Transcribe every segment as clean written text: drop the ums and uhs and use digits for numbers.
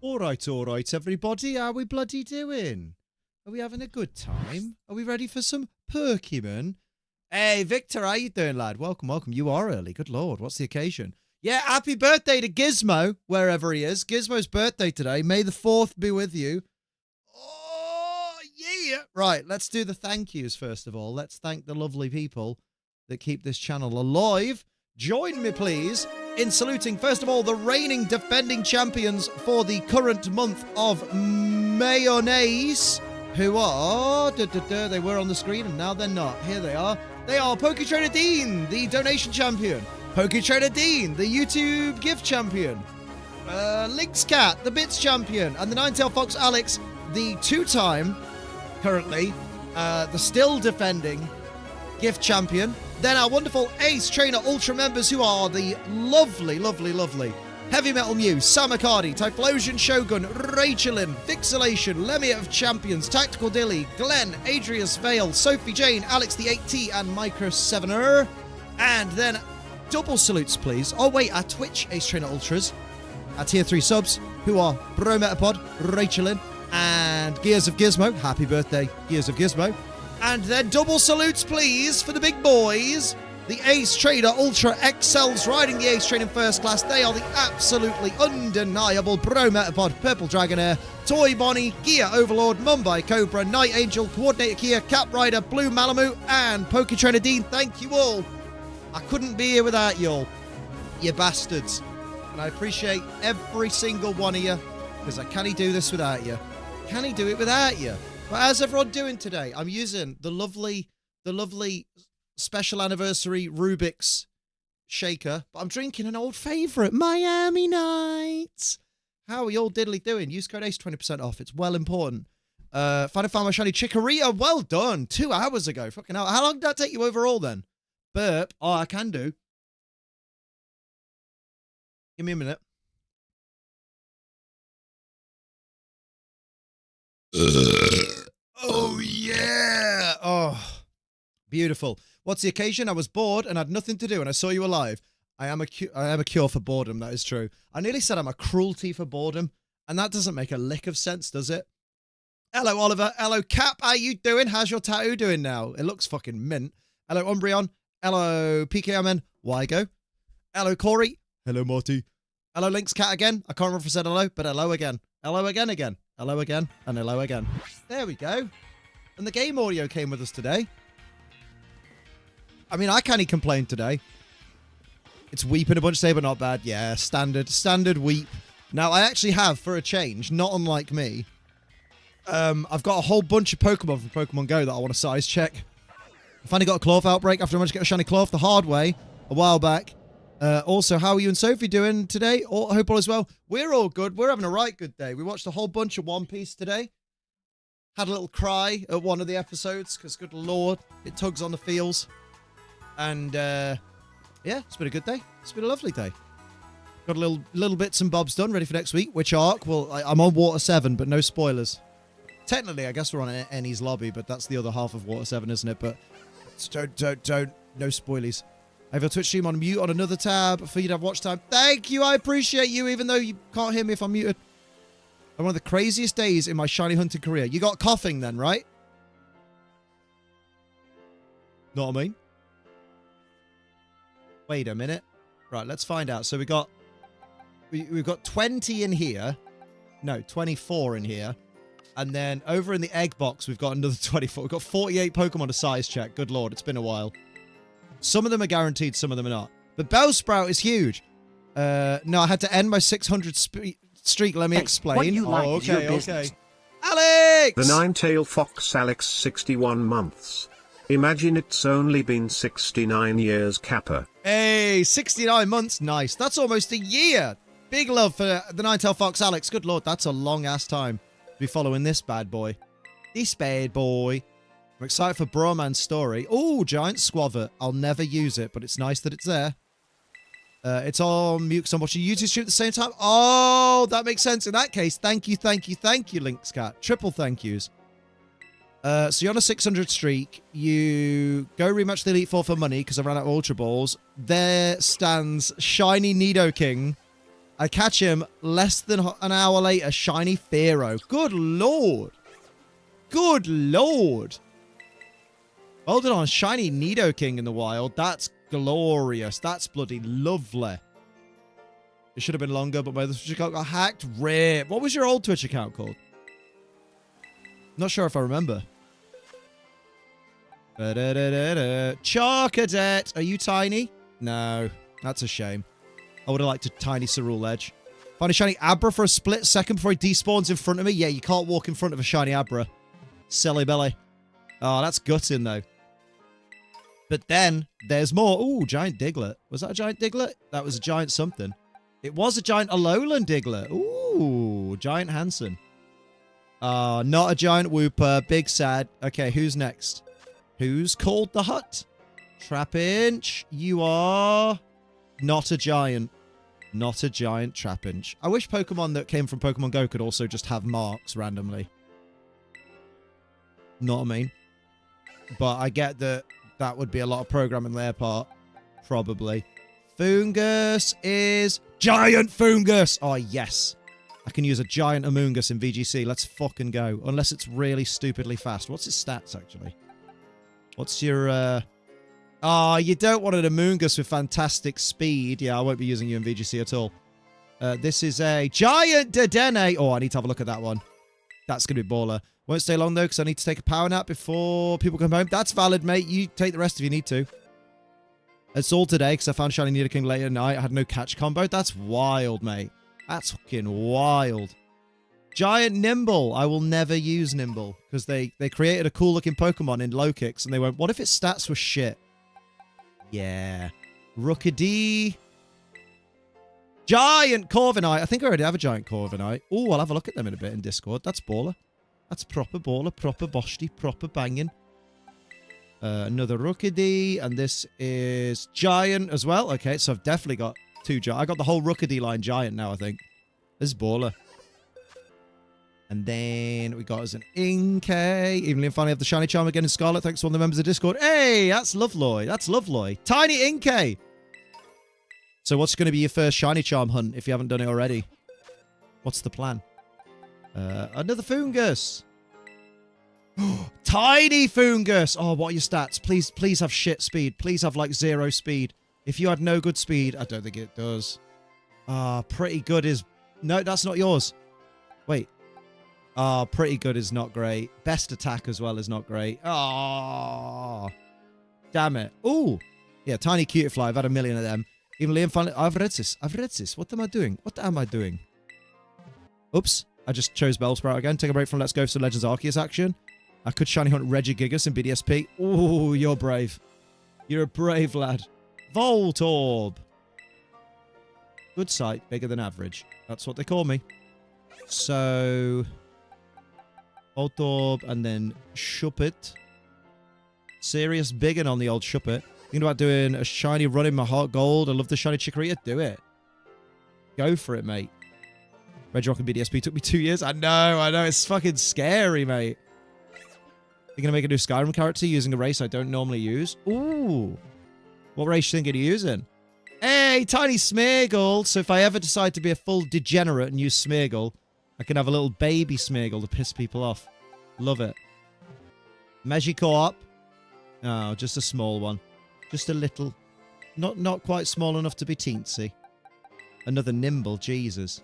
All right, everybody. How are we bloody doing? Are we having a good time? Are we ready for some Perkyman? Hey, Victor, how you doing, lad? Welcome. You are early. Good Lord. What's the occasion? Yeah, happy birthday to Gizmo, wherever he is. Gizmo's birthday today. May the 4th be with you. Oh, yeah. Right, let's do the thank yous first of all. Let's thank the lovely people that keep this channel alive. Join me, please, in saluting, first of all, the reigning defending champions for the current month of Mayonnaise, who are... they were on the screen, and now they're not. Here they are. They are PokeTrainer Dean, the donation champion. PokeTrainer Dean, the YouTube gift champion. Lynx Cat, the bits champion. And the Ninetail Fox Alex, the two-time, currently, the still defending gift champion. Then our wonderful Ace Trainer Ultra members, who are the lovely Heavy Metal Mew, Samacardi, Typhlosion Shogun, Rachelin, Vixelation, Lemmy of Champions, Tactical Dilly, Glenn, Adrius Vale, Sophie Jane, Alex the 8T, and Micro 7er. And then double salutes, please. Oh, wait, our Twitch Ace Trainer Ultras, our Tier 3 subs, who are Bro Metapod, Rachelin, and Gears of Gizmo. Happy birthday, Gears of Gizmo. And then double salutes, please, for the big boys. The Ace Trainer Ultra XLs riding the Ace Train in first class. They are the absolutely undeniable Bro Metapod, Purple Dragonair, Toy Bonnie, Gear Overlord, Mumbai Cobra, Night Angel, Coordinator Kia, Cap Rider, Blue Malamute, and PokeTrainer Dean. Thank you all. I couldn't be here without you all, you bastards. And I appreciate every single one of you, because I can't do this without you. Can he do it without you? But how's everyone doing today? I'm using the lovely special anniversary Rubik's shaker, but I'm drinking an old favourite, Miami Nights. How are you all diddly doing? Use code ACE 20% off. It's well important. Finally found my shiny Chikorita. Well done. 2 hours ago. Fucking hell. How long did that take you overall then? Burp. Oh, I can do. Give me a minute. Oh, yeah. Oh, beautiful. What's the occasion? I was bored and had nothing to do, and I saw you alive. I am a cure for boredom. That is true. I nearly said I'm a cruelty for boredom, and that doesn't make a lick of sense, does it? Hello, Oliver. Hello, Cap. How you doing? How's your tattoo doing now? It looks fucking mint. Hello, Umbreon. Hello, PKMN. Wygo. Hello, Corey. Hello, Marty. Hello, Lynx Cat again. I can't remember if I said hello, but hello again. Hello again. Hello again, and hello again. There we go. And the game audio came with us today. I mean, I can't complain today. It's weeping a bunch today, but not bad. Yeah, standard weep. Now, I actually have, for a change, not unlike me, I've got a whole bunch of Pokemon from Pokemon Go that I want to size check. I finally got a Cloth outbreak after I managed to get a shiny Cloth the hard way a while back. Also, how are you and Sophie doing today? I hope all is well. We're all good. We're having a right good day. We watched a whole bunch of One Piece today. Had a little cry at one of the episodes, because good Lord, it tugs on the feels. And, yeah, it's been a good day. It's been a lovely day. Got a little bits and bobs done, ready for next week. Which arc? Well, I'm on Water 7, but no spoilers. Technically, I guess we're on Ennie's lobby, but that's the other half of Water 7, isn't it? But don't, no spoilies. I have a Twitch stream on mute on another tab for you to have watch time. Thank you, I appreciate you, even though you can't hear me if I'm muted. And one of the craziest days in my shiny hunting career. You got coughing then, right? Know what I mean? Wait a minute. Right, let's find out. So we've got 20 in here. No, 24 in here. And then over in the egg box, we've got another 24. We've got 48 Pokemon to size check. Good Lord, it's been a while. Some of them are guaranteed, some of them are not. But Bellsprout is huge. No, I had to end my 600 streak. Let me explain. What you like is your okay. business. Alex! The Ninetail Fox Alex 61 months. Imagine it's only been 69 years, Kappa. Hey, 69 months. Nice. That's almost a year. Big love for the Ninetail Fox Alex. Good Lord, that's a long-ass time to be following this bad boy. This bad boy. I'm excited for Broman's story. Oh, Giant Squaver. I'll never use it, but it's nice that it's there. It's on mute because I'm watching YouTube stream at the same time. Oh, that makes sense. In that case, thank you, Lynx Cat. Triple thank yous. So you're on a 600 streak. You go rematch the Elite Four for money because I ran out of Ultra Balls. There stands Shiny Nidoking I catch him less than an hour later. Shiny Pharaoh. Good lord. Good lord. Well done on shiny Nidoking in the wild. That's glorious. That's bloody lovely. It should have been longer, but my other Twitch account got hacked. Rip. What was your old Twitch account called? Not sure if I remember. Charcadet. Are you tiny? No. That's a shame. I would have liked a tiny Cerulean Edge. Find a shiny Abra for a split second before he despawns in front of me. Yeah, you can't walk in front of a shiny Abra. Silly belly. Oh, that's gutting, though. But then, there's more. Ooh, giant Diglett. Was that a giant Diglett? That was a giant something. It was a giant Alolan Diglett. Ooh, giant Hansen. Not a giant Wooper. Big sad. Okay, who's next? Who's called the Hut? Trapinch. You are not a giant. Not a giant Trapinch. I wish Pokemon that came from Pokemon Go could also just have marks randomly. Not what I mean. But I get that that would be a lot of programming on their part. Probably. Foongus is giant Foongus. Oh, yes. I can use a giant Amoongus in VGC. Let's fucking go. Unless it's really stupidly fast. What's his stats, actually? What's your, Oh, you don't want an Amoongus with fantastic speed. Yeah, I won't be using you in VGC at all. This is a giant Dedenne. Oh, I need to have a look at that one. That's going to be baller. Won't stay long, though, because I need to take a power nap before people come home. That's valid, mate. You take the rest if you need to. It's all today, because I found Shiny Nidoking late at night. I had no catch combo. That's wild, mate. That's fucking wild. Giant Nimble. I will never use Nimble, because they created a cool-looking Pokemon in low kicks, and they went, what if its stats were shit? Yeah. Rookidee. Giant Corviknight. I think I already have a giant Corviknight. Oh, I'll have a look at them in a bit in Discord. That's baller. That's proper baller, proper boshty, proper banging. Another Rookidee, and this is Giant as well. Okay, so I've definitely got two Giant. I got the whole Rookidee line Giant now, I think. This is baller. And then we got as an Inkay. Evenly and finally have the Shiny Charm again in Scarlet. Thanks to one of the members of Discord. Hey, that's lovely. That's lovely. Tiny Inkay. So what's going to be your first Shiny Charm hunt if you haven't done it already? What's the plan? Another Foongus. Tiny Foongus. Oh, what are your stats? Please have shit speed. Please have like 0 speed. If you had no good speed, I don't think it does. Pretty good is... No, that's not yours. Wait. Pretty good is not great. Best attack as well is not great. Oh, damn it. Ooh. Yeah, Tiny Cutiefly. I've had a million of them. Even Liam finally... I've read this. What am I doing? What am I doing? Oops. I just chose Bellsprout again. Take a break from Let's Go for some Legends Arceus action. I could Shiny Hunt Regigigas in BDSP. Ooh, you're brave. You're a brave lad. Voltorb. Good sight, bigger than average. That's what they call me. So... Voltorb and then Shuppet. Serious biggin on the old Shuppet. Thinking about doing a shiny run in my Heart Gold. I love the shiny Chikorita. Do it. Go for it, mate. Regirock and BDSP took me 2 years. I know. It's fucking scary, mate. You're going to make a new Skyrim character using a race I don't normally use? Ooh. What race do you think you're using? Hey, tiny Smeargle. So if I ever decide to be a full degenerate and use Smeargle, I can have a little baby Smeargle to piss people off. Love it. Magikarp. Oh, just a small one. Just a little. Not quite small enough to be teensy. Another Nimble. Jesus.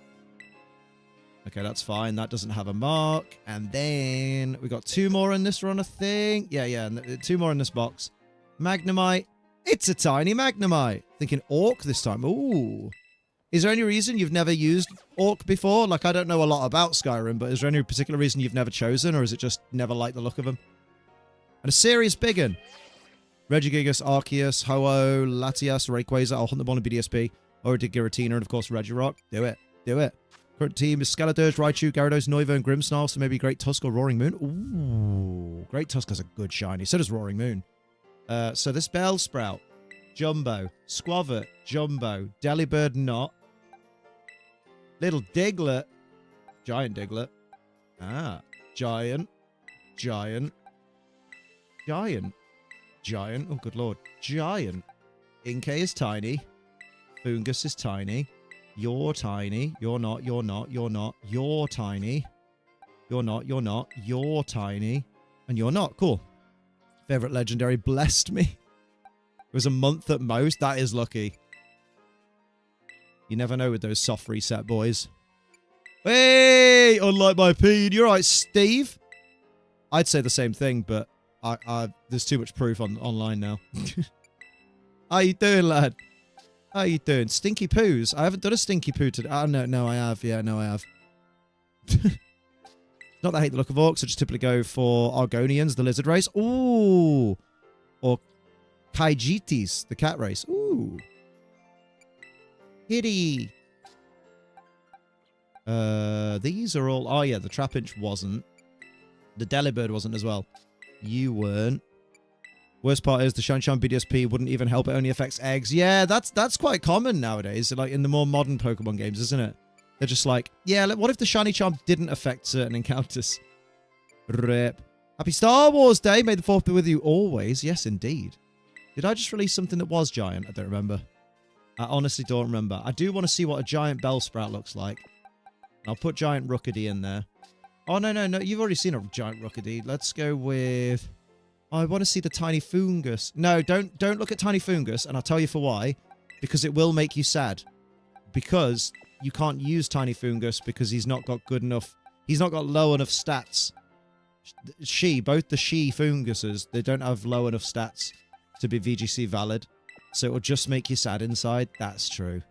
Okay, that's fine. That doesn't have a mark. And then we got 2 more in this run, I think. Yeah. 2 more in this box. Magnemite. It's a tiny Magnemite. Thinking Orc this time. Ooh. Is there any reason you've never used Orc before? Like, I don't know a lot about Skyrim, but is there any particular reason you've never chosen, or is it just never liked the look of them? And a serious big one. Regigigas, Arceus, Ho-Oh, Latias, Rayquaza, I'll hunt the ball in BDSP, Oridig, Giratina, and of course Regirock. Do it. Do it. Current team is Skeledirge, Raichu, Gyarados, Noivern, and Grimmsnarl, so maybe Great Tusk or Roaring Moon. Ooh, Great Tusk has a good shiny. So does Roaring Moon. So this Bellsprout, Jumbo, Squavert, Jumbo, Delibird not, Little Diglett, Giant Diglett, Giant, oh good lord, Giant, Inkay is tiny, Foongus is tiny, You're tiny. You're not. You're not. You're not. You're tiny. You're not. You're not. You're tiny. And you're not. Cool. Favorite legendary blessed me. It was a month at most. That is lucky. You never know with those soft reset boys. Hey! Unlike my opinion. You're right, Steve. I'd say the same thing, but there's too much proof online now. How you doing, lad? How you doing? Stinky poos. I haven't done a stinky poo today. Oh, no, I have. Yeah, no, I have. Not that I hate the look of orcs. I just typically go for Argonians, the lizard race. Ooh. Or Kaijitis, the cat race. Ooh. Hitty. These are all... Oh, yeah, the Trapinch wasn't. The Delibird wasn't as well. You weren't. Worst part is the Shanchan BDSP wouldn't even help. It only affects eggs. Yeah, that's quite common nowadays. Like in the more modern Pokemon games, isn't it? They're just like, yeah, what if the Shiny Charm didn't affect certain encounters? Rip. Happy Star Wars Day. May the 4th be with you always. Yes, indeed. Did I just release something that was giant? I don't remember. I honestly don't remember. I do want to see what a giant Bellsprout looks like. I'll put giant Rookidee in there. Oh, no. You've already seen a giant Rookidee. Let's go with... Oh, I want to see the tiny Fungus. No, don't look at tiny Fungus, and I'll tell you for why. Because it will make you sad. Because you can't use tiny Fungus because he's not got good enough... He's not got low enough stats. Both the Funguses, they don't have low enough stats to be VGC valid. So it will just make you sad inside. That's true.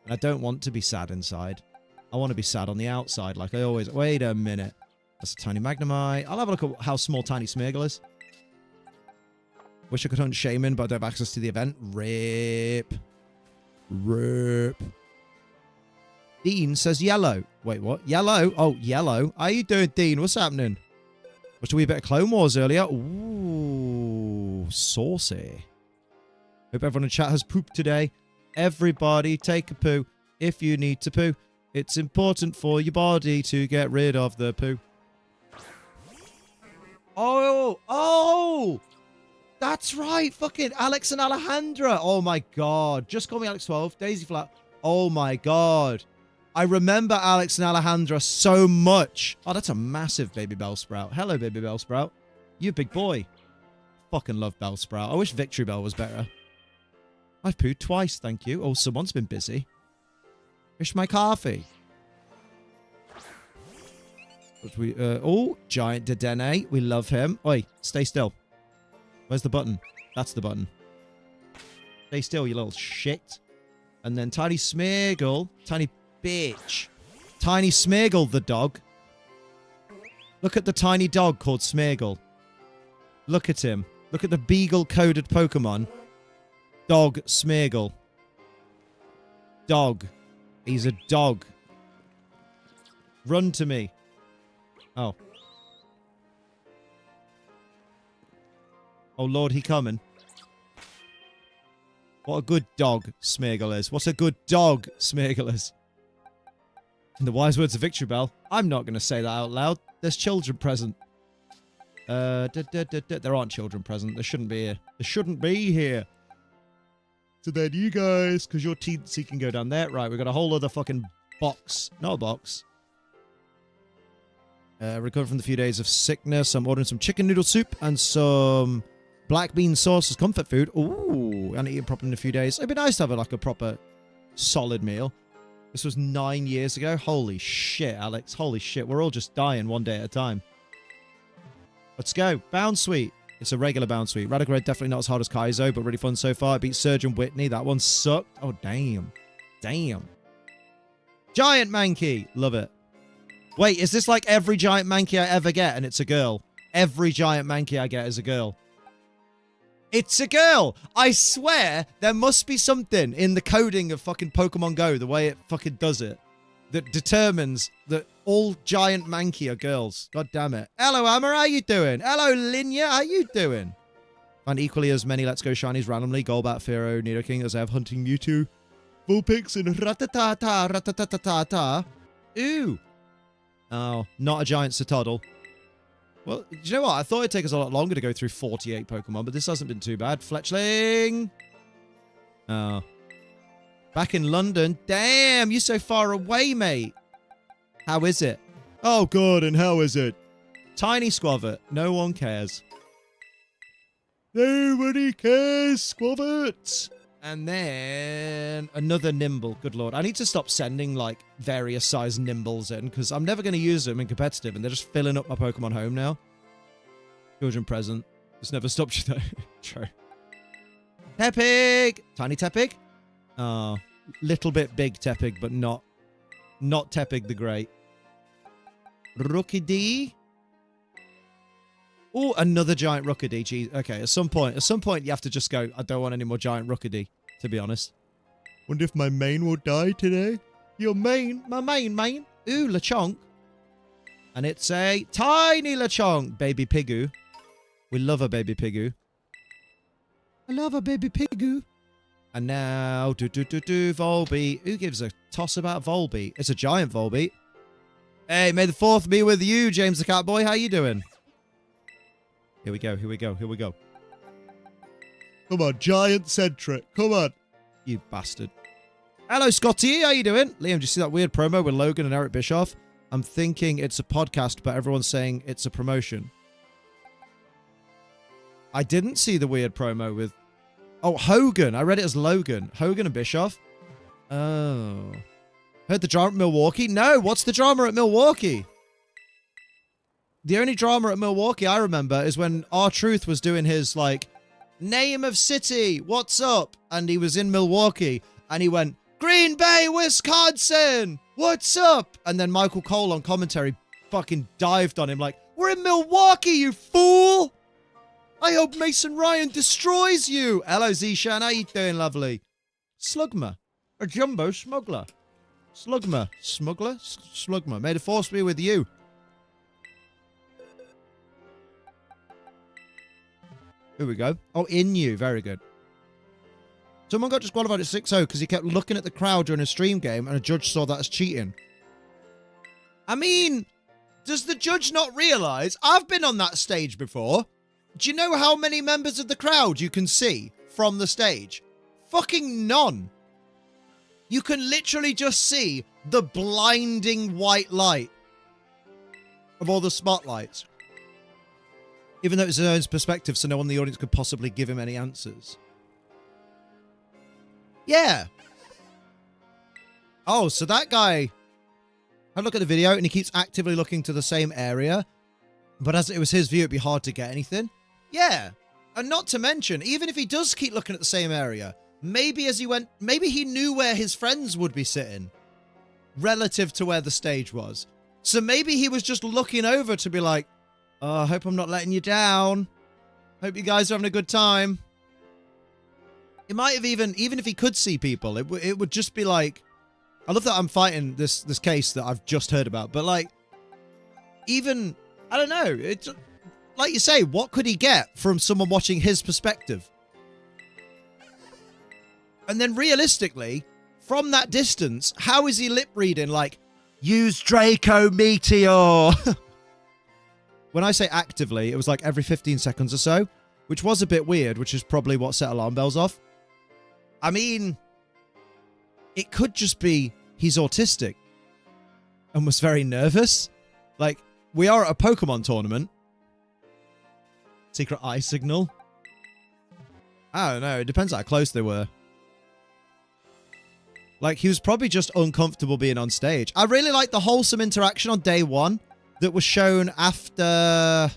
And I don't want to be sad inside. I want to be sad on the outside, like I always... Wait a minute. That's a tiny Magnemite. I'll have a look at how small tiny Smeargle is. Wish I could hunt Shaman, but I don't have access to the event. Rip. Dean says yellow. Wait, what? Yellow? Oh, yellow. How you doing, Dean? What's happening? Watched a wee bit of Clone Wars earlier. Ooh, saucy. Hope everyone in chat has pooped today. Everybody take a poo if you need to poo. It's important for your body to get rid of the poo. Oh! That's right. Fucking Alex and Alejandra. Oh my god. Just call me Alex 12. Daisy Flat. Oh my god. I remember Alex and Alejandra so much. Oh, that's a massive baby Bellsprout. Hello, baby Bellsprout. You big boy. Fucking love Bellsprout. I wish Victory Bell was better. I've pooed twice, thank you. Oh, someone's been busy. Fish my coffee. Oh, giant Dedenne. We love him. Oi, stay still. Where's the button? That's the button. Stay still, you little shit. And then Tiny Smeargle. Tiny bitch. Tiny Smeargle, the dog. Look at the tiny dog called Smeargle. Look at him. Look at the beagle-coded Pokemon. Dog Smeargle. Dog. He's a dog. Run to me. Oh. Oh, Lord, he coming. What a good dog Smeargle is. What a good dog Smeargle is. In the wise words of Victory Bell, I'm not going to say that out loud. There's children present. There aren't children present. There shouldn't be here. There shouldn't be here. So then you guys, because your teensy can go down there. Right, we've got a whole other fucking box. Not a box. Recovered from the few days of sickness. I'm ordering some chicken noodle soup and some black bean sauce as comfort food. Ooh, and eat it proper in a few days. It'd be nice to have like a proper solid meal. This was 9 years ago. Holy shit, Alex. Holy shit. We're all just dying one day at a time. Let's go. Bound Sweet. It's a regular Bound Sweet. Radical Red definitely not as hard as Kaizo, but really fun so far. I beat Surgeon Whitney. That one sucked. Oh, damn. Damn. Giant Mankey. Love it. Wait, is this like every giant Mankey I ever get and it's a girl? Every giant Mankey I get is a girl. It's a girl! I swear there must be something in the coding of fucking Pokemon Go, the way it fucking does it, that determines that all giant Mankey are girls. God damn it. Hello, Amber, how you doing? Hello, Linya, how you doing? And equally as many Let's Go Shinies randomly, Golbat, Fearow, Nidoking, as I have Hunting Mewtwo, Vulpix, and Ratatata, Ratatatata. Ooh. Oh, not a giant Citadel. Well, do you know what? I thought it'd take us a lot longer to go through 48 Pokemon, but this hasn't been too bad. Fletchling! Oh. Back in London. Damn, you're so far away, mate. How is it? Oh, good. And how is it? Tiny Squavert. No one cares. Nobody cares, Squavert. And then another Nimble. Good lord. I need to stop sending, like, various size Nimbles in, because I'm never going to use them in competitive, and they're just filling up my Pokemon home now. Children present. This never stops you, though. True. Tepig! Tiny Tepig? Oh, little bit big Tepig, but not Tepig the Great. Rookidee? Oh, another giant Rookidee. Jeez. Okay, at some point you have to just go, I don't want any more giant Rookidee, to be honest. Wonder if my main will die today. Your main? My main? Ooh, Lechonk. And it's a tiny Lechonk, baby Pigu. We love a baby Pigu. I love a baby Pigu. And now, Volbeat. Who gives a toss about Volbeat? It's a giant Volbeat. Hey, may the 4th be with you, James the Catboy. How you doing? Here we go. Come on, giant centric. Come on. You bastard. Hello, Scotty. How you doing? Liam, did you see that weird promo with Logan and Eric Bischoff? I'm thinking it's a podcast, but everyone's saying it's a promotion. I didn't see the weird promo with... Oh, Hogan. I read it as Logan. Hogan and Bischoff. Oh. Heard the drama at Milwaukee? No, what's the drama at Milwaukee? The only drama at Milwaukee I remember is when R-Truth was doing his, like, name of city, what's up? And he was in Milwaukee, and he went, Green Bay, Wisconsin, what's up? And then Michael Cole on commentary fucking dived on him like, we're in Milwaukee, you fool! I hope Mason Ryan destroys you! Hello, Zishan, how you doing, lovely? Slugma. A jumbo smuggler. Slugma. Smuggler? Slugma. May the force be with you. Here we go. Oh, in you. Very good. Someone got disqualified at 6-0 because he kept looking at the crowd during a stream game and a judge saw that as cheating. I mean, does the judge not realise? I've been on that stage before. Do you know how many members of the crowd you can see from the stage? Fucking none. You can literally just see the blinding white light of all the spotlights. Even though it's his own perspective, so no one in the audience could possibly give him any answers. Yeah. Oh, so that guy... I look at the video and he keeps actively looking to the same area. But as it was his view, it'd be hard to get anything. Yeah. And not to mention, even if he does keep looking at the same area, maybe as he went... Maybe he knew where his friends would be sitting. Relative to where the stage was. So maybe he was just looking over to be like, oh, I hope I'm not letting you down. Hope you guys are having a good time. It might have even if he could see people, it would just be like, I love that I'm fighting this case that I've just heard about, but like, even, I don't know, it's like you say, what could he get from someone watching his perspective? And then realistically, from that distance, how is he lip reading like, use Draco Meteor? When I say actively, it was like every 15 seconds or so, which was a bit weird, which is probably what set alarm bells off. I mean, it could just be he's autistic and was very nervous. Like, we are at a Pokemon tournament. Secret eye signal. I don't know. It depends how close they were. Like, he was probably just uncomfortable being on stage. I really liked the wholesome interaction on day one that was shown after...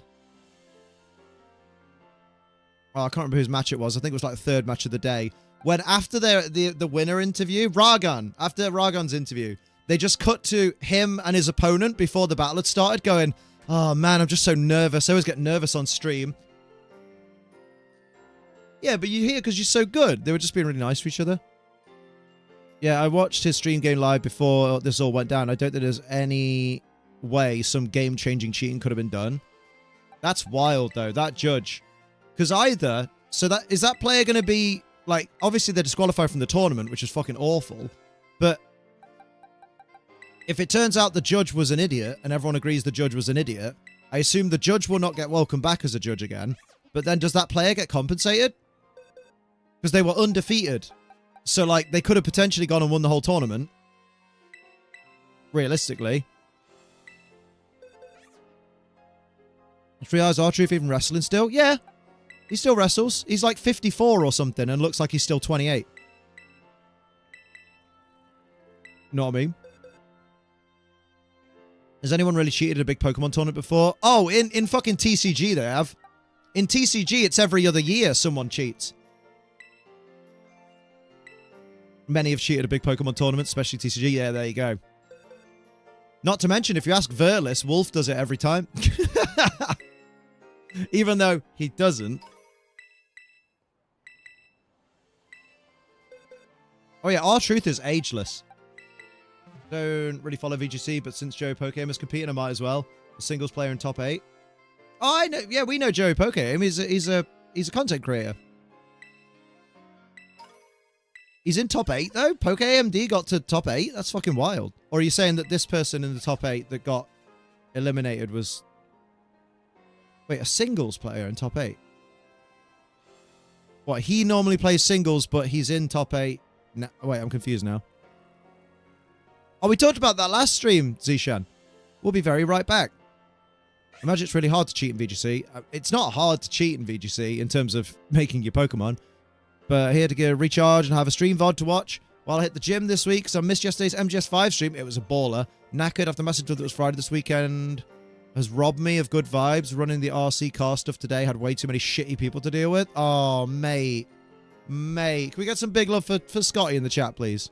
Oh, I can't remember whose match it was. I think it was like the third match of the day. When after the winner interview, after Ragan's interview, they just cut to him and his opponent before the battle had started going, oh man, I'm just so nervous. I always get nervous on stream. Yeah, but you hear because you're so good. They were just being really nice to each other. Yeah, I watched his stream game live before this all went down. I don't think there's any way some game-changing cheating could have been done. That's wild, though. That judge. Because either... So that is that player going to be... Like, obviously they're disqualified from the tournament, which is fucking awful. But if it turns out the judge was an idiot, and everyone agrees the judge was an idiot, I assume the judge will not get welcomed back as a judge again. But then does that player get compensated? Because they were undefeated. So, like, they could have potentially gone and won the whole tournament. Realistically. Three Eyes R-Truth even wrestling still? Yeah. He still wrestles. He's like 54 or something and looks like he's still 28. Know what I mean? Has anyone really cheated at a big Pokemon tournament before? Oh, in fucking TCG they have. In TCG, it's every other year someone cheats. Many have cheated at a big Pokemon tournament, especially TCG. Yeah, there you go. Not to mention, if you ask Verlis, Wolf does it every time. Even though he doesn't. Oh yeah, R-Truth is ageless. Don't really follow VGC, but since Joey Pokemon is competing, I might as well. A singles player in top 8. Oh, I know. Yeah, we know Joey Pokemon. He's a content creator. He's in top 8 though. PokeAMD got to top 8. That's fucking wild. Or are you saying that this person in the top 8 that got eliminated was... Wait, a singles player in top 8? What, he normally plays singles, but he's in top 8? No, wait, I'm confused now. Oh, we talked about that last stream, Zishan. We'll be very right back. Imagine it's really hard to cheat in VGC. It's not hard to cheat in VGC in terms of making your Pokemon. But here to get a recharge and have a stream VOD to watch while I hit the gym this week. So I missed yesterday's MGS5 stream. It was a baller. Knackered after massive that was Friday this weekend. Has robbed me of good vibes. Running the RC car stuff today. Had way too many shitty people to deal with. Oh, mate. Mate. Can we get some big love for Scotty in the chat, please?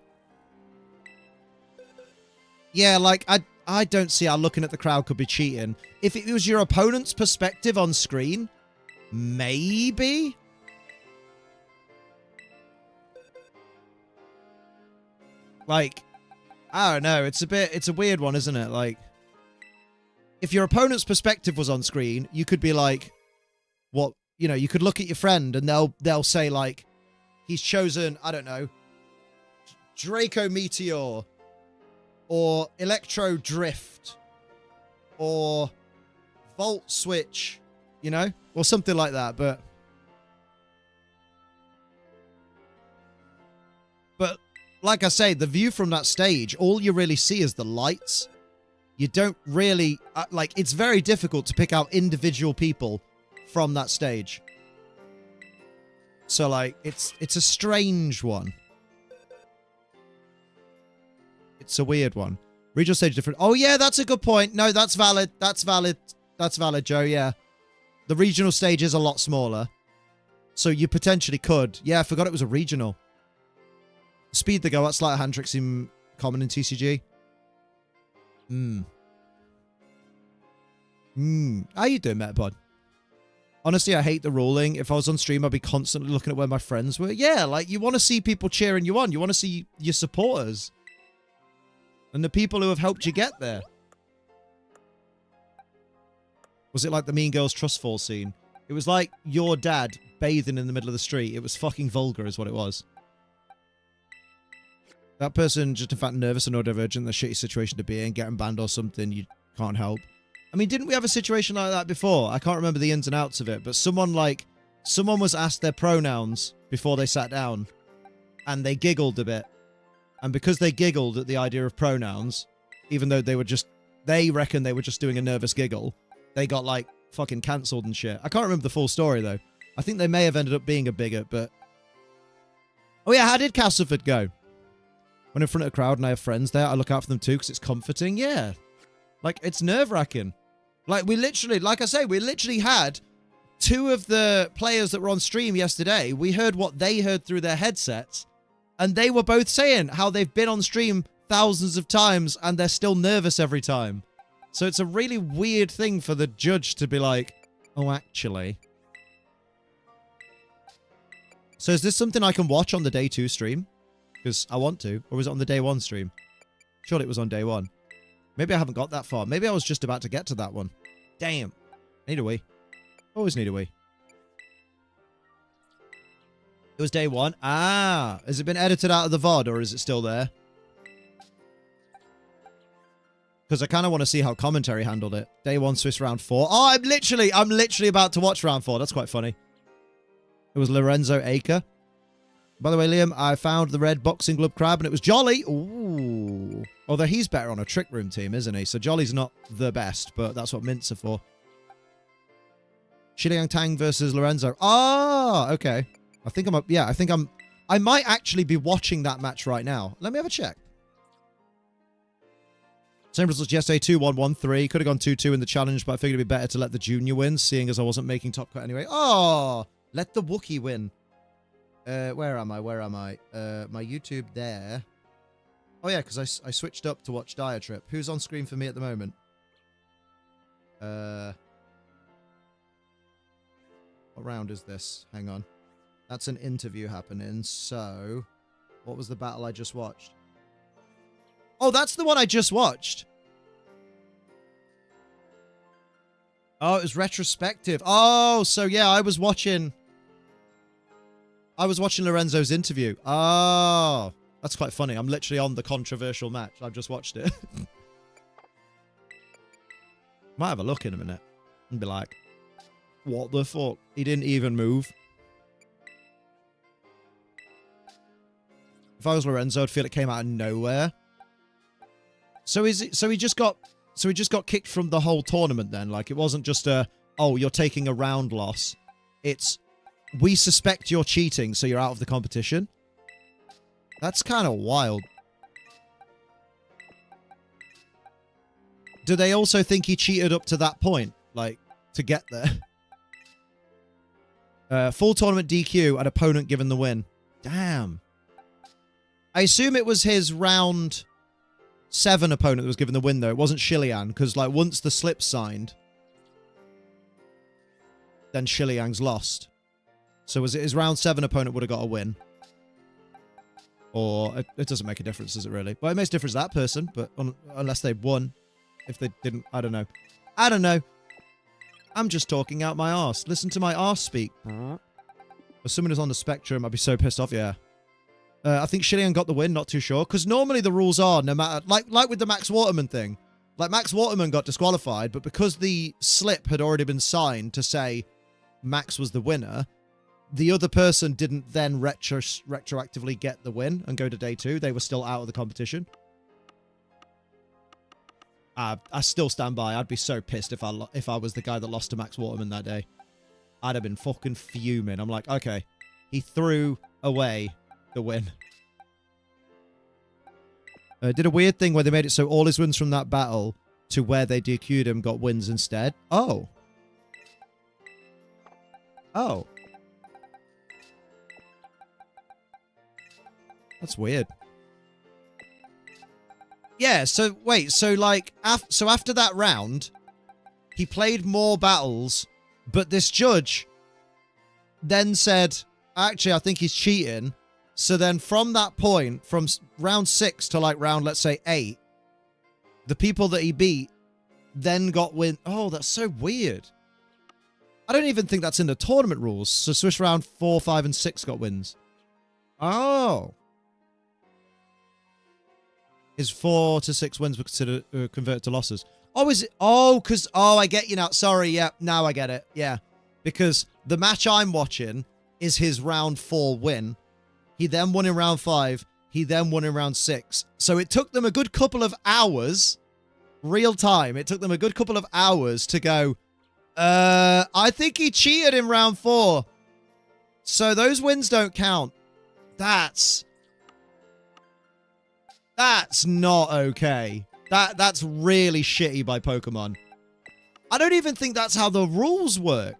Yeah, like, I don't see how looking at the crowd could be cheating. If it was your opponent's perspective on screen, maybe? Like, I don't know. It's a weird one, isn't it? Like, if your opponent's perspective was on screen, you could be like, what, you know, you could look at your friend and they'll say like, he's chosen, I don't know, Draco Meteor or Electro Drift or Volt Switch, you know, or something like that. But like I say, the view from that stage, all you really see is the lights. You don't really, like, it's very difficult to pick out individual people from that stage. So, like, it's a strange one. It's a weird one. Regional stage different. Oh, yeah, that's a good point. No, that's valid. That's valid. That's valid, Joe, yeah. The regional stage is a lot smaller. So you potentially could. Yeah, I forgot it was a regional. Speed the go. That's like hand tricks in common in TCG. How you doing, Metapod? Honestly, I hate the ruling. If I was on stream, I'd be constantly looking at where my friends were. Yeah, like, you want to see people cheering you on. You want to see your supporters. And the people who have helped you get there. Was it like the Mean Girls Trust Fall scene? It was like your dad bathing in the middle of the street. It was fucking vulgar is what it was. That person just, in fact, nervous and neurodivergent, the shitty situation to be in, getting banned or something, you can't help. I mean, didn't we have a situation like that before? I can't remember the ins and outs of it, but someone was asked their pronouns before they sat down, and they giggled a bit. And because they giggled at the idea of pronouns, even though they reckon they were just doing a nervous giggle, they got, like, fucking cancelled and shit. I can't remember the full story, though. I think they may have ended up being a bigot, but... Oh, yeah, how did Castleford go? When in front of a crowd and I have friends there, I look out for them too because it's comforting. Yeah. Like, it's nerve-wracking. Like, like I say, we literally had two of the players that were on stream yesterday. We heard what they heard through their headsets. And they were both saying how they've been on stream thousands of times and they're still nervous every time. So it's a really weird thing for the judge to be like, oh, actually. So is this something I can watch on the day 2 stream? Because I want to. Or was it on the day 1 stream? Surely it was on day 1. Maybe I haven't got that far. Maybe I was just about to get to that one. Damn. Need a wee. Always need a wee. It was day 1. Ah. Has it been edited out of the VOD or is it still there? Because I kind of want to see how commentary handled it. Day 1 Swiss round 4. Oh, I'm literally about to watch round 4. That's quite funny. It was Lorenzo Aker. By the way, Liam, I found the red boxing glove crab and it was Jolly. Ooh. Although he's better on a trick room team, isn't he? So Jolly's not the best, but that's what mints are for. Shiliang Tang versus Lorenzo. Ah, okay. I might actually be watching that match right now. Let me have a check. Same results yesterday, 2-1-1-3. Could have gone 2-2 in the challenge, but I figured it'd be better to let the junior win, seeing as I wasn't making top cut anyway. Oh, let the Wookiee win. Where am I? My YouTube there. Oh, yeah, because I switched up to watch Dire Trip. Who's on screen for me at the moment? What round is this? Hang on. That's an interview happening. So, what was the battle I just watched? Oh, that's the one I just watched. Oh, it was retrospective. Oh, so yeah, I was watching Lorenzo's interview. Oh, that's quite funny. I'm literally on the controversial match. I've just watched it. Might have a look in a minute and be like, what the fuck? He didn't even move. If I was Lorenzo, I'd feel it came out of nowhere. So he just got kicked from the whole tournament then? Like, it wasn't just oh, you're taking a round loss. It's, we suspect you're cheating, so you're out of the competition. That's kind of wild. Do they also think he cheated up to that point? Like, to get there? Full tournament DQ and opponent given the win. Damn. I assume it was his round 7 opponent that was given the win, though. It wasn't Shiliang, because, like, once the slip signed, then Shiliang's lost. So was it his round 7 opponent would have got a win? Or, it doesn't make a difference, does it really? Well, it makes a difference to that person, but unless they won. If they didn't, I don't know. I don't know. I'm just talking out my arse. Listen to my arse speak. If someone is on the spectrum, I'd be so pissed off, yeah. I think Shiliang got the win, not too sure. Because normally the rules are, no matter... Like with the Max Waterman thing. Like, Max Waterman got disqualified, but because the slip had already been signed to say Max was the winner, the other person didn't then retroactively get the win and go to day 2. They were still out of the competition. I still stand by. I'd be so pissed if I was the guy that lost to Max Waterman that day. I'd have been fucking fuming. I'm like, okay, he threw away the win. Did a weird thing where they made it so all his wins from that battle to where they DQ'd him got wins instead. Oh. Oh. That's weird. Yeah, so wait, so like, so after that round, he played more battles, but this judge then said, actually, I think he's cheating. So then from that point, from round 6 to like round, let's say 8, the people that he beat then got win. Oh, that's so weird. I don't even think that's in the tournament rules. So Swiss round 4, 5, and 6 got wins. Oh. His 4 to 6 wins were considered converted to losses. Oh, is it? Oh, because... Oh, I get you now. Sorry, yeah. Now I get it. Yeah. Because the match I'm watching is his round 4 win. He then won in round 5. He then won in round 6. So it took them a good couple of hours, real time. It took them a good couple of hours to go, I think he cheated in round 4. So those wins don't count. That's not okay. That's really shitty by Pokemon. I don't even think that's how the rules work.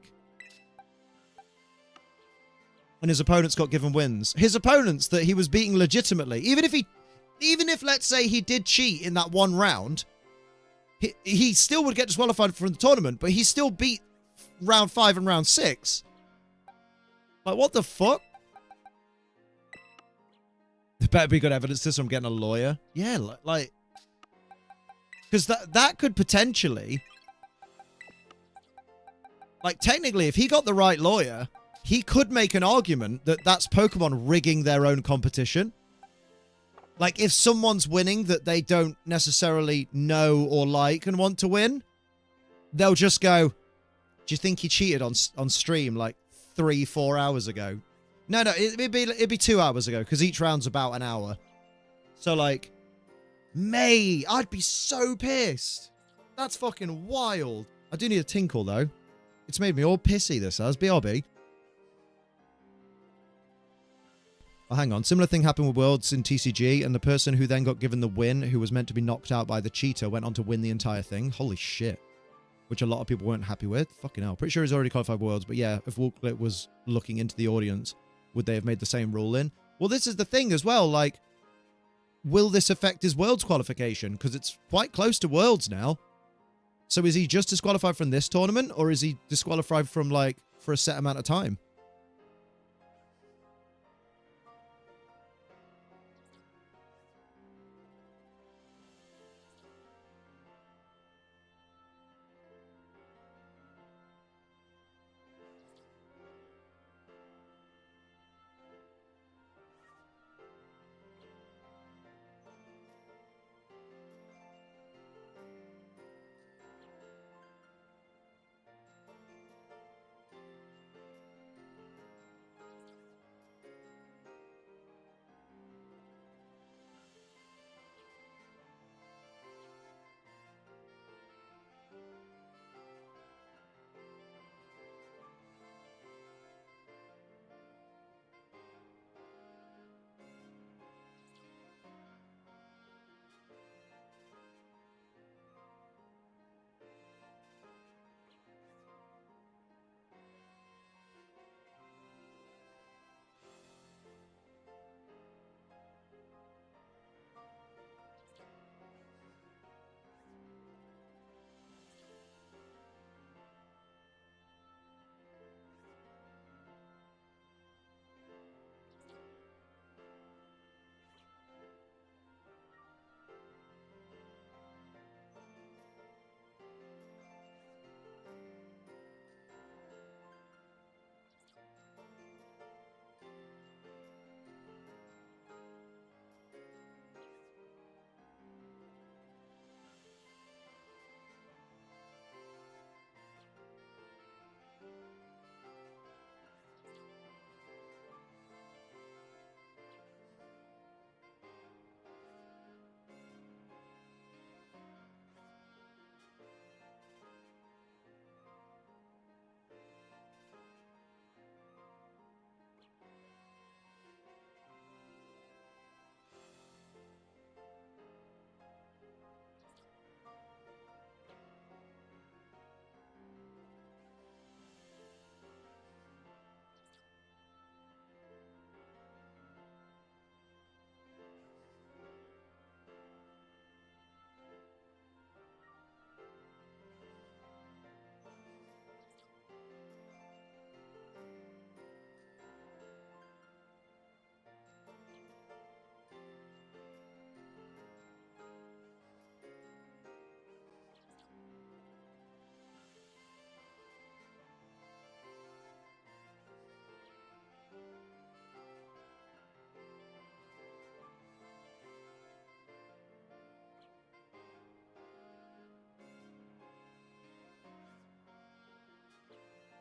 And his opponents got given wins. His opponents that he was beating legitimately, even if let's say he did cheat in that one round, he still would get disqualified from the tournament, but he still beat round 5 and round 6. Like, what the fuck? There better be good evidence to this, I'm getting a lawyer. Yeah, like... Because that could potentially... Like, technically, if he got the right lawyer, he could make an argument that that's Pokemon rigging their own competition. Like, if someone's winning that they don't necessarily know or like and want to win, they'll just go, do you think he cheated on stream like 3-4 hours ago? No, it'd be 2 hours ago because each round's about an hour. So like, May, I'd be so pissed. That's fucking wild. I do need a tinkle though. It's made me all pissy. This has BRB. Oh, hang on. Similar thing happened with Worlds in TCG, and the person who then got given the win, who was meant to be knocked out by the cheater, went on to win the entire thing. Holy shit. Which a lot of people weren't happy with. Fucking hell. Pretty sure he's already qualified Worlds, but yeah, if Roulette was looking into the audience, would they have made the same rule in? Well, this is the thing as well, like, will this affect his Worlds qualification? Because it's quite close to Worlds now. So is he just disqualified from this tournament, or is he disqualified from, like, for a set amount of time?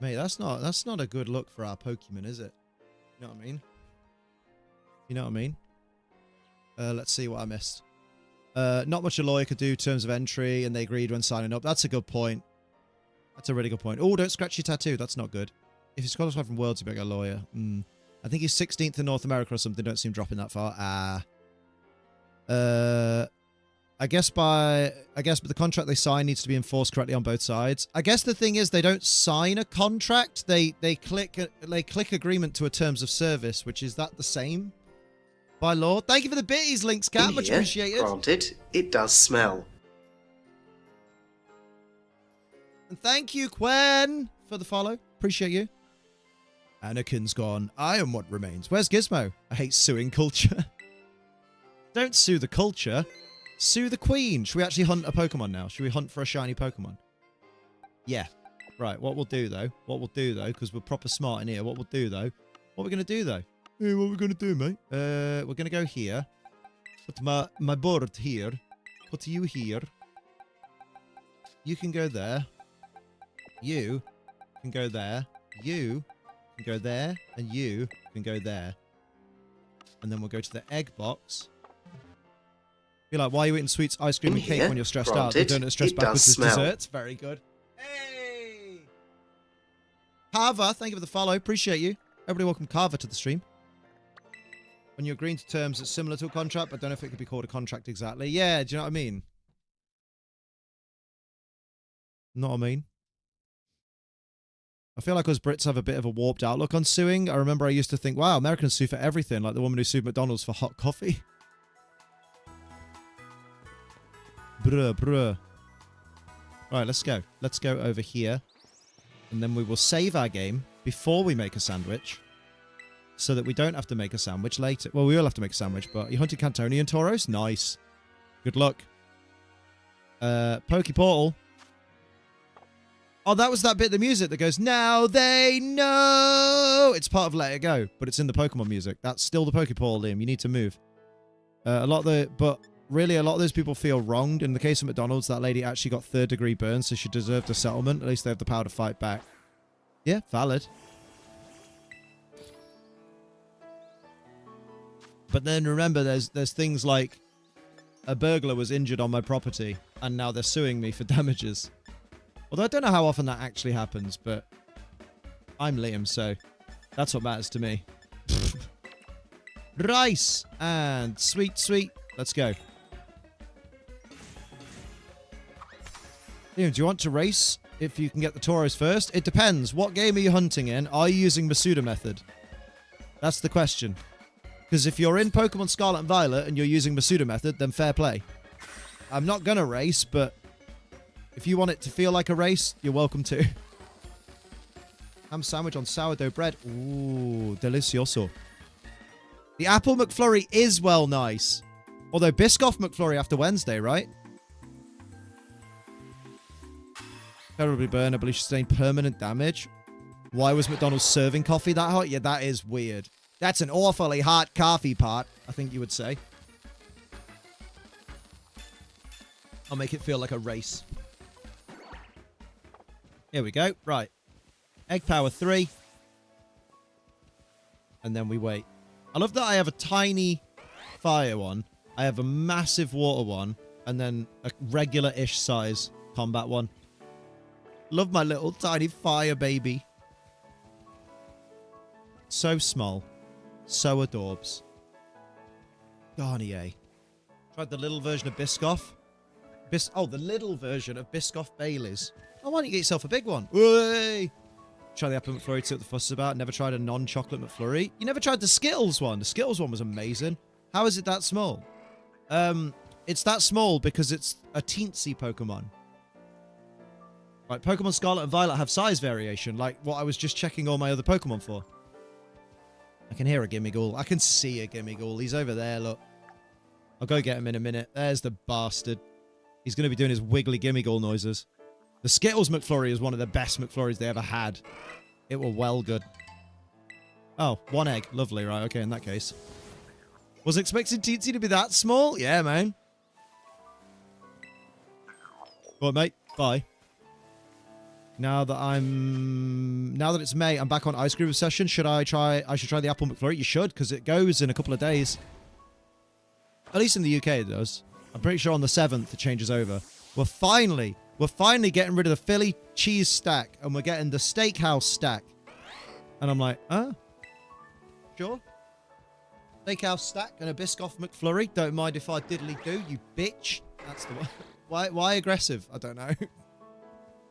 Mate, that's not a good look for our Pokemon, is it? You know what I mean? You know what I mean? Let's see what I missed. Not much a lawyer could do in terms of entry, and they agreed when signing up. That's a good point. That's a really good point. Oh, don't scratch your tattoo. That's not good. If he's qualified from Worlds, you better get a lawyer. I think he's 16th in North America or something. Don't seem dropping that far. I guess but the contract they sign needs to be enforced correctly on both sides. I guess the thing is they don't sign a contract. They click agreement to a terms of service, which is that the same by law. Thank you for the bitties, Links Cat. Much appreciated. Granted, it does smell. And thank you, Quen, for the follow. Appreciate you. Anakin's gone. I am what remains. Where's Gizmo? I hate suing culture. Don't sue the culture. Sue the queen. Should we actually hunt a Pokemon now? Should we hunt for a shiny Pokemon? Yeah. Right, what we'll do, though, because we're proper smart in here, what we're going to do, though? Hey, what we're going to do, mate? We're going to go here. Put my board here. Put you here. You can go there. You can go there. You can go there, and you can go there. And then we'll go to the egg box. Be like, why are you eating sweets, ice cream, and cake when you're stressed out? They're doing it stressed backwards as desserts. Very good. Hey! Carver, thank you for the follow. Appreciate you. Everybody welcome Carver to the stream. When you're agreeing to terms, it's similar to a contract, but I don't know if it could be called a contract exactly. Yeah, do you know what I mean? Know what I mean? I feel like us Brits have a bit of a warped outlook on suing. I remember I used to think, wow, Americans sue for everything, like the woman who sued McDonald's for hot coffee. Bruh. Right, let's go. Let's go over here. And then we will save our game before we make a sandwich. So that we don't have to make a sandwich later. Well, we will have to make a sandwich, but you hunted Cantoni and Tauros? Nice. Good luck. Pokey Portal. Oh, that was that bit of the music that goes, now they know. It's part of Let It Go, but it's in the Pokemon music. That's still the Pokeportal, Liam. You need to move. But really, a lot of those people feel wronged. In the case of McDonald's, that lady actually got third-degree burns, so she deserved a settlement. At least they have the power to fight back. Yeah, valid. But then remember, there's things like a burglar was injured on my property, and now they're suing me for damages. Although I don't know how often that actually happens, but I'm Liam, so that's what matters to me. Rice and sweet. Let's go. Liam, do you want to race if you can get the Tauros first? It depends. What game are you hunting in? Are you using Masuda method? That's the question. Because if you're in Pokemon Scarlet and Violet and you're using Masuda method, then fair play. I'm not going to race, but if you want it to feel like a race, you're welcome to. Ham sandwich on sourdough bread. Ooh, delicioso. The Apple McFlurry is well nice. Although Biscoff McFlurry after Wednesday, right? Terribly burned. I believe she sustained permanent damage. Why was McDonald's serving coffee that hot? Yeah, that is weird. That's an awfully hot coffee pot, I think you would say. I'll make it feel like a race. Here we go. Right. Egg power 3. And then we wait. I love that I have a tiny fire one. I have a massive water one. And then a regular-ish size combat one. Love my little tiny fire baby. So small. So adorbs. Garnier. Tried the little version of Biscoff. The little version of Biscoff Baileys. Oh, why don't you get yourself a big one? Way! Try the Apple McFlurry, see what the fuss is about. Never tried a non-chocolate McFlurry. You never tried the Skittles one. The Skittles one was amazing. How is it that small? It's that small because it's a teensy Pokemon. Right, Pokemon Scarlet and Violet have size variation, like what I was just checking all my other Pokemon for. I can hear a Gimmighoul. I can see a Gimmighoul. He's over there, look. I'll go get him in a minute. There's the bastard. He's going to be doing his wiggly Gimmighoul noises. The Skittles McFlurry is one of the best McFlurries they ever had. It were well good. Oh, one egg. Lovely, right. Okay, in that case. Was expecting Teensy to be that small? Yeah, man. Well, mate. Bye. Now that it's May, I'm back on Ice Cream Obsession. I should try the Apple McFlurry. You should, because it goes in a couple of days. At least in the UK it does. I'm pretty sure on the 7th it changes over. We're finally getting rid of the Philly cheese stack, and we're getting the steakhouse stack. And I'm like, sure. Steakhouse stack and a Biscoff McFlurry. Don't mind if I diddly do, you bitch. That's the one. Why aggressive? I don't know.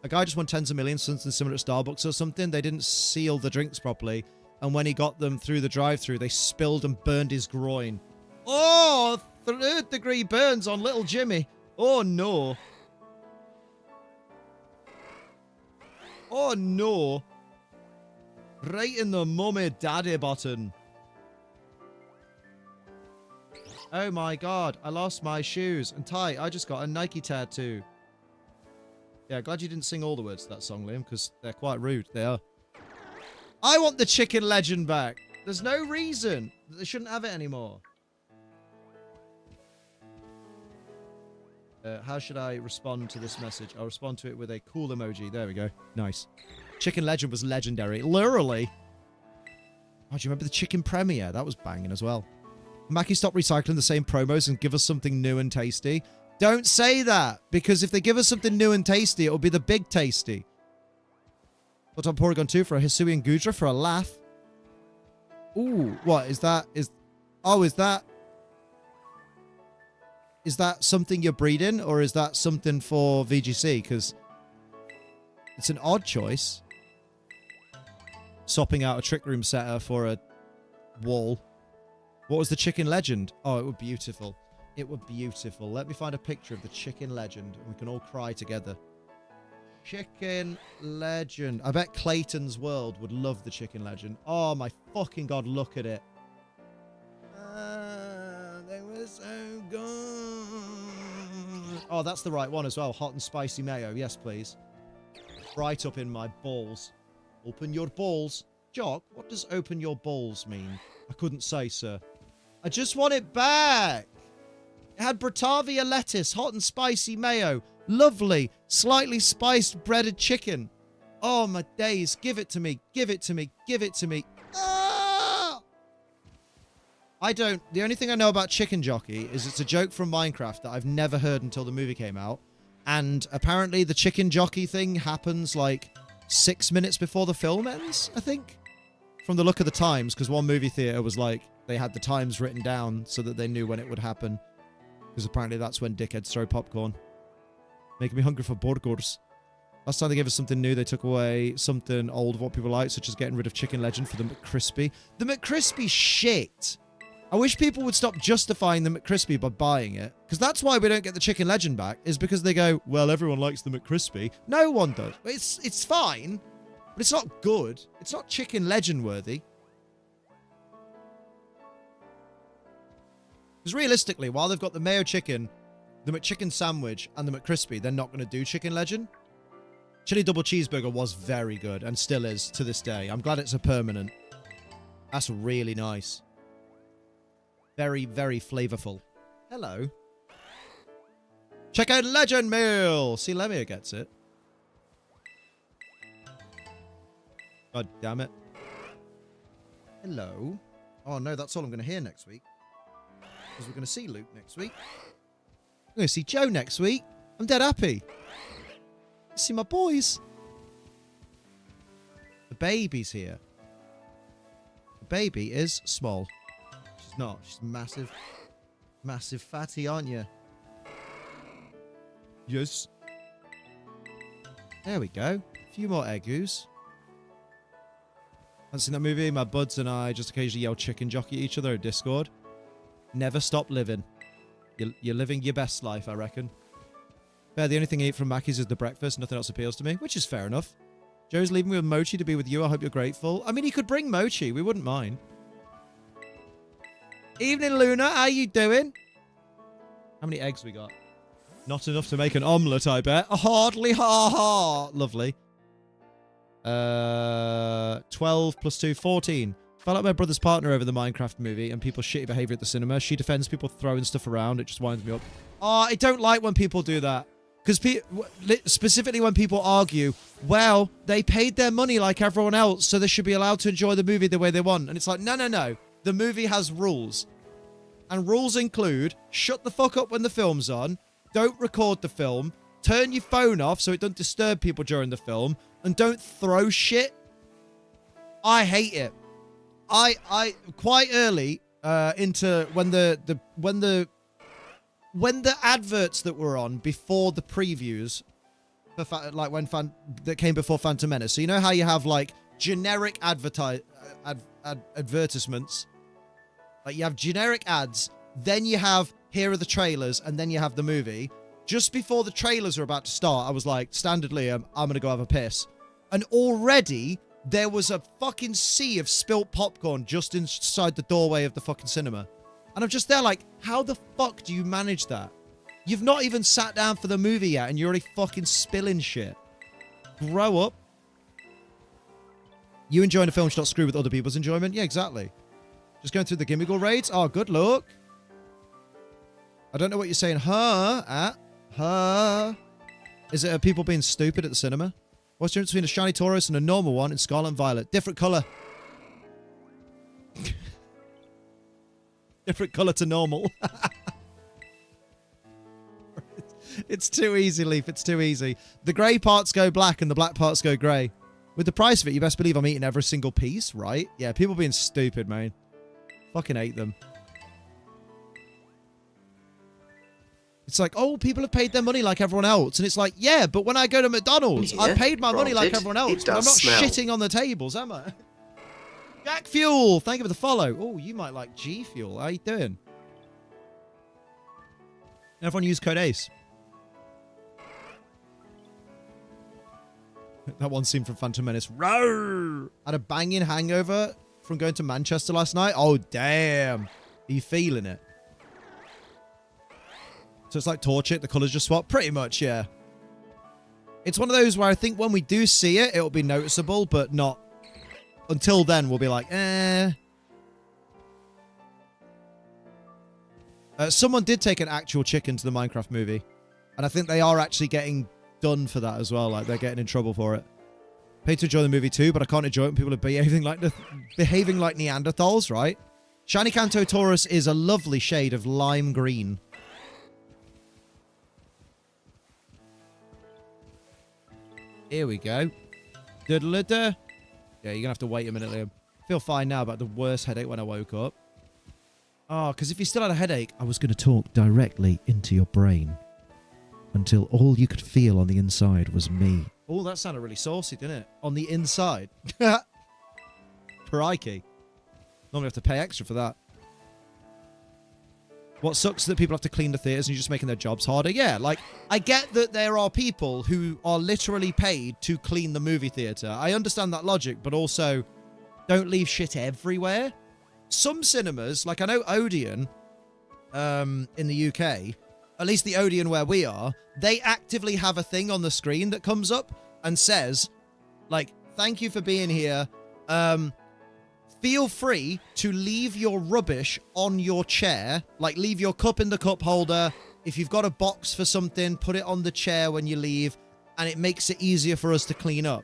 A guy just won tens of millions, something similar to Starbucks or something. They didn't seal the drinks properly. And when he got them through the drive-thru, they spilled and burned his groin. Oh, 3rd-degree burns on little Jimmy. Oh, no. Oh, no. Right in the mummy daddy button. Oh, my God. I lost my shoes. And Ty, I just got a Nike tattoo. Yeah, glad you didn't sing all the words to that song, Liam, because they're quite rude. They are. I want the chicken legend back. There's no reason that they shouldn't have it anymore. How should I respond to this message? I'll respond to it with a cool emoji. There we go. Nice. Chicken legend was legendary. Literally. Oh, do you remember the chicken premiere? That was banging as well. Mackie, stop recycling the same promos and give us something new and tasty. Don't say that, because if they give us something new and tasty, it'll be the big tasty. Put on Porygon 2 for a Hisui and Gudra for a laugh. Ooh, what is that? Is that something you're breeding, or is that something for VGC? Because it's an odd choice. Swapping out a Trick Room setter for a wall. What was the chicken legend? Oh, it was beautiful. It was beautiful. Let me find a picture of the chicken legend, and we can all cry together. Chicken legend. I bet Clayton's World would love the chicken legend. Oh my fucking god, look at it. They were so good. Oh, that's the right one as well. Hot and spicy mayo. Yes, please. Right up in my balls. Open your balls. Jock, what does open your balls mean? I couldn't say, sir. I just want it back. It had Bratavia lettuce, hot and spicy mayo. Lovely, slightly spiced breaded chicken. Oh, my days. Give it to me. Give it to me. Give it to me. Ah! The only thing I know about Chicken Jockey is it's a joke from Minecraft that I've never heard until the movie came out. And apparently the Chicken Jockey thing happens like 6 minutes before the film ends, I think. From the look of the times, because one movie theater was like, they had the times written down so that they knew when it would happen. Because apparently that's when dickheads throw popcorn. Making me hungry for burgers. Last time they gave us something new, they took away something old of what people like, such as getting rid of Chicken Legend for the McCrispy. The McCrispy shit. I wish people would stop justifying the McCrispy by buying it. Because that's why we don't get the Chicken Legend back, is because they go, well, everyone likes the McCrispy. No one does. It's fine, but it's not good. It's not Chicken Legend worthy. Because realistically, while they've got the mayo chicken, the McChicken sandwich, and the McCrispy, they're not going to do Chicken Legend. Chili double cheeseburger was very good, and still is to this day. I'm glad it's a permanent. That's really nice. Very, very flavorful. Hello. Check out Legend Meal. See, Lemia gets it. God damn it. Hello. Oh no, that's all I'm going to hear next week. Because we're going to see Luke next week. I'm going to see Joe next week. I'm dead happy. See my boys. The baby's here. The baby is small. She's not. She's massive. Massive fatty, aren't you? Yes. There we go. A few more eggoos. Haven't seen that movie? My buds and I just occasionally yell chicken jockey at each other at Discord. Never stop living. You're living your best life, I reckon. Yeah, the only thing I eat from Mackey's is the breakfast. Nothing else appeals to me, which is fair enough. Joe's leaving me with Mochi to be with you. I hope you're grateful. I mean, he could bring Mochi. We wouldn't mind. Evening, Luna. How you doing? How many eggs we got? Not enough to make an omelette, I bet. Hardly ha-ha. Lovely. 12 plus 2, 14. Felt like my brother's partner over the Minecraft movie and people's shitty behavior at the cinema. She defends people throwing stuff around. It just winds me up. Oh, I don't like when people do that. Because specifically when people argue, well, they paid their money like everyone else, so they should be allowed to enjoy the movie the way they want. And it's like, no, no, no. The movie has rules. And rules include, shut the fuck up when the film's on, don't record the film, turn your phone off so it doesn't disturb people during the film, and don't throw shit. I hate it. I quite early into when the adverts that were on before the previews, like that came before Phantom Menace. So you know how you have like generic advertisements, like you have generic ads, then you have here are the trailers, and then you have the movie. Just before the trailers are about to start, I was like, standard Liam, I'm gonna go have a piss, and already there was a fucking sea of spilt popcorn just inside the doorway of the fucking cinema. And I'm just there like, how the fuck do you manage that? You've not even sat down for the movie yet and you're already fucking spilling shit. Grow up. You enjoying a film should not screw with other people's enjoyment? Yeah, exactly. Just going through the Gimmigle raids? Oh, good luck. I don't know what you're saying, huh? At? Huh? Is it people being stupid at the cinema? What's the difference between a shiny Tauros and a normal one in Scarlet and Violet? Different colour. Different colour to normal. It's too easy, Leaf. It's too easy. The grey parts go black and the black parts go grey. With the price of it, you best believe I'm eating every single piece, right? Yeah, people being stupid, man. Fucking hate them. It's like, oh, people have paid their money like everyone else. And it's like, yeah, but when I go to McDonald's, I paid my money like everyone else. But I'm not shitting on the tables, am I? Jack Fuel, thank you for the follow. Oh, you might like G Fuel. How you doing? Everyone use code ACE. That one scene from Phantom Menace. Roar! Had a banging hangover from going to Manchester last night. Oh, damn. Are you feeling it? So it's like Torch It, the colours just swap? Pretty much, yeah. It's one of those where I think when we do see it, it'll be noticeable, but not... Until then, we'll be like, eh. Someone did take an actual chicken to the Minecraft movie. And I think they are actually getting done for that as well. Like, they're getting in trouble for it. Paid to enjoy the movie too, but I can't enjoy it when people are behaving like Neanderthals, right? Shiny Kanto Tauros is a lovely shade of lime green. Here we go. Da-da-da-da. Yeah, you're going to have to wait a minute, Liam. I feel fine now about the worst headache when I woke up. Oh, because if you still had a headache, I was going to talk directly into your brain until all you could feel on the inside was me. Oh, that sounded really saucy, didn't it? On the inside. Crikey. Normally have to pay extra for that. What sucks is that people have to clean the theatres and you're just making their jobs harder. Yeah, like, I get that there are people who are literally paid to clean the movie theatre. I understand that logic, but also don't leave shit everywhere. Some cinemas, like I know Odeon in the UK, at least the Odeon where we are, they actively have a thing on the screen that comes up and says, like, thank you for being here. Feel free to leave your rubbish on your chair. Like, leave your cup in the cup holder. If you've got a box for something, put it on the chair when you leave. And it makes it easier for us to clean up.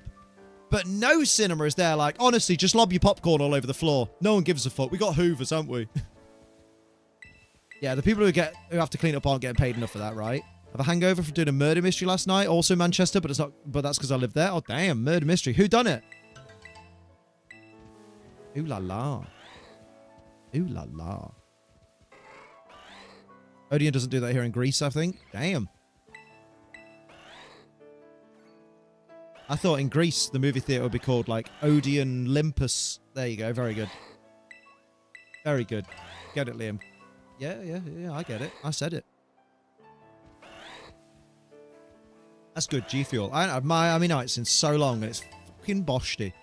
But no cinema is there like, honestly, just lob your popcorn all over the floor. No one gives a fuck. We got hoovers, haven't we? Yeah, the people who have to clean up aren't getting paid enough for that, right? I have a hangover from doing a murder mystery last night. Also Manchester, but it's not. But that's because I live there. Oh, damn. Murder mystery. Who done it? Ooh la la. Ooh la la. Odeon doesn't do that here in Greece, I think. Damn. I thought in Greece the movie theatre would be called like Odeon Olympus. There you go. Very good. Very good. Get it, Liam. Yeah, I get it. I said it. That's good, G Fuel. I haven't had my Army Nights in so long and it's fucking boshty.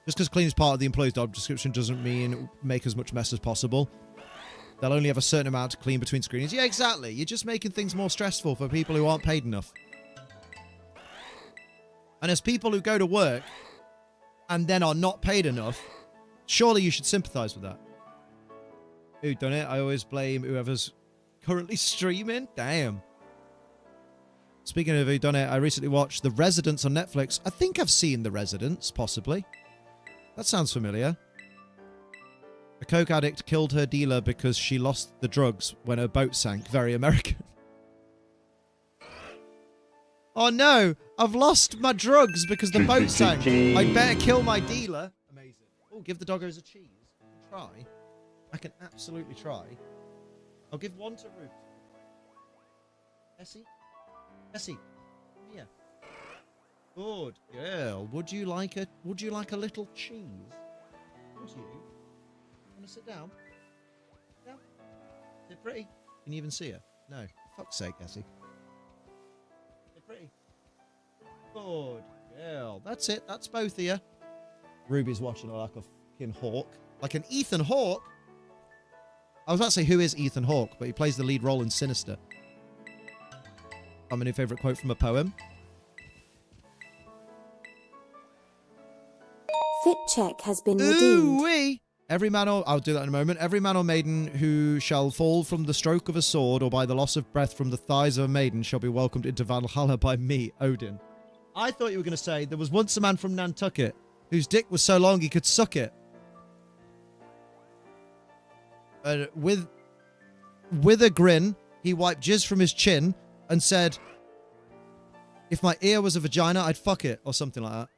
Just because clean is part of the employee's job description doesn't mean make as much mess as possible. They'll only have a certain amount to clean between screenings. Yeah, exactly. You're just making things more stressful for people who aren't paid enough. And as people who go to work and then are not paid enough, surely you should sympathise with that. Who done it? I always blame whoever's currently streaming. Damn. Speaking of who done it, I recently watched The Residents on Netflix. I think I've seen The Residents, possibly. That sounds familiar. A coke addict killed her dealer because she lost the drugs when her boat sank. Very American. Oh no! I've lost my drugs because the boat sank. I'd better kill my dealer. Amazing. Oh, give the doggos a cheese. Try. I can absolutely try. I'll give one to Ruth. Essie? Essie, come here. Good girl. Would you like a little cheese? Would you? Want to sit down? Down? Is it pretty? Can you even see her? No. Fuck's sake, Essie. Is it pretty? Good girl. That's it. That's both of you. Ruby's watching her like a fucking hawk. Like an Ethan Hawke? I was about to say, who is Ethan Hawke? But he plays the lead role in Sinister. My new favourite quote from a poem. Fit check has been redeemed. Ooh-wee! Every man or... I'll do that in a moment. Every man or maiden who shall fall from the stroke of a sword or by the loss of breath from the thighs of a maiden shall be welcomed into Valhalla by me, Odin. I thought you were going to say there was once a man from Nantucket whose dick was so long he could suck it. with a grin, he wiped jizz from his chin and said, "If my ear was a vagina, I'd fuck it," or something like that.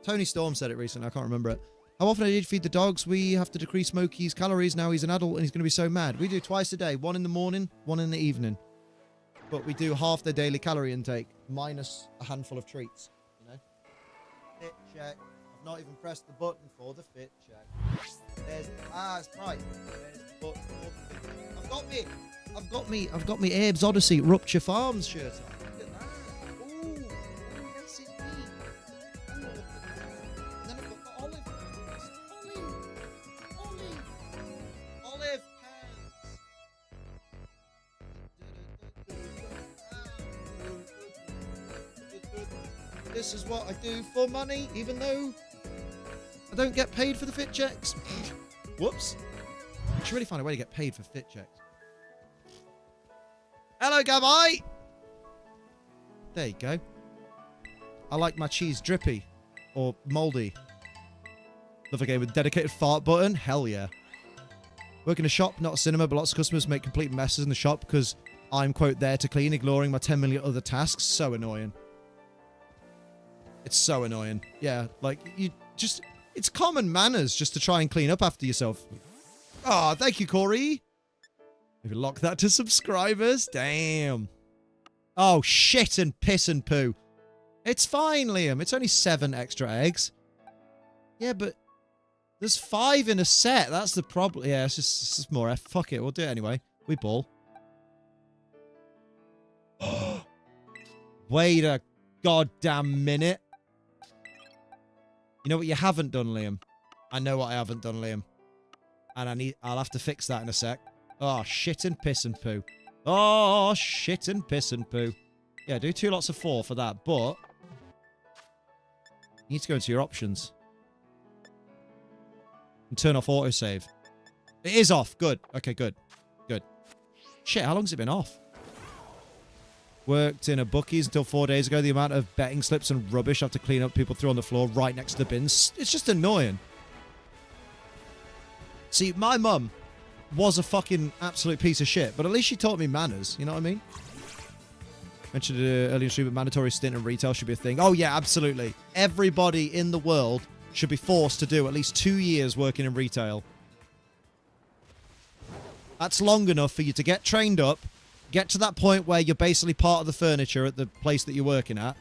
Tony Storm said it recently. I can't remember it. How often I did feed the dogs? We have to decrease Smokey's calories. Now he's an adult and he's going to be so mad. We do twice a day. One in the morning, one in the evening. But we do half their daily calorie intake, minus a handful of treats. You know? Fit check. I've not even pressed the button for the fit check. There's, it's bright. There's the button for the fit check. I've got me Abe's Odyssey Rupture Farms shirt on. Look at that. Ooh, yes indeed. Ooh, look at that. And then I've got the olive pants. Olive pants. This is what I do for money, even though I don't get paid for the fit checks. Whoops. I should really find a way to get paid for fit checks. Hello, Gabby! There you go. I like my cheese drippy. Or mouldy. Love a game with a dedicated fart button. Hell yeah. Work in a shop, not a cinema, but lots of customers make complete messes in the shop because I'm, quote, there to clean, ignoring my 10 million other tasks. So annoying. It's so annoying. Yeah, like, you just... It's common manners just to try and clean up after yourself. Oh, thank you, Corey. Maybe lock that to subscribers. Damn. Oh, shit and piss and poo. It's fine, Liam. It's only 7 extra eggs. Yeah, but there's 5 in a set. That's the problem. Yeah, it's just more F. Fuck it. We'll do it anyway. We ball. Wait a goddamn minute. You know what you haven't done, Liam? I know what I haven't done, Liam. And I'll have to fix that in a sec. Oh, shit and piss and poo. Oh, shit and piss and poo. Yeah, do 2 lots of 4 for that, but you need to go into your options and turn off autosave. It is off. Good. Okay, good. Good. Shit, how long's it been off? Worked in a bookies until 4 days ago. The amount of betting slips and rubbish I have to clean up people threw on the floor right next to the bins. It's just annoying. See, my mum was a fucking absolute piece of shit, but at least she taught me manners, you know what I mean? Mentioned earlier in stream, but mandatory stint in retail should be a thing. Oh yeah, absolutely. Everybody in the world should be forced to do at least 2 years working in retail. That's long enough for you to get trained up, get to that point where you're basically part of the furniture at the place that you're working at,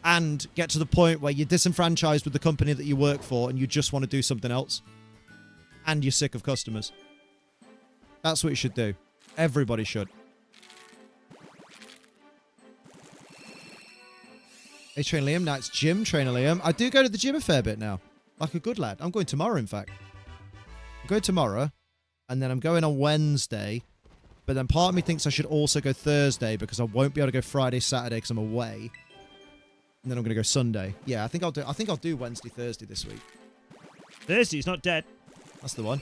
and get to the point where you're disenfranchised with the company that you work for and you just want to do something else. And you're sick of customers. That's what you should do. Everybody should. Hey, Train Liam. Now it's gym Trainer Liam. I do go to the gym a fair bit now. Like a good lad. I'm going tomorrow, in fact. I'm going tomorrow. And then I'm going on Wednesday. But then part of me thinks I should also go Thursday because I won't be able to go Friday, Saturday because I'm away. And then I'm going to go Sunday. Yeah, I think I'll do Wednesday, Thursday this week. Thursday's not dead. That's the one.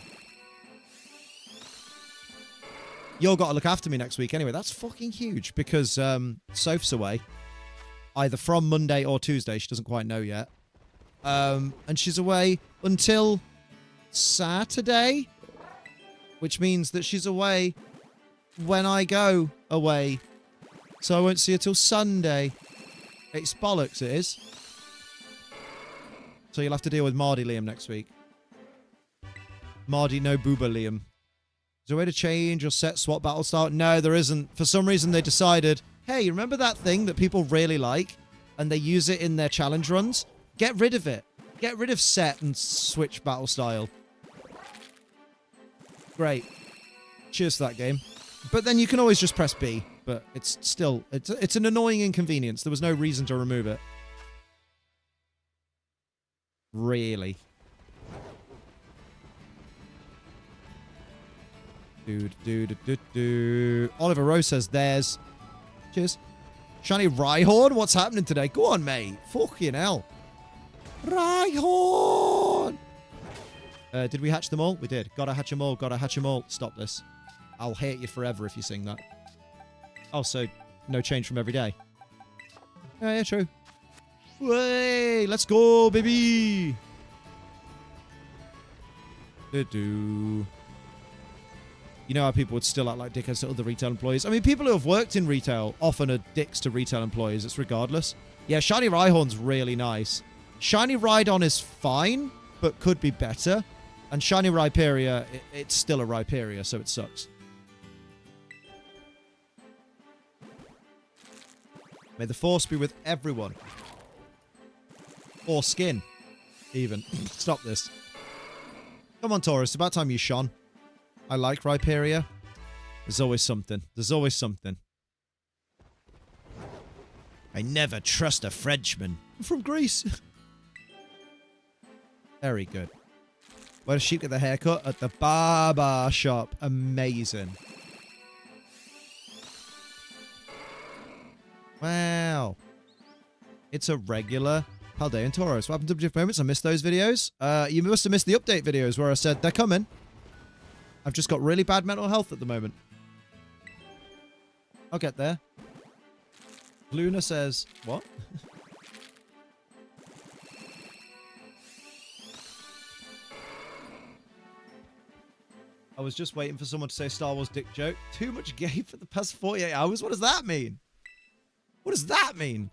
You'll got to look after me next week anyway. That's fucking huge because Soph's away. Either from Monday or Tuesday. She doesn't quite know yet. And she's away until Saturday. Which means that she's away when I go away. So I won't see her till Sunday. It's bollocks, it is. So you'll have to deal with Mardy Liam next week. Mardy no booba Liam. Is there a way to change or set swap battle style? No, there isn't. For some reason, they decided, hey, remember that thing that people really like? And they use it in their challenge runs? Get rid of it. Get rid of set and switch battle style. Great. Cheers to that game. But then you can always just press B. But it's still... It's an annoying inconvenience. There was no reason to remove it. Really. Oliver Rose says there's... Cheers. Shiny Rhyhorn, what's happening today? Go on, mate. Fucking hell. Rhyhorn! Did we hatch them all? We did. Gotta hatch them all, gotta hatch them all. Stop this. I'll hate you forever if you sing that. Oh, so no change from every day. Yeah, true. Way, let's go, baby! You know how people would still act like dickheads to other retail employees? I mean, people who have worked in retail often are dicks to retail employees. It's regardless. Yeah, Shiny Rhyhorn's really nice. Shiny Rhydon is fine, but could be better. And Shiny Rhyperior, it's still a Rhyperior, so it sucks. May the Force be with everyone. Or skin, even. Stop this. Come on, Tauros. It's about time you shone. I like Rhyperior. There's always something. There's always something. I never trust a Frenchman. I'm from Greece. Very good. Where does she get the haircut? At the barber shop. Amazing. Wow. It's a regular Paldean Tauros. What happened to WTF Moments? I missed those videos. You must have missed the update videos where I said they're coming. I've just got really bad mental health at the moment. I'll get there. Luna says, what? I was just waiting for someone to say Star Wars dick joke. Too much gay for the past 48 hours? What does that mean? What does that mean?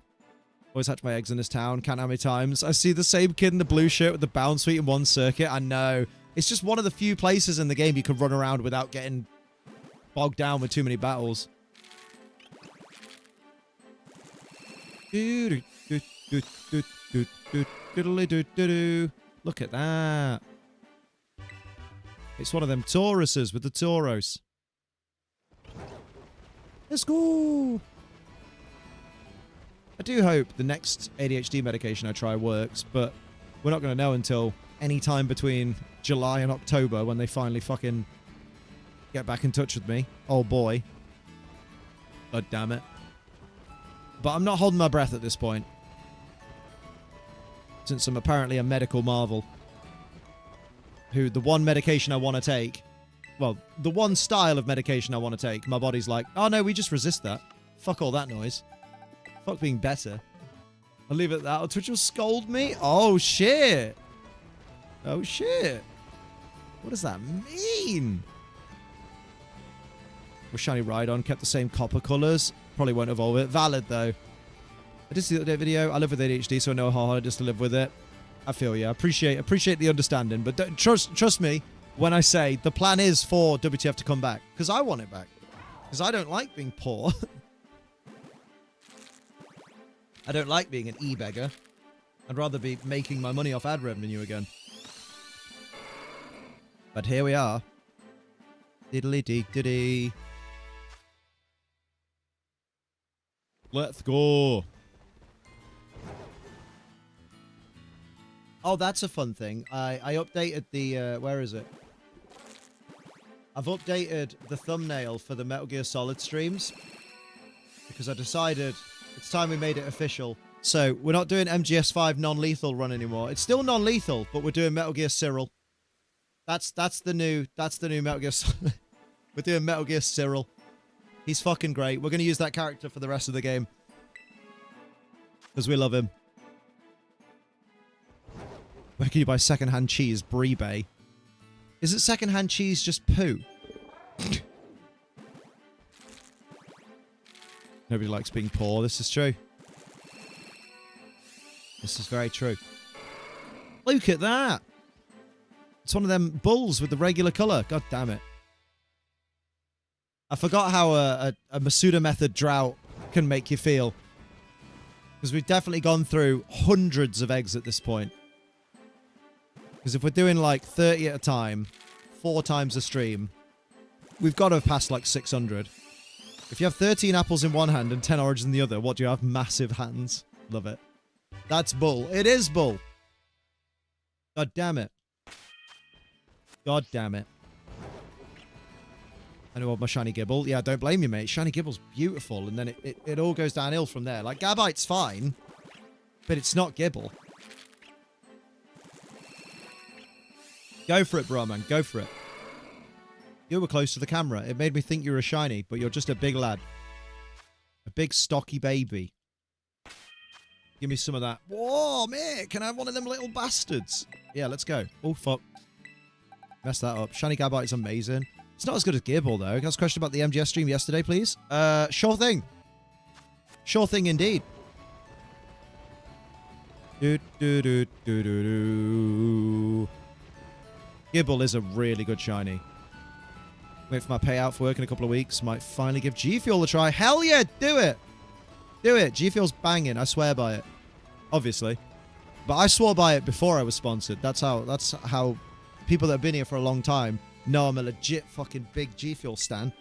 Always hatch my eggs in this town. Can't how many times. I see the same kid in the blue shirt with the bounce suite in one circuit. I know. It's just one of the few places in the game you can run around without getting bogged down with too many battles. Look at that. It's one of them Tauruses with the Tauros. Let's go. I do hope the next ADHD medication I try works, but we're not going to know until any time between July and October when they finally fucking get back in touch with me. Oh boy. God damn it. But I'm not holding my breath at this point. Since I'm apparently a medical marvel. Who, the one medication I want to take, well, the one style of medication I want to take, my body's like, oh no, we just resist that. Fuck all that noise. Fuck being better. I'll leave it at that. Oh, Twitch will scold me? Oh shit. Oh shit. What does that mean? Well, Shiny Rhydon kept the same copper colours. Probably won't evolve it. Valid, though. I did see the update video. I live with ADHD, so I know how hard it is to live with it. I feel you. I appreciate the understanding. But don't, trust me when I say the plan is for WTF to come back. Because I want it back. Because I don't like being poor. I don't like being an e-beggar. I'd rather be making my money off ad revenue again. But here we are. Diddly-dee-diddy. Let's go. Oh, that's a fun thing. I updated the... where is it? I've updated the thumbnail for the Metal Gear Solid streams. Because I decided it's time we made it official. So, we're not doing MGS5 non-lethal run anymore. It's still non-lethal, but we're doing Metal Gear Cyril. That's the new Metal Gear Solid. We're doing Metal Gear Cyril. He's fucking great. We're going to use that character for the rest of the game. Because we love him. Where can you buy second-hand cheese? Brie Bay. Isn't second-hand cheese just poo? Nobody likes being poor. This is true. This is very true. Look at that. It's one of them bulls with the regular colour. God damn it. I forgot how a Masuda method drought can make you feel. Because we've definitely gone through hundreds of eggs at this point. Because if we're doing like 30 at a time, 4 times a stream, we've got to have passed like 600. If you have 13 apples in one hand and 10 oranges in the other, what do you have? Massive hands. Love it. That's bull. It is bull. God damn it. God damn it. I know of my Shiny Gibble. Yeah, don't blame you, mate. Shiny Gibble's beautiful, and then it all goes downhill from there. Like, Gabite's fine, but it's not Gibble. Go for it, bro, man. Go for it. You were close to the camera. It made me think you were a shiny, but you're just a big lad. A big, stocky baby. Give me some of that. Whoa, mate. Can I have one of them little bastards? Yeah, let's go. Oh, fuck. Messed that up. Shiny Gabite is amazing. It's not as good as Gibble, though. Can I ask a question about the MGS stream yesterday, please? Sure thing. Sure thing indeed. Gibble is a really good shiny. Wait for my payout for work in a couple of weeks. Might finally give G Fuel a try. Hell yeah, do it. Do it. G Fuel's banging. I swear by it. Obviously. But I swore by it before I was sponsored. That's how people that have been here for a long time know I'm a legit fucking big G Fuel stan.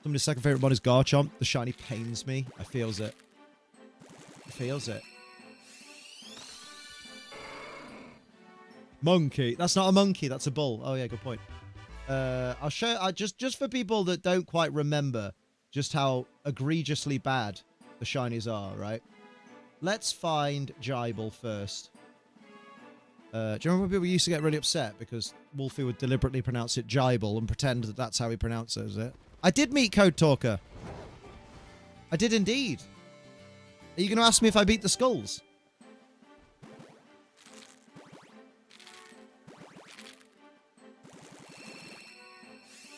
Somebody's second favorite one is Garchomp. The shiny pains me. I feels it. I feels it. Monkey. That's not a monkey. That's a bull. Oh yeah, good point. I'll show. Just for people that don't quite remember just how egregiously bad the shinies are, right? Let's find Jibel first. Do you remember when people used to get really upset because Wolfie would deliberately pronounce it Jibel and pretend that that's how he pronounces it? I did meet Code Talker. I did indeed. Are you going to ask me if I beat the skulls?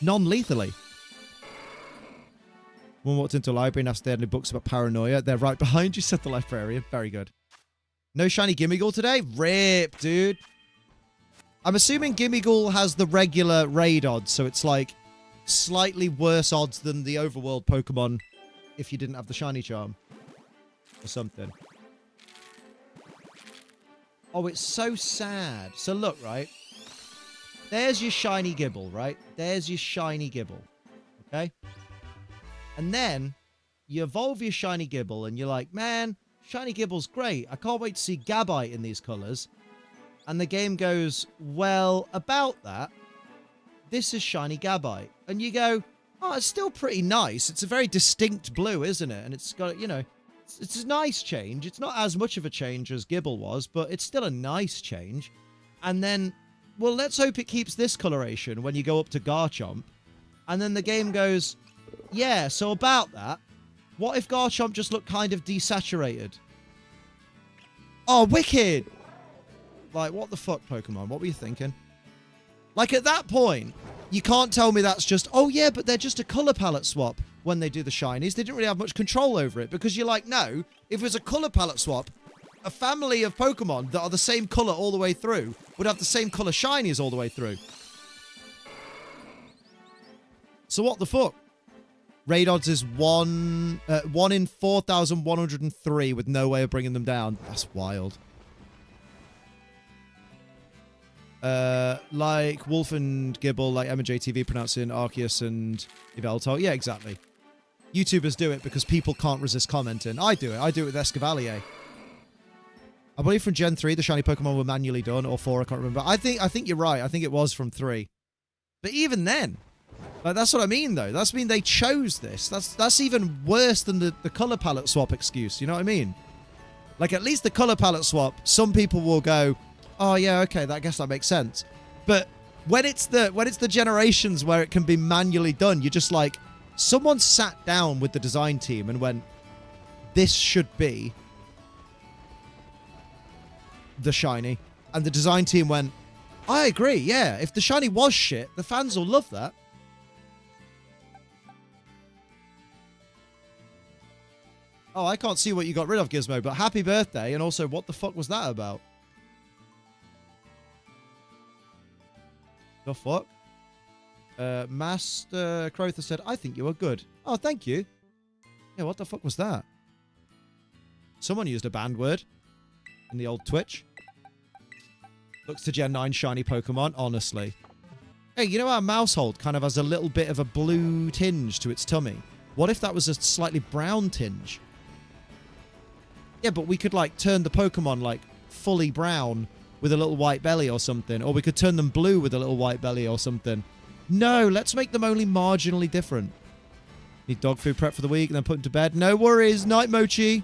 Non-lethally. One walked into a library and asked any books about paranoia. They're right behind you, said the librarian. Very good. No shiny Gimmighoul today? Rip, dude. I'm assuming Gimmighoul has the regular raid odds, so it's like slightly worse odds than the overworld Pokemon if you didn't have the shiny charm. Or something. Oh, it's so sad. So look, right? There's your shiny Gibble, right? There's your shiny Gibble. Okay? And then you evolve your shiny Gibble and you're like, man, shiny Gibble's great. I can't wait to see Gabite in these colors. And the game goes, well, about that, this is shiny Gabite. And you go, oh, it's still pretty nice. It's a very distinct blue, isn't it? And it's got, you know, it's a nice change. It's not as much of a change as Gibble was, but it's still a nice change. And then, well, let's hope it keeps this coloration when you go up to Garchomp. And then the game goes, yeah, so about that, what if Garchomp just looked kind of desaturated? Oh, wicked! Like, what the fuck, Pokemon? What were you thinking? Like, at that point, you can't tell me that's just, oh yeah, but they're just a colour palette swap when they do the shinies. They didn't really have much control over it, because you're like, no, if it was a colour palette swap, a family of Pokemon that are the same colour all the way through would have the same colour shinies all the way through. So what the fuck? Raid odds is 1 in 4,103 with no way of bringing them down. That's wild. Like Wolf and Gibble, like MJTV pronouncing Arceus and Yveltal. Yeah, exactly. YouTubers do it because people can't resist commenting. I do it. I do it with Escavalier. I believe from Gen 3, the shiny Pokemon were manually done, or 4, I can't remember. I think you're right. I think it was from 3. But even then, like, that's what I mean, though. That's mean they chose this. That's even worse than the color palette swap excuse. You know what I mean? Like, at least the color palette swap, some people will go, oh yeah, okay, I guess that makes sense. But when it's the generations where it can be manually done, you're just like, someone sat down with the design team and went, this should be the shiny. And the design team went, I agree, yeah. If the shiny was shit, the fans will love that. Oh, I can't see what you got rid of, Gizmo, but happy birthday, and also, what the fuck was that about? The fuck? Master Crowther said, I think you are good. Oh, thank you. Yeah, what the fuck was that? Someone used a banned word in the old Twitch. Looks to Gen 9 shiny Pokemon, honestly. Hey, you know how Mousehold kind of has a little bit of a blue tinge to its tummy? What if that was a slightly brown tinge? Yeah, but we could, like, turn the Pokemon, like, fully brown with a little white belly or something. Or we could turn them blue with a little white belly or something. No, let's make them only marginally different. Need dog food prep for the week and then put them to bed. No worries, night Mochi.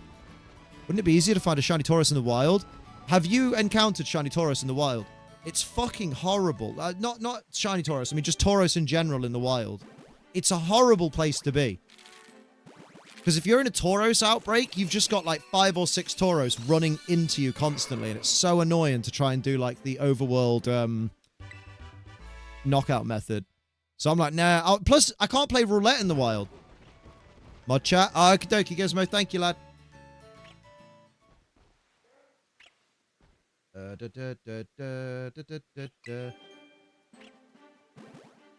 Wouldn't it be easier to find a shiny Tauros in the wild? Have you encountered shiny Tauros in the wild? It's fucking horrible. Not shiny Tauros, I mean just Tauros in general in the wild. It's a horrible place to be. Because if you're in a Tauros outbreak, you've just got like 5 or 6 Tauros running into you constantly. And it's so annoying to try and do like the overworld knockout method. So I'm like, nah. Plus, I can't play roulette in the wild. Mod chat. Oh, okie dokie, Gizmo. Thank you, lad.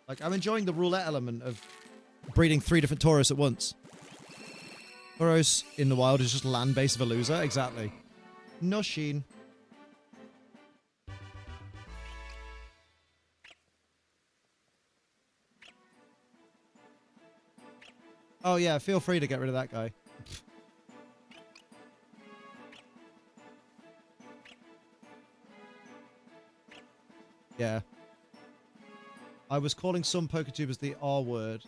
Like, I'm enjoying the roulette element of breeding 3 different Tauros at once. Tauros in the wild is just land-based Veluza. Exactly. Nushin. Oh, yeah. Feel free to get rid of that guy. Yeah. I was calling some PokeTubers the R word.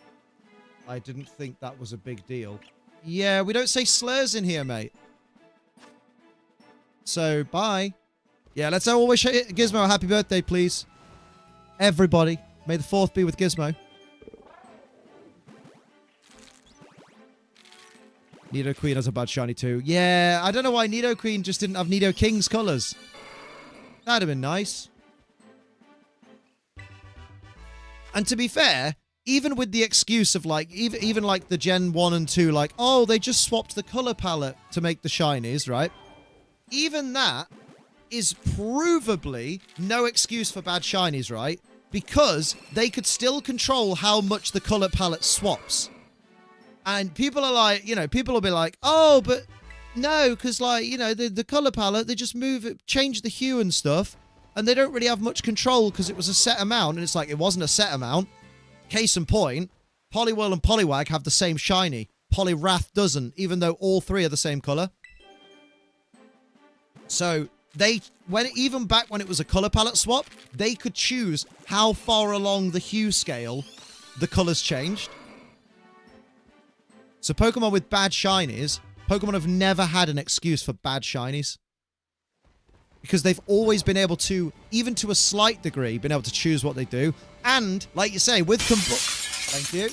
I didn't think that was a big deal. Yeah, we don't say slurs in here, mate. So, bye. Yeah, let's all wish Gizmo a happy birthday, please. Everybody. May the 4th be with Gizmo. Nidoqueen has a bad shiny too. Yeah, I don't know why Nidoqueen just didn't have Nidoking's colours. That'd have been nice. And to be fair, even with the excuse of like, even like the Gen 1 and 2, like, oh, they just swapped the colour palette to make the shinies, right? Even that is provably no excuse for bad shinies, right? Because they could still control how much the colour palette swaps. And people are like, you know, people will be like, oh, but no, because like, you know, the colour palette, they just move it, change the hue and stuff. And they don't really have much control because it was a set amount. And it's like, it wasn't a set amount. Case in point, Poliwhirl and Poliwag have the same shiny. Poliwrath doesn't, even though all 3 are the same colour. So, even back when it was a colour palette swap, they could choose how far along the hue scale the colours changed. So Pokemon with bad shinies, Pokemon have never had an excuse for bad shinies. Because they've always been able to, even to a slight degree, been able to choose what they do. And, like you say, with Thank you.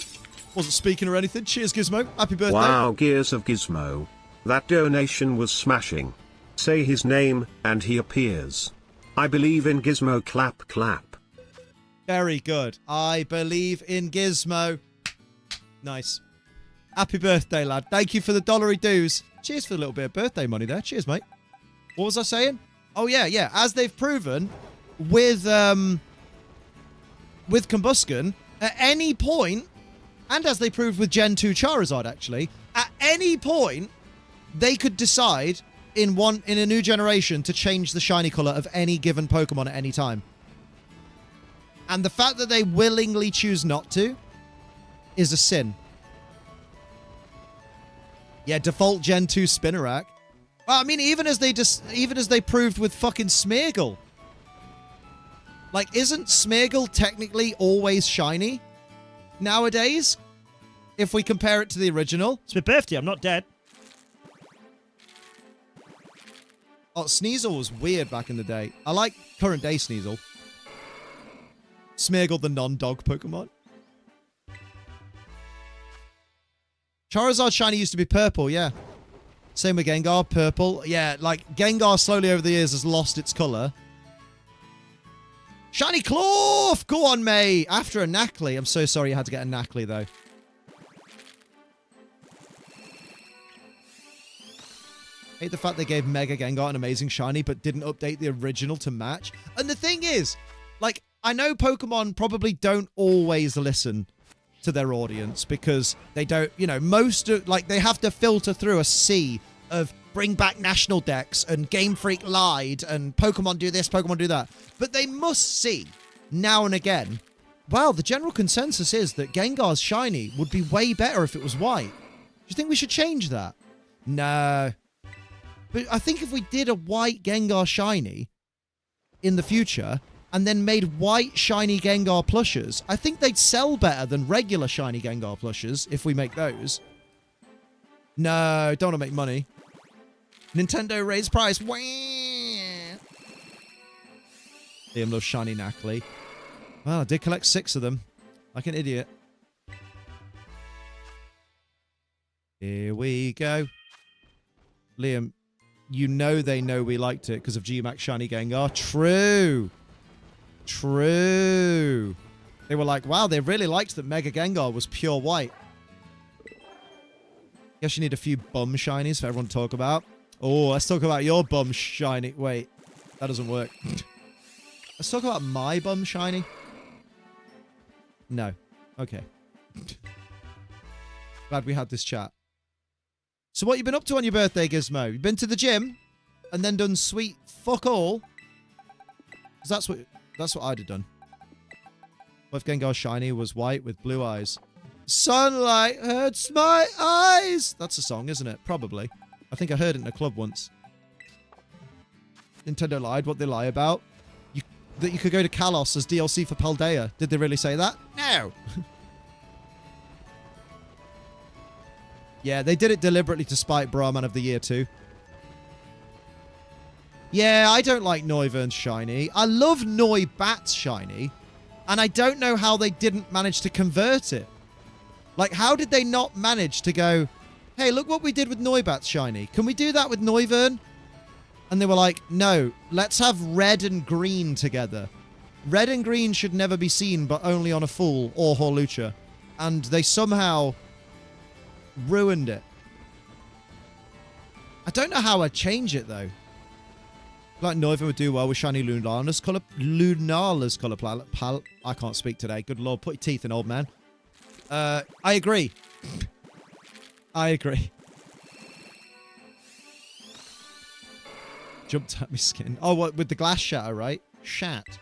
Wasn't speaking or anything. Cheers, Gizmo. Happy birthday. Wow, Gears of Gizmo. That donation was smashing. Say his name, and he appears. I believe in Gizmo. Clap, clap. Very good. I believe in Gizmo. Nice. Happy birthday, lad. Thank you for the dollary dues. Cheers for the little bit of birthday money there. Cheers, mate. What was I saying? Oh, yeah. As they've proven with Combusken, at any point, and as they proved with Gen 2 Charizard, actually, at any point, they could decide in a new generation to change the shiny color of any given Pokemon at any time. And the fact that they willingly choose not to is a sin. Yeah, default Gen 2 Spinarak. Well, I mean, even as they proved with fucking Smeargle. Like, isn't Smeargle technically always shiny nowadays? If we compare it to the original. It's my birthday. I'm not dead. Oh, Sneasel was weird back in the day. I like current day Sneasel. Smeargle, the non-dog Pokemon. Charizard shiny used to be purple, yeah. Same with Gengar, purple. Yeah, like, Gengar slowly over the years has lost its colour. Shiny Clorf! Go on, mate! After a Knackley. I'm so sorry you had to get a Knackley, though. Hate the fact they gave Mega Gengar an amazing shiny, but didn't update the original to match. And the thing is, like, I know Pokemon probably don't always listen to their audience because they don't, you know, they have to filter through a sea of bring back national decks and Game Freak lied and Pokemon do this, Pokemon do that. But they must see now and again, wow, the general consensus is that Gengar's shiny would be way better if it was white. Do you think we should change that? No. But I think if we did a white Gengar shiny in the future and then made white shiny Gengar plushes, I think they'd sell better than regular shiny Gengar plushes if we make those. No, don't want to make money. Nintendo raised price. Wah! Liam loves shiny Knackley. Well, I did collect 6 of them. Like an idiot. Here we go. Liam, you know they know we liked it because of GMAX shiny Gengar. True. True. They were like, wow, they really liked that Mega Gengar was pure white. Guess you need a few bum shinies for everyone to talk about. Oh, let's talk about your bum shiny. Wait, that doesn't work. Let's talk about my bum shiny. No. Okay. Glad we had this chat. So what you been up to on your birthday, Gizmo? You been to the gym and then done sweet fuck all? Because that's what I'd have done. What if Gengar shiny was white with blue eyes? Sunlight hurts my eyes. That's a song, isn't it? Probably. I think I heard it in a club once. Nintendo lied. What they lie about? That you could go to Kalos as DLC for Paldea. Did they really say that? No. Yeah, they did it deliberately to spite Brahman of the Year too. Yeah, I don't like Noivern's shiny. I love Noibat's shiny. And I don't know how they didn't manage to convert it. Like, how did they not manage to go, hey, look what we did with Noibat's shiny. Can we do that with Noivern? And they were like, no, let's have red and green together. Red and green should never be seen, but only on a Fool or Horlucha. And they somehow ruined it. I don't know how I'd change it, though. Like Noivern would do well with shiny Lunala's color palette. I can't speak today. Good lord, put your teeth in, old man. I agree. I agree. Jumped at me skin. Oh, what, with the glass shatter, right? Shat.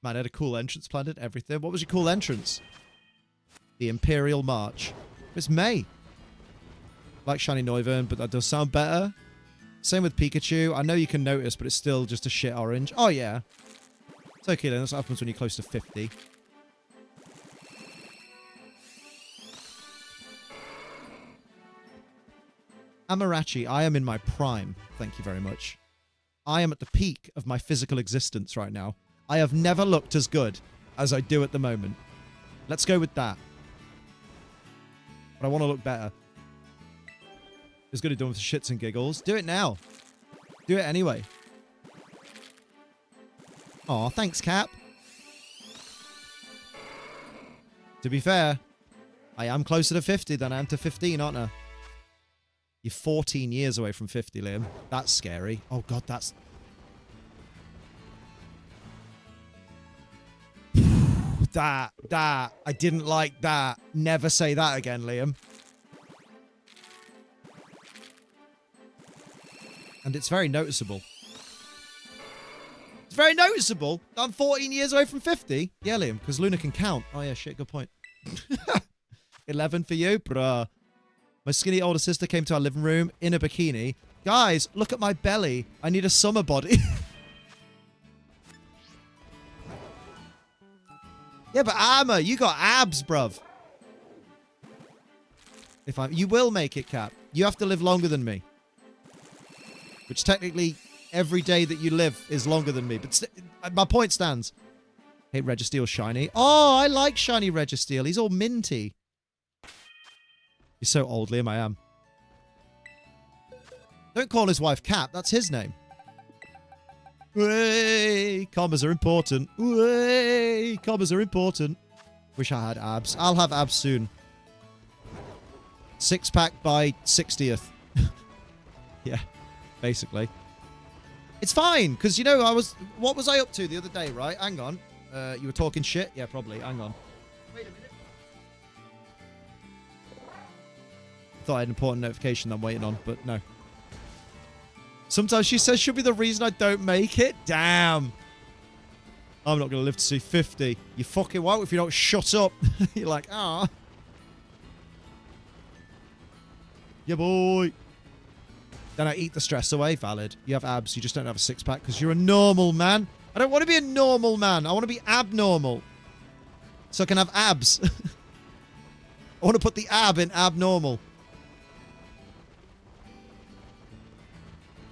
Man, I had a cool entrance planned and everything. What was your cool entrance? The Imperial March. It's May. Like shiny Noivern, but that does sound better. Same with Pikachu. I know you can notice, but it's still just a shit orange. Oh, yeah. It's okay then. That's what happens when you're close to 50. Amarachi, I am in my prime. Thank you very much. I am at the peak of my physical existence right now. I have never looked as good as I do at the moment. Let's go with that. But I want to look better. It's good to do with shits and giggles. Do it now. Do it anyway. Aw, thanks, Cap. To be fair, I am closer to 50 than I am to 15, aren't I? You're 14 years away from 50, Liam. That's scary. Oh, God, that's... that. I didn't like that. Never say that again, Liam. And it's very noticeable. It's very noticeable. I'm 14 years away from 50. Yeah, Liam, because Luna can count. Oh, yeah, shit, good point. 11 for you? Bruh. My skinny older sister came to our living room in a bikini. Guys, look at my belly. I need a summer body. Yeah, but Armor, you got abs, bruv. You will make it, Cap. You have to live longer than me. Which technically, every day that you live is longer than me. But my point stands. Hey, Registeel shiny. Oh, I like shiny Registeel. He's all minty. You're so old, Liam. I am. Don't call his wife Cap. That's his name. Way, commas are important. Way, commas are important. Wish I had abs. I'll have abs soon. 6-pack by 60th. Yeah. Basically. It's fine, because, you know, what was I up to the other day, right? Hang on. You were talking shit? Yeah, probably. Hang on. Wait a minute. I thought I had an important notification that I'm waiting on, but no. Sometimes she says she'll be the reason I don't make it. Damn. I'm not going to live to see 50. You fucking won't if you don't shut up. You're like, ah. Yeah, boy. Then I eat the stress away. Valid. You have abs. You just don't have a 6-pack because you're a normal man. I don't want to be a normal man. I want to be abnormal. So I can have abs. I want to put the ab in abnormal.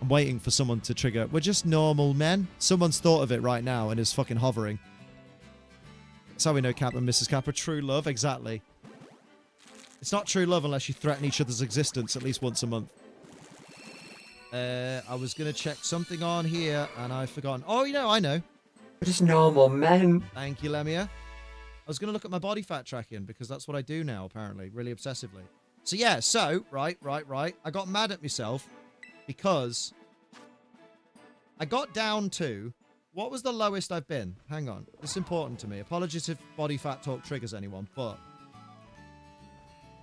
I'm waiting for someone to trigger. We're just normal men. Someone's thought of it right now and is fucking hovering. That's how we know Cap and Mrs. Cap are true love. Exactly. It's not true love unless you threaten each other's existence at least once a month. I was going to check something on here and I've forgotten. Oh, you know, I know. We're just normal men. Thank you, Lemia. I was going to look at my body fat tracking because that's what I do now, apparently, really obsessively. So, yeah, right. I got mad at myself because I got down to... What was the lowest I've been? Hang on. It's important to me. Apologies if body fat talk triggers anyone, but...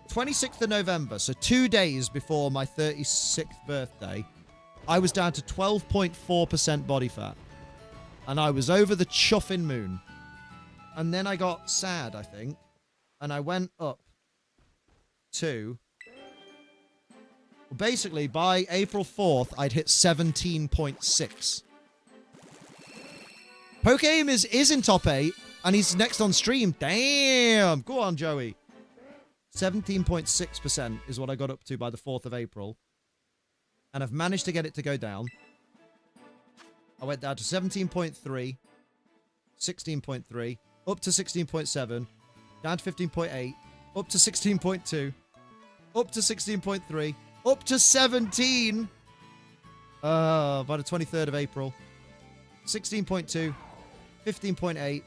26th of November, so 2 days before my 36th birthday, I was down to 12.4% body fat. And I was over the chuffing moon. And then I got sad, I think. And I went up to... Basically, by April 4th, I'd hit 17.6. Pokeaim is in top 8, and he's next on stream. Damn! Go on, Joey. 17.6% is what I got up to by the 4th of April. And I've managed to get it to go down. I went down to 17.3, 16.3, up to 16.7, down to 15.8, up to 16.2, up to 16.3, up to 17 by the 23rd of April. 16.2, 15.8,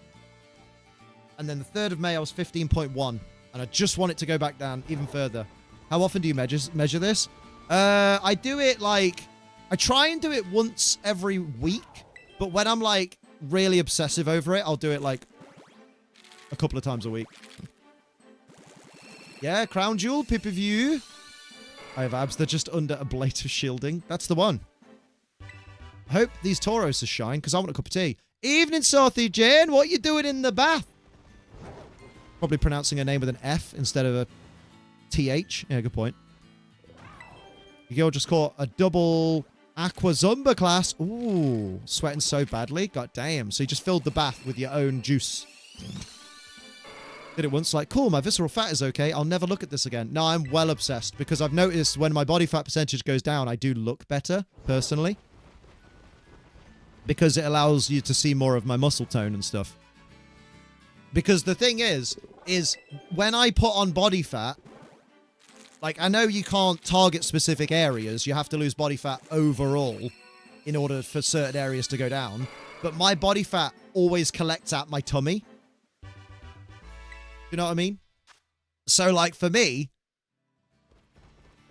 and then the 3rd of May I was 15.1, and I just want it to go back down even further. How often do you measure this? I do it like... I try and do it once every week, but when I'm like really obsessive over it, I'll do it like a couple of times a week. Yeah, Crown Jewel, pay-per-view. I have abs. They're just under a blade of shielding. That's the one. Hope these Tauros are shine, because I want a cup of tea. Evening, Sorthy Jane. What are you doing in the bath? Probably pronouncing her name with an F instead of a TH. Yeah, good point. Your girl just caught a double Aqua Zumba class. Ooh, sweating so badly. God damn. So you just filled the bath with your own juice. Did it once, like, cool, my visceral fat is okay. I'll never look at this again. No, I'm well obsessed because I've noticed when my body fat percentage goes down, I do look better, personally. Because it allows you to see more of my muscle tone and stuff. Because the thing is when I put on body fat, like, I know you can't target specific areas. You have to lose body fat overall in order for certain areas to go down. But my body fat always collects at my tummy. You know what I mean? So, like, for me,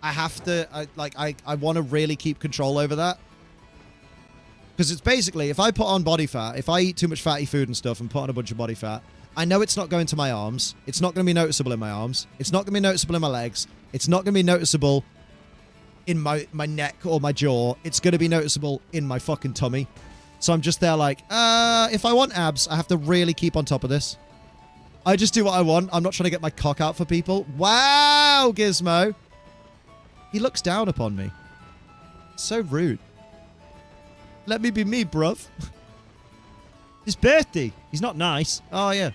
I have to, I want to really keep control over that. Because it's basically, if I put on body fat, if I eat too much fatty food and stuff and put on a bunch of body fat, I know it's not going to my arms. It's not going to be noticeable in my arms. It's not going to be noticeable in my legs. It's not going to be noticeable in my neck or my jaw. It's going to be noticeable in my fucking tummy. So I'm just there like, if I want abs, I have to really keep on top of this. I just do what I want. I'm not trying to get my cock out for people. Wow, Gizmo. He looks down upon me. So rude. Let me be me, bruv. His birthday. He's not nice. Oh, yeah.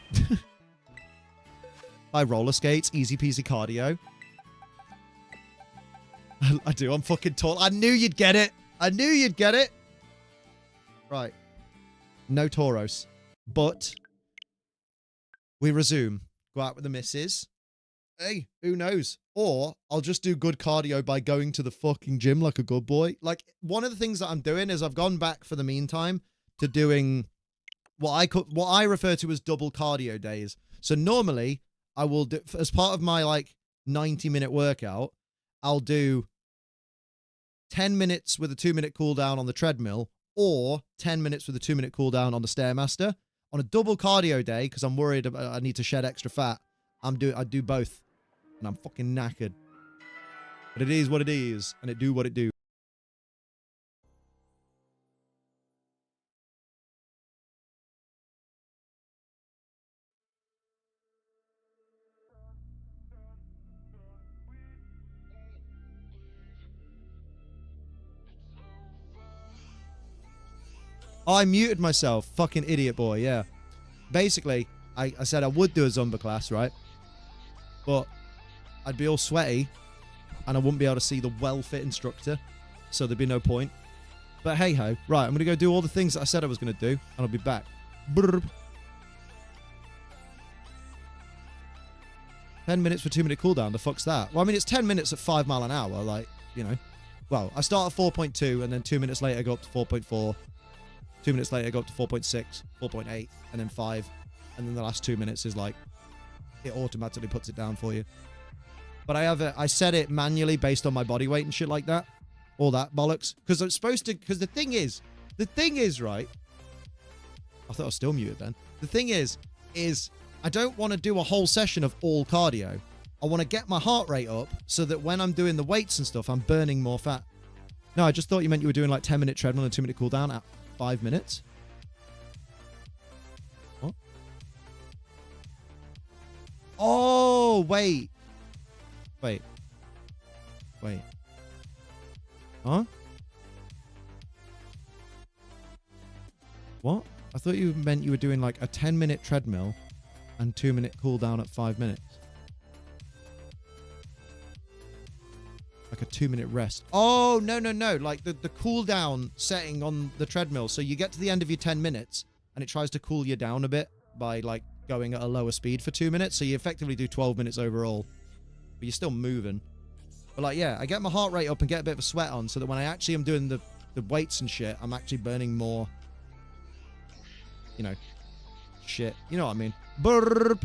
I roller skates. Easy peasy cardio. I do. I'm fucking tall. I knew you'd get it. I knew you'd get it. Right. No Tauros. But we resume. Go out with the missus. Hey, who knows? Or I'll just do good cardio by going to the fucking gym like a good boy. Like, one of the things that I'm doing is I've gone back for the meantime to doing what I refer to as double cardio days. So normally I will do, as part of my like 90-minute workout, I'll do 10 minutes with a 2-minute cooldown on the treadmill or 10 minutes with a 2-minute cooldown on the Stairmaster. On a double cardio day, because I'm worried about I need to shed extra fat, I do both. And I'm fucking knackered. But it is what it is, and it do what it do. Oh, I muted myself. Fucking idiot boy, yeah. Basically, I said I would do a Zumba class, right? But I'd be all sweaty, and I wouldn't be able to see the well-fit instructor, so there'd be no point. But hey-ho. Right, I'm going to go do all the things that I said I was going to do, and I'll be back. Brrr. 10 minutes for 2-minute cooldown, the fuck's that? Well, I mean, it's 10 minutes at 5 mile an hour, like, you know. Well, I start at 4.2, and then 2 minutes later I go up to 4.4. 2 minutes later, go up to 4.6, 4.8, and then 5. And then the last 2 minutes is like, it automatically puts it down for you. But I set it manually based on my body weight and shit like that. All that bollocks. Because it's supposed to, because the thing is, right? I thought I was still muted then. The thing is I don't want to do a whole session of all cardio. I want to get my heart rate up so that when I'm doing the weights and stuff, I'm burning more fat. No, I just thought you meant you were doing like 10-minute treadmill and 2-minute cool down at 5 minutes. What? Oh, wait. Huh? What? I thought you meant you were doing like a 10-minute treadmill and 2-minute cool down at 5 minutes. Like a 2-minute rest. Oh, no. Like the cool down setting on the treadmill. So you get to the end of your 10 minutes and it tries to cool you down a bit by like going at a lower speed for 2 minutes. So you effectively do 12 minutes overall, but you're still moving. But like, yeah, I get my heart rate up and get a bit of a sweat on so that when I actually am doing the weights and shit, I'm actually burning more, you know, shit. You know what I mean? Burp.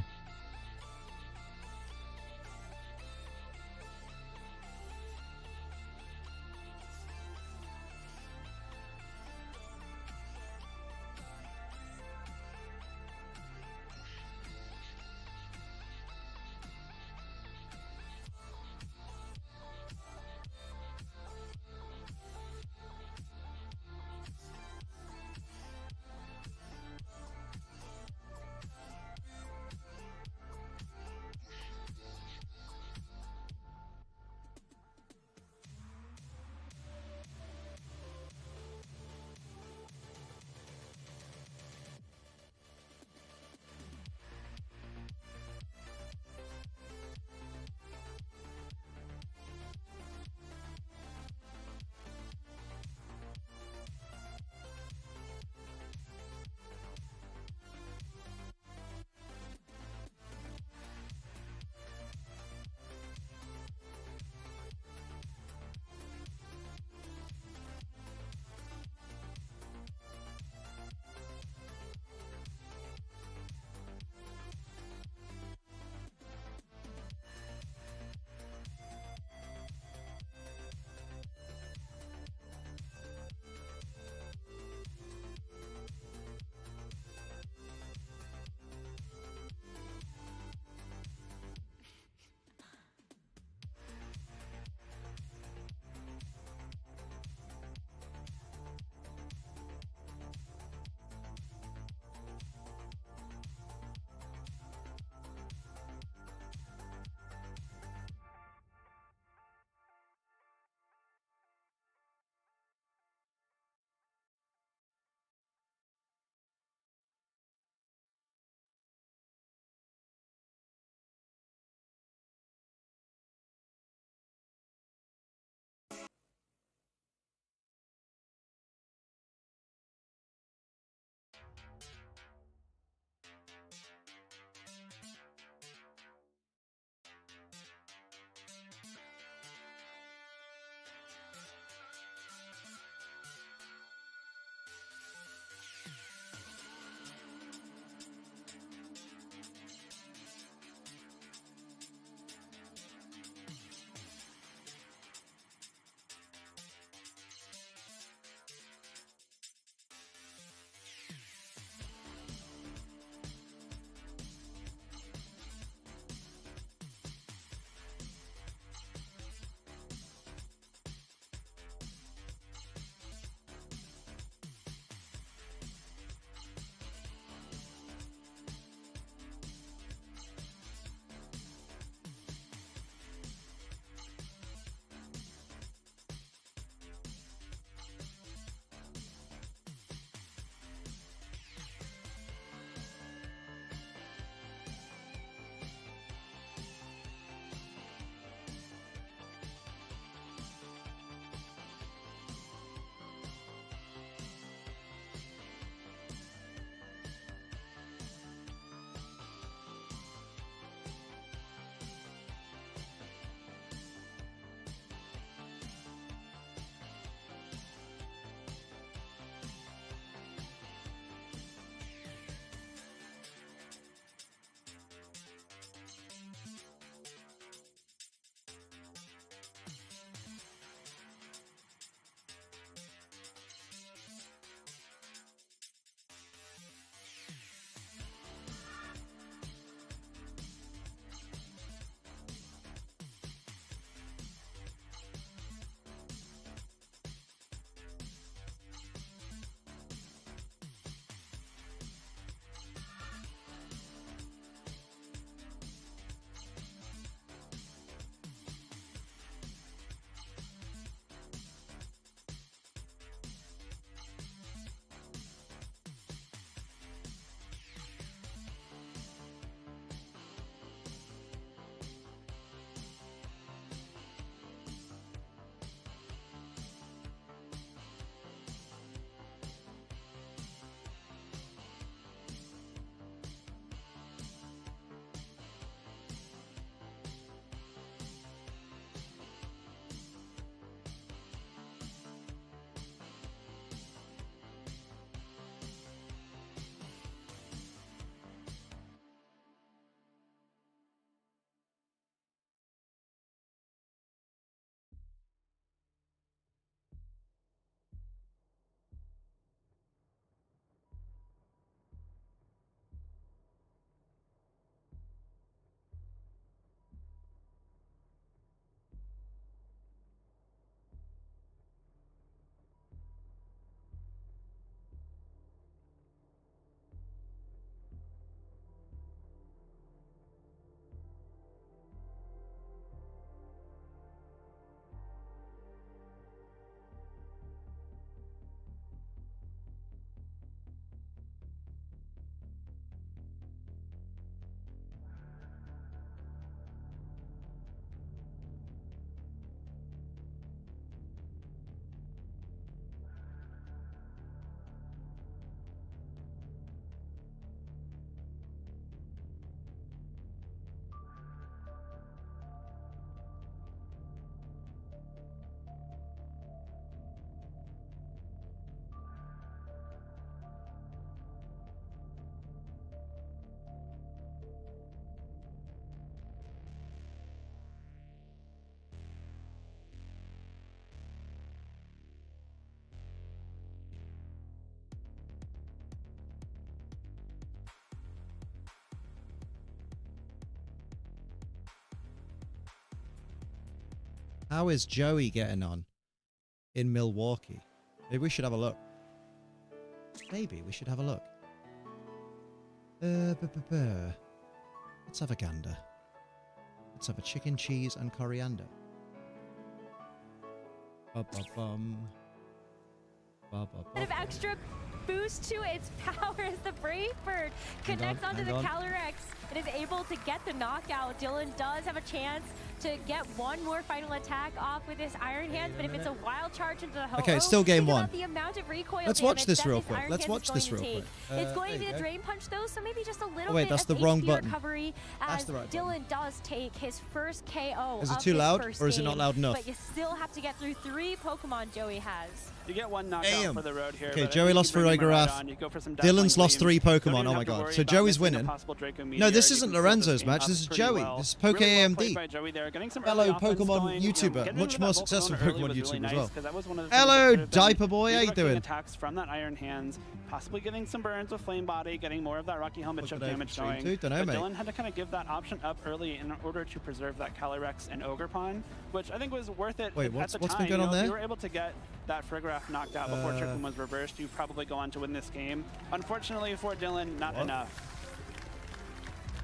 How is Joey getting on in Milwaukee? Maybe we should have a look. Maybe we should have a look. Let's have a gander. Let's have a chicken, cheese, and coriander. Ba-ba-bum. Ba-ba-bum. Bit of extra boost to its power as the Brave Bird connects onto the Calyrex and is able to get the knockout. Dylan does have a chance to get one more final attack off with this Iron Hands, but if it's a wild charge into the Ho-Oh, okay, it's still game one. The amount of recoil Let's watch damage this that real this quick. Iron Let's Hands watch is this going real to quick. take. It's going to be the Drain Punch though, so maybe just a little wait, bit that's of the wrong HP button. recovery That's as the right Dylan does take his first KO. Is it of too his loud, first or is it not game, loud enough? But you still have to get through 3 Pokemon Joey has. You get one knockout for the road here. Okay, but Joey lost for Igarath. Dylan's lost 3 Pokemon. Oh my god. So Joey's winning. No, this isn't Lorenzo's match. This is Joey. This is Poke AMD. Fellow Pokemon YouTuber. Much more successful Pokemon YouTuber as well. Hello, Diaper Boy. How you doing? Attacks from that Iron Hands, possibly getting some burns with Flame Body, getting more of that Rocky Helmet choke damage going. Don't know, But mate. Dylan had to kind of give that option up early in order to preserve that Calyrex and Ogerpon, which I think was worth it Wait, at what's the been time. going on If there? you were able to get that Frigoraph knocked out before Trick Room was reversed, you probably go on to win this game. Unfortunately for Dylan, not enough.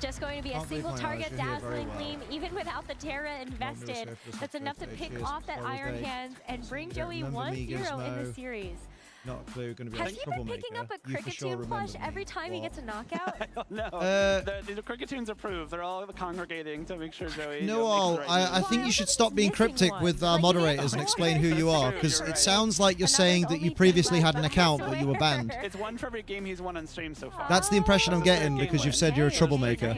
Just going to be a single target dazzling gleam, even without the Terra invested. That's enough to pick off that Iron Hands and bring Joey 1-0 in the series. Not a clue. Going to be Has a he been troublemaker. picking up a You for sure Cricketune remember plush me. every time he gets a knockout? I don't know. The Cricketoons approve. They're all congregating to make sure Joey. No, I think you should stop being cryptic with our moderators and explain who you are, because it sounds like you're saying that you previously had an account but you were banned. It's one for every game he's won on stream so far. That's the impression I'm getting because you've said you're a troublemaker.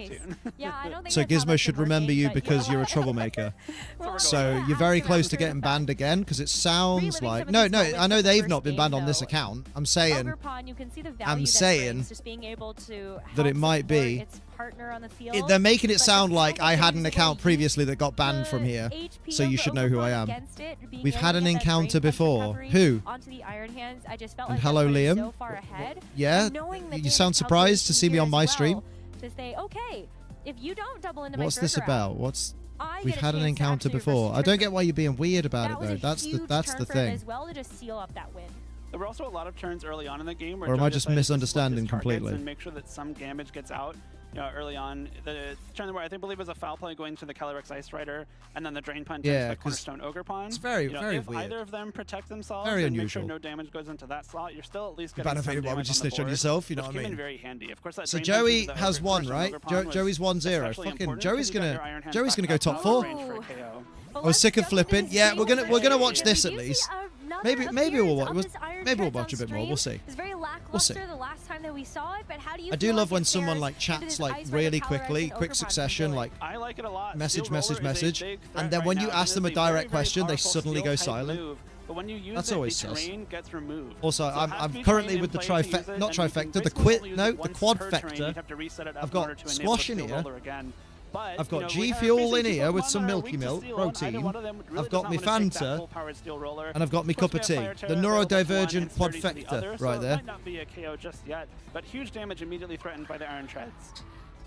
Yeah, I don't think So that's how Gizmo much should of our remember game, you but because yeah. you're a troublemaker. Well, So yeah, you're very ask close to around getting for banned again, because it sounds reliving like... some of No, these moments I know from the they've first not been game, banned on this though. account. I'm saying Ogerpon, you can see the value I'm that saying brings just being able to that it help might support be... its partner on the field, They're making it but sound the like fact I that had he's an able account to previously use that got banned from the here, HP so you of should know who I Ogerpon am. against it, being We've able had to an get that encounter Drain Punch before. recovery Who? onto the Iron Hands. I just felt And like hello, that's Liam. so far ahead. Yeah? And knowing the You game sound surprised to see me on my calculation stream? here as well, to say, okay, if you don't double into What's my this Frigoraph, about? What's... I We've get a had an chance to encounter actually before. reverse I don't Trick get why you're being weird about That it, was though. a That's huge the turn for him thing. as well to just seal up that win. There were also a lot of turns early on in the game where Or am I Joey just decided to split misunderstanding his targets completely? and make sure that some damage gets out. You know, early on, the turn where I believe was a foul play going to the Calyrex Ice Rider, and then the Drain Punch Yeah, into the 'cause Cornerstone Ogerpon. it's very, You know, very if weird. either of them protect themselves Very and make sure unusual. no damage goes into that slot, you're still at least getting some Benefit, damage why would you on the snitch on board, yourself? You know which what I came in mean? very handy. Of course, that So Drain Punch Joey into the has won, Cornerstone right? Ogerpon was Joey's 1-0. especially Fucking important Joey's 'cause you got gonna your Iron Hands Joey's back gonna go up top out of 4. range for a KO. But I was sick of let's jump flipping. into Yeah, this we're game gonna with watch it. this Did at you see least. another Maybe appearance we'll of watch. this Iron Maybe we'll Hands on watch a bit more. stream? We'll see. It was very We'll see. lackluster the last time that we saw it, but how do you I do feel love like when it someone compares like to chats this like Ice Rider, really Calyrex, quickly, and quick Ogerpon succession, Joey? like I like it a lot. message, Steel message, Roller is a message, big and threat then right when you now. ask It them a is a very, direct very question, they powerful suddenly go steel-type silent. move, but when you use That's it, always the sus. terrain gets removed. Also, So it has to I'm be currently trained with the in play to use trifecta, it, not and you can trifecta, the basically only use it the once quad per terrain. factor. You'd have to reset it up I've in order got to enable squash the in steel here. roller again. But, I've got you know, G we have Fuel basically in here with Pokemon some that are Milky weak to Milk steel, and either protein. one of them really I've does got not me wanna take that Fanta, full-powered steel roller. and I've got me Of course, cup of we tea. have Fire The Terra available to one neurodivergent and 30 to the quadfecta other, so right it there. might not be a KO just yet, but huge damage immediately threatened by the Iron Treads.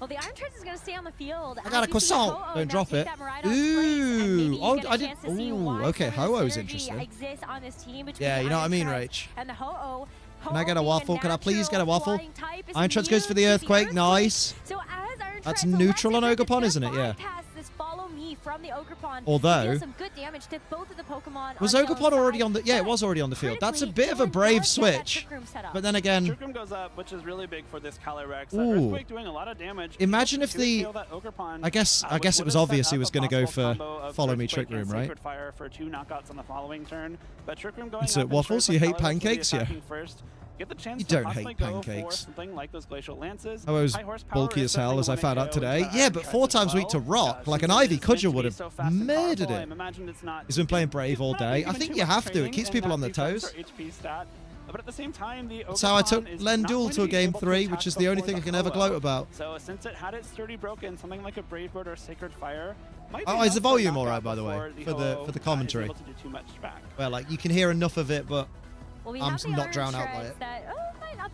Well, the Iron Treads is going to stay on the field. I got a croissant. Don't drop it. Ooh. Oh, I didn't. Ooh, okay. Ho-Oh's interesting. Yeah, you know what I mean, Rach. And the Ho-Oh. Can I get a waffle? Can I please get a waffle? Iron Iron Treads goes for the Earthquake. Nice. So as Iron That's Treads, neutral on Electric Ogerpon, is isn't it? gonna Yeah. bypass this follow me from the Ogerpon. Although- Deal some good damage to both of the Pokemon Was on Dylan's Ogerpon already side, on the... Yeah, it but was already on the field. That's a critically, bit of a Dylan brave does get that switch. Trick Room set up. But then again... Trick Room goes up, which is really big for this Calyrex. That Ooh. Earthquake doing a lot of damage. Imagine if To the... kill that Ogerpon, I guess which it would was have obvious set he up was a going to go possible for combo of Follow Me Earthquake Trick and Room, right? Sacred Fire for 2 knockouts on the following turn. But Trick Room going Insert up waffles? ensures You that hate Calyrex will be pancakes? Yeah. attacking first. Get the chance You to don't possibly hate go for pancakes. something like those Glacial Lances. I was High horsepower bulky is as hell, certainly as I one found to out KO today. with Yeah, Iron but Treads 4 as times weak to well. rock. Like Since an this Ivy is meant Kudger to would be have so fast and murdered powerful, I it. imagine it's not- He's been playing it's Brave all not day. I even think too you much have to. It training keeps and people not on their too fast toes. for HP stat. But at the same time, the That's how I Ogerpon took is Len not Duel going to a be game able to 3, attack which is the only before thing I the can ever Ho-Oh. gloat about. So since it had its sturdy broken, something like a Brave Bird or Sacred Fire might be Oh, is enough the for volume knockout alright, by the way, before for the Ho-Oh, is commentary? able to do too much back. Well, like, you can hear enough of it, but Well, we I'm have the not Iron drowned out by Treads it. that might not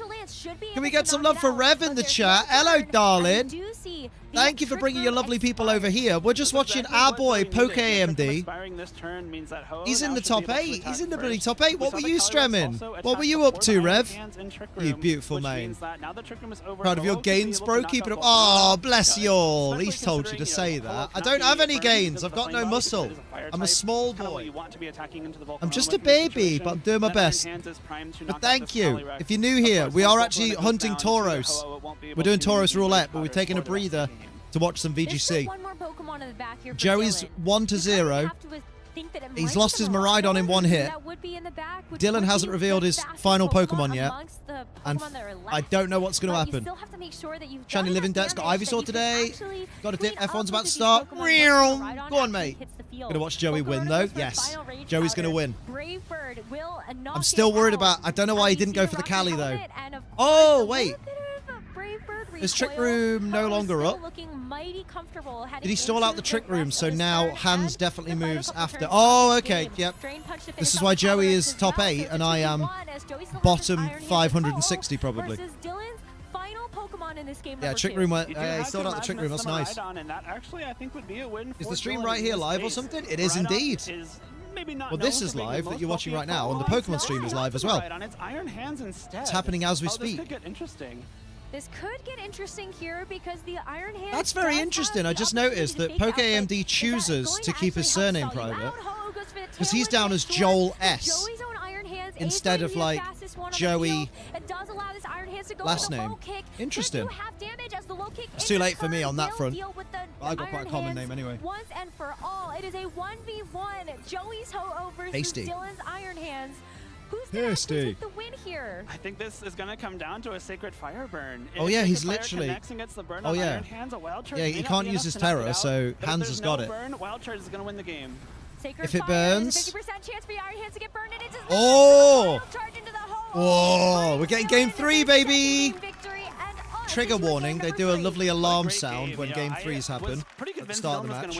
Initial Lance should be Can we able get to some knock love it for out, Rev in but the there's chat? no Hello, turn, and darling. we do see Thank you for bringing your lovely people over here. We're just watching our boy, Poke AMD. He's in the top 8. He's in the bloody top 8. What were you stremming? What were you up to, Rev? You beautiful man. Proud of your gains, bro. Keep it up. Oh, bless you all. He's told you to say that. I don't have any gains. I've got no muscle. I'm a small boy. I'm just a baby, but I'm doing my best. But thank you. If you're new here, we are actually hunting Tauros. We're doing Tauros Roulette, but we're taking a breather to watch some VGC. Joey's 1-0. He's lost his Miraidon in one hit. Dylan hasn't revealed his final Pokemon yet. And I don't know what's going to happen. Shiny Living Debt's got Ivysaur today. Got a dip. F1's about to start. Go on, mate. Going to watch Joey win, though. Yes. Joey's going to win. I'm still worried about... I don't know why he didn't go for the Cali, though. Oh, wait. Is Trick Room no longer up? Did he stall out the Trick Room, so now Hands definitely moves after? Oh, okay, yep. This is why Joey is top 8 and I am bottom 560 probably. Yeah, Trick Room went. He stalled out the Trick Room, that's nice. Is the stream right here live or something? It is indeed. Well, this is live that you're watching right now, and the Pokemon stream is live as well. It's happening as we speak. This could get interesting here because the Iron Hand. That's very interesting. I just noticed that Poke AMD chooses to keep his surname private because he's down as Joel S instead of like Joey last name. Interesting. It's too late for me on that front. But I got quite a common name anyway. Once and for all, it is a 1v1. Joey's Ho-Oh versus Dylan's Iron Hands. Who's going to take the win here? I think this is going to come down to a Sacred Fire burn. Oh yeah, he's literally... Oh yeah. Yeah, he can't use his Terror, so Hands has got it. Wild Charge is going to win the game. If it burns... 50% chance for Iron Hands to get burned, and it's oh! Oh, we're getting game 3, baby! Trigger warning, they do a lovely alarm sound when game 3s happen at the start of the match.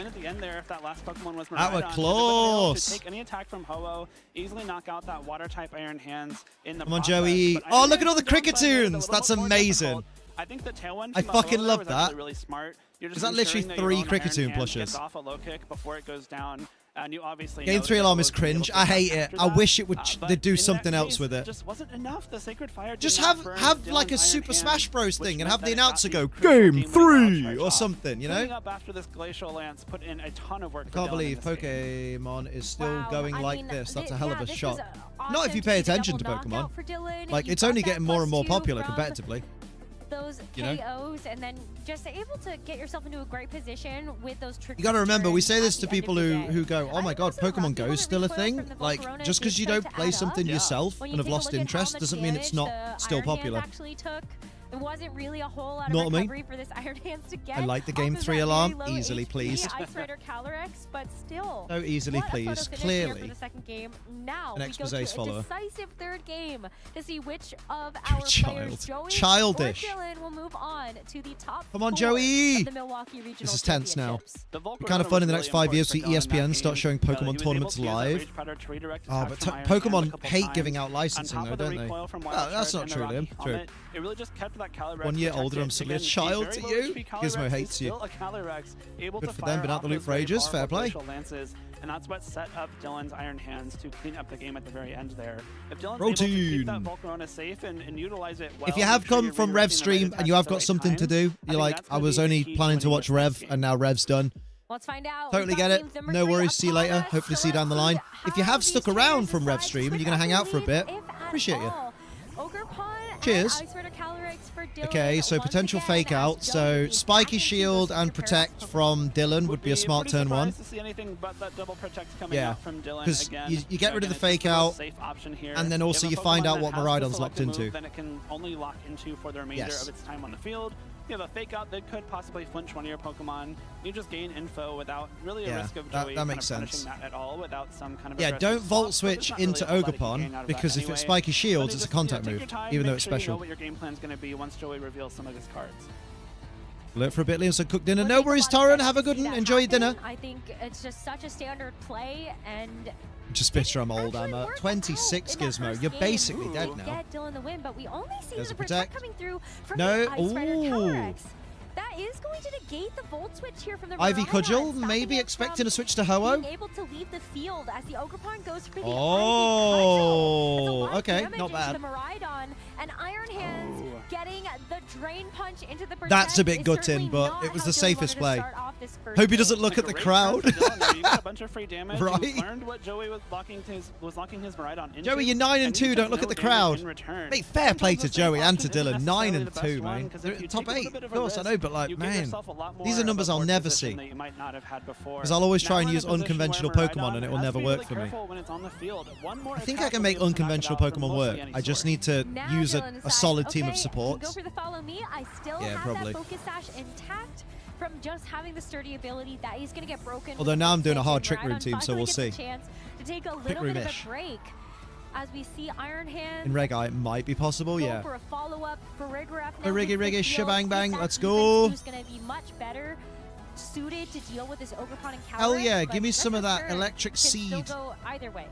That were close! Take any attack from Ho-Oh, easily knock out that water type Iron Hands in the Come on, Joey. Oh, look at all the Crickettoons! That's amazing. I think the tailwind I fucking love that. really smart. Is that literally 3 Crickettoon plushes? Off a low kick before it goes down. And you obviously game 3 alarm is cringe. I hate it. I wish it would they'd do something else with it. Just wasn't enough. The Sacred Fire just have like a Super Smash Bros thing and have the announcer go game 3 or something, you know? Up after this Glacial Lance put in a ton of work. I can't believe Pokemon is still going like this. That's a hell of a shot. Not if you pay attention to Pokemon. Like it's only getting more and more popular competitively. Those KOs and then just able to get yourself into a great position with those tricks. You got to remember, we say this to people who go, oh my god, Pokemon Go is still a thing. Like, just because you don't play something yourself and have lost interest doesn't mean it's not still popular. It wasn't really a whole lot of recovery for this Iron Hands to get. I like the game 3 alarm. Easily pleased. Ice Rider Calyrex, but still. So easily pleased. Clearly. For the second game. Now an Exposé's follower. Decisive third game to see which of our players, Joey Childish. or Dylan, will move on to the top. Come on, Joey. Of the Milwaukee Regional This is tense now. It'd be kind of fun in the next 5 years to see ESPN start showing Pokemon tournaments live. Oh, but Pokemon hate giving out licensing though, don't they? Oh, that's not true, Liam. True. It really just kept that Calyrex 1 year older, I'm suddenly a child to you. Gizmo hates you. Good for them, been out the loop for ages. Fair play. And that's what set up Dylan's Iron Hands to clean up the game at the very end there. If Dylan's Routine. able to keep that Volcarona safe and utilize it well, if you have come from Rev's stream and you have got something to do, you're like, I was only planning to watch Rev and now Rev's done. Let's find out. Totally get it. No worries. See you later. Hopefully see you down the line. If you have stuck around from Rev's stream and you're going to hang out for a bit, appreciate you. Cheers. Okay, so potential fake out. So Spiky Shield and Protect from Dylan would be a smart turn 1. Yeah, because you get rid of the fake out, and then also you find out what Miraidon's locked into. Then it can only lock into for the remainder of its time on the field. You have a fake out that could possibly flinch one of your Pokemon. You just gain info without really a risk of Joey that makes sense. That at all without some kind of don't Volt Switch into Ogerpon because if it's Spiky Shields, it's a contact move, even though it's special. You know what your game plan's going to be once Joey reveals some of his cards. Alert for a bit, Liam, so cook dinner. No worries, Torren. Have a good one. Enjoy your dinner. I think it's just such a standard play, and just picture I'm old. I'm 26, Gizmo. You're basically dead now. Get Dylan the win, but we only see There's the a Protect coming through from no. the Ice Rider Calyrex. That is going to negate the Volt Switch here from the Ivy Mariah, Cudgel, stopping maybe it expecting from a switch to Ho-Oh. being able to leave the field as the Ogerpon goes for the Oh, Ivy Cudgel. It's a lot of okay, damage not into bad. the Miraidon, and Iron Hands getting the Drain Punch into the That's a percent bit is gutting, certainly but not it was how the Joey safest wanted to play. start off this first Hope he game. doesn't look at the Great crowd. turn for Dylan there. You got a bunch of free damage. Right. You learned what Joey was locking his Miraidon into. Joey, you're 9 and 2. you Don't took look no at the damage crowd. in return. Mate, fair play to Sometimes the same Joey and to option isn't Dylan. 9 necessarily and the 2, best one, mate. 'cause They're if you top take a little 8. bit Of of a course, I know, risk, but like, you give man, yourself a lot these are more numbers of a I'll board never position see. that you might not have had before. Because I'll always Now try and we're in a use position unconventional where Pokemon and it will Miraidon never has to be work really for me. careful when it's on the field. One more I think I attack can will make be able to knock it unconventional out from Pokemon work. mostly any I just source. need to Now use Dylan a decides, solid team of okay, I can supports. go for the follow me. I still Yeah, have probably. that focus sash intact from just having the sturdy ability that he's going to get broken. Although with now the I'm doing a switch, hard and Trick Room Miraidon team, so finally we'll gets see. a chance to take a Trick little bit of Room-ish. a break as we see Iron Hands In Reg Eye, it might be possible, go yeah. for a follow-up for Rigorath. A Riggy Riggy, shabang bang, let's go. Who's going to be much better suited to deal with this Ogerpon and Hell Calyrex, yeah, but give me some of that Professor electric can still seed. go either way.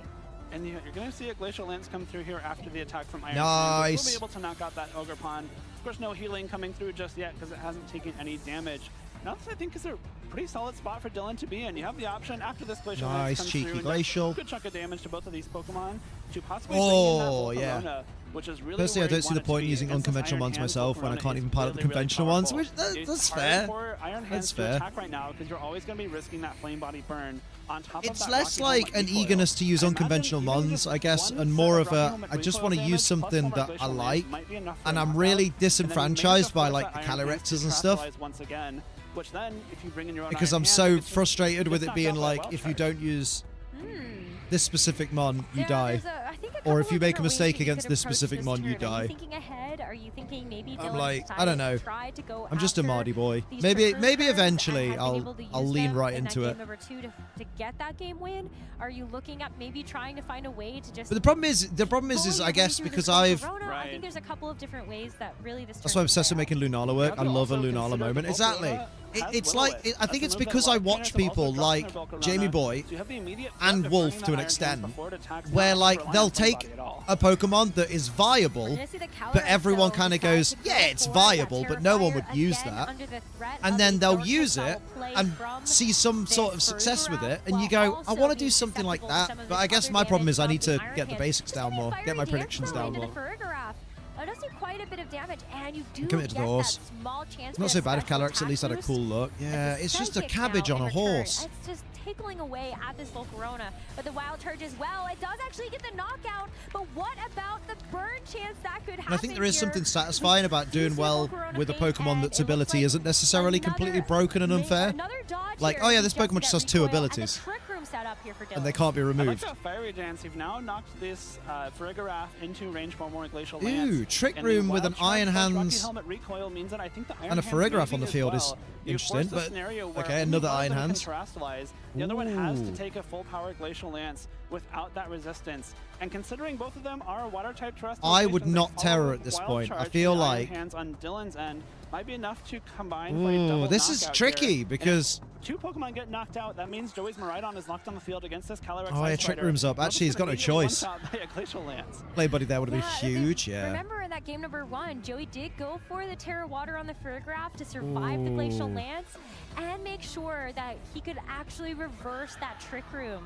And you're going to see a Glacial Lance come through here after the attack from Iron Nice. Hands, which will be able to knock out that Ogerpon. Of course, no healing coming through just yet because it hasn't taken any damage. Now this, I think, is a pretty solid spot for Dylan to be in. You have the option after this Glacial Lance Nice, comes cheeky through and Glacial. does a good chunk of damage to both of these Pokemon to possibly Oh, bring in that yeah. Volcarona, which is really Personally, I where you don't see want the it to point in be. using And since unconventional Iron ones Hands myself when I Volcarona can't is even pilot the really, really conventional ones, powerful. which It's that's hard fair. for Iron Hands That's to fair. attack right now because you're always going to be risking that Flame Body burn on top of It's that less Rocky like Helmet an recoil. eagerness to use I imagine unconventional even mons, just I guess, one and set more of of Rocky a, Helmet I just recoil want to use damage plus something one more that I Glacial Lance like, might be enough for and a I'm knockout. really And then you may have to disenfranchised by force like that the Iron Hands to Calyrex and stuff. Terastallize once again, which then, if you bring in your own Because Iron I'm Hands, so it's just- frustrated it's with it knocked being out by like, Wild if you Charge. don't use Hmm. this specific mon, you die. There's I think a Or couple if you of make a different ways mistake that you against could this approach specific this mon, you turn. Are die. you thinking ahead? Are you thinking maybe I'm Dylan like, I don't know. decided to try to go I'm just a after Mardy boy. these Maybe Trick Room maybe turns and eventually has been able to I'll use lean them right in that into game it. number 2 to get that game win? Are you looking at maybe trying to find a way to just But the problem is bully I your way guess through because this I've Corona? I Right. think there's a couple of different ways that really this that's turn why I'm can play obsessed with out. making Lunala work. I You have to love a also Lunala consider moment. the Exactly. Volcarona has It's Will like It. I think That's it's a move because that I Wild watch Charge have also people dropped like in their Volcarona. Jamie Boy So you have the immediate and threat of Wolf bringing to an that Iron Hands extent, before it attacks, where not like relying they'll on Flame take Body at all. a Pokemon that is We're viable, gonna see the but Calyrex, everyone though, kind of decide goes, to go yeah, it's for that viable, but no one Terrifier would use again that. under the threat And of then a they'll Dark use Crystal it play and from see some sort of this success with it, Ferrograft, and you while go, I also want to do being something like susceptible to that. some of But this I guess other my problem is I damage need from to the Iron get the Hand. basics down more, get my predictions down Into more. the Ferrograft. It does do quite a bit of damage, and you do committed to get the horse. that small chance. It's not so bad if Calyrex at least had a cool look. Yeah, it's just a cabbage on a horse. It's just tickling away at this Volcarona, but the Wild Charge as well. It does actually get the knockout, but what about the burn chance that could happen? And I think there is here? something satisfying about doing well with a Pokemon that's And it ability looks isn't like necessarily another completely broken and unfair. another dodge Like, here oh yeah, to this Pokemon just get has two recoil, abilities. And the Trick Room set up here for Dylan. And they can't be I like removed. that Fiery Dance. You've now knocked this Farigiraf into range for more Glacial Lance. Ooh, Trick And the Room with Wild an Charge Iron plus Rocky Hands Helmet recoil means that I think the Iron and a Hands Farigiraf maybe on the as field well. is You interesting, force the but scenario where okay, only another one of Iron them Hands. can terastallize. The other one has to Ooh. take a full power Glacial Lance without that resistance. And considering both of them are water type terrestrial, I would stations, not they terror follow at this Wild point. I Charge feel and Iron like- Hands on Dylan's end might be enough to combine for a double Ooh, this is knockout tricky here. And if because two Pokemon get knocked out, that means Joey's Miraidon is locked on the field against this Calyrex. Oh, yeah, Ice Trick Rider. Room's up. They'll Actually, he's just got no immediately choice. one-shot by a Glacial Lance. Play Buddy there would have Yeah, been huge, yeah. Remember in that game number 1, Joey did go for the Terra Water on the Farigiraf to survive the Glacial Ooh. Lance and make sure that he could actually reverse that Trick Room.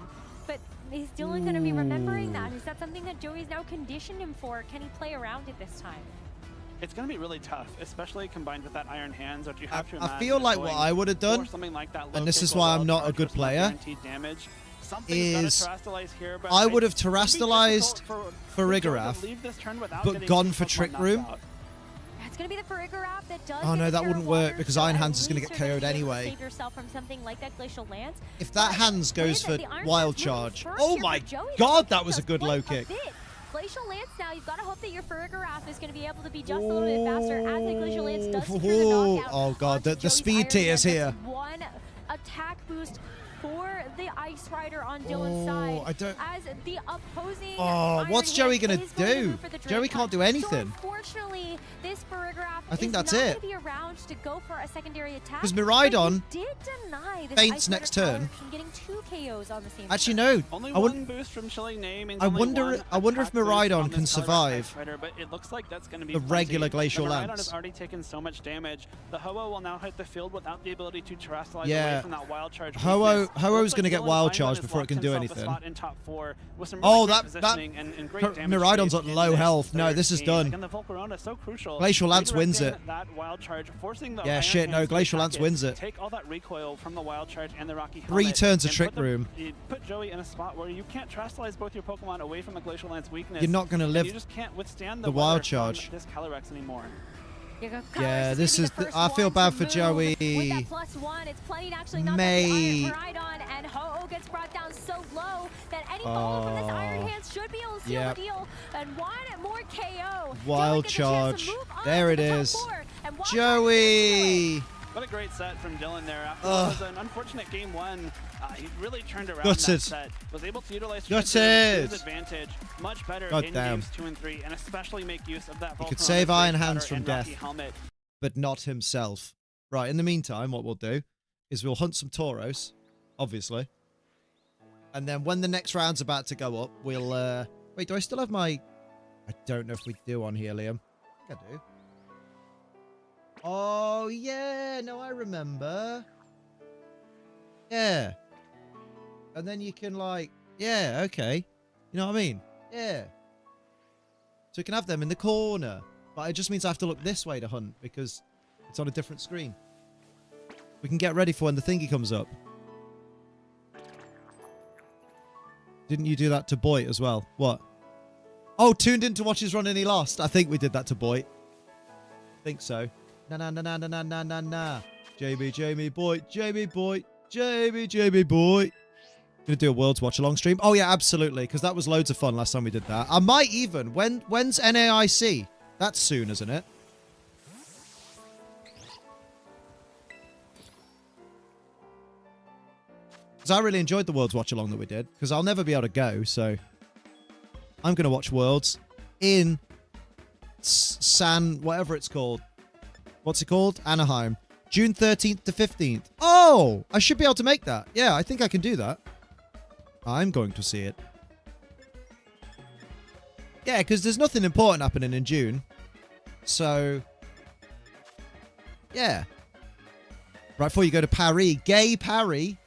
But is Dylan going to be remembering that? Is that something that Joey's now conditioned him for? Can he play around it this time? It's going to be really tough, especially combined with that Iron Hands, which you have to I imagine feel is like what going I would have done, for something like that and this low is kick or why I'm wild not a charge good for some player, guaranteed damage. Something's is gotta terastallize here, but I would have it's gonna be terastalized difficult for Joey to Farigiraf, leave this turn without but getting gone two for Pokemon Trick knocked Room. out. It's going to be the Farigiraf that does Oh, get no, the that Terra wouldn't Water, work because so Iron at Hands is gonna least get you're KO'd be able to anyway. Save yourself from something like that Glacial Lance. If that But Hands what goes is for it? The Iron Wild Hands moving Charge. first Oh here for my Joey. god, That that was a makes good the low point a kick. bit. Glacial Lance now, you've got to hope that your Farigiraf is going to be able to be just a little bit faster as the Glacial Lance does secure the knockout. Oh god, onto the Joey's speed Iron tier is Hand. here. That's one attack boost for the Ice Rider on Dylan's side. I don't... As the opposing what's Iron Joey Hand going to is going to do? move for the Drake Joey can't Hunt. do anything. So unfortunately, this Barrigraph I think is that's not it. going to be around to go for a secondary attack. Because Miraidon but he did deny this faints Ice next Rider turn. Calyrex from getting 2 KOs on the same Actually, turn. no. Only I one boost from Chilling Name. I wonder if Miraidon can survive Rider, but it looks like that's going to be the regular plenty. Glacial Miraidon Lance. has already taken so much damage. The Ho-Oh will now hit the field without the ability to terrestrialize Yeah. away from that wild charge. Ho-Oh's going to get wild charge before it can do anything. Oh, Miraidon's at low health. No, this is done. Glacial Lance wins it. Yeah, shit, no, Glacial Lance wins it. Take all that recoil from the wild charge and the Rocky 3 helmet turns of and Trick Room. Put Joey in a spot where you can't terrestrialize both your Pokemon away from the Glacial Lance weakness. You're not going to live You just can't withstand the wild weather from charge. this Calyrex anymore. Yeah, this is... I feel bad for Joey. With that +1, it's plenty to actually knock Mate. out the Miraidon, and Ho-Oh gets brought down so low that any follow from this Iron Hands should be able to seal Yep. the deal. And one more KO. Wild Dylan gets a chance charge. to move on There to it the top is. 4, and Wild Joey! What a great set from Dylan there. After what was an unfortunate game 1, he really turned around Gutted. that set. Was able to utilize Gutted. his advantage much better God in damn. games 2 and 3, and especially make use of that He could Voltron save Great Iron Cutter Hands from and Rocky death. Helmet. But not himself. Right, in the meantime, what we'll do is we'll hunt some Tauros, obviously. And then when the next round's about to go up, we'll... Wait, do I still have my... I don't know if we do on here, Liam. I think I do. Oh, yeah. No, I remember. Yeah. And then you can, like... Yeah, okay. You know what I mean? Yeah. So we can have them in the corner. But it just means I have to look this way to hunt because it's on a different screen. We can get ready for when the thingy comes up. Didn't you do that to Boyd as well? What? Oh, tuned in to watch his run and he lost. I think we did that to Boyd. Think so. Na na na na na na na na na. Jamie Boyd, Jamie Boyd, Jamie Boyd. Gonna do a Worlds Watch Along stream. Oh yeah, absolutely, because that was loads of fun last time we did that. I might even. When's NAIC? That's soon, isn't it? Because I really enjoyed the Worlds Watch Along that we did. Because I'll never be able to go, so... I'm going to watch Worlds in San... whatever it's called. What's it called? Anaheim. June 13th to 15th. Oh! I should be able to make that. Yeah, I think I can do that. I'm going to see it. Yeah, because there's nothing important happening in June. So... yeah. Right, before you go to Paris. Gay Parry.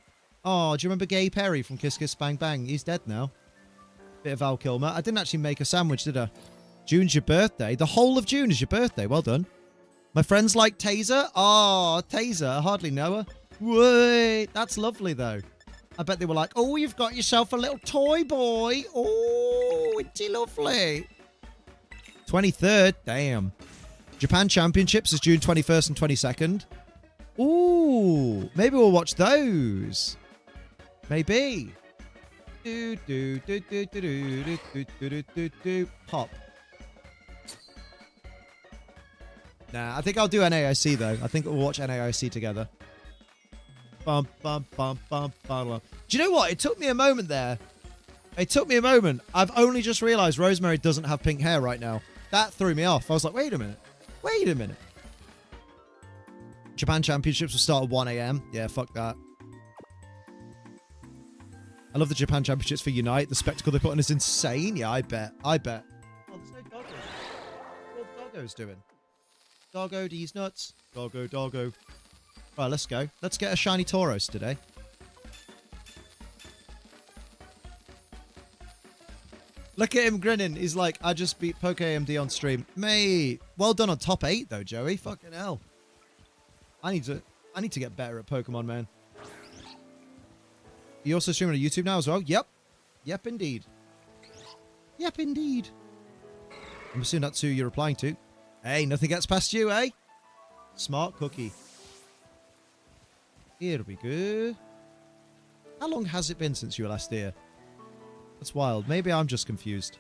Oh, do you remember Gay Perry from Kiss Kiss Bang Bang? He's dead now. Bit of Val Kilmer. I didn't actually make a sandwich, did I? June's your birthday. The whole of June is your birthday. Well done. My friends like Taser. Oh, Taser. I hardly know her. Wait, that's lovely, though. I bet they were like, oh, you've got yourself a little toy boy. Oh, isn't he lovely? 23rd. Damn. Japan Championships is June 21st and 22nd. Ooh, maybe we'll watch those. Maybe. Pop. Nah, I think I'll do NAIC though. I think we'll watch NAIC together. Bum, bum, bum, bum, bum, bum. Do you know what? It took me a moment there. It took me a moment. I've only just realized Rosemary doesn't have pink hair right now. That threw me off. I was like, wait a minute. Wait a minute. Japan Championships will start at 1 a.m. Yeah, fuck that. I love the Japan Championships for Unite. The spectacle they put on is insane. Yeah, I bet. I bet. Oh, there's no doggo. What the doggo's doing? Doggo, these nuts. Doggo, doggo. Right, let's go. Let's get a shiny Tauros today. Look at him grinning. He's like, I just beat Poke AMD on stream. Mate, well done on top 8 though, Joey. Fucking hell. I need to get better at Pokemon, man. You also streaming on YouTube now as well? Yep. Yep, indeed. Yep, indeed. I'm assuming that's who you're replying to. Hey, nothing gets past you, eh? Smart cookie. Here we go. How long has it been since you were last here? That's wild. Maybe I'm just confused.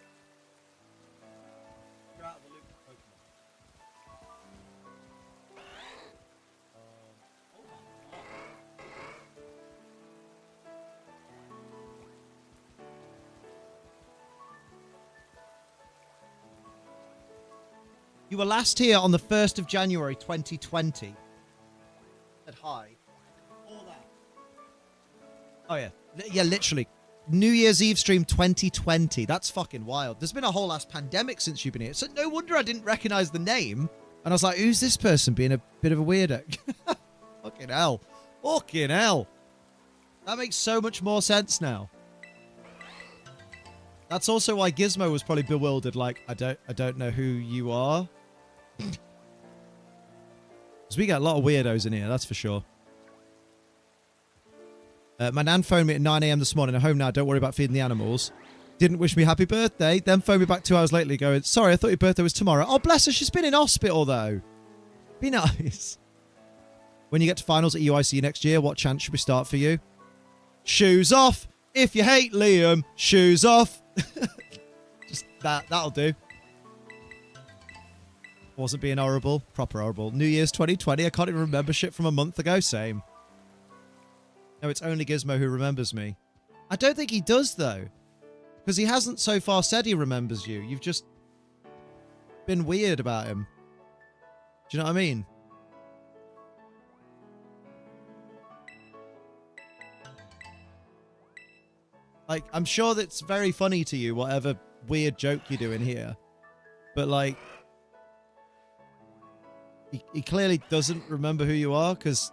You were last here on the 1st of January 2020. Said hi. All that. Oh, yeah. Yeah, literally. New Year's Eve stream 2020. That's fucking wild. There's been a whole ass pandemic since you've been here. So no wonder I didn't recognize the name. And I was like, who's this person being a bit of a weirdo? Fucking hell. Fucking hell. That makes so much more sense now. That's also why Gizmo was probably bewildered. Like, I don't know who you are. Because we get a lot of weirdos in here, that's for sure. My nan phoned me at 9 a.m. this morning. I'm home now. Don't worry about feeding the animals. Didn't wish me happy birthday. Then phoned me back 2 hours later going, sorry, I thought your birthday was tomorrow. Oh, bless her. She's been in hospital, though. Be nice. When you get to finals at UIC next year, what chance should we start for you? Shoes off. If you hate Liam, shoes off. Just that'll do. Wasn't being horrible. Proper horrible. New Year's 2020. I can't even remember shit from a month ago. Same. No, it's only Gizmo who remembers me. I don't think he does, though. Because he hasn't so far said he remembers you. You've just been weird about him. Do you know what I mean? Like, I'm sure that's very funny to you, whatever weird joke you do in here. But, like, he clearly doesn't remember who you are, because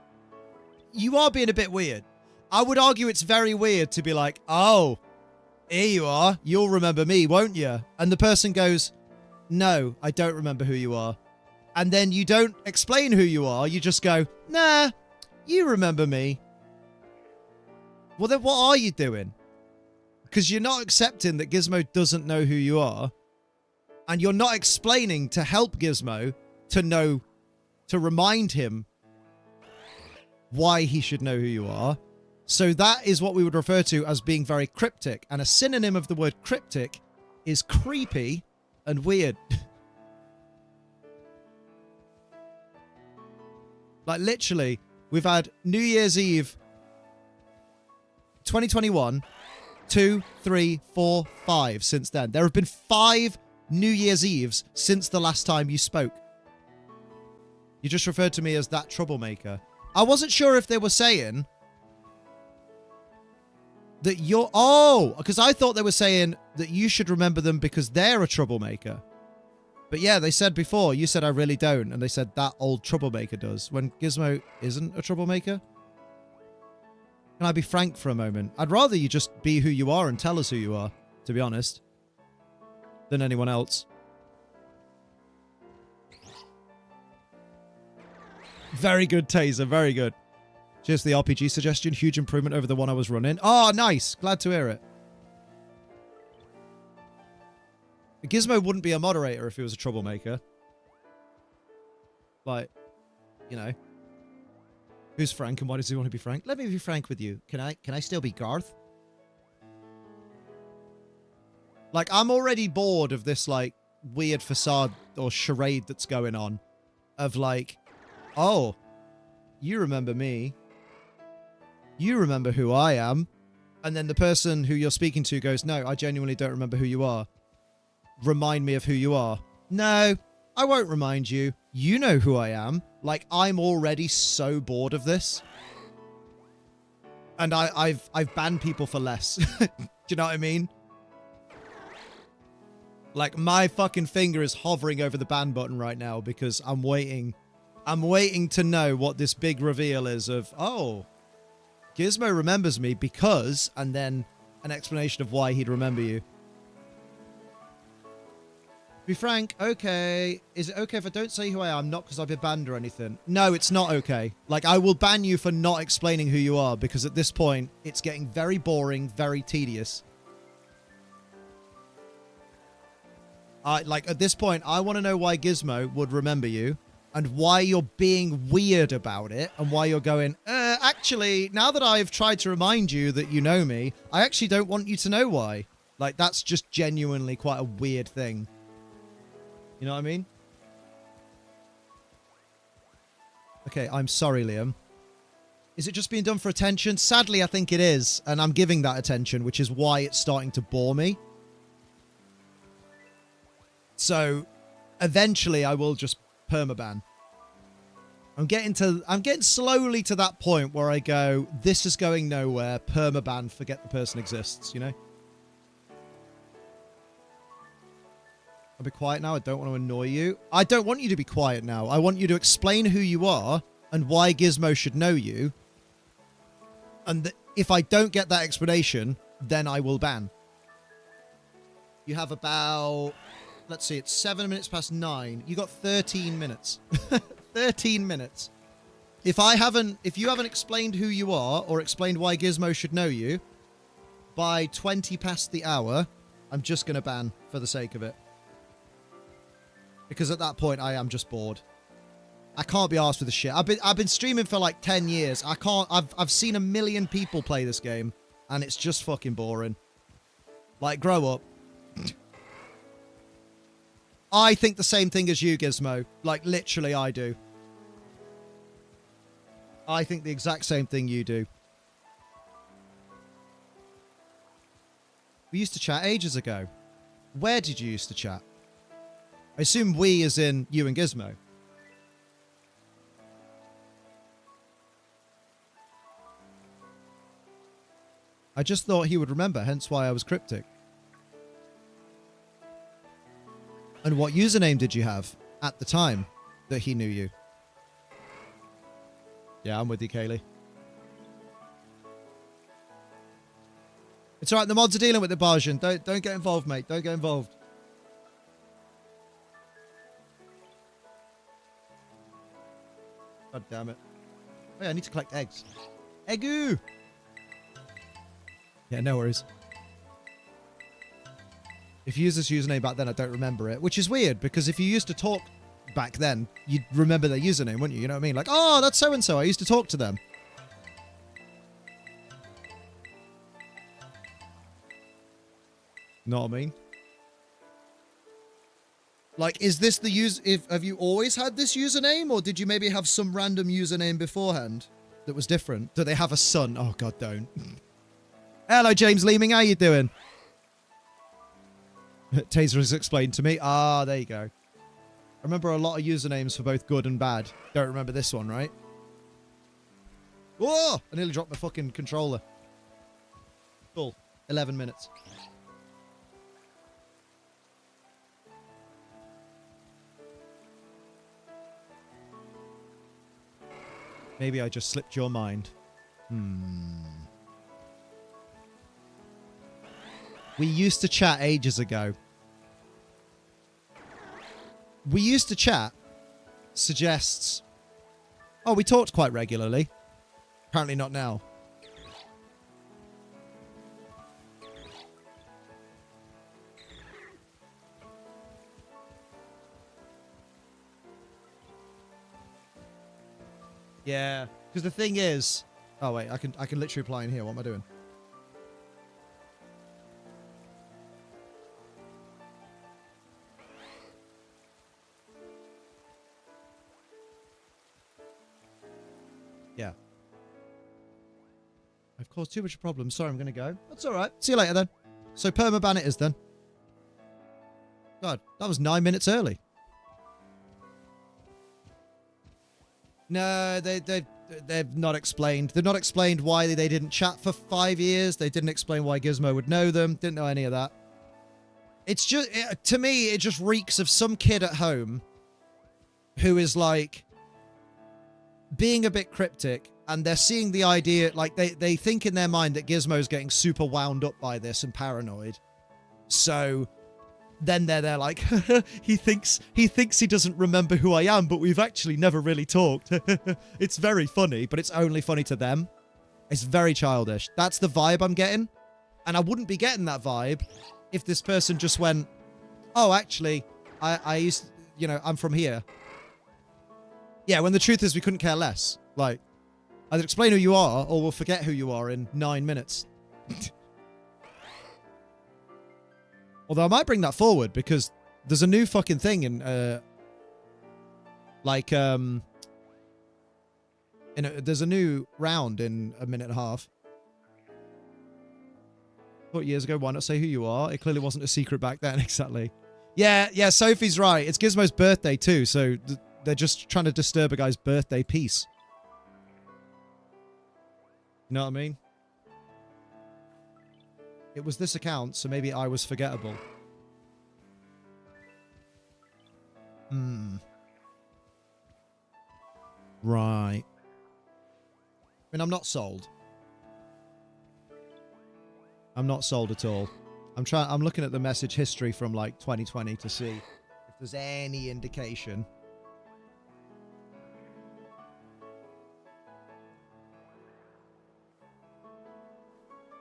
you are being a bit weird. I would argue it's very weird to be like, oh, here you are. You'll remember me, won't you? And the person goes, no, I don't remember who you are. And then you don't explain who you are. You just go, nah, you remember me. Well, then what are you doing? Because you're not accepting that Gizmo doesn't know who you are. And you're not explaining to help Gizmo to know, to remind him why he should know who you are. So that is what we would refer to as being very cryptic. And a synonym of the word cryptic is creepy and weird. Like, literally, we've had New Year's Eve 2021, 2, 3, 4, 5 since then. There have been 5 New Year's Eves since the last time you spoke. You just referred to me as that troublemaker. I wasn't sure if they were saying that you're... Oh, because I thought they were saying that you should remember them because they're a troublemaker. But yeah, they said before, you said I really don't. And they said that old troublemaker does. When Gizmo isn't a troublemaker? Can I be frank for a moment? I'd rather you just be who you are and tell us who you are, to be honest, than anyone else. Very good, Taser. Very good. Cheers for the RPG suggestion. Huge improvement over the one I was running. Oh, nice. Glad to hear it. Gizmo wouldn't be a moderator if he was a troublemaker. Like, you know. Who's Frank and why does he want to be Frank? Let me be frank with you. Can I still be Garth? Like, I'm already bored of this, like, weird facade or charade that's going on. Of, like, oh, you remember me. You remember who I am. And then the person who you're speaking to goes, no, I genuinely don't remember who you are. Remind me of who you are. No, I won't remind you. You know who I am. Like, I'm already so bored of this. And I've banned people for less. Do you know what I mean? Like, my fucking finger is hovering over the ban button right now because I'm waiting. I'm waiting to know what this big reveal is of, oh, Gizmo remembers me because, and then an explanation of why he'd remember you. To be frank, okay. Is it okay if I don't say who I am? Not because I've been banned or anything. No, it's not okay. Like, I will ban you for not explaining who you are because at this point, it's getting very boring, very tedious. Like, at this point, I want to know why Gizmo would remember you and why you're being weird about it and why you're going, actually, now that I've tried to remind you that you know me, I actually don't want you to know why. Like, that's just genuinely quite a weird thing. You know what I mean? Okay, I'm sorry, Liam. Is it just being done for attention? Sadly, I think it is. And I'm giving that attention, which is why it's starting to bore me. So, eventually I will just permaban. I'm getting slowly to that point where I go, this is going nowhere, permaban, forget the person exists, you know? I'll be quiet now, I don't want to annoy you. I don't want you to be quiet now. I want you to explain who you are and why Gizmo should know you. And if I don't get that explanation, then I will ban. You have about, let's see, it's 7 minutes past 9. You got 13 minutes. 13 minutes. If you haven't explained who you are or explained why Gizmo should know you, by 20 past the hour, I'm just going to ban for the sake of it. Because at that point, I am just bored. I can't be arsed with the shit. I've been streaming for like 10 years. I've seen 1 million people play this game, and it's just fucking boring. Like, grow up. I think the same thing as you, Gizmo. Like, literally, I do. I think the exact same thing you do. We used to chat ages ago. Where did you used to chat? I assume we as in you and Gizmo. I just thought he would remember, hence why I was cryptic. And what username did you have at the time that he knew you? Yeah, I'm with you, Kaylee. It's alright, the mods are dealing with the Barjan. Don't get involved, mate. Don't get involved. God damn it. Oh yeah, I need to collect eggs. Eggu! Yeah, no worries. If you used this username back then, I don't remember it. Which is weird, because if you used to talk back then, you'd remember their username, wouldn't you? You know what I mean? Like, oh, that's so-and-so. I used to talk to them. Know what I mean? Like, is this the have you always had this username, or did you maybe have some random username beforehand that was different? Do they have a son? Oh, God, don't. Hello, James Leeming. How you doing? Taser has explained to me. Ah, there you go. I remember a lot of usernames for both good and bad. Don't remember this one, right? Whoa! I nearly dropped my fucking controller. Cool. 11 minutes. Maybe I just slipped your mind. We used to chat ages ago. We used to chat suggests... Oh, we talked quite regularly. Apparently not now. Yeah, because the thing is... Oh, wait, I can literally apply in here. What am I doing? Yeah. I've caused too much problems. Sorry, I'm going to go. That's all right. See you later, then. So permaban it is, then. God, that was 9 minutes early. No, they've not explained. They've not explained why they didn't chat for 5 years. They didn't explain why Gizmo would know them. Didn't know any of that. It's just, to me, it just reeks of some kid at home who is like being a bit cryptic, and they're seeing the idea, like they think in their mind that Gizmo's getting super wound up by this and paranoid. So then they're like, he thinks he doesn't remember who I am, but we've actually never really talked. It's very funny, but it's only funny to them. It's very childish. That's the vibe I'm getting. And I wouldn't be getting that vibe if this person just went, oh, actually, I used, you know, I'm from here. Yeah, when the truth is we couldn't care less. Like, either explain who you are, or we'll forget who you are in 9 minutes. Although I might bring that forward, because there's a new fucking thing in, there's a new round in a minute and a half. 40 years ago, why not say who you are? It clearly wasn't a secret back then, exactly. Yeah, Sophie's right. It's Gizmo's birthday too, so they're just trying to disturb a guy's birthday peace. You know what I mean? It was this account, so maybe I was forgettable. Right. I mean, I'm not sold. I'm not sold at all. I'm looking at the message history from like 2020 to see if there's any indication.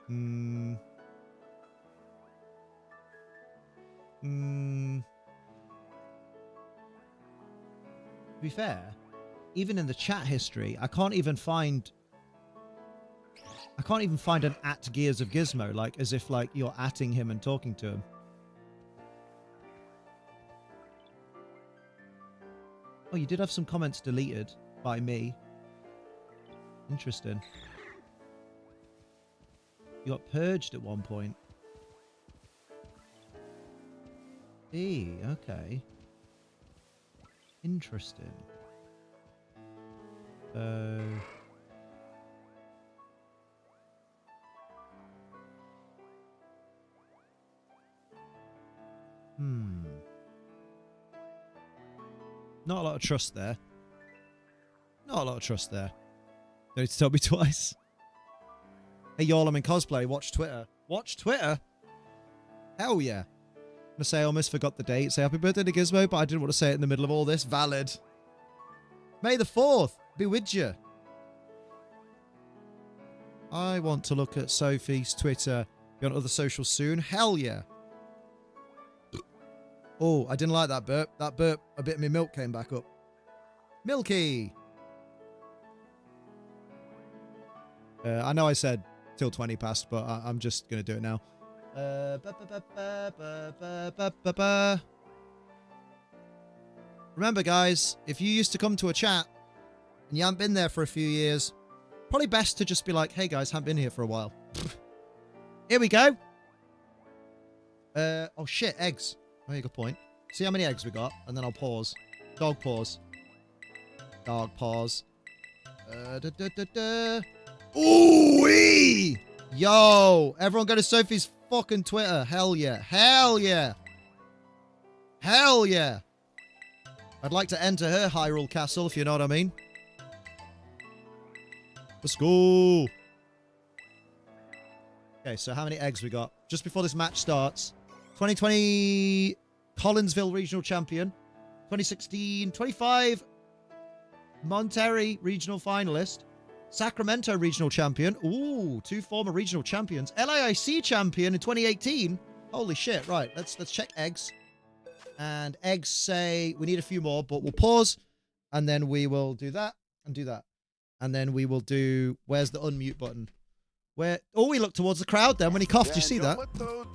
To be fair, even in the chat history, I can't even find an at Gears of Gizmo, like as if like you're atting him and talking to him. Oh, you did have some comments deleted by me. Interesting. You got purged at one point. Okay. Interesting. Not a lot of trust there. Not a lot of trust there. Don't need to tell me twice. Hey, y'all, I'm in cosplay. Watch Twitter. Watch Twitter? Hell yeah. I'm gonna say I almost forgot the date. Say happy birthday to Gizmo, but I didn't want to say it in the middle of all this. Valid. May the 4th be with you. I want to look at Sophie's Twitter. Be on other socials soon. Hell yeah. Oh, I didn't like that burp. That burp, a bit of my milk came back up. Milky. I know I said till 20 past, but I'm just going to do it now. Remember, guys, if you used to come to a chat and you haven't been there for a few years, probably best to just be like, hey, guys, haven't been here for a while. Here we go. Oh, shit, eggs. Oh, good point. See how many eggs we got, and then I'll pause. Dog pause. Dog pause. Ooh-wee! Yo! Everyone go to Sophie's fucking Twitter. Hell yeah. Hell yeah. Hell yeah. I'd like to enter her Hyrule Castle, if you know what I mean. Let's go. Okay, so how many eggs we got? Just before this match starts. 2020 Collinsville Regional Champion. 2016 25 Monterrey Regional Finalist. Sacramento Regional Champion. Ooh, 2 former regional champions. LAIC Champion in 2018. Holy shit. Right, let's check eggs. And eggs say we need a few more, but we'll pause. And then we will do that and do that. And then we will do... Where's the unmute button? Where? Oh, he looked towards the crowd then when he coughed. You see that?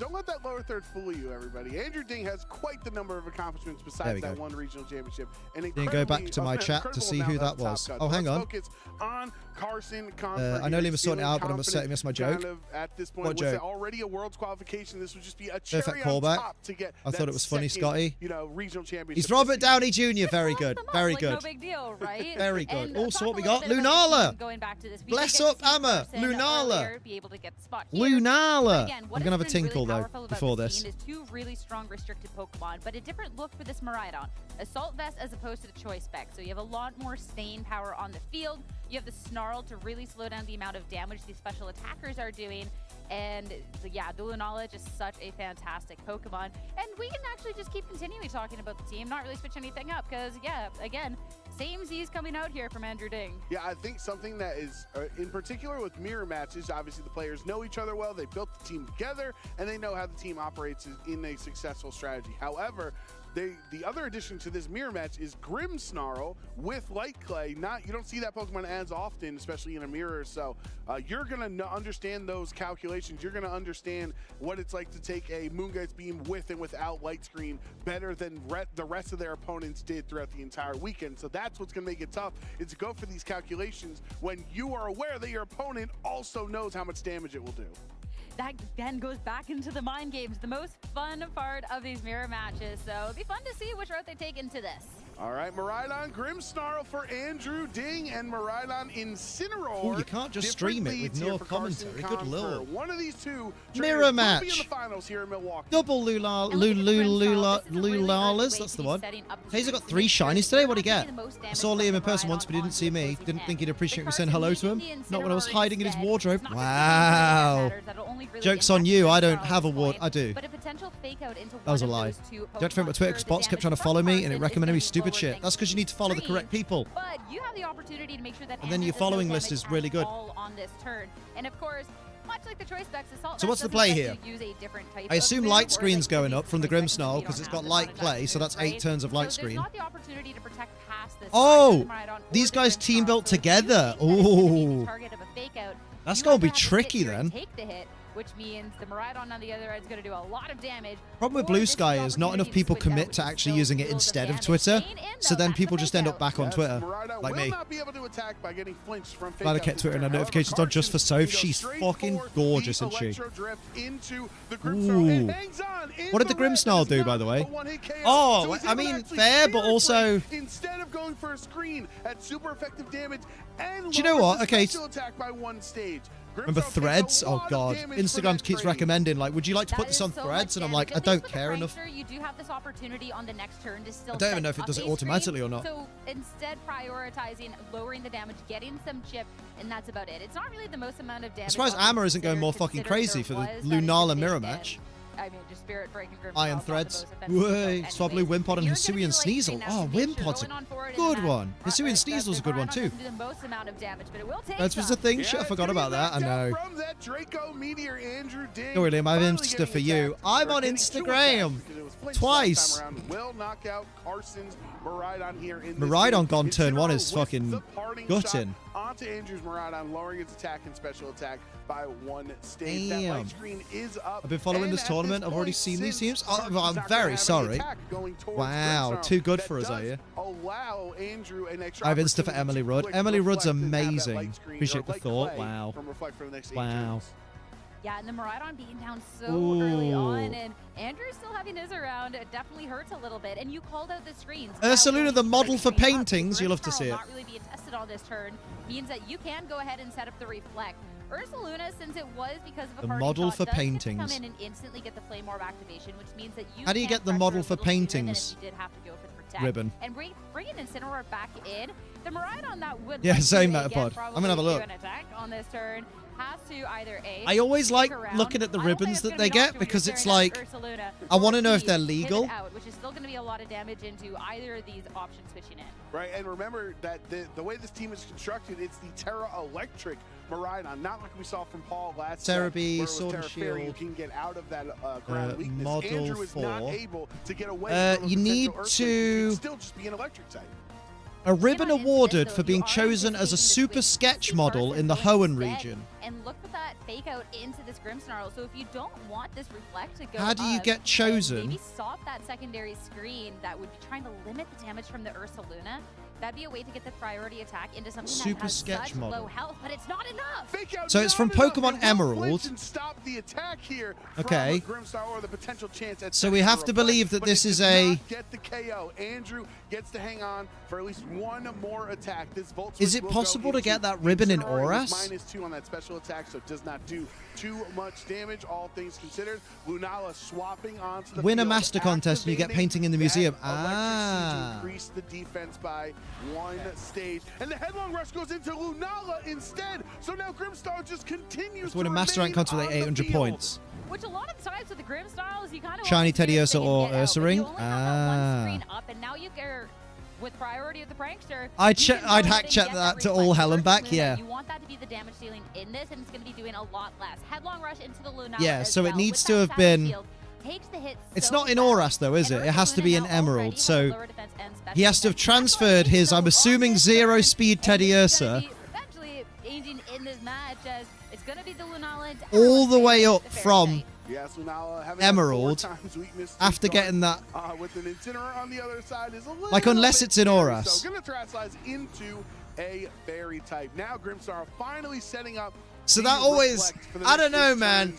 Don't let that lower third fool you, everybody. Andrew Ding has quite the number of accomplishments besides that one regional championship. And then go back to my chat to see who that was. Oh, hang on. Focus on Carson. I know Liam was sorting it out, but I'm upset. Missed my joke. At this point, what joke? Already a world's qualification. This would just be a cherry perfect on callback. top to get I thought it was funny, Scotty. Regional championship. He's Robert Downey Jr. Very good. Very good. No big deal, right? Very good. Also, what we got? Lunala. Bless up, Amma. Lunala. Lunala. I'm going to have a tinkle, though, before this. Is 2 really strong restricted Pokemon, but a different look for this Miraidon. Assault Vest as opposed to the Choice Spec, so you have a lot more staying power on the field. You have the Snarl to really slow down the amount of damage these special attackers are doing. And yeah, the Lunala just such a fantastic Pokemon. And we can actually just keep continuing talking about the team, not really switch anything up, because yeah, again, same Z's coming out here from Andrew Ding. Yeah, I think something that is, in particular with mirror matches, obviously the players know each other well, they built the team together, and they know how the team operates in a successful strategy. However, the other addition to this mirror match is Grimmsnarl with Light Clay. You don't see that Pokemon as often, especially in a mirror. So you're gonna understand those calculations. You're gonna understand what it's like to take a Moongeist Beam with and without Light Screen better than the rest of their opponents did throughout the entire weekend. So that's what's gonna make it tough, is to go for these calculations when you are aware that your opponent also knows how much damage it will do. that then goes back into the mind games, the most fun part of these mirror matches. So it'll be fun to see which route they take into this. All right, Miraidon Grimmsnarl for Andrew Ding and Miraidon Incineroar. Oh, you can't just stream it with no commentary. Good lord. One of these two mirror will be in match. the finals here in Milwaukee. Double Lulalas. That's the one. Hazer got 3 shinies today. What'd he get? I saw Liam in person once, but he didn't see me. Didn't think he'd appreciate me saying hello to him. Not when I was hiding in his wardrobe. Wow. Joke's on you. I don't have a ward. I do. That was a lie. You have to think my Twitter because bots kept trying to follow me and it recommended me stupid shit. That's because you need to follow the correct people. But you have the opportunity to make sure that and then your following list is really good. On this turn. And of course, much like the choice specs, Assault so what's the play here? I assume light screen's going up from the Grimmsnarl because it's got light play, so that's 8 turns of light screen. Oh, these guys team built together. Oh, that's going to be tricky then. Which means the Miraidon on the other end is going to do a lot of damage. Problem with Blue Sky is not enough people commit to actually using it instead of Twitter, so then people just end up back on Twitter, like me. Glad I kept Twitter and had notifications on just for Soph. She's fucking gorgeous, isn't she? Ooh. What did the Grimmsnarl do, by the way? Oh, I mean, fair, but also... Instead of going for a screen at super effective damage and do you know what? Okay. attack by 1 stage. Remember Threads? Oh god, Instagram keeps recommending, like, would you like to put this on Threads? And I'm like, I don't care enough. You do have this opportunity on the next turn to still I don't even know if it does it automatically or not. So instead, prioritizing lowering the damage, getting some chip, and that's about it. It's not really the most amount of damage. I'm surprised Amma isn't going more fucking crazy for the Lunala mirror match. I mean, just Spirit Break and Iron Threads. Way. Swablu, Wimpod, and Hisuian Sneasel. Oh, Wimpod's a good one. Hisuian Sneasel's a good one too. That was the thing. Shit, I forgot about that. I know. Go, William. I have Insta for you. I'm on Instagram. Twice. Miraidon gone turn 1 is fucking gutting. Onto Andrew's Miraidon, lowering its attack and special attack by 1 stage. That light screen is up. I've been following this tournament. I've already seen these teams. Oh, I'm very sorry. Wow, too good for us, are you? I have Insta for Emily Rudd. Emily Rudd's amazing. Appreciate the thought. Wow. Wow. Yeah, and the Miraidon being down so early on, and Andrew still having his around. It definitely hurts a little bit. And you called out the screens. Ursaluna, the model for paintings. You'll love to see it. Not really being tested on this turn means that you can go ahead and set up the reflect. Ursaluna, since it was because of a the model for paintings, come in and instantly get the flame orb activation, which means that you how do you get the model for paintings you did have to go for the protect. Ribbon and bringing Incineroar back in. The Miraidon that would same Metapod. I'm gonna have a look. An attack on this turn has to either I always like looking at the ribbons that they get because it's like I want to know if they're legal. Which is still going to be a lot of damage into either of these options switching in. Right, and remember that the way this team is constructed, it's the Terra Electric Miraidon, not like we saw from Paul last Terra set, B, where it was Sword Terra and Shield. You can get out of that ground weakness. Model Andrew is 4. not able to get away from you need to still just be an electric type. A ribbon awarded for being chosen as a super sketch model in the Hoenn region. And look at that fake out into this Grimmsnarl. So if you don't want this reflect to go how do you get chosen? Maybe stop that secondary screen that would be trying to limit the damage from the Ursaluna. That'd be a way to get the priority attack into something super that has sketch such model. low health, but it's not enough. So it's from Pokemon Emerald. Stop the attack here okay. Or the potential chance at so we have to believe that this is a. Get the KO. Andrew gets to hang on for at least one more attack. This Volt is it possible to get that ribbon in Oras? -2 on that special attack, so it does not do too much damage, all things considered. Lunala swapping onto the win a field, master contest and you get painting in the museum. To increase the defense by 1 stage. And the headlong rush goes into Lunala instead. So now Grimmsnarl just continues to win a master rank contest with 800 points. Which a lot of times with the Grimmsnarls, you kind of shiny Teddy Ursa or Ursa Ring. One screen up, and now you get with priority of the prankster. I'd hack check that to all hell and back. Yeah. You want that to be the damage ceiling in this, and it's going to be doing a lot less. Headlong rush into the Lunala. Yeah. So it needs to have been. It's not in Oras though, is it? It has to be in Emerald. So he has to have transferred his, I'm assuming, 0 speed Teddy Ursa all the way up from Emerald after getting that. With an Incineroar on the other side is a little like unless it's in Oras. So gonna translate into a fairy type. Now Grimmsnarl finally setting up. So that always, I don't know, man.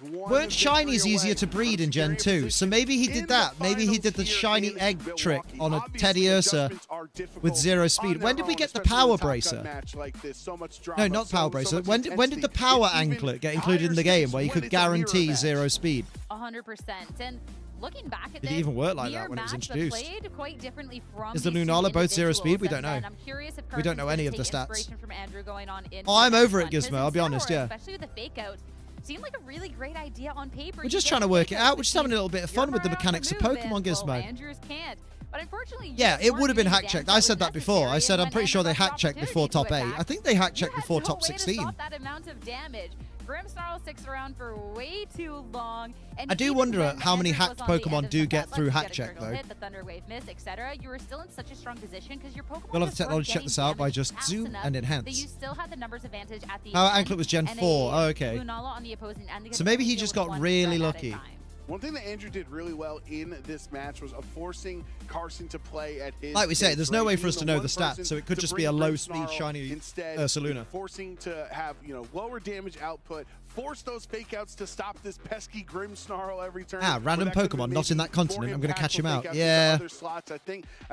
weren't shinies easier to breed in Gen 2? So maybe he did that. Maybe he did the shiny egg trick on a Teddy Ursa with 0 speed. When did we get the power bracer? No, not power bracer. When did the power anklet get included in the game where you could guarantee 0 speed? 100%. And looking back at Did it even work like that when it was introduced? Played quite differently from Is the Lunala both 0 speed? We don't know. I'm curious if we don't know any of the take stats. inspiration from Andrew going on Oh, I'm over it, next Gizmo. one, I'll be 'cause honest, Tauros, yeah. Especially with the fake out, seemed like a really great idea on paper. We're just trying to work it out. We're just having a little bit of fun with the mechanics of Pokemon Gizmo. Andrews can't. But unfortunately, Yeah, it would have been hack checked. I said that before. I said I'm pretty sure they hack checked before top 8. I think they hack checked before top 16. That amount of damage. Grimmsnarl sticks around for way too long. And I do wonder how many hacked Pokemon do get through hack check, though. The Thunder Wave miss, etc. You were still in such a strong position because your Pokemon. We'll have the technology check this out by just zoom and enhance. That you still had the numbers advantage at the Our Anklet was Gen 4. Oh, okay. On the opposing end. So maybe he just got really lucky. One thing that Andrew did really well in this match was forcing Carson to play at his Like we say, pace, there's no right? way for us Being to know one the stats, person so it could to just bring be a Grimmsnarl low-speed shiny instead, Ursaluna. forcing to have, lower damage output, force those fake outs to stop this pesky Grimmsnarl every turn. Random But that could've Pokemon been not in maybe that continent. more I'm going to catch him impactful out. fake outs Yeah. into other slots. I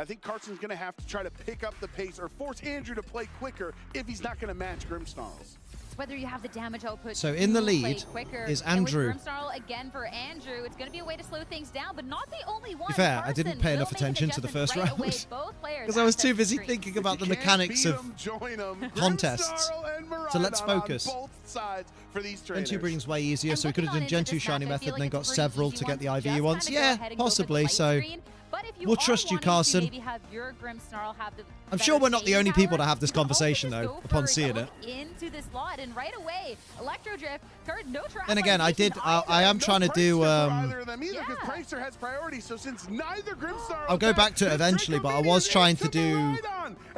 think Carson's going to have to try to pick up the pace or force Andrew to play quicker if he's not going to match Grimmsnarl's. Whether you have the damage output. So in the to play lead quicker. is And with Andrew. Grimmsnarl again for Andrew. It's going to be a way to slow things down, but not the only one. To be fair, I Carson didn't pay will enough make an attention to the adjustment first right round. away. Both players Because I was access too the busy screen. thinking about the Can't mechanics beat of 'em, join 'em. contests. Grimmsnarl and So let's Miraidon focus. on both sides for these Gen trainers. 2 breeding's way easier, And so we could have looking done on Gen into 2 this shiny match, I method feel and then like got it's a several pretty to easy get the one. IVE Just ones. kinda go Yeah, ahead and go for the possibly. light So screen. But if you we'll are trust you, wanting to Carson. maybe have your Grimmsnarl have the I'm better sure we're not the staying only people power, to have this you can also conversation, just though, go upon for seeing a it. look into the slot, and right away, Electro Drift, no Then again, I did. triangulation I am either. trying to do. Either of them either, because Yeah. Pracer has priority. So since neither Grimmsnarl, I'll go back to it eventually, but I was trying to do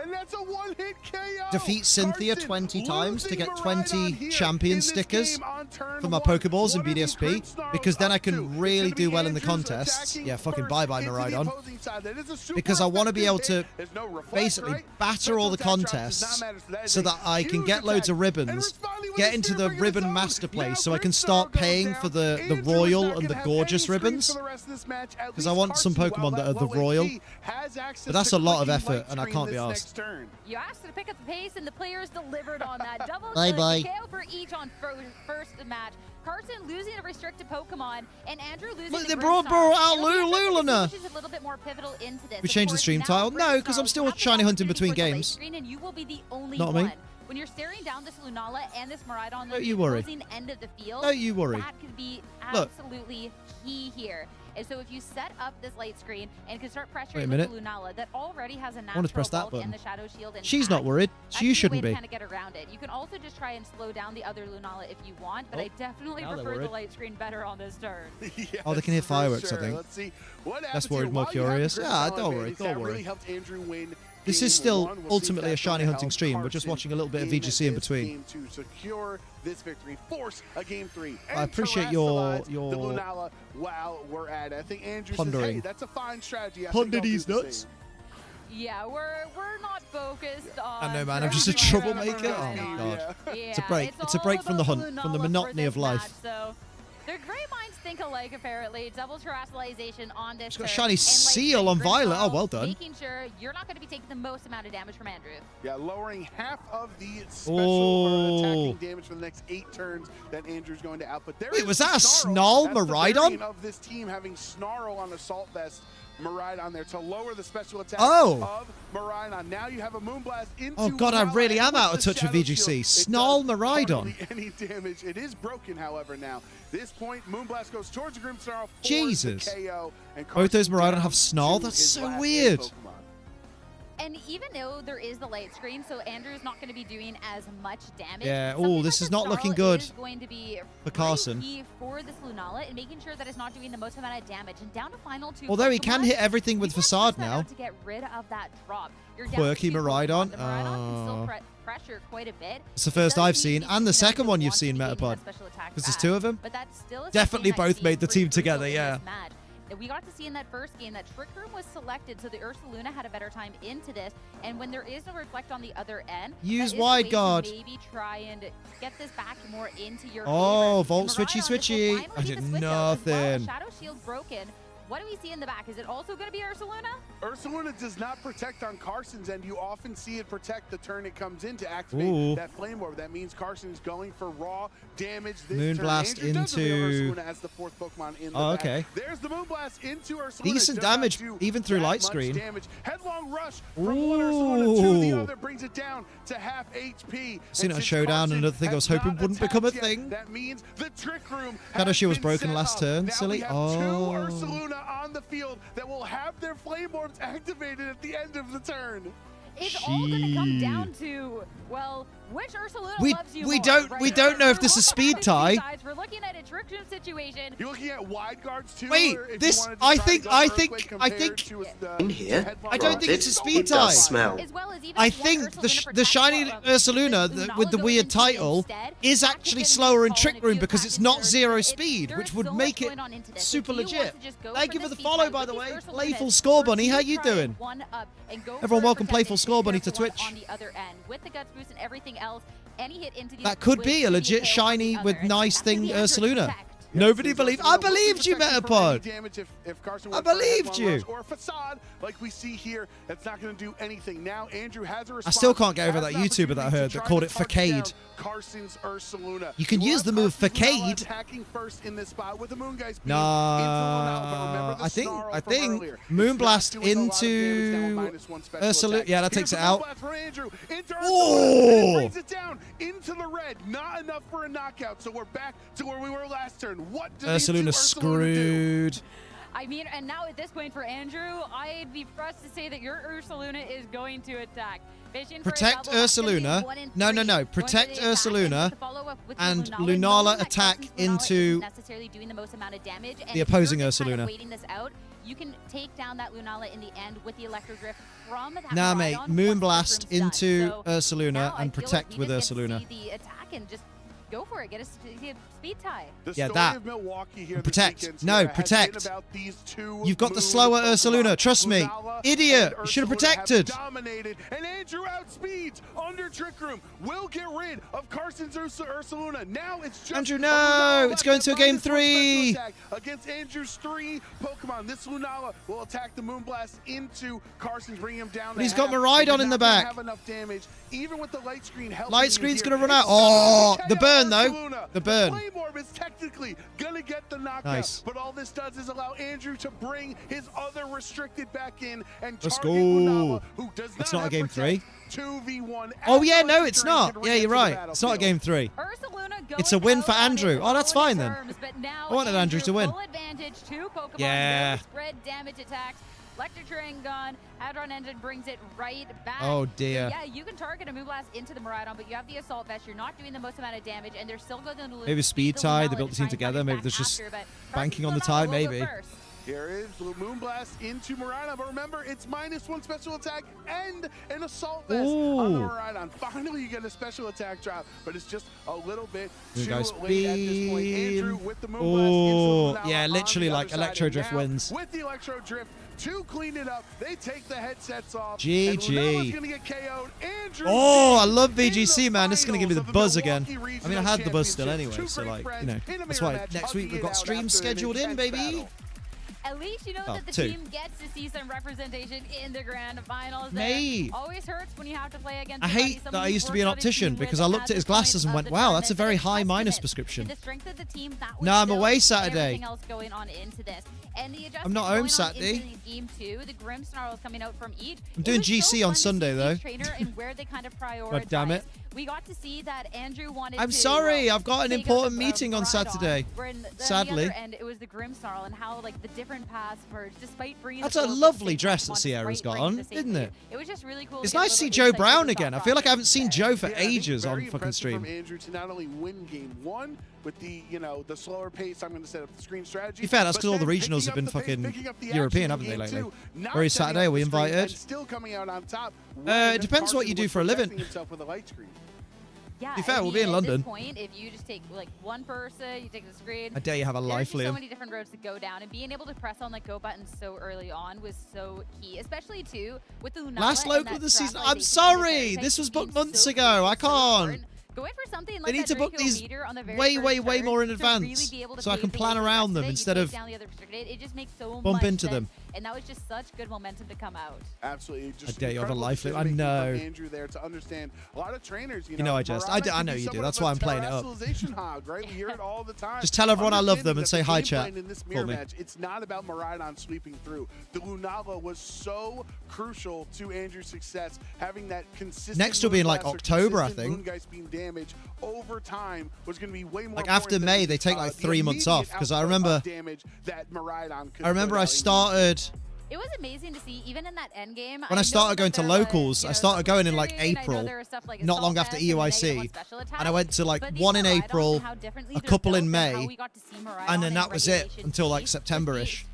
and that's a one-hit KO. defeat Cynthia Carson 20 times to losing get Miraidon 20 here champion in this stickers game on turn for my one. Pokeballs and What are the BDSP, Grimmsnarls because then I up to? can It's really gonna be do well in the Andrews contests. attacking Yeah, fucking first bye-bye, into the Miraidon. opposing side. That is a super Because I want to be able effective to hit. There's no reflect, basically right? batter all the Special attack drops does contests not matter, so that is so a that I can huge get loads of attack. And ribbons, responding with get a into spear the bring of ribbon his own. master place Now so I can Grimmsnarl start goes paying down. for the Andrew is royal not and the gonna have gorgeous any screens ribbons. for the rest of this match. At 'Cause I least want some Carson, Pokemon while that are the low royal. HP, has access But that's to a lot of clicking effort, light and I screen can't be this arsed. next turn. You asked to pick up the pace, and the players delivered on that. Double Bye-bye. KO for each on first match. Carson losing a restricted Pokemon, and Andrew losing Look, the they brought Grimmsnarl. out It'll be interesting to see Luluna. which is a little bit more pivotal into this. We Of changed the course, stream now title? No, because I'm Grimmsnarl still has the shiny hunting opportunity between for the late games. screen, and you will be the only Not me. one. When you're staring down this Lunala and this Miraidon on Don't the you worry. opposing end of the field, Don't you worry. that could be Look. absolutely key here. And so if you set up this light screen and can start pressuring Wait a with minute. the Lunala that already has a I natural want to press that bulk button. and the Shadow Shield intact, She's not worried. that's You a shouldn't way be. to kind of get around it. You can also just try and slow down the other Lunala if you want, but Oh, I definitely now they're prefer the worried. light screen better on this turn. Oh, they can hit Yes, for fireworks, I sure. think. Let's see what Less happens worried, here. more While you have the curious. Grimmsnarl Yeah, don't advantage, worry, that don't worry. really helped Andrew win This game is still one. We'll see if ultimately a that's shiny going to hunting help stream. We're just Carson watching a little bit of in VGC in this between. game to secure this victory, force a game 3. I and appreciate terrasilize your the Lunala while we're at it. I think Andrew says, pondering. hey, that's a fine strategy. I think I'll Pondering do these the nuts. same. Yeah, we're not focused on. I know, man. I'm just a terrain troublemaker. or Oh, my Miraidon. God. Yeah, It's a break. It's a break all from the about hunt, from the Lunala for monotony this of life. match, so their great minds think alike, apparently. Double terrestrialization on this. She's got a turn, shiny and, like, seal on Violet. Oh, Grimmsnarl well done. Making sure you're not going to be taking the most amount of damage from Andrew. Yeah, lowering half of the special Oh. attacking damage for the next 8 turns that Andrew's going to output. There Wait, is was the that a Snarl. Snarl That's the Miraidon? variant of this team having Snarl on Assault Vest. Miraidon there to lower the special attack Oh. of Miraidon. Now you have a Moonblast into Oh, God, I Lunala, really and am out of with the touch with Shadow VGC. Shield, it Snarl does Miraidon. hardly any damage. It is broken, however, now. This point, Moonblast goes towards Grimmsnarl for Jesus. the KO. And Both those Carson Miraidon down have Snarl? to That's his so last weird. Pokemon. And even though there is the light screen, so Andrew's not going to be doing as much damage. Yeah, something ooh, this like is the not looking Snarl good is going to be for really Carson. key for this Lunala and making sure that it's not doing the most amount of damage. And down to final 2 Although he can Pokemon, hit everything with you can't Facade press that now. out to get rid of that drop. You're down Quirky to 2 Miraidon. Pokemon. The Miraidon can still Oh. pressure quite a bit. It's the It first does I've need seen, to and be the someone second who one you've wants to seen, be taking Metapod. that special attack Because there's back. 2 of them. But that's still Definitely something that both made the is team pretty crucial together, in yeah. this match. And we got to see in that first game that Trick Room was selected, so the Ursaluna had a better time into this. And when there is no reflect on the other end, Use that is a wide way to guard. Maybe try and get this back more into your Oh, favor. Volt And switchy Miraidon, this will switchy. finally I be did the switch out as well. nothing. Shadow Shield broken. What do we see in the back? Is it also going to be Ursaluna? Ursaluna does not protect on Carson's end. You often see it protect the turn it comes in to activate Ooh. that Flame Orb. That means Carson is going for raw damage this Moonblast turn. Andrew does reveal into- Ursaluna as the 4th Pokemon in the Oh, back. okay. There's the Moonblast into Ursaluna. Decent Does not damage, do even through that light much screen. damage. Headlong rush from one Ursaluna to the Ooh. other brings it down to half HP. Seen it on And Showdown, since another thing I was Carson hoping has wouldn't not become a attacked thing. yet, that means the Trick Room Shadow Shield was has been broken set last off. turn, Now silly. we have Oh. two Ursaluna on the field that will have their flame orbs activated at the end of the turn. It's all going to come down to, well, which Ursaluna We- loves you we more, don't- right? we don't know if We're this is looking speed at tie. sides. We're looking at a Trick Room situation. You're looking at wide guards too. Wait, or if you this- wanted to I try think- to go I for think- Earthquake I compared think- to the In here, headlock I don't on think it's a it. speed It does tie. smell. As well as even I if one think Ursaluna the shiny protects Ursaluna with the Lunala weird goes into title instead, is that actually could slower in call Trick a Room few because it's passes not third. zero It's- speed, there which is would so much make it going on into this. super If you want legit. to just go Thank for you for the speed follow, tie by with the these way. Ursalunas, Playful Score Bunny, how or you try and doing? one up and go Everyone for welcome protecting Playful Score Bunny to there's one Twitch. on the other end. With the guts boost and everything else, any hit into these That could would be a be legit KO on the shiny other, with and nice that's gonna thing be Andrew's Ursaluna. protect. Nobody Yes, believed. Ursaluna I will be believed you, protected from any Metapod. damage if Carson I went for a believed headlong you. rush or a facade like we see here. That's not going to do anything. Now Andrew has a I response. still can't get over has that an YouTuber that I opportunity heard to that try called to it target Facade. down Carson's Ursaluna. You can will use have the move Carson's Lunala Facade. attacking first in this spot with the Moongeist beam Nah, into Lunala, but remember the I think snarl from think earlier. Moonblast It's not doing a lot of damage now, into minus one special Ursaluna. attack. Yeah, that Here's takes it the out. Moonblast from Andrew into Ursaluna. Oh! It brings it down into the red. Not enough for a knockout. So we're back to where we were last turn. What do these two Ursaluna Ursaluna do? screwed. I mean, and now at this point for Andrew, I'd be pressed to say that your Ursaluna is going to attack. Fishing for a Protect double, that's gonna be Ursaluna. 1 in No, 3. no, no. Going for the Protect attack, Ursaluna and to follow up with the and Lunala, Lunala knowing that attack Carson's Lunala into isn't necessarily doing the most amount of damage. And the if opposing you're just kind of Ursaluna. waiting this out, you can take down that Lunala in the end with the Electro Drift from that Nah, mate. Miraidon once the Moonblast Trick Room's done. into So Ursaluna now I and feel like protect we with just get to Ursaluna. see the attack and just go for it. Get a speed tie. The Yeah, story that. of Milwaukee here this Protect. weekend, No, Sierra, has protect. been about these two You've got the moves slower of Pokemon. Ursaluna. Trust me. Lunala Idiot. and You should have Ursaluna protected. Dominated, and Andrew outspeeds under Trick Room. Will get rid of Carson's Ursaluna. Now it's just Andrew, a no, Lunala it's going left to a and game minus one special 3. attack against Andrew's 3 Pokemon. This Lunala will attack the Moonblast into Carson's, bring him down. But he's to got half. Miraidon He's in the not gonna back. Have enough damage, even with the light screen helping. Light you screen's here. gonna run out. It's Oh, gonna the KO burn, though. Ursaluna. The burn. Flame Orb is technically gonna get the knockout, Nice. but all this does is allow Andrew to bring his other restricted back in and Let's target go. Lunala, who does That's not not a have game protect. 3. 2v1. Oh, yeah, As no, the it's Train not. can Yeah, re-enter you're the right. It's not a game battlefield. 3. Ursaluna going It's a win out for on Andrew. his Oh, that's own fine then. terms, but now I wanted Andrew to win. Full advantage, 2 Pokemon, Yeah. no spread damage attacks. Electric Train gone. Hadron Engine brings it right back. Oh, So, dear. yeah, you can target a Moonblast into the Miraidon, but you have the Assault Vest. You're not doing the most amount of damage, and they're still going to lose. Maybe speed the tie, Lunala they built to the team try and together, target maybe back there's just after, but banking on Carson's the Lunala time, will go maybe. first. Here is Blue Moonblast into Miraidon, but remember, it's minus 1 special attack and an Assault Vest on the Ooh. Miraidon. Finally, you get a special attack drop, but it's just a little bit Here too goes late at this point. Beam. Andrew with the Moonblast Oh, into the Lunala yeah, on literally the like other side, Electro and Drift now, wins. With the Electro Drift, to clean it up, they take the headsets off. GG. And Lunala's gonna get KO'd. Andrew Oh, I Beam love in VGC, the man. This is going to give me the finals of buzz Milwaukee again. I mean, I Regional had the buzz still Championship. anyway, Two so, great like, friends you know, in a that's mirror why match, next week hugging we've it got out streams after an scheduled in, intense baby. battle. At least you know Oh, that the 2. team gets to see some representation in the grand finals. Mate. There. Always hurts when you have to play against. I somebody hate that someone I you've used to be an worked on a optician team with because I and looked had at his the point glasses and of went, the wow, that's a tournament, very but high it's minus testament prescription. to the strength of the team that was No, I'm built away and Saturday. Everything else going on into this. And the I'm not home adjustments going on Saturday. into the game too. The Grim Snarls coming out from each. I'm doing It was so GC on fun to Sunday, see though. each trainer and where they kind of prioritize. God damn it. We got to see that Andrew wanted I'm to, sorry, well, I've got an take out important the, meeting on Miraidon, Saturday. where in the Sadly. other end, it was the Grim Snarl and how like the different paths merged despite bringing That's the a forward lovely same dress that one Sierra's got right on, into the isn't safety. it? It was just really cool. It's to get a nice to see little Joe insight Brown into the again. I thought feel like I haven't process seen there. Joe for Yeah, I think ages very on fucking impressive stream. From Andrew to not only win game 1 with the, you know, the slower pace, I'm going to set up the screen strategy. To be fair, that's but 'cause all the then regionals picking have been up the pace, fucking picking up the European, action in haven't they, game lately? 2, not Or is setting Saturday, up we the screen, invited? and still coming out on top. It depends what you do was for a living. protecting himself with a light screen. Yeah, To be fair, I we'll mean, be in at London. This point, if you just take like one person, you take the screen. I dare you have a There's life, just so Liam. many different roads to go down, and being able to press on the go button so early on was so key, especially too with the Lunala Last and local that of the season. trap I'm elevation sorry, defense this was being booked months so ago. crucial, I so can't. important. Going for something like They need that to book Draco these meter on the very way, first way, way turn more in to advance, really be able to so I pave can the plan way for the around rest them of it. You instead take of down the other restricted. It just makes so bump much into sense them. and that was just such good momentum to come out. Absolutely. Just I dare you have a incredible life loop. I decision-making know. from Andrew there to understand a lot of trainers. You know I jest. I Murata know can be you do. somewhat That's of a why I'm playing it up. terrestrialization hog, right? We hear it all the time. Just tell everyone I love them and say hi, Understanding that chat. the game plan in this For mirror me. match, it's not about Miraidon sweeping through. The Lunala was so crucial to Andrew's success, having that consistent. Next will be in, like, Moonblast or October, I consistent think. Moongeist beam damage over time was going to be way more. Like, after important May, than they take, like, the 3 months immediate off, 'cause I output remember- of damage that Miraidon could I remember put I out in started... It was amazing to see, even in that end game. When I started going to locals, I started going in, like, April, April, not long after EUIC, and I went to, like, one in April, a couple in May, and then that was it until, like, September-ish.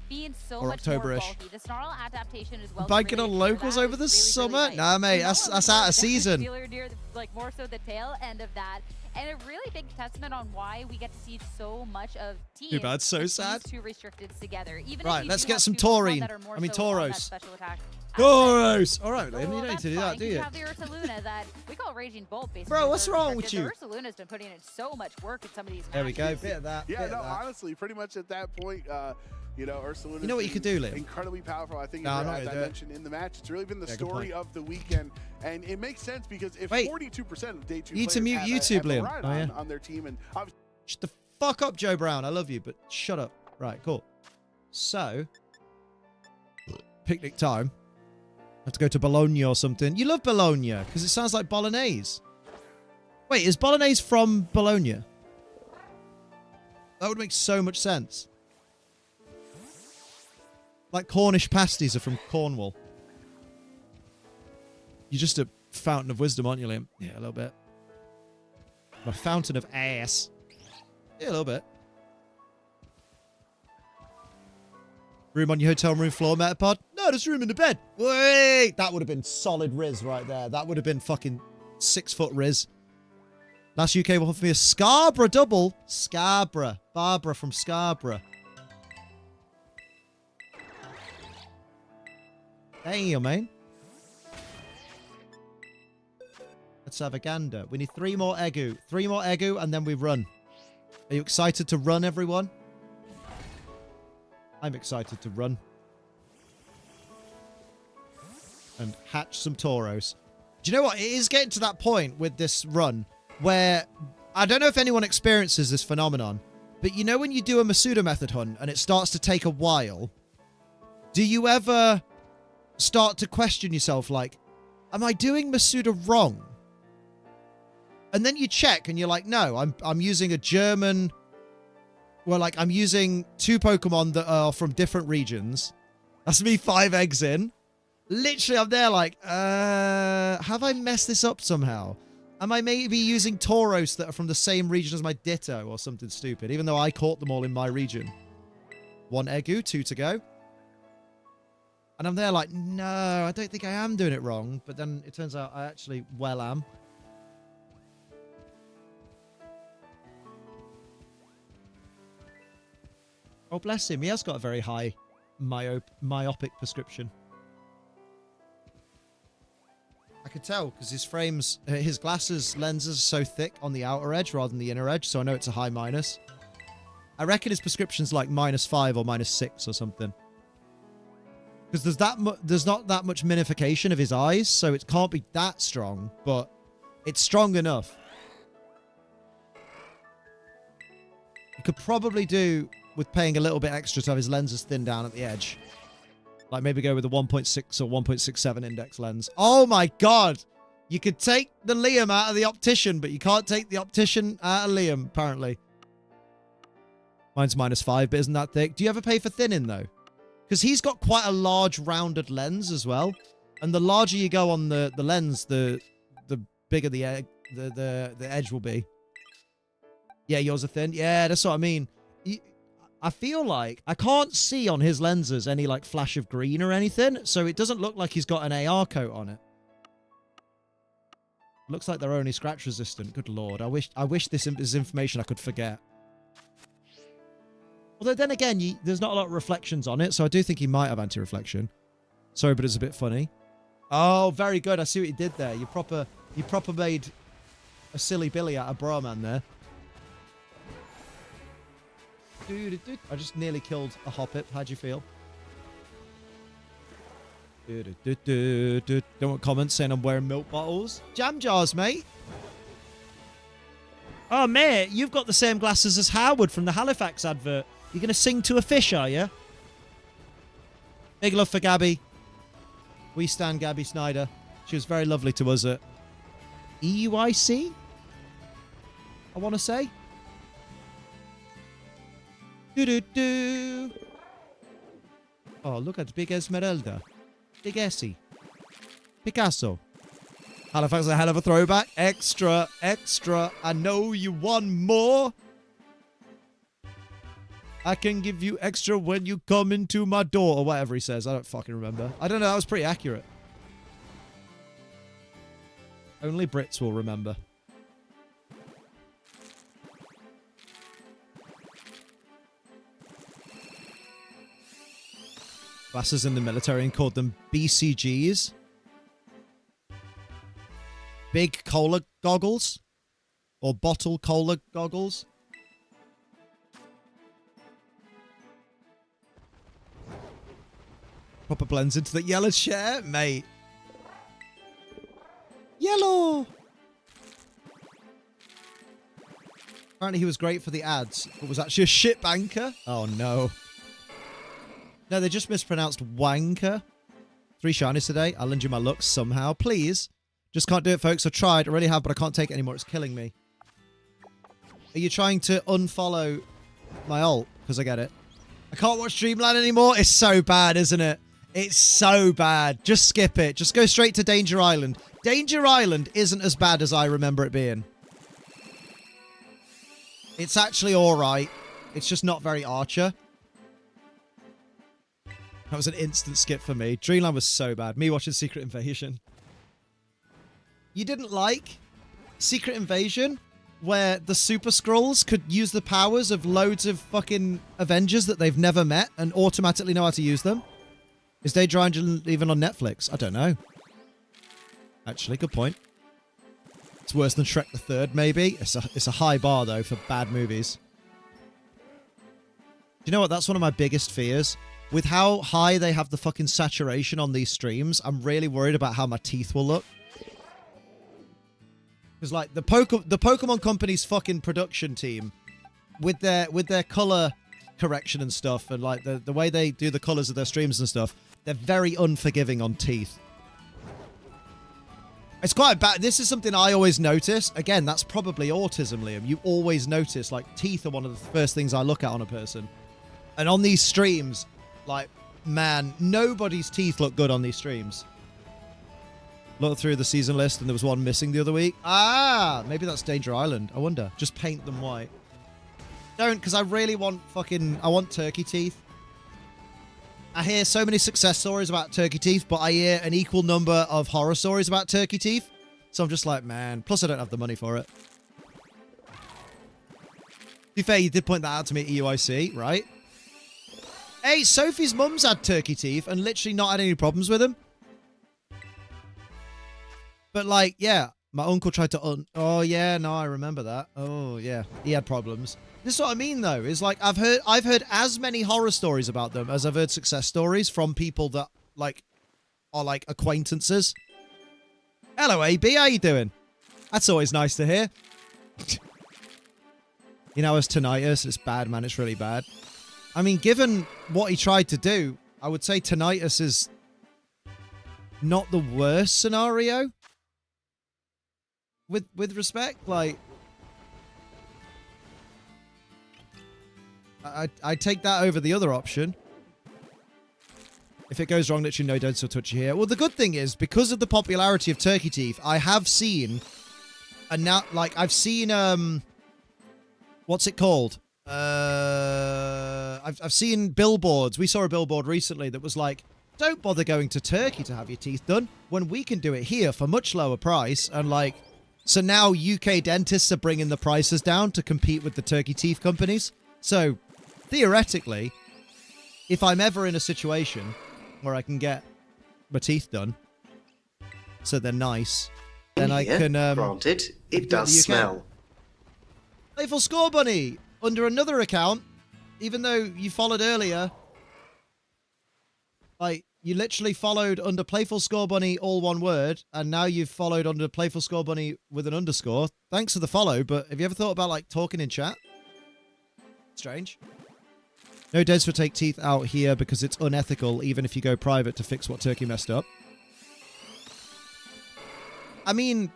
Or October-ish. The snarl adaptation as well. Banking on locals over the summer? Nah, mate, that's out of season. Near, like, more so the tail end of that. And a really big testament on why we get to see so much of teams. Too bad, so with sad. these two restricted together. Even Right, if you let's do get have some two Pokemon taurine. that are more I mean, so on that Tauros. special attack Tauros! All right, Oh, Liam, you don't need that's to do that, fine. do You you? have the Ursaluna that we call Raging Bolt, basically. Bro, what's for wrong with restricted. you? The Ursaluna's been putting in so much work in some of these There we go, matches. bit of that, Yeah, bit no, of that. honestly, pretty much at that point, you know, Ursaluna. You know what you could do, Liam? Incredibly powerful. I think, No, I'm not as gonna I do it. mentioned in the match, it's really been the Yeah, good story point. of the weekend, and it makes sense because if Wait. 42% of day two You need to players mute have YouTube, a Liam. Miraidon Oh, yeah. on their team, and obviously Shut the fuck up, Joe Brown. I love you, but shut up. Right, cool. So, picnic time. Have to go to Bologna or something. You love Bologna because it sounds like bolognese. Wait, is bolognese from Bologna? That would make so much sense. Like Cornish pasties are from Cornwall. You're just a fountain of wisdom, aren't you, Liam? Yeah, a little bit. A fountain of ass. Yeah, a little bit. Room on your hotel room floor, Metapod? No, there's room in the bed. Wait! That would have been solid Riz right there. That would have been fucking 6-foot Riz. Last UK will offer me a Scarborough double. Scarborough. Barbara from Scarborough. Damn, man. Let's have a gander. We need 3 more Egu. 3 more Egu, and then we run. Are you excited to run, everyone? I'm excited to run. And hatch some Tauros. Do you know what? It is getting to that point with this run where I don't know if anyone experiences this phenomenon, but you know when you do a Masuda method hunt and it starts to take a while, do you ever start to question yourself like, am I doing Masuda wrong? And then you check and you're like, no, I'm using a German... Well, like, I'm using 2 Pokemon that are from different regions. That's me 5 eggs in. Literally, I'm there like, have I messed this up somehow? Am I maybe using Tauros that are from the same region as my Ditto or something stupid, even though I caught them all in my region? 1 Egu, 2 to go. And I'm there like, no, I don't think I am doing it wrong. But then it turns out I actually well am. Oh, bless him. He has got a very high myopic prescription. I could tell because his frames, his glasses lenses are so thick on the outer edge rather than the inner edge, so I know it's a high minus. I reckon his prescription's like -5 or -6 or something. Because there's not that much minification of his eyes, so it can't be that strong, but it's strong enough. You could probably do with paying a little bit extra to have his lenses thinned down at the edge. Like maybe go with a 1.6 or 1.67 index lens. Oh my god! You could take the Liam out of the optician, but you can't take the optician out of Liam, apparently. Mine's -5, but isn't that thick? Do you ever pay for thinning, though? Because he's got quite a large rounded lens as well. And the larger you go on the lens, the bigger the edge will be. Yeah, yours are thin. Yeah, that's what I mean. I feel like I can't see on his lenses any like flash of green or anything, so it doesn't look like he's got an AR coat on it. Looks like they're only scratch resistant. Good lord, I wish this is information I could forget. Although then again, there's not a lot of reflections on it, so I do think he might have anti-reflection. Sorry, but it's a bit funny. Oh, very good. I see what you did there. You proper made a silly Billy out of Brahman there. I just nearly killed a Hoppip. How'd you feel? Don't want comments saying I'm wearing milk bottles. Jam jars, mate. Oh, mate, you've got the same glasses as Howard from the Halifax advert. You're going to sing to a fish, are you? Big love for Gabby. We stand Gabby Snyder. She was very lovely to us at EUIC, I want to say. Do-do-do. Oh, look at Big Esmeralda. Big Essie. Picasso. Halifax is a hell of a throwback. Extra, extra. I know you want more. I can give you extra when you come into my door. Or whatever he says. I don't fucking remember. I don't know. That was pretty accurate. Only Brits will remember. Classes in the military and called them BCGs. Big cola goggles. Or bottle cola goggles. Proper blends into the yellow shirt, mate. Yellow! Apparently he was great for the ads, but was actually a shit banker. Oh, no. No, they just mispronounced wanker. 3 shinies today. I'll lend you my looks somehow. Please. Just can't do it, folks. I tried. I really have, but I can't take it anymore. It's killing me. Are you trying to unfollow my alt? Because I get it. I can't watch Dreamland anymore. It's so bad, isn't it? It's so bad. Just skip it. Just go straight to Danger Island. Danger Island isn't as bad as I remember it being. It's actually alright. It's just not very Archer. That was an instant skip for me. Dreamland was so bad. Me watching Secret Invasion. You didn't like Secret Invasion? Where the Super Skrulls could use the powers of loads of fucking Avengers that they've never met and automatically know how to use them? Is Danger Island even on Netflix? I don't know. Actually, good point. It's worse than Shrek the Third, maybe. It's a high bar, though, for bad movies. Do you know what? That's one of my biggest fears. With how high they have the fucking saturation on these streams, I'm really worried about how my teeth will look. Because, like, the Pokemon Company's fucking production team, with their color correction and stuff, and, like, the way they do the colors of their streams and stuff, they're very unforgiving on teeth. It's quite bad. This is something I always notice. Again, that's probably autism, Liam. You always notice, like, teeth are one of the first things I look at on a person. And on these streams, like, man, nobody's teeth look good on these streams. Looked through the season list and there was one missing the other week. Ah, maybe that's Danger Island. I wonder. Just paint them white. Don't, because I really want I want turkey teeth. I hear so many success stories about turkey teeth, but I hear an equal number of horror stories about turkey teeth. So I'm just like, man. Plus, I don't have the money for it. To be fair, you did point that out to me at EUIC, right? Hey, Sophie's mum's had turkey teeth and literally not had any problems with them. But, like, yeah, my uncle tried to oh, yeah, no, I remember that. Oh, yeah, he had problems. This is what I mean, though, is, like, I've heard as many horror stories about them as I've heard success stories from people that, like, are, like, acquaintances. Hello, AB, how you doing? That's always nice to hear. You know, as tinnitus, it's bad, man, it's really bad. I mean, given what he tried to do, I would say tinnitus is not the worst scenario. With respect, like, I take that over the other option. If it goes wrong, literally no don't still touch you here. Well, the good thing is, because of the popularity of turkey teeth, I have seen, and now, like, I've seen, what's it called? I've seen billboards. We saw a billboard recently that was like, don't bother going to Turkey to have your teeth done when we can do it here for much lower price. And, like, so now UK dentists are bringing the prices down to compete with the turkey teeth companies. So, theoretically, if I'm ever in a situation where I can get my teeth done, so they're nice, then I can... granted, it does smell. Playful Score Bunny, under another account, even though you followed earlier, like, You literally followed under Playful Score Bunny, all one word, and now you've followed under Playful Score Bunny with an underscore. Thanks for the follow, but have you ever thought about, like, talking in chat? Strange. No Des for take teeth out here because it's unethical, even if you go private to fix what Turkey messed up. I mean,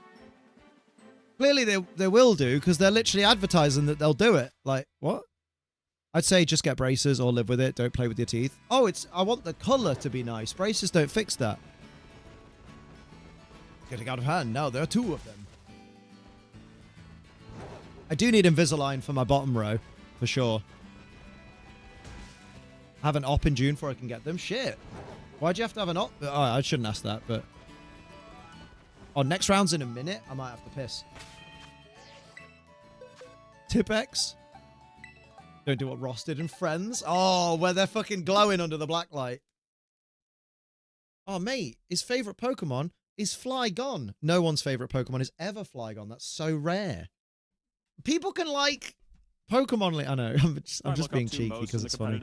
clearly they will do, because they're literally advertising that they'll do it. Like, what? I'd say just get braces or live with it. Don't play with your teeth. Oh, I want the color to be nice. Braces don't fix that. Getting out of hand. Now there are 2 of them. I do need Invisalign for my bottom row, for sure. Have an op in June before I can get them. Shit. Why'd you have to have an op? Oh, I shouldn't ask that, but... Oh, next round's in a minute. I might have to piss. Tipex. Don't do what Ross did in Friends. Oh, where they're fucking glowing under the black light. Oh, mate, his favorite Pokemon is Flygon. No one's favorite Pokemon is ever Flygon. That's so rare. People can like Pokemon. I know. I'm just being cheeky because it's funny.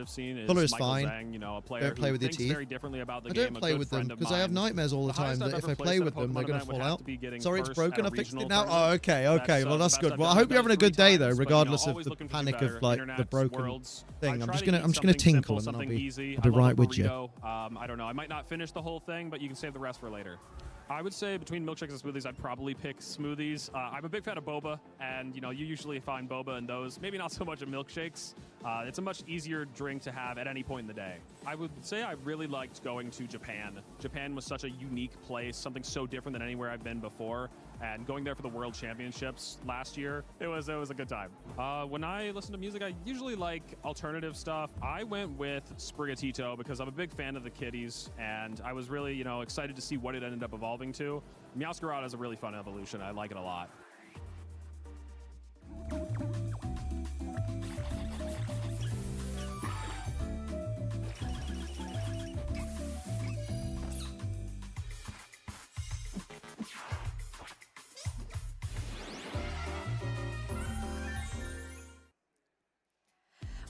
Color is fine. Don't play with your teeth. I don't play with them because I have nightmares all the time that if I play with them, they're going to fall out. Sorry, it's broken. I fixed it now. Oh, okay. Well, that's good. Well, I hope you're having a good day though, regardless of the panic of like the broken thing. I'm just gonna tinkle and then I'll be right with you. I don't know. I might not finish the whole thing, but you can save the rest for later. I would say between milkshakes and smoothies, I'd probably pick smoothies. I'm a big fan of boba, and you usually find boba in those. Maybe not so much in milkshakes. It's a much easier drink to have at any point in the day. I would say I really liked going to Japan. Japan was such a unique place, something so different than anywhere I've been before. And going there for the World Championships last year, it was a good time. When I listen to music, I usually like alternative stuff. I went with Sprigatito because I'm a big fan of the kitties, and I was really, excited to see what it ended up evolving to. Meowscarada is a really fun evolution. I like it a lot.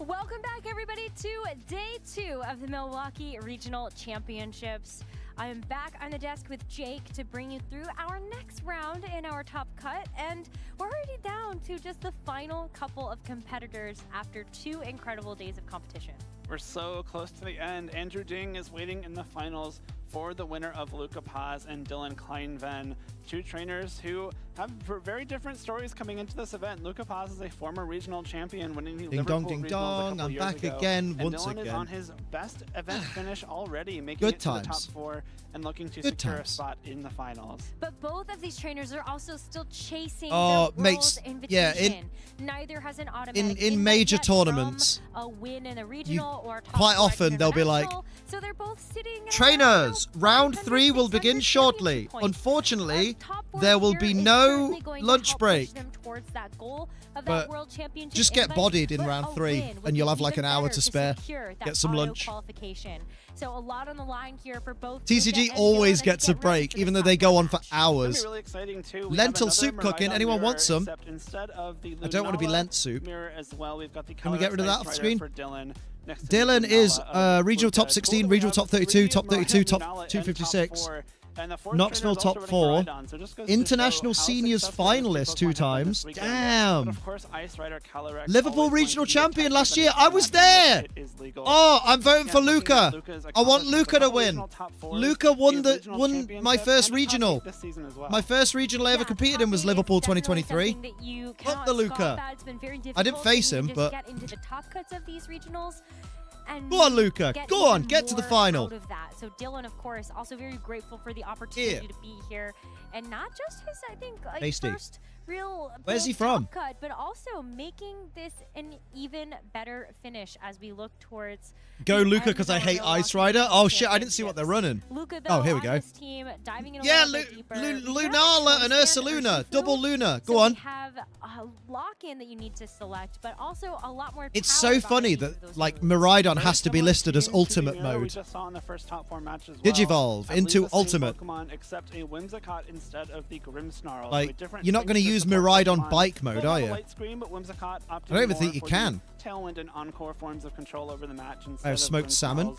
Welcome back, everybody, to day 2 of the Milwaukee Regional Championships. I am back on the desk with Jake to bring you through our next round in our top cut, and we're already down to just the final couple of competitors after 2 incredible days of competition. We're so close to the end. Andrew Ding is waiting in the finals for the winner of Luca Paz and Dylan Kleinven, 2 trainers who have very different stories coming into this event. Luca Paz is a former regional champion, winning the Liverpool Regionals a couple I'm years back ago. again, and once Dylan again. is on his best event finish already, making it to the top 4 and looking to secure a spot in the finals. But both of these trainers are also still chasing Oh, the mates, World's Invitation. yeah, Neither has an automatic in invite major yet tournaments, from a win in the regional or top quite 4 often they'll be like, international. So they're both sitting at trainers, around round 3 will 600, begin 650 shortly. points. Unfortunately, Top 4 there will here be is no certainly going to lunch help break. push them towards that goal of But that World Championship just get invite, bodied in but round a 3 win would and you'll be have like even an hour better to spare. secure that Get some auto lunch. qualification. So a lot on the line here for both TCG Luca and always Dylan gets as a we get ready break, for even the though they top go on for match. It's gonna hours. be really exciting too. We Lentil have soup another cooking. Miraidon Anyone mirror, want some? except instead of the I don't want to be Lunala lent soup. mirror as well. We've got the Can we get rid of that Ice off the Rider screen? for Dylan. Next to Dylan the is Lunala of regional top Luca. 16, Cool, regional we top have 32, 3 top 32, top Lunala and 256. 4. And the fourth Knoxville trainer is also top running 4. Rhydon, so it just goes to International show how seniors successful this finalist 2 Pokemon have been times. this weekend. Damn. But of course, Ice Rider Calyrex Liverpool always regional going to be a champion test last of year. I was anything there. it is legal. Oh, I'm voting for Again, looking at Luca. Luca's I want accomplishments, Luca a to couple win. regional top 4s, Luca won a regional my championship, first and a top regional. 8 this season as well. My first regional I ever competed in was Liverpool 2023. Fuck the Luca. I didn't face him, but get into the top cuts of these regionals. And go on, Luca. get Go on, even get to the more final. out of that. So Dylan, of course, also very grateful for the opportunity to be here, and not just his, I think, like Tasty. first real Where's he big from? top cut, but also making this an even better finish as we look towards. Go the Luca end because of I our hate Ice Milwaukee Rider. Oh shit, I didn't see what they're running. Luca, Oh, here we on go. this team, diving in a Yeah, little bit deeper. Lunala and Ursaluna. Double Luna. Go so on. We have a lock-in that you need to select, but also a lot more. It's power so funny behind each of that those like moves. Miraidon has to be listed as Teams to ultimate the mirror we mode. just saw in the first top 4 matches as well. Digivolve I into believe the same ultimate. Pokemon, except a Whimsicott instead of the Grimmsnarl. So a Like, different you're not going to signature use support Miraidon Pokemon. bike mode, Still are have a you? light screen, but Whimsicott opted I don't even more think you for can. the Tailwind and Encore forms of control over the match instead I have of smoked salmon. Grimmsnarls.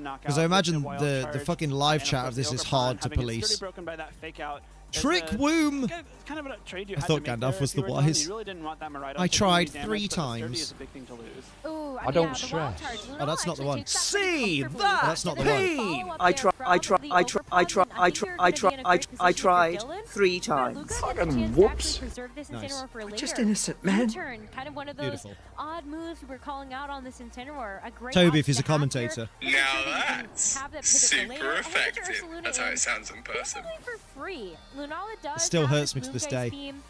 knockout. Because I with imagine wild the charge, fucking live and chat course of this the is Ogre hard to Pawn having its police. sturdy broken by that fake out. It's Trick a- Woom! Kind of a trade you I had thought to make Gandalf there was if you the were Tom. wise. You really didn't want that Miraidon I taking tried any damage, 3 but the sturdy times. is a big thing to lose. Ooh, I don't the stress. wild charge. Oh, that's not the Lunala one. actually takes that See pretty comfortably. that? That's not the Gonna one. get a follow-up I there tried. from I the tried. I Overpawn, tried. and I I tried. think I you're tried. gonna I be in a tried. great I position tried for Dylan. 3 But times. Luca has a Fucking chance to whoops. actually preserve this Nice. Incineroar for later. Just innocent, man. U-turn, kind of one of those Beautiful. odd moves we were calling out on this Incineroar. A great Toby, if option he's a to have here. commentator. Making Now sure that you can that's have that pivot for super later. And we get to effective. Ursaluna That's how in it sounds in person. basically for free. Lunala does still have hurts this me to this Moonguy day. scheme,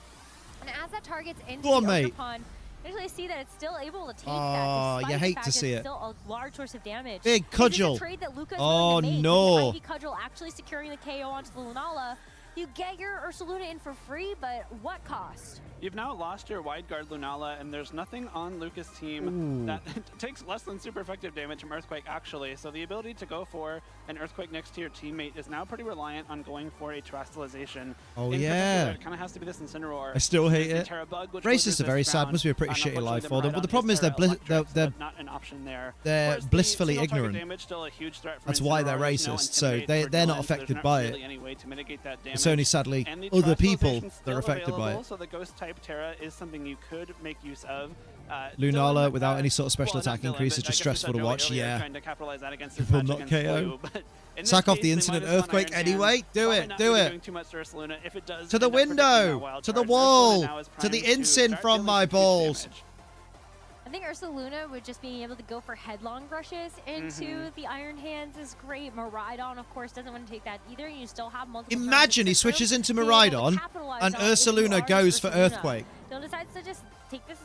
and as that targets into Go on, the mate. Overpawn, actually see that it's still able to take Oh, that. you despite hate the fact to that see it's it. Still a large source of damage. Big This is cudgel. a trade that Luca's Oh, willing to make, no. with the Ivy Cudgel actually securing the KO onto the Lunala. The You get your Ursaluna in for free, but what cost? You've now lost your wide guard Lunala, and there's nothing on Luca's team that takes less than super effective damage from Earthquake, actually. So the ability to go for an Earthquake next to your teammate is now pretty reliant on going for a Terastallization. Oh, in yeah. particular, it kind of has to be this Incineroar. I still hate it. Bug, Races are very sad. Must be a pretty shitty life for them. But the problem is they're not an option there. they're blissfully ignorant. Damage, still a huge threat from That's why they're racist. So they're not affected by it. It's only sadly other people that are affected by it. So the Ghost type Terra is something you could make use of. Lunala Dylan, without any sort of special attack increase is just stressful to watch. Yeah. Will not KO. Sack off the Incident Earthquake anyway. Do it. Do it. To the window. To the wall. To the Incin from my balls. I think Ursaluna would just being able to go for headlong rushes into the Iron Hands is great. Miraidon, of course, doesn't want to take that either. You still have multiple. Imagine he switches into Miraidon and Ursaluna goes for Earthquake. Dylan decides to just take this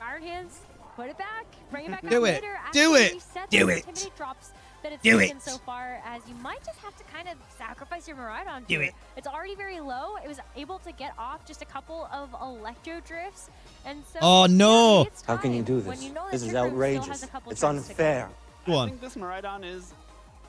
Iron Hands, put it back, bring it back Do out it. later. Do it. Do it. Intimidate drops that it's Do taken it. so far, as you might just have to kind of sacrifice your Miraidon. Do here. it. It's already very low. It was able to get off just a couple of Electro Drifts. And so, Oh, no. How can you do When this? you know that This is Trick Room still has outrageous. a couple It's turns to go. unfair. Go I on. think this Miraidon is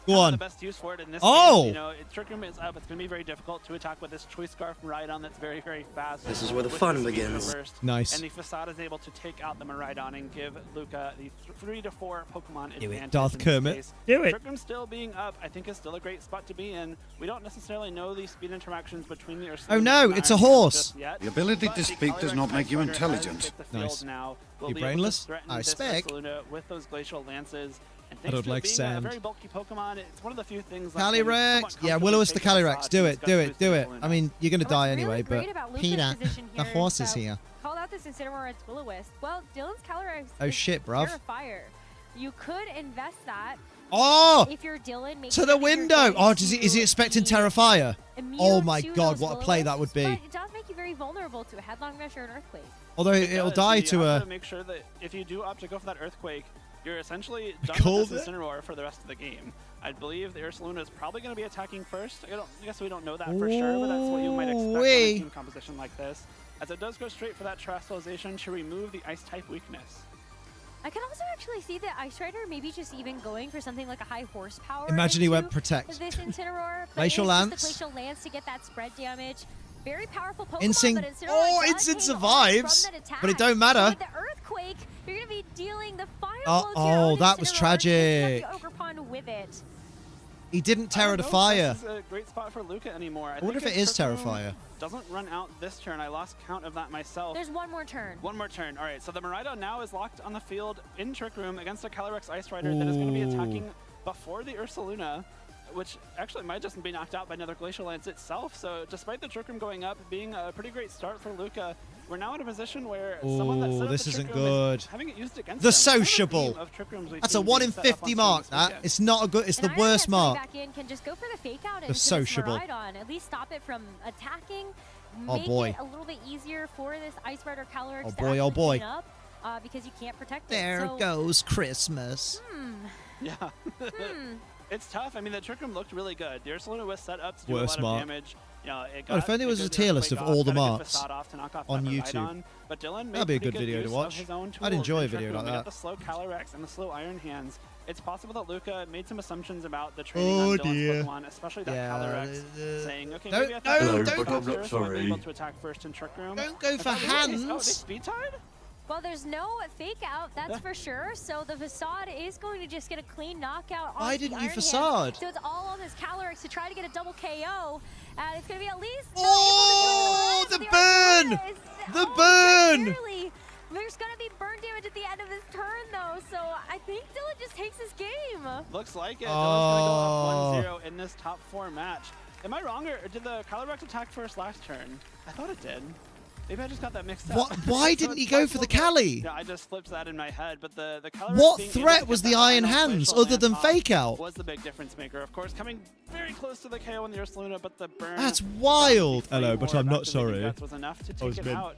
Go on. the best use for it in this Oh! case. You know, Trick Room is up. It's going to be very difficult to attack with this Choice Scarf Miraidon that's very, very fast. This is where the with fun speed begins. reversed. Nice. And the Facade is able to take out the Miraidon and give Luca the 3 to 4 Pokemon Do it, advantage. Darth in this Kermit. case. Do it. Trick Room still being up, I think, is still a great spot to be in. We don't necessarily know the speed interactions between the Ursaluna Oh, no, and it's a Iron Hands horse. just yet, The ability but to the speak does not Calyrex make you Ice Rider has intelligent. hit the field Nice. now. Will You be able to brainless? threaten I this spec. Ursaluna with those Glacial Lances. And I don't thanks to it like being sand. a very bulky Pokemon, it's one of the few things that can somewhat Calyrex. Yeah, comfortably Will-O-Wisp the take a Calyrex. facade Do and it. discuss Do it. with Do it. Ursaluna. I mean, you're going to What's die really anyway, great but about Luca's Peter, position the here horse is so here. Called out this Incineroar, it's Will-O-Wisp. Well, Dylan's Calyrex Oh, is shit, bruv. Pure Fire. You could invest that Oh! if you're Dylan. Make To sure the that you're window. going Oh, is he to expecting be Terrafire? immune Oh my to god, those what a play that would Will-O-Wisps, be. But it does make you very vulnerable to a Headlong Rush or an Earthquake. Although it'll does. die You to have a... make sure that if you do opt to go for that Earthquake, you're essentially done Called with this it? Incineroar for the rest of the game. I believe the Ursaluna is probably going to be attacking first. I guess we don't know that for sure, but that's what you might expect on Ooh-wee. a team composition like this. As it does go straight for that Terastallization to remove the Ice-type weakness. I can also actually see the Ice Rider maybe just even going for something like a high horsepower. Imagine he went into Protect. This Incineroar. But Glacial it's just Lance. The Glacial Lance to get that spread damage. Very powerful Pokemon, Incin. but Incineroar Oh, does Incin hang on survives, from that attack. but it don't So matter. with the Earthquake, you're going to be dealing the final Oh, blow to your own that was Incineroar, tragic. taking out the Ogre Pond with it. He didn't I Terra don't to know Fire. if this is a great spot for Luca anymore. I wonder think if it is Trick Room Terrafire. doesn't run out this turn. I lost count of that myself. There's one more turn. One more turn. All right, so the Miraidon now is locked on the field in Trick Room against a Calyrex Ice Rider that is going to be attacking before the Ursaluna, which actually might just be knocked out by another Glacial Lance itself. So despite the Trick Room going up, being a pretty great start for Luca, we're now in a position where someone that set up this the isn't Trick Room is good. having it used against The them. It's kind of a sociable. theme of Trick Rooms we've That's a seen 1 being in set up on 50 stream mark, this that. weekend. It's not a good... It's And the Iron worst Man's coming mark. back in can just go for the fake out The into sociable. this Miraidon. At least stop it from attacking. Oh, Make boy. it a little bit easier for this Ice Rider Calyrex Oh, to boy, actually oh, boy. clean up, because you can't protect it. There So, goes Christmas. Yeah. It's tough. I mean, the Trick Room looked really good. The Ursaluna was set up to do Worst a lot mark. of damage. You know, it Well, if got only a it was good a tier list of Earthquake all off, the got a good marks Facade off to knock off on that YouTube. Miraidon, but Dylan made That'd be a pretty good video to use of watch. his own I'd tools enjoy in a video Trick Room. like We got that. the slow Calyrex and the slow Iron Hands. It's possible that Luca made some assumptions about the training Oh, on Dylan's dear. Pokemon, especially that Yeah, Calyrex, saying, okay, no, maybe I no, think don't- faster, I'm so I'm sorry. able to attack first in Trick Room. Don't go for Oh, they hands. speed tied? well, there's no fake out, that's for sure. So the Facade is going to just get a clean knockout on Why the didn't you Iron Hands. Facade? So it's all on this Calyrex to try to get a double KO. And it's going to be at least Oh, able to the do it. burn! Ursaluna is- The oh, burn! just barely. There's going to be burn damage at the end of this turn, though. So I think Dylan just takes this game. Looks like it. Oh. Dylan's going to go up 1-0 in this top 4 match. Am I wrong, or did the Calyrex attack first last turn? I thought it did. Maybe I just got that mixed up. What? Why So didn't he it's go for the possible that- Cali? Yeah, I just flipped that in my head, but the Calyrex What being able threat to was get the that Iron final Hands glacial other than lance fake off out? was the big difference maker. Of course, coming very close to the KO in the Ursaluna, but the burn. That's wild. from Hello, the but free I'm war not activating sorry. guts was enough to I was take it meant- out.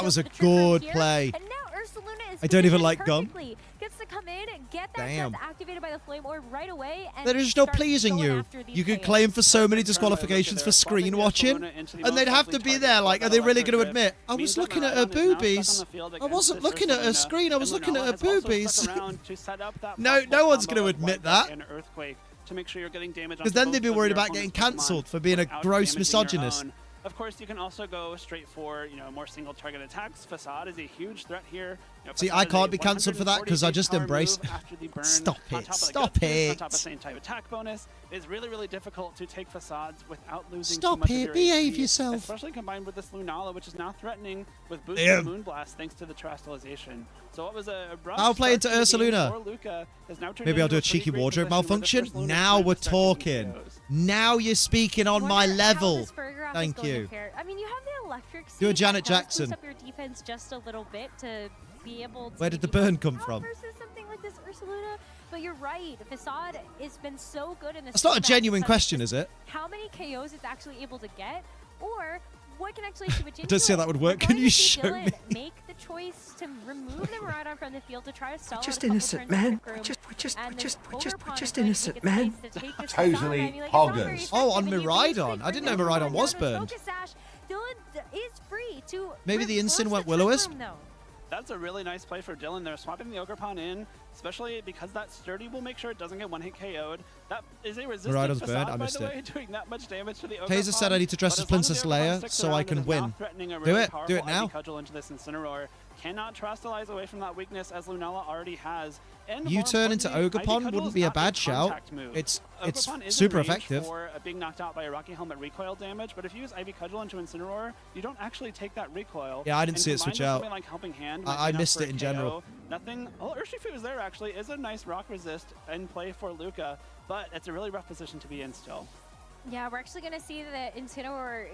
That was a good play. And now Ursaluna is I don't even positioned like gum. perfectly. Gets to come in and get that Damn. Jets activated by the Flame Orb right away. And They're just not start pleasing going you. after these You could KOs. claim for so many disqualifications for screen watching, and they'd have to be there. Like, are they really going to admit, I was looking at her boobies? I wasn't looking at her screen. I was looking at her boobies. No one's going to admit that. Because then they'd be worried about getting cancelled for being a gross misogynist. Of course, you can also go straight for, more single target attacks. Facade is a huge threat here. See, I can't be cancelled for that because I just embrace. Stop it! Stop it! On top of same type attack bonus, it's really, really difficult to take facades without losing too Stop much it! of your Behave HP, yourself. especially combined with this Lunala, which is now threatening with boosted Moonblast thanks to the Terastallization. So what was a rough I'll play into start to the game Ursaluna. for Luka has now turned Maybe I'll into do a pretty cheeky great wardrobe position where this malfunction. first Luna Now is we're second talking. KOs. Now you're speaking on my Wonder how level. this Fergar off is Thank going to you. fare. I mean, you have the electric Do a seed Janet that does Jackson. boost up your defense just a little bit to be able to Where did the maybe burn help come out from? Versus something like this Ursaluna. But you're right. Facade has been so good in this. That's not a format genuine because question, just is it? How many KOs it's actually able to get, or what can actually switch into? I don't see how that would work. We're Can going you to see show Dylan me? Make the choice to remove the Miraidon from the field to try to stall Just out a couple innocent, turns of man. Trick Room. We're just And then Overpawn is going to innocent, take man. its place to take this Totally Facade. I mean, like, it's not very poggers. Oh, on effective, and you Miraidon. basically I didn't know bring Miraidon everyone was down with burned. Focus Sash. Dylan is free to Maybe the reverse Incin went Trick Will-O-Wisp? Room, though. That's a really nice play for Dylan. They're swapping the Ogrepon in, especially because that Sturdy will make sure it doesn't get one-hit KO'd. That is a resistant Miraidon's facade, burned. I by missed the it. way, doing that much damage to the Ogrepon. Taser said I need to dress But as as long as Princess the Ogrepon Leia sticks so I around, can it is win. now threatening a Do really it. Do it powerful now. IV Cudgel into this Incineroar. Cannot Terastallize away from that weakness as Lunala already has. And more U-turn into importantly, Ogerpon IV Cudgel wouldn't is be a not bad shout. contact move. It's Ogerpon is super in range effective. for being knocked out by a Rocky Helmet recoil damage, but if you use IV Cudgel into Incineroar, you don't actually take that recoil. Yeah, I didn't And see it combined switch with out. something like Helping Hand might I be enough missed for it a in KO. general. Nothing. Oh, Urshifu is there actually. Is a nice rock resist in play for Luka, but it's a really rough position to be in still. Yeah, we're actually going to see the Incineroar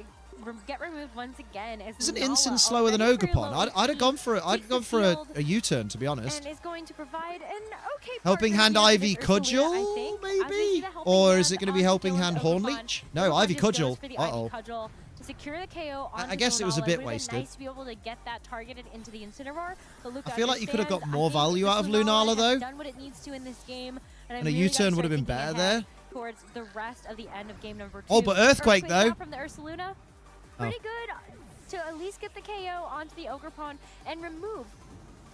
get removed once again. Isn't Incin slower than Ogerpon? I'd have gone for it. I'd gone for a U-turn, to be honest. And is going to provide an okay Helping Hand partner here IV with Ursaluna, I Cudgel, think. As we maybe? see the Helping Or Hand is it going to be onto Helping Dylan's Hand Ogerpon. Hornleech? No, Ogerpon IV just Cudgel. goes for the Uh-oh. IV Cudgel to secure the KO onto I guess it was a Lunala. bit It would've been wasted. nice to be able to get that targeted into the Incineroar, but Luka I feel like you could have got understands. more I think value out of this Lunala, has though. done what it needs to in this game, and, And a U-turn would have been better there. Towards the rest of the end of game number 2. Oh, but Earthquake, though. From the Ursaluna, pretty good to at least get the KO onto the Ogerpon and remove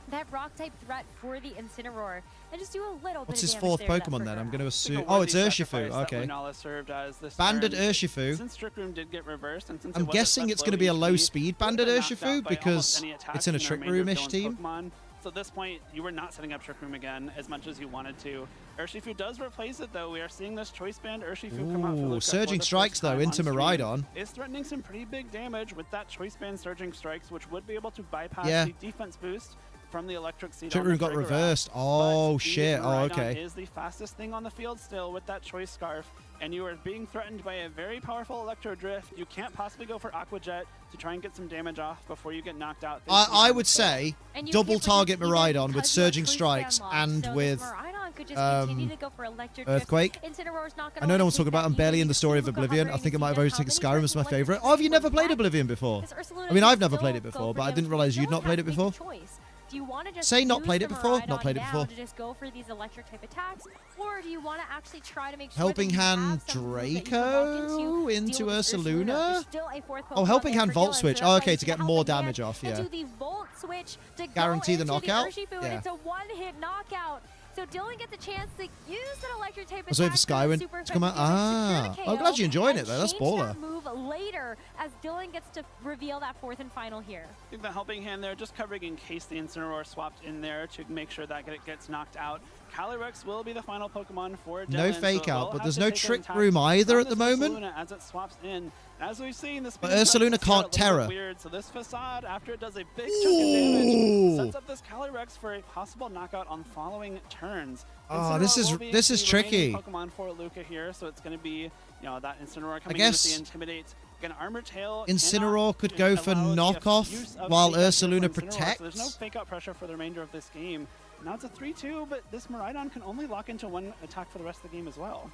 that rock type threat for the Incineroar and just do a little What's bit his of fourth damage there to Pokemon that then? I'm Fergar. going to I assume. think a Oh, it's worthy Urshifu. sacrifice that Okay. Lunala served as this Banded turn. Urshifu. Since Trick Room did get reversed, and since I'm it was guessing such it's going to be a HP, low speed you Banded would've been knocked out Urshifu by because almost any attacks it's in a from the Trick remainder of Room-ish Dylan's team. Pokemon. So at this point, you were not setting up Trick Room again as much as you wanted to. Urshifu does replace it, though. We are seeing this Choice Band Urshifu come out for Ooh, Luka Surging for the Strikes, first though, time into on stream. Miraidon. Is threatening some pretty big damage with that Choice Band Surging Strikes, which would be able to bypass Yeah. the defense boost from the Electric Seed. Trick on the Room got Fergar reversed. Axe. Oh, But the shit. Oh, Miraidon okay. is the fastest thing on the field still with that Choice Scarf, and you are being threatened by a very powerful Electro Drift. You can't possibly go for Aqua Jet to try and get some damage off before you get knocked out. I would say And you double can't target predict either Miraidon with because you have Surging Choice Strikes Band locked, and so with Miraidon could just continue to go for Electric Drift. Earthquake. Incineroar's not I gonna know let no one's it talking take about that I'm barely in the easy. story of Luka Oblivion. I hovering think I might have to see voted how taken many Skyrim as my versus favourite. electric Oh, have you never was played left. Oblivion before? This Ursaluna I mean, can I've never still played it go before, for but I damage. didn't realise You you'd not have played to it make before. a choice. Do you want to just Say not use played the it before, Miraidon not played it now before. to just go for these electric type attacks, or do you want to actually try to make sure Helping that you Hand have some moves that you can walk Draco into deal with this Ursaluna? There's still a fourth Oh, Pokemon Helping there Hand for Volt Dylan, Switch. so Oh, that's okay, why to you get can more Helping damage Hand off, and yeah. do the Volt Switch to Guarantee go the into knockout? Urshifu, Yeah. and it's a one-hit knockout. So Dylan gets a chance to use that electric type I was waiting for attack Skywin super to come out. effective damage, secure the I'm glad you're enjoying KO, it, though. That's and change baller. that move later as Dylan gets to reveal that fourth and final here. I think the Helping Hand there, just covering in case the Incineroar swapped in there to make sure that it gets knocked out. Calyrex will be the final Pokemon for Dylan. No so fake it out, will but have there's to no take an Trick attack Room either from at the this moment. Ursaluna as it swaps in. As we've seen, this But speed Ursaluna starts to can't get a little Terra. bit weird. So this Facade, after it does a big chunk of damage, Ooh. sets up this Calyrex for a possible knockout on following turns. Oh, this Incineroar will be is the tricky. remaining Pokemon for Luka here, so it's going to be, that Incineroar coming guess in with the Intimidate. Again, Armor Tail Incineroar could go for allow the knockoff use of while fake out here Ursaluna for Incineroar, protects. So there's no fake out pressure for the remainder of this game. Now it's a 3-2, but this Miraidon can only lock into one attack for the rest of the game as well.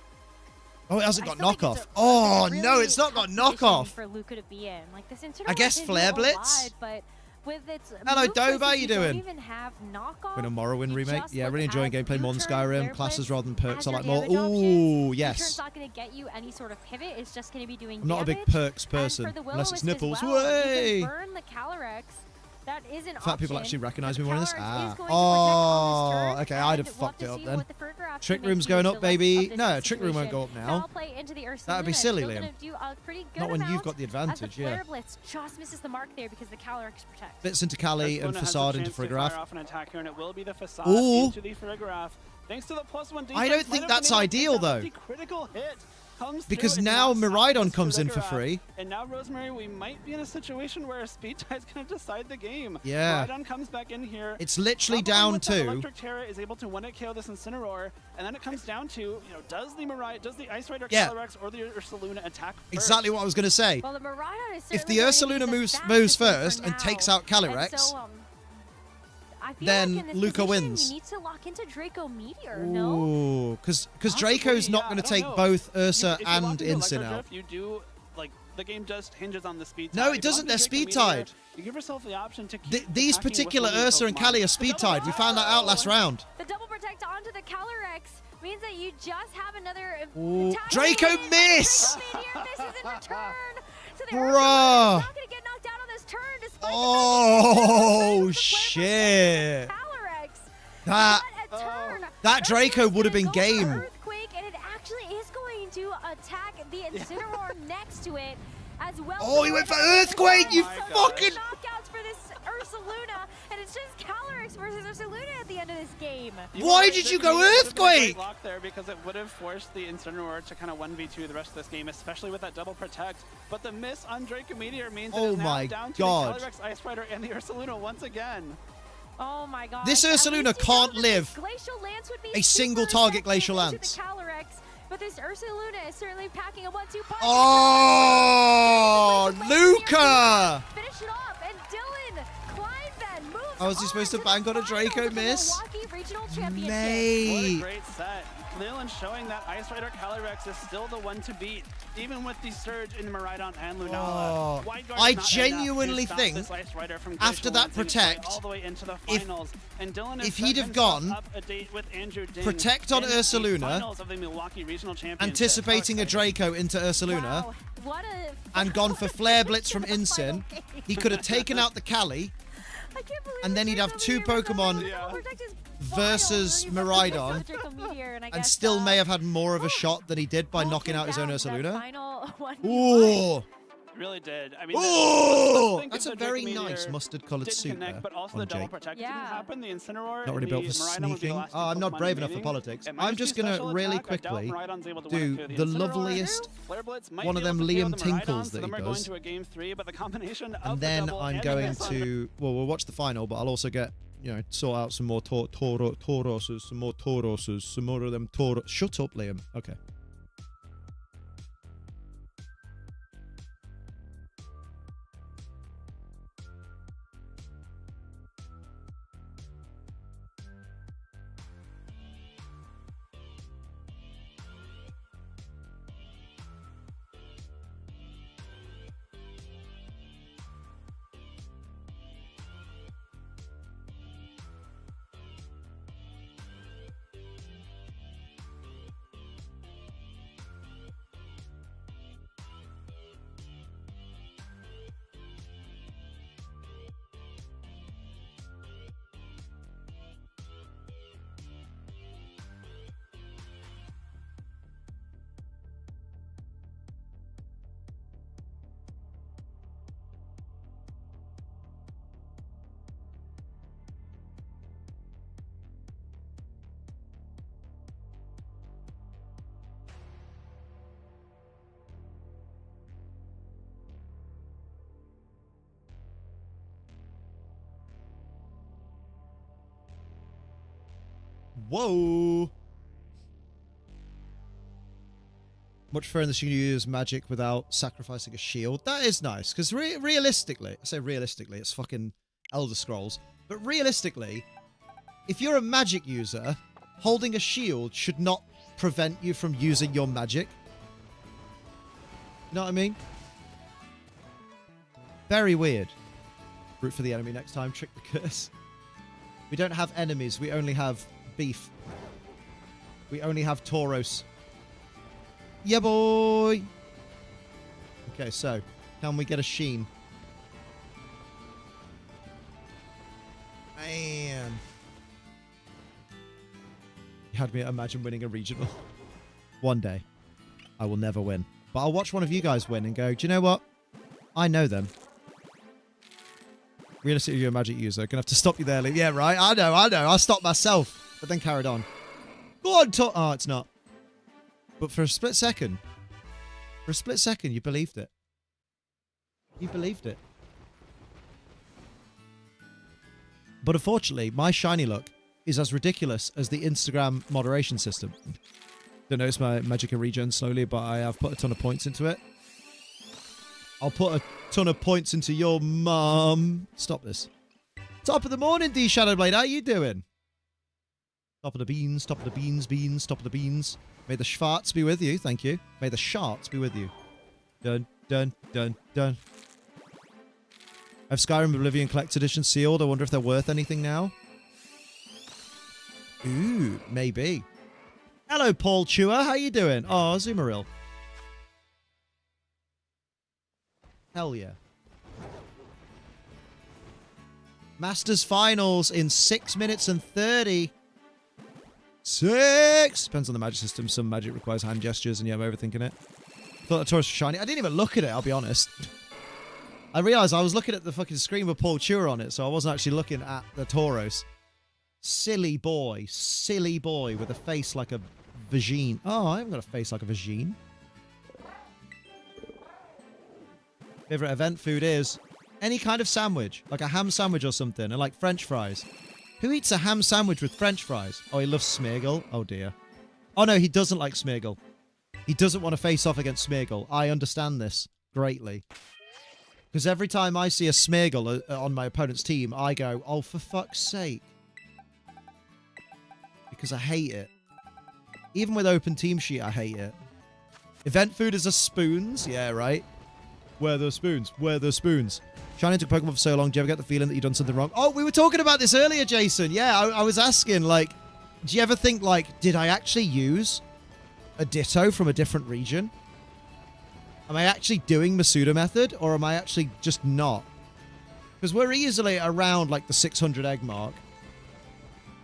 Oh, it hasn't I got feel like knockoff. it's a Oh, really no, it's not got tough position knockoff. for Luka to be in. Like this I guess can do Flare a Blitz? lot, but with its Hello, move Doba, choices, how you don't doing? even have knockoff. Been a Morrowind You remake. just Yeah, look really enjoying at gameplay more than U-turn, Skyrim. flare Classes blitz rather than perks. as I your like more. damage options. Ooh, U-turn's yes. not going to get you any sort of pivot. It's just going to be doing I'm not a big damage. perks And person, for the unless it's Will-O-Wisp nipples. as well, Way! you can burn the Calyrex. That is an In fact, people option, actually recognize but me more in this. Calyrex is Ah. going to protect on Oh, this turn, okay. I'd have and we'll fucked it to up see then. what the Fur Graph Trick can make room's use going the up, left baby. of this No, trick room won't situation. go up now. Foul play into the Ursaluna. That'd be silly, Still Liam. gonna do a pretty good Not when you've amount got the as the advantage, Flare yeah. Blitz just misses the mark there because the Calyrex protects. Bits into Cali and Ursaluna has a Facade into chance to fire Frigraph. off an attack here, and it will be the Facade Ooh. into the Frigraph. Thanks to the +1 defense, I don't might think have that's been able to take ideal, that, but though. the critical hit comes Because through, and now knocks out Miraidon this comes in for Frigraph. free. And now, Rosemary, we might be in a situation where Speed Tie's going to decide the game. Yeah. Miraidon comes back in here. It's literally Probably down with that to. Electric Terra is able to one-hit KO this Incineroar, and then it comes down to, does the Ice Rider Yeah. Calyrex or the Ursaluna attack first? Exactly what I was going to say. Well, the Miraidon is If the certainly going to Ursaluna be the moves fastest one for first and now. takes out Calyrex, And so, I feel then like in this Luca position, wins. You need to lock into Draco Meteor, no? Ooh, because Draco's not yeah, going to I don't take know. both If Ursa you and lock into Incin Electro out. Drift, you do, the game just hinges on the speed No, tide. it If you doesn't, lock they're into Draco speed Meteor, tied. You give yourself the option to keep These attacking with particular the lead Ursa and Pokemon. Cali are speed tied. We found that out last round. The double protect onto the Calyrex means that you just have another Ooh, attack. Draco miss! Draco Meteor misses in return. So the Bruh. Ursaluna is not going to get knocked out on this turn despite Oh, the shit. Calyrex. That, What a turn. that Draco Ursaluna would have been gonna go for game. Earthquake, and it actually is going to attack the Incineroar next to it as well. Oh, he went for Earthquake, you fucking... Knockouts for this Ursaluna, and it's just Calyrex versus Ursaluna at the end of this game. Why did you go It would have been a great Earthquake? lock there because it would have forced the Incineroar to kind of 1v2 the rest of this game, especially with that double protect. But the miss on Draco Meteor means Oh it is now my down to God. the Calyrex Ice Rider and the Ursaluna once again. Oh my god. This Ursaluna can't live Glacial Lance would be a single super target effective Glacial into Lance. The Calyrex, but this Ursaluna is certainly packing a 1-2 punch. Oh, Luca! Finish it off, and Dylan Kleinven moves How was he supposed to on bank on a the Draco finals of the miss? Milwaukee Regional Championship. What a Mate. great set. Leland showing that Ice Rider Calyrex is still the one to beat, even with the surge in Miraidon and Lunala. Oh, Wide guard I is not genuinely enough to stop think this Ice Rider from after Glacial that Lancing its way protect, all the way into the if- finals. And Dylan has if set he'd have himself gone up a date with Andrew Ding protect on in the Ursaluna, finals of the Milwaukee Regional Championship. anticipating How a exciting. Draco into Ursaluna, Wow, what a and gone for Flare Blitz from Final Incin, game. he could have taken out the Cali I can't believe and then he'd have Draco two Meteor was Pokemon on the double protect is versus wild. When you Miraidon, saw Draco Meteor, and I and guess, still may have had more of a shot than he did by walking knocking out his own down that Ursaluna. final 1v1. Ooh! Really did. I mean, Ooh! let's think That's if a the very Draco nice Meteor mustard-coloured didn't suit connect, there but also on the double Jake. protect Yeah. didn't happen. The Incineroar Not really and built the for Miraidon would be the sneaking. last two Oh, I'm not Pokemon brave enough for remaining. politics. It might I'm be just gonna special really attack. I doubt quickly Miraidon's able to win do it too. the Incineroar, loveliest Flare Blitz might one be of them able to KO Liam the Tinkles Miraidon, that so then he we're does. going to a game 3, but the combination of And the then double I'm and going the miss on to, well, we'll watch the final, but I'll also get, sort out some more Tauroses, some more Tauroses, some more of them Tauros. Shut up, Liam. Okay. Whoa! Much further you can use magic without sacrificing a shield. That is nice, because realistically, I say realistically, it's fucking Elder Scrolls, but realistically, if you're a magic user, holding a shield should not prevent you from using your magic. You know what I mean? Very weird. Root for the enemy next time. Trick the curse. We don't have enemies. We only have beef. We only have Tauros. Yeah, boy. Okay, so can we get a Sheen? Man. You had me imagine winning a regional. One day. I will never win. But I'll watch one of you guys win and go, do you know what? I know them. Realistically, you're a magic user. Gonna have to stop you there, Lee. Yeah, right. I know. I stopped myself. But then carried on. Go on, oh, it's not. But for a split second, you believed it. You believed it. But unfortunately, my shiny luck is as ridiculous as the Instagram moderation system. Don't notice my Magicka regen slowly, but I have put a ton of points into it. I'll put a ton of points into your mum. Stop this. Top of the morning, D Shadowblade. How you doing? Top of the beans, top of the beans, beans, top of the beans. May the schwartz be with you. Thank you. May the sharts be with you. Dun, dun, dun, dun. I have Skyrim Oblivion Collect Edition sealed. I wonder if they're worth anything now. Ooh, maybe. Hello, Paul Chewer. How you doing? Oh, Zoomeril. Hell yeah. Masters Finals in 6 minutes and 30. 6! Depends on the magic system. Some magic requires hand gestures, and yeah, I'm overthinking it. Thought the Tauros was shiny. I didn't even look at it, I'll be honest. I realised I was looking at the fucking screen with Paul Chewer on it, so I wasn't actually looking at the Tauros. Silly boy with a face like a vagine. Oh, I haven't got a face like a vagine. Favorite event food is any kind of sandwich, like a ham sandwich or something, and like French fries. Who eats a ham sandwich with French fries? Oh, he loves Smeagol. Oh, dear. Oh, no, he doesn't like Smeagol. He doesn't want to face off against Smeagol. I understand this greatly. Because every time I see a Smeagol on my opponent's team, I go, oh, for fuck's sake. Because I hate it. Even with open team sheet, I hate it. Event food is a spoons. Yeah, right. Where are those spoons? Where are those spoons? Shining took Pokemon for so long. Do you ever get the feeling that you've done something wrong? Oh, we were talking about this earlier, Jason. Yeah, I was asking, like, do you ever think, like, did I actually use a Ditto from a different region? Am I actually doing Masuda method, or am I actually just not? Because we're easily around, like, the 600 egg mark.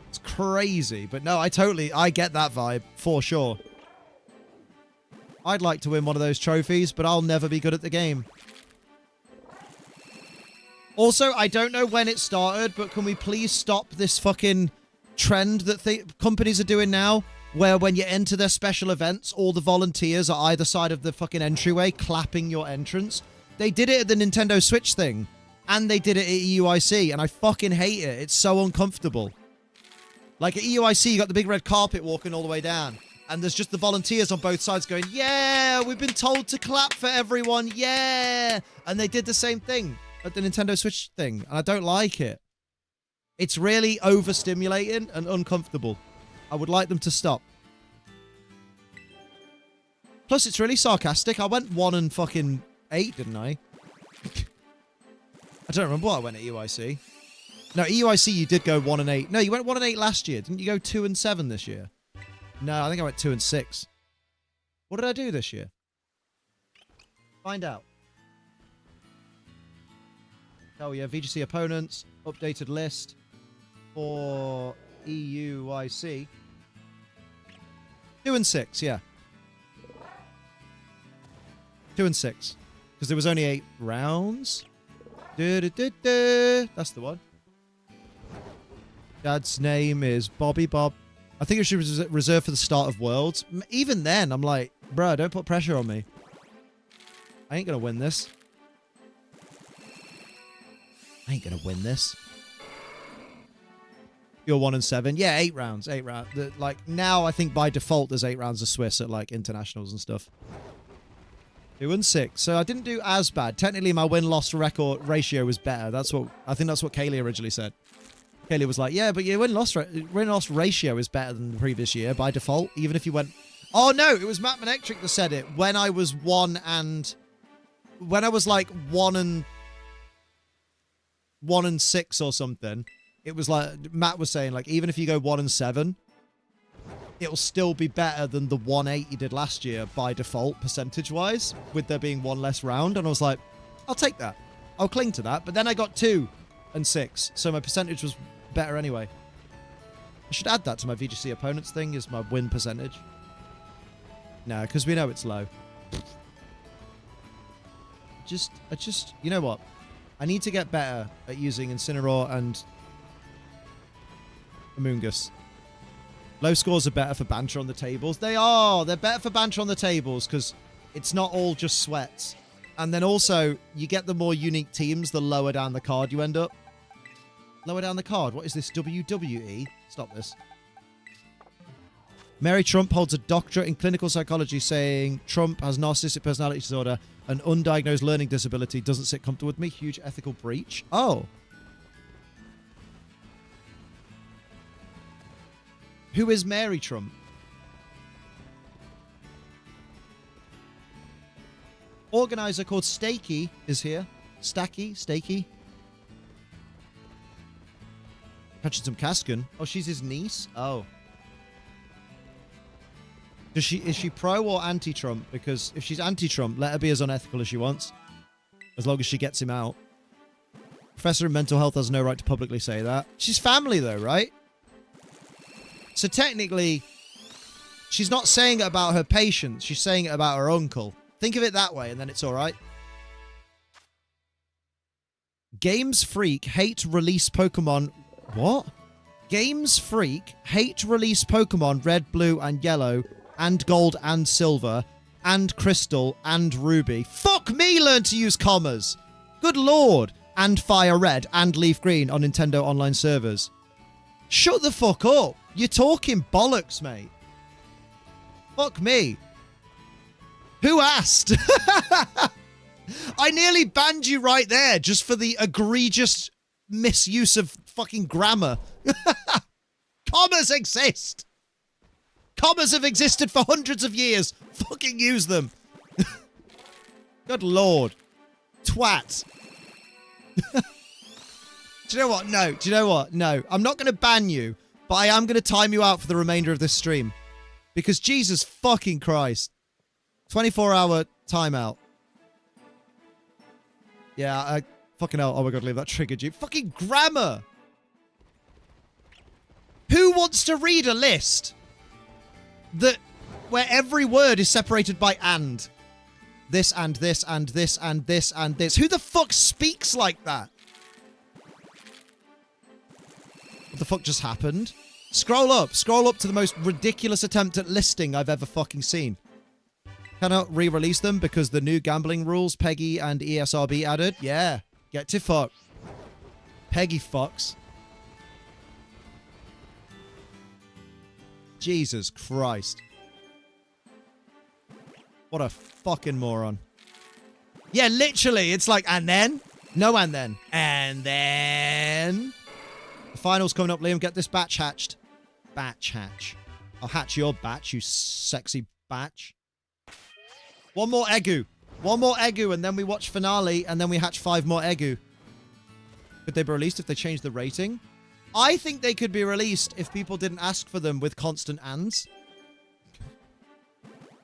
It's crazy. But no, I get that vibe, for sure. I'd like to win one of those trophies, but I'll never be good at the game. Also, I don't know when it started, but can we please stop this fucking trend that companies are doing now, where when you enter their special events, all the volunteers are either side of the fucking entryway clapping your entrance? They did it at the Nintendo Switch thing, and they did it at EUIC, and I fucking hate it. It's so uncomfortable. Like at EUIC, you got the big red carpet walking all the way down. And there's just the volunteers on both sides going, yeah, we've been told to clap for everyone, yeah. And they did the same thing at the Nintendo Switch thing, and I don't like it. It's really overstimulating and uncomfortable. I would like them to stop. Plus, it's really sarcastic. I went 1 and fucking 8, didn't I? I don't remember what I went at EUIC. No, EUIC, you did go 1 and 8. No, you went 1 and 8 last year. Didn't you go 2 and 7 this year? No, I think I went 2 and 6. What did I do this year? Find out. Oh yeah, VGC opponents, updated list for EUIC. 2 and 6, yeah. 2 and 6. Because there was only 8 rounds. That's the one. Dad's name is Bobby Bob. I think it should be reserved for the start of Worlds. Even then, I'm like, bro, don't put pressure on me. I ain't gonna win this. I ain't gonna win this. You're 1 and 7. Yeah, 8 rounds. 8 rounds. Like, now I think by default there's 8 rounds of Swiss at, like, internationals and stuff. 2 and 6. So I didn't do as bad. Technically, my win-loss record ratio was better. I think that's what Kaylee originally said. Kaylee was like, yeah, but your win-loss ratio is better than the previous year by default, even if you went... Oh, no, it was Matt Manectric that said it when I was 1 and... When I was, like, 1 and... 1-6 or something, it was like Matt was saying, like, even if you go 1-7, it'll still be better than the 1-8 you did last year by default, percentage-wise, with there being one less round. And I was like, I'll take that. I'll cling to that. But then I got 2-6, so my percentage was better anyway. I should add that to my VGC opponents thing, is my win percentage. No, because we know it's low. I just, you know what? I need to get better at using Incineroar and Amoonguss. Low scores are better for banter on the tables. They are. They're better for banter on the tables because it's not all just sweats. And then also, you get the more unique teams, the lower down the card you end up. Lower down the card? What is this? WWE? Stop this. Mary Trump holds a doctorate in clinical psychology, saying Trump has narcissistic personality disorder, an undiagnosed learning disability, doesn't sit comfortable with me. Huge ethical breach. Oh. Who is Mary Trump? Organizer called Stakey is here. Stakey. Catching some Cascan. Oh, she's his niece? Oh. Is she pro or anti-Trump? Because if she's anti-Trump, let her be as unethical as she wants. As long as she gets him out. Professor in mental health has no right to publicly say that. She's family though, right? So technically, she's not saying it about her patients. She's saying it about her uncle. Think of it that way, and then it's all right. Games Freak hate release Pokemon... What? Games Freak hate release Pokemon Red, Blue, and Yellow, and Gold, and Silver, and Crystal, and Ruby. Fuck me, learn to use commas! Good lord! And Fire Red, and Leaf Green on Nintendo Online servers. Shut the fuck up! You're talking bollocks, mate. Fuck me. Who asked? I nearly banned you right there just for the egregious misuse of fucking grammar. Commas exist. Commas have existed for hundreds of years. Fucking use them. Good lord. Twat. Do you know what? No. Do you know what? No. I'm not going to ban you, but I am going to time you out for the remainder of this stream. Because Jesus fucking Christ. 24-hour timeout. Yeah, I fucking hell. Oh my god, leave that triggered you. Fucking grammar! Who wants to read a list where every word is separated by and? This and this and this and this and this. Who the fuck speaks like that? What the fuck just happened? Scroll up to the most ridiculous attempt at listing I've ever fucking seen. Cannot re-release them because the new gambling rules Peggy and ESRB added. Yeah, get to fuck. Peggy fucks. Jesus Christ. What a fucking moron. Yeah, literally, it's like, and then? No, and then. And then? The final's coming up, Liam. Get this batch hatched. Batch hatch. I'll hatch your batch, you sexy batch. One more Egu. One more Egu, and then we watch finale, and then we hatch 5 more Egu. Could they be released if they change the rating? I think they could be released if people didn't ask for them with constant ands.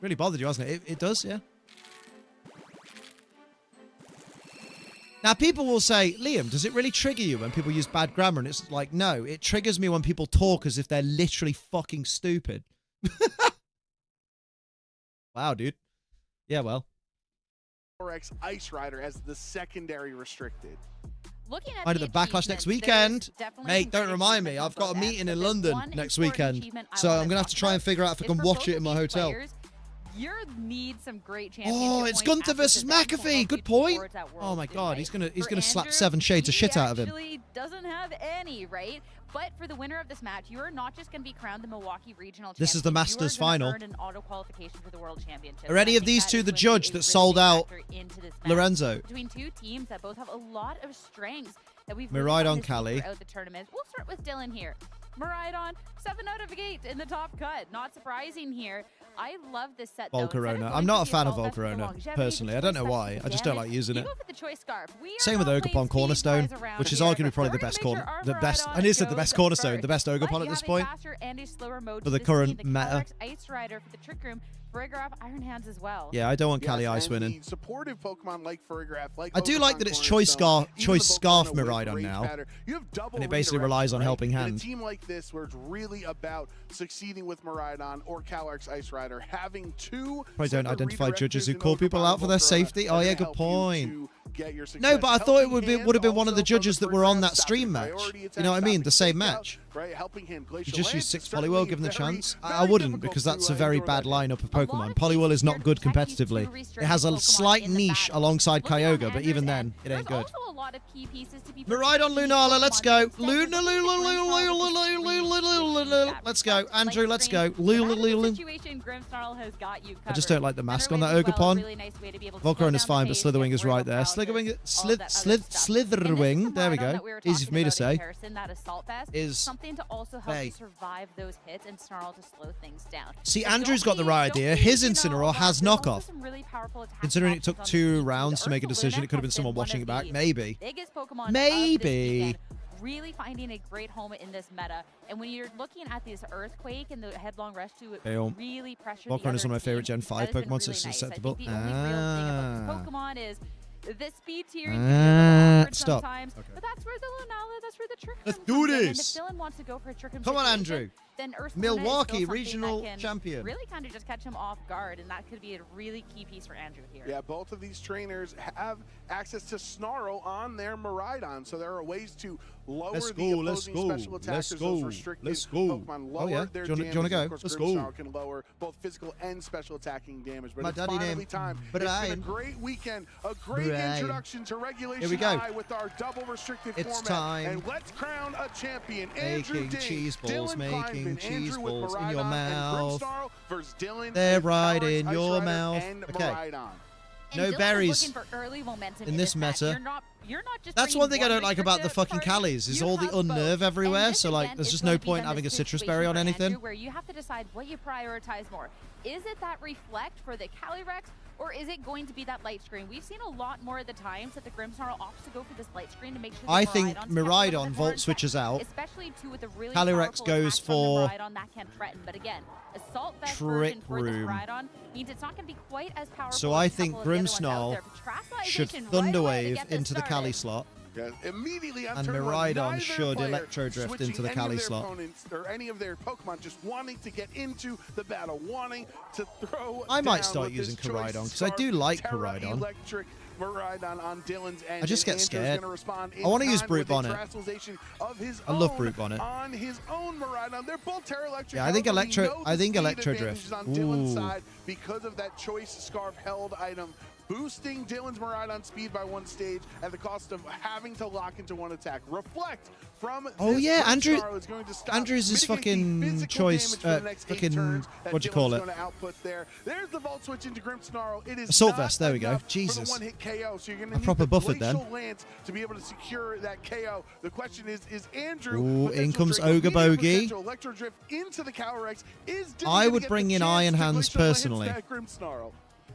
Really bothered you, hasn't it? It does, yeah. Now, people will say, Liam, does it really trigger you when people use bad grammar? And it's like, no, it triggers me when people talk as if they're literally fucking stupid. Wow, dude. Yeah, well. Tauros Ice Rider as the secondary restricted. Looking at I do the Backlash next weekend. Mate, don't remind me. I've got a meeting in London next weekend. So I'm going to have to try and figure out if I can watch it in my hotel. You need some great championship. Oh, it's Gunther versus McAfee. Good point. Oh my god, he's gonna slap 7 shades of shit out of him. Actually doesn't have any, right? But for the winner of this match, you are not just going to be crowned the Milwaukee Regional Champion. This is the Masters final. Earn an auto qualification for the World Championship. Are any of these two the judge that sold out Lorenzo? Between two teams that both have a lot of strengths that we've Miraidon Cali throughout the tournament. We'll start with Dylan here. Miraidon, 7 out of 8 in the top cut. Not surprising here. I love this set, though. Volcarona. I'm not a fan of Volcarona, personally. I don't know why. I just don't like using it. Same with Ogerpon Cornerstone, which is arguably probably the best I need to say the best Cornerstone, the best Ogerpon at this point for the current meta. Farigiraf, Iron Hands as well. Yeah, I don't want Kali Ice winning. Supportive Pokemon like Farigiraf, like I do like that it's Choice Scarf Miraidon now, and it basically relies on Helping Hand. In a team like this, where it's really about succeeding with Miraidon or Calyrex Ice Rider, having two. Probably don't identify judges who call people out for their safety. Oh yeah, good point. No, but I thought it would have been one of the judges that were on that stream match. You know what I mean? The same match. Right, Helping Hand, You just use 6 Poliwhirl given the chance? I wouldn't, because that's a very bad lineup of Pokemon. Poliwhirl is not good competitively. It has a slight niche alongside Kyogre, but even then, it ain't good. Miraidon Lunala, let's go. Let's go. Andrew, let's go. I just don't like the mask on that Ogerpon. Volcarona's fine, but Slitherwing is right there. Slitherwing, there we go. Easy for me to say. Is something to also help you survive those hits and Snarl to slow things down. See, Andrew's got the right idea. His Incineroar has knockoff. Considering it took 2 rounds to make a decision, it could have been someone watching it back. Maybe. Maybe. Really finding a great home in this meta. And when you're looking at this Earthquake and the Headlong Rush to really pressure Volcarona is one of my favorite Gen 5 Pokemon, so it's acceptable. The only real thing about Pokemon is the speed tier stop. Sometimes, but that's where the Lunala, that's where the trick Let's do this. And if Dylan wants to go for a trick Come on, Andrew. Then Milwaukee regional champion. Really kind of just catch him off guard, and that could be a really key piece for Andrew here. Yeah, both of these trainers have access to Snarl on their Miraidon, so there are ways to lower the opposing special attacks. Those restricted Pokemon lower their damage. Do you want to go? Let's go. Snarl can lower both physical and special attacking damage. But it's finally time. It's been a great weekend, a great introduction to Regulation High with our double restricted format. It's time. And let's crown a champion. Making cheese balls, making cheese balls in your mouth. Dylan, they're right in your mouth. Okay. No berries in this meta. That's one thing I don't like about the fucking Callies, is all the unnerve everywhere, so like there's just no point having a citrus berry on anything. Where you have to decide what you prioritize more. Is it that Reflect for the Calyrex, or is it going to be that light screen? We've seen a lot more of the times that the Grimmsnarl opts to go for this light screen to make sure I think Miraidon Volt switches out. Especially with a really Calyrex goes for Miraidon that can threaten. But again, Assault Vest version for this Miraidon means it's not going to be quite as powerful. So I think Grimmsnarl should Thunderwave into the Cali slot. Yeah, immediately on and Miraidon should Electro Drift into the Cali slot. Or any of their Pokemon just wanting to get into the battle, wanting to throw. I might start using Koraidon because I do like Koraidon. Electric Miraidon on Dylan's end. I just get scared. I want to use Brute Bonnet. I love Brute Bonnet. On his own Miraidon, they're both Terra Electric. Yeah, I think Electro Drift. On Dylan's side because of that Choice Scarf held item. Boosting Dylan's Miraidon speed by 1 stage at the cost of having to lock into 1 attack. Reflect from Andrew's is fucking choice. Fucking what do you call it? There's the Volt switch into Grimmsnarl. It is Assault Vest. There we go. Jesus. For the 1-hit KO. So you're I'm proper buffered then. Lance to be able to secure that KO. The question is Andrew? Ooh, in comes Ogre Bogey. Electro Drift into the Calyrex. I would bring in Iron Hands personally.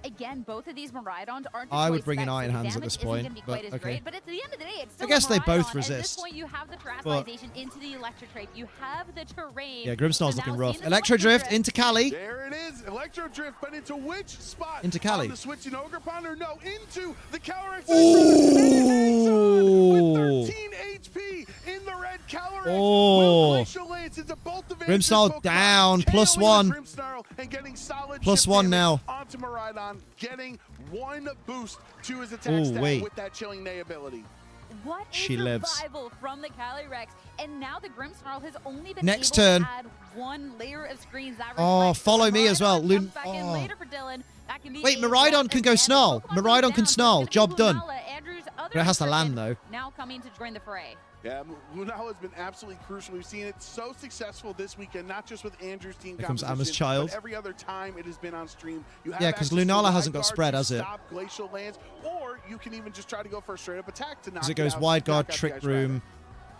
Again, both of these Miraidons aren't. I would bring in Iron Hands at this point, but okay. But at the end of the day, it's still I guess they both Miraidon. resist. At this point, you have the terastallization into the Electro Trait. You have the terrain. Yeah, Grimmsnarl's looking rough. Electro Drift into Cali. There it is, Electro Drift, but into which spot? Into Cali. On the switch in Ogerpon, or no, into the Calyrex. Ooh. With 13 HP in the red Calyrex. Oh. Grimmsnarl down, +1. +1 now. Onto Miraidon, getting 1 boost to his attack stat with that Chilling Neigh ability. What is survival from the Calyrex? And now the Grimmsnarl has only been able to add 1 layer of screens. That follow me as well. Wait, Miraidon can go Snarl. Miraidon can Snarl. Job done. But it has to land though. Now coming to join the fray. Yeah, Lunala has been absolutely crucial. We've seen it so successful this weekend, not just with Andrew's team. Here comes Amma's child. But every other time it has been on stream. Yeah, because Lunala hasn't got spread, has it? Stop Glacial Lands, or you can even just try to go for a straight-up attack to knock it goes Wide Guard, Trick Room,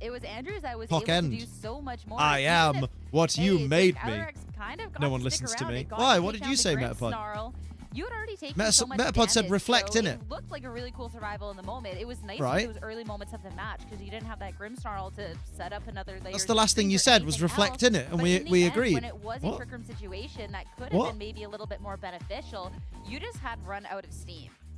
it was Andrews that was Clock able end. to do so much more. I Even am if, what hey, you the made me. Calyrex kind of got No to one stick listens to around. me. They got Why? to What take did down you the say, Grim Metapod? Snarl. You had already taken Meta- so much Metapod said damage, reflect, so innit? It looked like a really cool survival in the moment. It was nice Right. in those early moments of the match because you didn't have that Grim Snarl to set up another layer. That's the last thing you said was reflect, innit? And we agreed. When it was a What? Trick Room situation that could have What? been maybe a little bit more beneficial, you just had run out of steam.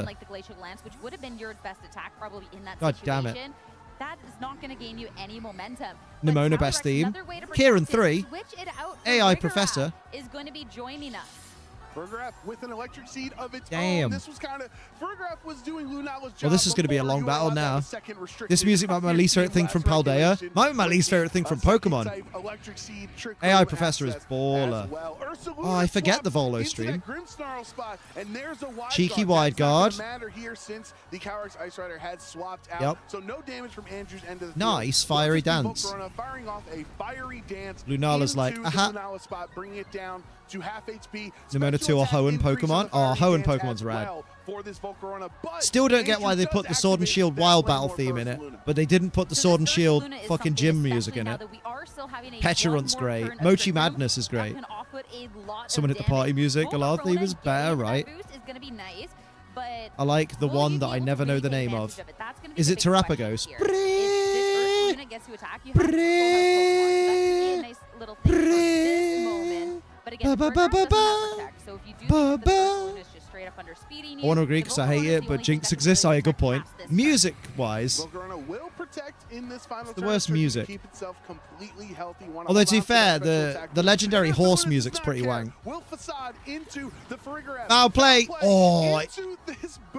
together. Like the Glacial Lance, which would have been your best attack probably in that God damn situation. it. that is not going to gain you any momentum. Nimona But best Calyrex, theme. another way to Kieran protect it, 3. switch it out for AI Rigorath Professor. is going to be joining us. Fergraf with an electric seed of its Damn. own. This was kind of Fergraf was doing Lunala's job. Well, this is going to be a before long you battle allowed that now. second restricted This music might be my least favorite thing from Paldea. Might be my least favorite thing from Pokemon. Electric seed AI Professor is access baller. as well. Oh, I forget the Volo into stream. that Grimmsnarl spot, and there's a wide Cheeky guard. wide That's not gonna guard. matter here since the Calyrex Ice Rider had swapped out. Yep. So no damage from Andrew's end of the Nice, field. fiery Volcarona dance. firing off a fiery dance. Lunala's like, into the aha. Lunala spot, bringing it down to half HP. Nimona 2 or Hoenn Pokemon. Oh, Hoenn Pokemon's rad. Still don't get why they put the Sword and Shield Wild Battle theme in it, but they didn't put the Sword and Shield fucking gym music in it. Peturunt's great. Mochi Madness is great. Someone hit the party music. A lot of theme is better, right? I like the one that I never know the name of. Is it Terapagos? But again, the Fergraf doesn't have protect, so if you do think the first balloon is just straight up under speeding you, I want to agree because I hate it, but Jinx exists. I a good point. Music-wise, will protect in this final the worst music. Keep itself completely healthy. Although to be fair, the legendary horse music's pretty wang. Will Facade into the Fergraf. Foul play. Oh,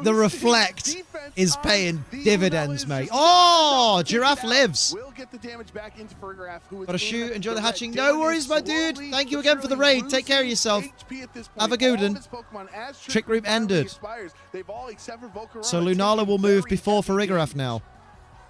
the reflect is paying dividends, mate. Oh, Giraffe lives. Will get the damage back into Fergraf, who is Gotta shoot. in Enjoy the red. hatching. No worries, my dude. Thank you again for the raid. Take care of yourself. Have a good one. Trick Room ended. So Lunala will move before Farigiraf now.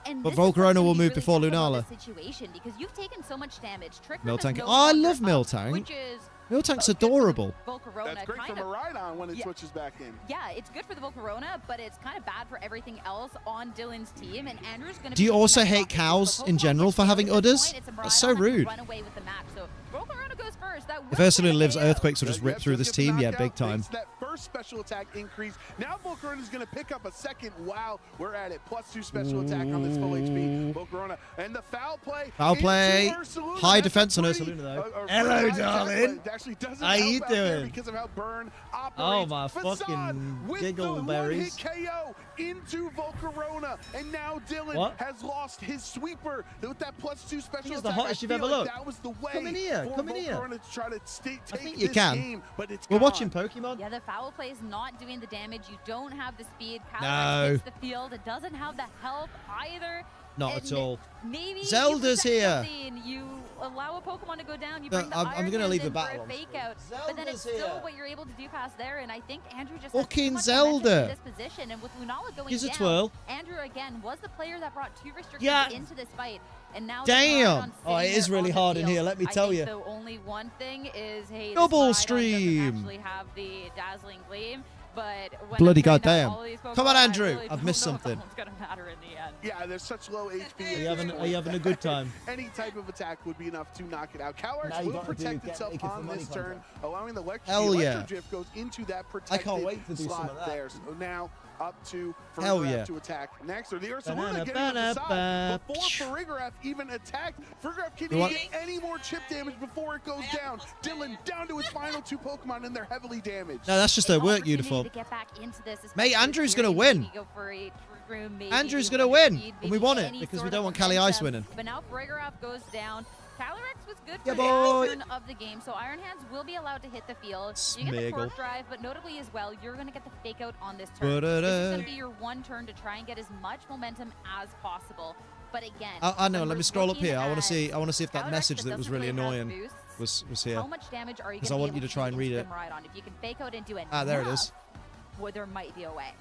And But this is what's Volcarona gonna will be move really before tough about Lunala. this situation, because you've taken so much damage. Trick Miltank. Room has no Oh, I longer love up, Miltank. which is Miltank's good for the adorable. Volcarona, That's great kind from of- a ride-on when it Yeah. switches back in. Yeah, it's good for the Volcarona, but it's kind of bad for everything else on Dylan's team. And Andrew's going to. Do you also hate cows in general for having udders? That's so rude. Run away with the match. So Volcarona goes first. That If will Ursaluna get a lives, KO. Earthquakes will just rip through this team. Yeah, big time. That first special attack increase. Now Volcarona is going to pick up a second. Wow, we're at it. +2 special attack on this full HP. Volcarona and the foul play. Foul play. into Ursaluna. High That's defense on pretty- Ursaluna, though. a Hello, pretty high darling. attack, but it actually doesn't How you help out there doing? because of how Burn operates. Oh, my Facade fucking with giggleberries. the one-hit KO into Volcarona, and now Dylan What? has lost his sweeper with that +2 special He's attack. the hottest I you've feel ever like looked. That was the way Come in here, for come in here. Volcarona to try to take I think you this can. game, but it's We're gone. watching Pokemon. Yeah, the foul play is not doing the damage. You don't have the speed. No. Calyrex hits the field. It doesn't have the health either. Not And at all. Maybe Zelda's you here. protect something, you allow a Pokemon to go down. You No, bring the I'm Iron gonna Hands leave the in for battle a on fake screen. out, but then it's Zelda's still here. what you're able to do past there. And I think Andrew just Fucking has too much momentum Zelda. in this position. And with Lunala going Here's a down, twirl. Andrew again was the player that brought 2 restrictions Yeah. into this fight. And now Damn. Oh, it is sitting really there on hard the in here, field. let me I tell think you. The only one thing is, hey, Double this Rhydon doesn't stream. actually have the dazzling gleam. But when Bloody it's playing goddamn. out all these Come Pokemon, on, I Andrew. really I've don't missed know if that something. one's gonna matter in the end. Yeah, there's such low HP. Are you having a good time? Any type of attack would be enough to knock it out. Calyrex Now you will gotta protect get itself naked for on money this turn, contract. allowing the Hell yeah. Electro Drift goes into that protected wait to do some slot of that. there. So now up to Hell Fergraf yeah. to attack next, or the Ursaluna Banana, getting on the banana, side before Fergraf even attacked. Fergraf can't You want- even get any more chip damage before it goes down. Dylan down to his final 2 Pokemon, and they're heavily damaged. No, that's just their work Opportunity uniform. to get back into this, Mate, especially Andrew's here, gonna win. maybe go for a Trick Room, maybe Andrew's do gonna 100 win, speed, and we maybe want it any because we sort don't of want Cali Ice momentum. winning. But now Fergraf goes down. Calyrex was good Yeah, for boy. the turn of the game, so Iron Hands will be allowed to hit the field. You get the Smiggle. Torque Drive, but notably as well, you're going to get the Fake Out on this turn. Ba-da-da. This is going to be your one turn to try and get as much momentum as possible. But again, I know. when Let we're me scroll up looking here. I want to at see. I want to see if that Calyrex message that was doesn't really have annoying boosts, was here. how much damage are you 'Cause going I to want you to try and read it. Rhydon? If you can Fake Out and do it There it is. well, there might be a way.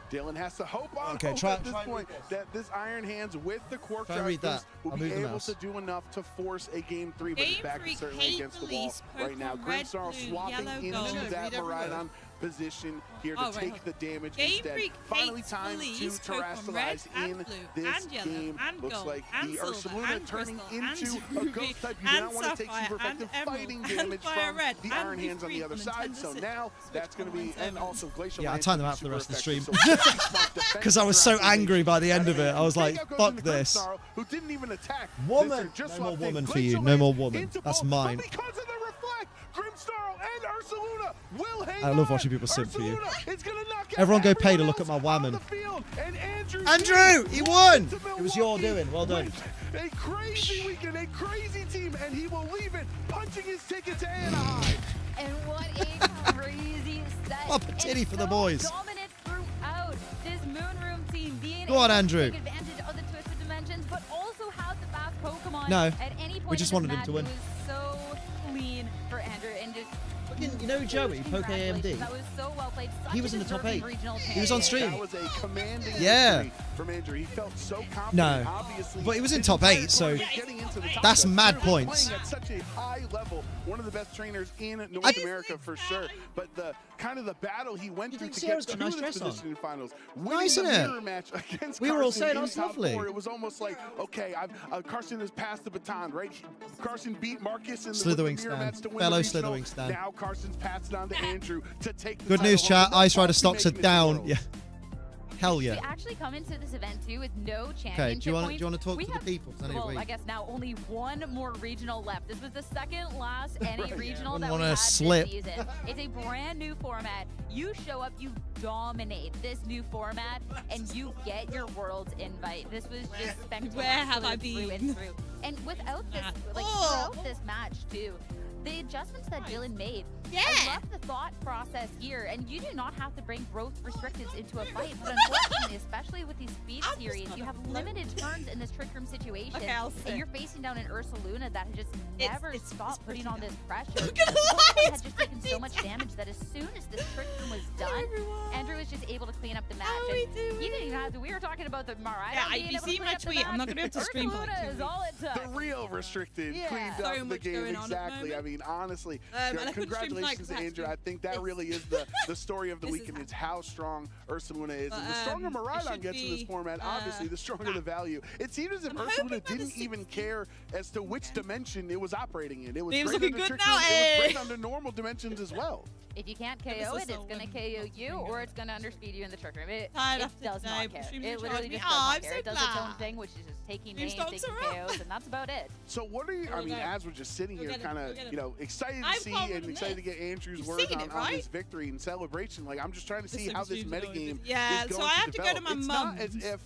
Dylan has to hope on Okay, hope try- at this try and point read this. that this Iron Hands with the Quark Try and Drive read that. boost will I'll be move the able mouse. to do enough to force a Game 3, but his Game back 3 is certainly hate against the wall police, right now. purple, red, Grimmsnarl blue, swapping yellow, into gold. No, that read every word. Miraidon position here to Oh, right. take the damage Game instead. Freak Finally hates time police, to Pokemon terrestrialize red in and blue this and yellow game. and Looks gold like and the silver Ursaluna and turning crystal into and a ruby ghost type. You do and not want to take sapphire super effective and emerald fighting and damage fire from red the and Iron leaf Hands on the green other on side. Nintendo So Switch. now that's going to be, and also Glacial Yeah, I Lance timed them will out for be the rest of the super stream. effective. So very smart Because I was so defensive angry by the end of it. I was like, Takeout goes fuck into this. Grimmsnarl, who didn't even attack. Woman. This turn, just No more swapped in. woman for Glacial you. No more Lance woman. into That's both, mine. but because of the reflect, Grimmsnarl and Ursaluna will hang I love on. watching people simp for you. Ursaluna is gonna knock out Everyone go pay to everyone look at my else on whammon. the field, and Andrew, he won! to It was your Milwaukee doing. Well done. with a crazy weekend, a crazy team, and he will leave it punching his ticket to Anaheim. And what a crazy set. Up a titty And for the so boys. Dominant throughout. This Moonroom team being Go on, able to Andrew. take advantage of the twisted dimensions, but also have the fast Pokemon. No, At any point we just in wanted this him to match, win. It was so clean for Andrew and just You know Joey, Poke congratulations. AMD? That was so well played. Such He a was in the top deserving 8. regional He was on champion. stream. That was a commanding Yeah. victory from Andrew. He felt so confident. No. Obviously, But he was in his top entire 8, so tournament getting into the top that's eight. mad Clearly points. Playing at such a high level, one of the best trainers in North America for sure. But the kind of the battle he went through think to Sierra's get got a to nice this dress on? position in finals, Nice, winning isn't the it? mirror match against We were all Carson saying in that's top lovely. 4, it was almost like, okay, Carson has passed the baton, right? Carson beat Marcus in the Slithering mirror stand. match to win Fellow the regional. slithering stand. Now Carson's passed it on to Andrew to take the Good news, title home. chat. Ice Rider Hockey stocks are making it to down. Worlds. Yeah. Hell We yeah. actually come into this event too with no championship Okay, do you want points. to talk We to the have- people? 'Cause I need to Well, wait. I guess now only one more regional left. This was the second last NA regional Wouldn't that we wanna had slip. this season. It's a brand new format. You show up, you dominate this new format, and you get your Worlds invite. This was just spectacular. Where have I through been? and through. And without this, like throughout this match too, the adjustments that Dylan made. Yeah. I love the thought process here, and you do not have to bring growth restricteds into a fight, but unfortunately, especially with these speed series, you have limited turns in this Trick Room situation, Okay, I'll sit. and you're facing down an Ursaluna that has just It's- never it's stopped putting pretty on now. this pressure. Look at the Pokemon lights, had just taken so pretty much now. damage that as soon as this Trick Room was done, everyone. Andrew was just able to clean up the match. How are we and doing? He didn't even have to. We were talking about the Mariah. Yeah, being if you able to see clean my up the tweet, I'm match. not gonna be able to stream for like Ursaluna 2 is all it took. The real restricted Yeah. cleaned So up the much game going on at the exactly. I moment. mean, honestly, And I couldn't stream tonight congratulations 'cause to I had Andrew. to- I think that It's- really is the story of the This is weekend. Is how strong Ursaluna is, But, and the stronger it Maridon should gets in this be, format, obviously, the stronger the value. It seemed as if I'm hoping Ursaluna for the didn't even 16. care as to which dimension it was operating in. It was Liam's great looking under good Trick now, Room, It was great eh? under normal dimensions as well. If you can't Ever KO so it, it's so going to when KO it's you, finger. or it's going to underspeed you in the Trick Room. It Tired after does today, not but care. stream It recharged literally me. just Oh, does not I'm care. so It does its own glad. thing, which is just taking Stream names, stocks taking are up. KOs, and that's about it. So what are you, I mean, as we're just sitting Go here get 'em, kind go of, get 'em. you know, excited to I've see covered and excited to this. get Andrew's You've words seen on, it, on right? his victory and celebration. Like, I'm just trying to see Listen, how this stream's going metagame with- Yeah, is so going I to have to go to develop. my It's not as mum's. if,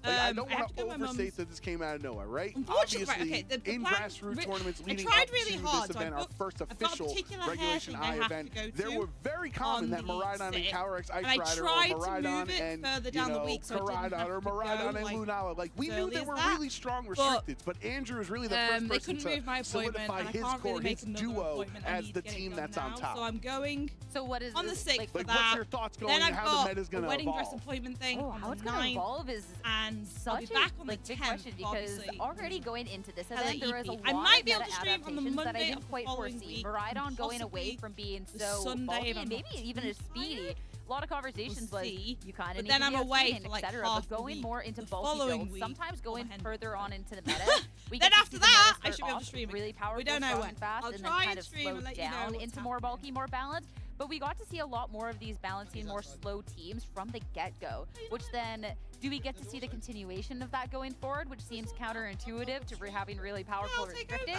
like, I don't I have want to to go to my overstate mum's. that this came out of nowhere, right? Unfortunately, Obviously, right, okay, the in plan- grassroots tournaments I leading tried up really to hard, this so I event, our booked- first I've got a official particular hair Regulation thing I I have to event, go there to were very common on that the Maridon and 6th. Calyrex And Ice I Rider or tried to Maridon move it and, further you down the know, week so I didn't Caridon have or to go, Maridon and like, Lunala. Like, we as knew early there as were that. really strong But, restricteds, but Andrew is really the first they person couldn't move my to appointment, solidify and I his can't core, really make his another duo appointment. I as need the to get it team done that's now. on top. So I'm going So what is on the this, 6th for Like, that. what's your thoughts going Then and I've how the got meta's a going to wedding dress evolve? appointment thing Oh, on how the it's going to 9th, evolve is and I'll be such back a on the big 10th, question because obviously. already going into this Hella event, there was a EP. lot I might of be able meta to stream on the adaptations that I Monday didn't of the quite following foresee. week, Maridon and going away possibly from being the so Sunday bulky if and I'm maybe not even as speedy. A lot of conversations We'll was see. you kind of But need then to I'm be away outspeeding, for, like, etc. half But the going week. more into The bulky following builds, week, sometimes going I'll further on into the meta, we Then get to after see the that, meta I should start be able off to stream really it. powerful, We don't know strong, when. and fast, I'll and then try kind and of stream slow and let you know down what's into more happening. bulky, more balanced. But we got to see a lot more of these balancing, more slow teams from the get-go, which then, do we get to see the continuation of that going forward, which seems counterintuitive to having really powerful restricted?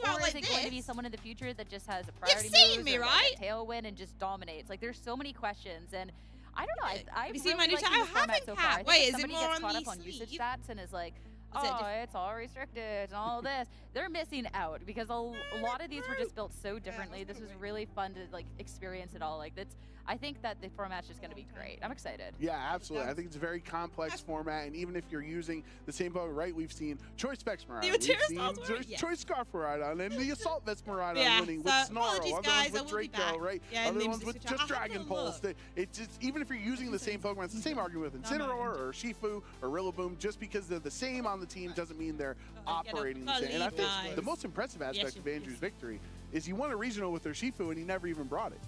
Or is it going to be someone in the future that just has a priority seen moves me, or like right? a tailwind and just dominates? Like, there's so many questions, and I don't know. I Have you seen really my new like tab? I this format haven't, so far. Kat. I think Wait, if is it somebody more gets on caught the up on usage sleeve? stats and is like, Is it oh, it's all restricted and all this, they're missing out because a lot of these were just built so differently. This was really fun to like experience it all. Like that's, I think that the format's just going to be great. I'm excited. Yeah, absolutely. I think it's a very complex format, and even if you're using the same boat, right? We've seen Choice Specs Maridon, we've seen Choice Scarf Maridon, and the Assault Vest Maridon winning with Snarl, other ones with Draco, right? Other ones with just Dragon Pulse. It's just, even if you're using the same Pokemon, it's the same argument with Incineroar or Shifu or Rillaboom. Just because they're the same on the team doesn't mean they're operating the same. And I think the most impressive aspect of Andrew's victory is he won a regional with Urshifu and he never even brought it.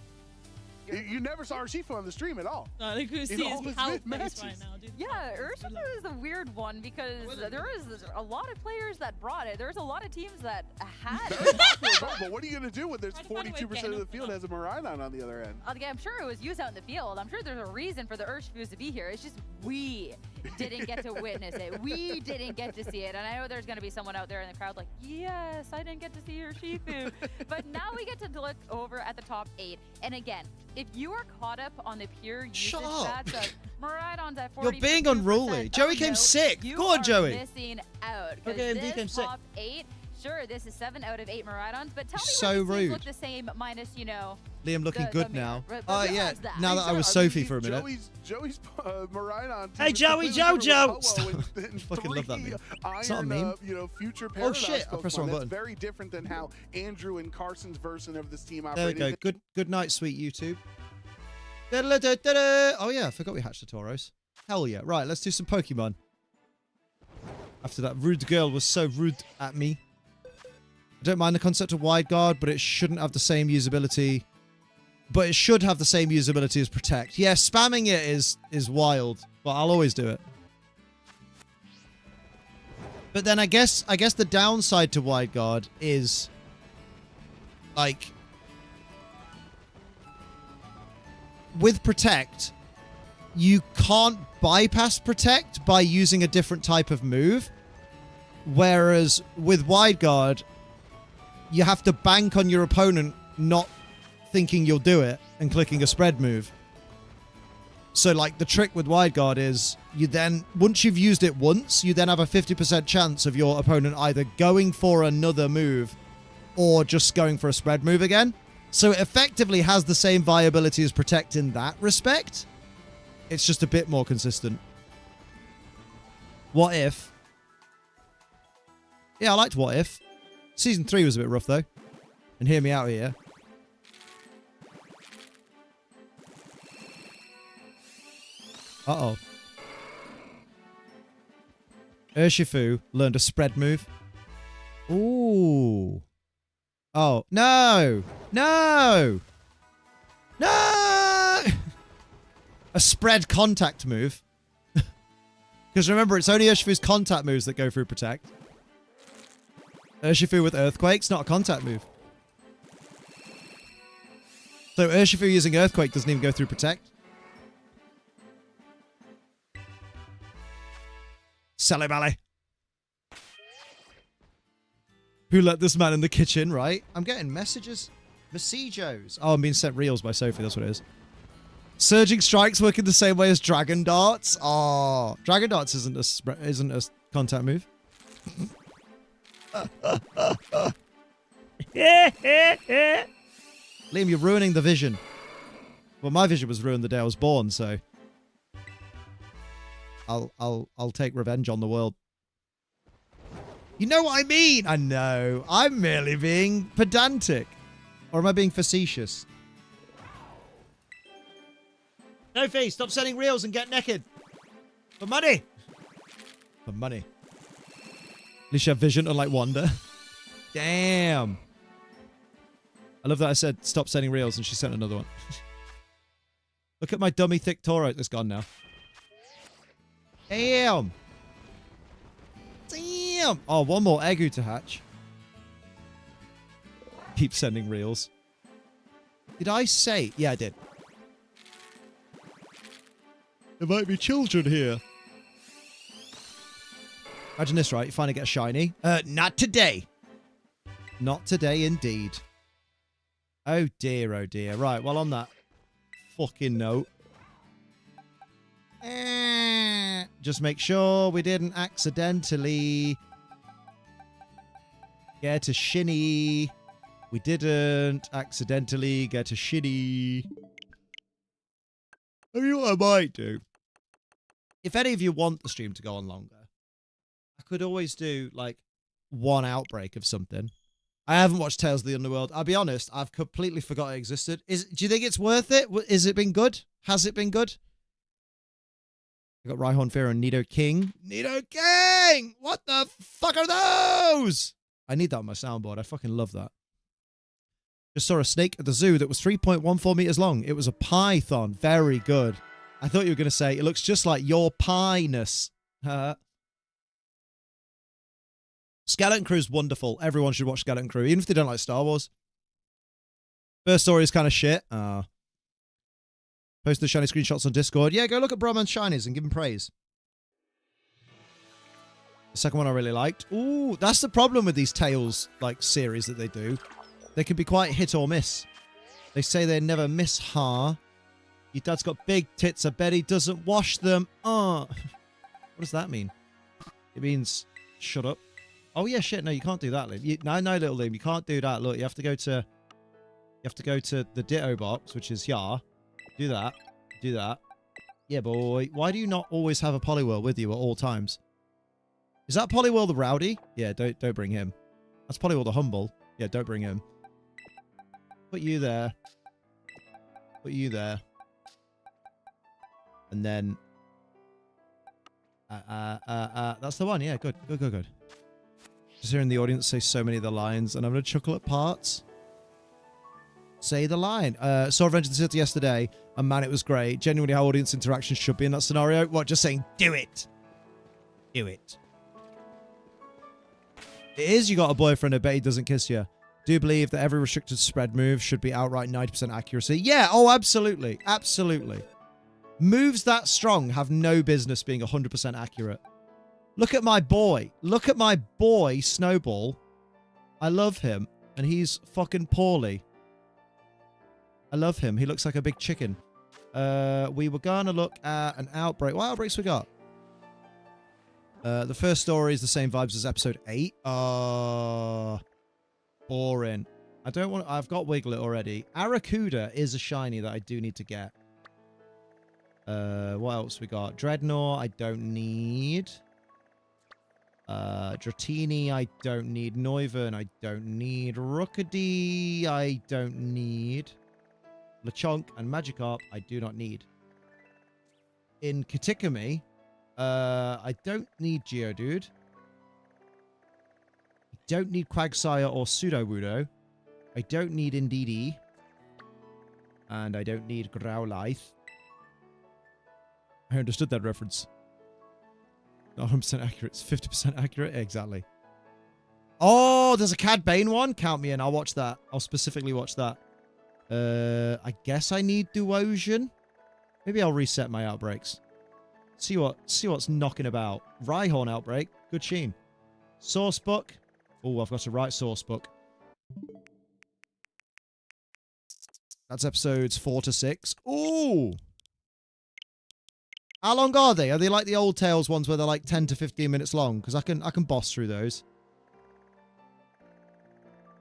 You never saw Urshifu on the stream at all. No, they could see his palette face right now, dude. Yeah, Urshifu is a weird one because there was a lot of players that brought it. There's a lot of teams that had it. But what are you going to do when there's 42% of the field has a Maridon on the other end? Again, I'm sure it was used out in the field. I'm sure there's a reason for the Urshifus to be here. It's just we didn't get to witness it. We didn't get to see it. And I know there's going to be someone out there in the crowd like, yes, I didn't get to see your Shifu. But now we get to look over at the top 8. And again, if you are caught up on the pure usage stats of Miraidon's at 40%. You're being unruly. Joey came sick. Go on, Joey. Missing out. Okay, this became sick. top 8, sure, this is 7 out of 8 Miraidons, but tell me So where these rude. teams look the same minus, you know, Liam looking the good mirror. now. But Oh, yeah. besides that. Now that I was Sophie for a minute. Joey's Miraidon. Hey, Joey, Jojo! Fucking love that meme. It's not a meme. Future Oh, Paradox shit. I pressed the wrong Pokemon. button. That's very different than how Andrew and Carson's version of this team There we operated. go. Good night, sweet YouTube. Da-da-da-da-da. Oh, yeah. I forgot we hatched the Tauros. Hell yeah. Right, let's do some Pokemon. After that rude girl was so rude at me. I don't mind the concept of Wide Guard, but it shouldn't have the same usability. But it should have the same usability as Protect. Yeah, spamming it is wild, but I'll always do it. But then I guess the downside to Wide Guard is like with Protect, you can't bypass Protect by using a different type of move. Whereas with Wide Guard, you have to bank on your opponent not thinking you'll do it and clicking a spread move. So like the trick with Wide Guard is you then, once you've used it once, you then have a 50% chance of your opponent either going for another move or just going for a spread move again. So it effectively has the same viability as Protect in that respect. It's just a bit more consistent. What If? Yeah, I liked What If. Season 3 was a bit rough though. And hear me out here. Uh-oh. Urshifu learned a spread move. Ooh. Oh, no! No! No! A spread contact move. Because remember, it's only Urshifu's contact moves that go through Protect. Urshifu with Earthquake's not a contact move. So Urshifu using Earthquake doesn't even go through Protect. Sally Bally. Who let this man in the kitchen, right? I'm getting messages. Messejos. Oh, I'm being sent reels by Sophie, that's what it is. Surging Strikes working the same way as Dragon Darts. Oh, Dragon Darts isn't a contact move. Liam, you're ruining the vision. Well, my vision was ruined the day I was born, so I'll take revenge on the world. You know what I mean? I know. I'm merely being pedantic. Or am I being facetious? Sophie, stop sending reels and get naked. For money. For money. At least you have vision, unlike Wanda. Damn. I love that I said stop sending reels and she sent another one. Look at my dummy thick Tauros. It's gone now. Damn. Damn. Oh, one more Egu to hatch. Keep sending reels. Did I say? Yeah, I did. There might be children here. Imagine this, right? You finally get a shiny. Not today. Not today, indeed. Oh, dear, oh, dear. Right, well, on that fucking note. Just make sure we didn't accidentally get a shinny. We didn't accidentally get a shinny. I mean, what I might do. If any of you want the stream to go on longer, I could always do, like, one outbreak of something. I haven't watched Tales of the Underworld. I'll be honest, I've completely forgot it existed. Do you think it's worth it? Has it been good? Has it been good? I got Rhyhorn Fear and Nido King. Nido King! What the fuck are those? I need that on my soundboard. I fucking love that. Just saw a snake at the zoo that was 3.14 meters long. It was a python. Very good. I thought you were going to say, it looks just like your pie-ness. Skeleton Crew's wonderful. Everyone should watch Skeleton Crew, even if they don't like Star Wars. First story is kind of shit. Post the shiny screenshots on Discord. Yeah, go look at Brahman's shinies and give him praise. The second one I really liked. Ooh, that's the problem with these Tales like series that they do. They can be quite hit or miss. They say they never miss, huh? Your dad's got big tits. I bet he doesn't wash them. What does that mean? It means shut up. Oh yeah, shit. No, you can't do that, Liam. No, little Liam, you can't do that. Look, you have to go to the Ditto box, which is yeah. Do that. Do that. Yeah, boy. Why do you not always have a Poliwhirl with you at all times? Is that Poliwhirl the rowdy? Yeah, don't bring him. That's Poliwhirl the humble. Yeah, don't bring him. Put you there. Put you there. And then that's the one. Yeah, good. Just hearing the audience say so many of the lines, and I'm gonna chuckle at parts. Say the line. Saw Revenge of the City yesterday, and man, it was great. Genuinely how audience interaction should be in that scenario. What, just saying, do it. Do it. It is, you got a boyfriend, I bet he doesn't kiss you. Do believe that every restricted spread move should be outright 90% accuracy. Yeah, oh, absolutely. Absolutely. Moves that strong have no business being 100% accurate. Look at my boy. Look at my boy, Snowball. I love him, and he's fucking poorly. I love him. He looks like a big chicken. We were gonna look at an outbreak. What outbreaks we got? The first story is the same vibes as episode 8. Boring. I've got Wiglet already. Aracuda is a shiny that I do need to get. What else we got? Dreadnought, I don't need. Dratini, I don't need. Noivern, I don't need. Rookady, I don't need. Lechonk and Magikarp, I do not need. In Kitikami, I don't need Geodude. I don't need Quagsire or Sudowoodo. I don't need Indeedee. And I don't need Growlithe. I understood that reference. Not 100% accurate. It's 50% accurate. Exactly. Oh, there's a Cad Bane one. Count me in. I'll watch that. I'll specifically watch that. I guess I need Duosion. Maybe I'll reset my outbreaks. See what's knocking about. Rhyhorn outbreak. Good sheen. Sourcebook. Oh, I've got to write Sourcebook. That's episodes 4 to 6. Ooh. How long are they? Are they like the old Tales ones where they're like 10 to 15 minutes long? Because I can boss through those.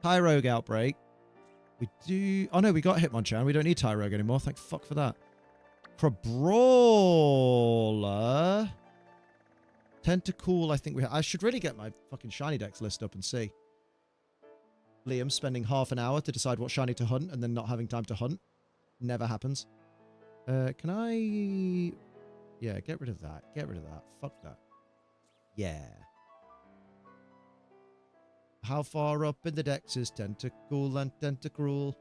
Tyrogue outbreak. We do... Oh no, we got Hitmonchan. We don't need Tyrogue anymore. Thank fuck for that. Crabrawler. Tentacool, I think I should really get my fucking shiny dex list up and see. Liam spending half an hour to decide what shiny to hunt and then not having time to hunt. Never happens. Can I... Yeah, get rid of that. Get rid of that. Fuck that. Yeah. How far up in the dex is Tentacool and Tentacruel?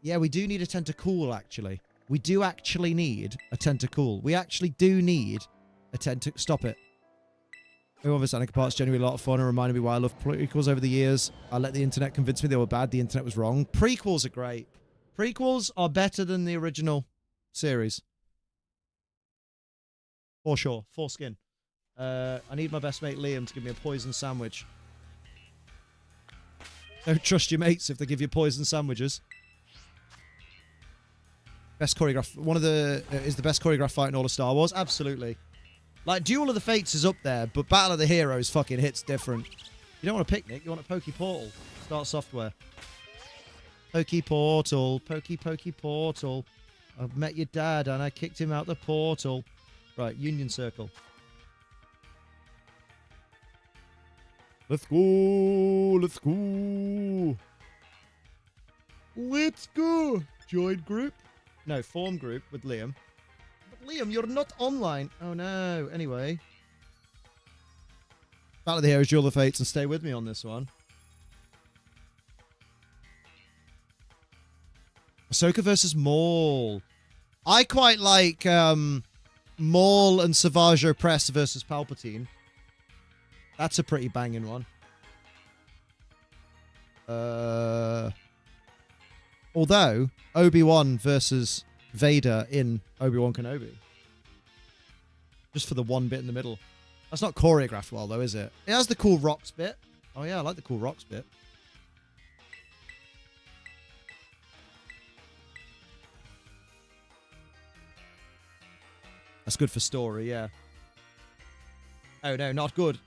Yeah, we do need a Tentacool, actually. We do actually need a Tentacool. We actually do need a Tentacool. Stop it. Whoever Sonic Parts genuinely a lot of fun and reminded me why I love prequels over the years. I let the internet convince me they were bad. The internet was wrong. Prequels are great. Prequels are better than the original series. For sure. Foreskin. I need my best mate Liam to give me a poison sandwich. Don't trust your mates if they give you poison sandwiches. Best choreograph. One of the... is the best choreographed fight in all of Star Wars? Absolutely. Like, Duel of the Fates is up there, but Battle of the Heroes fucking hits different. You don't want a picnic, you want a Pokey Portal. Start software. Pokey Portal. Pokey Portal. I've met your dad and I kicked him out the portal. Right, Union Circle. Let's go. Let's go. Let's go. Join group. No, form group with Liam. But Liam, you're not online. Oh no. Anyway. Battle of the Heroes, Duel of the Fates, and stay with me on this one. Ahsoka versus Maul. I quite like Maul and Savage Opress versus Palpatine. That's a pretty banging one. Although, Obi-Wan versus Vader in Obi-Wan Kenobi. Just for the one bit in the middle. That's not choreographed well, though, is it? It has the cool rocks bit. Oh, yeah, I like the cool rocks bit. That's good for story, yeah. Oh, no, not good.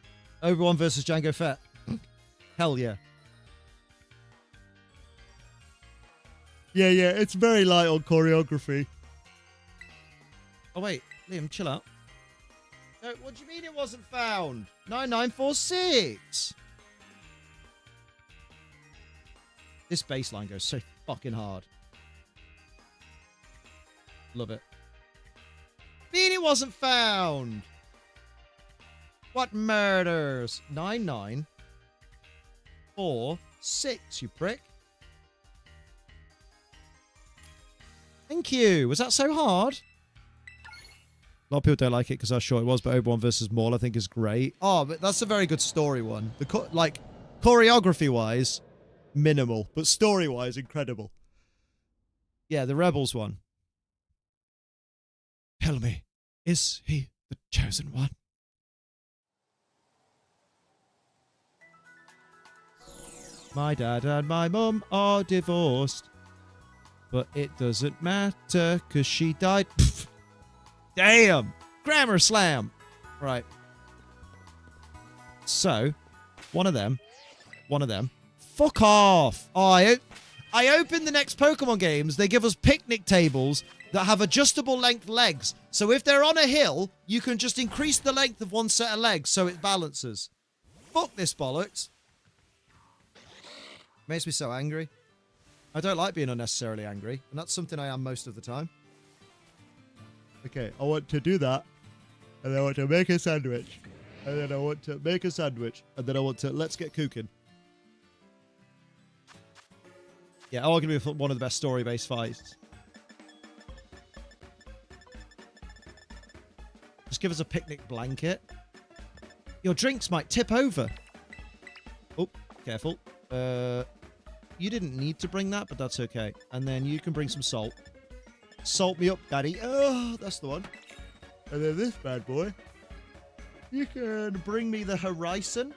Obi-Wan versus Jango Fett. Hell yeah. Yeah, it's very light on choreography. Oh, wait. Liam, chill out. No, what do you mean it wasn't found? 9946. This baseline goes so fucking hard. Love it. Mean it wasn't found. What murders? 9946, you prick. Thank you. Was that so hard? A lot of people don't like it because how short it was, but Obi-Wan versus Maul I think is great. Oh, but that's a very good story one. The choreography-wise, minimal, but story-wise, incredible. Yeah, the Rebels one. Tell me, is he the chosen one? My dad and my mum are divorced, but it doesn't matter because she died. Pfft. Damn! Grammar slam! Right. So, one of them. Fuck off! Oh, I opened the next Pokemon games. They give us picnic tables that have adjustable length legs. So if they're on a hill, you can just increase the length of one set of legs so it balances. Fuck this bollocks. Makes me so angry. I don't like being unnecessarily angry, and that's something I am most of the time. Okay, I want to do that, and then I want to make a sandwich, and then I want to make a sandwich, and then I want to let's get cooking. Yeah, arguably one of the best story-based fights. Just give us a picnic blanket. Your drinks might tip over. Oh, careful. You didn't need to bring that, but that's okay. And then you can bring some salt. Salt me up, daddy. Oh, that's the one. And then this bad boy. You can bring me the Horizon.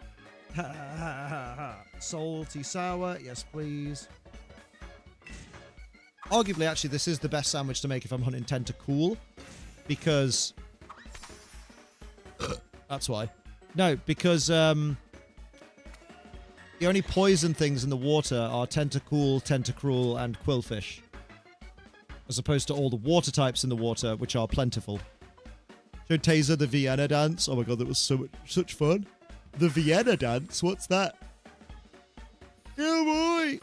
Ha, ha, ha, ha. Salty sour. Yes, please. Arguably, actually, this is the best sandwich to make if I'm hunting Tentacool. Because... that's why. No, because... the only poison things in the water are Tentacool, Tentacruel, and Quillfish. As opposed to all the water types in the water, which are plentiful. Showed Taser the Vienna dance. Oh my god, that was such fun. The Vienna dance? What's that? Oh boy!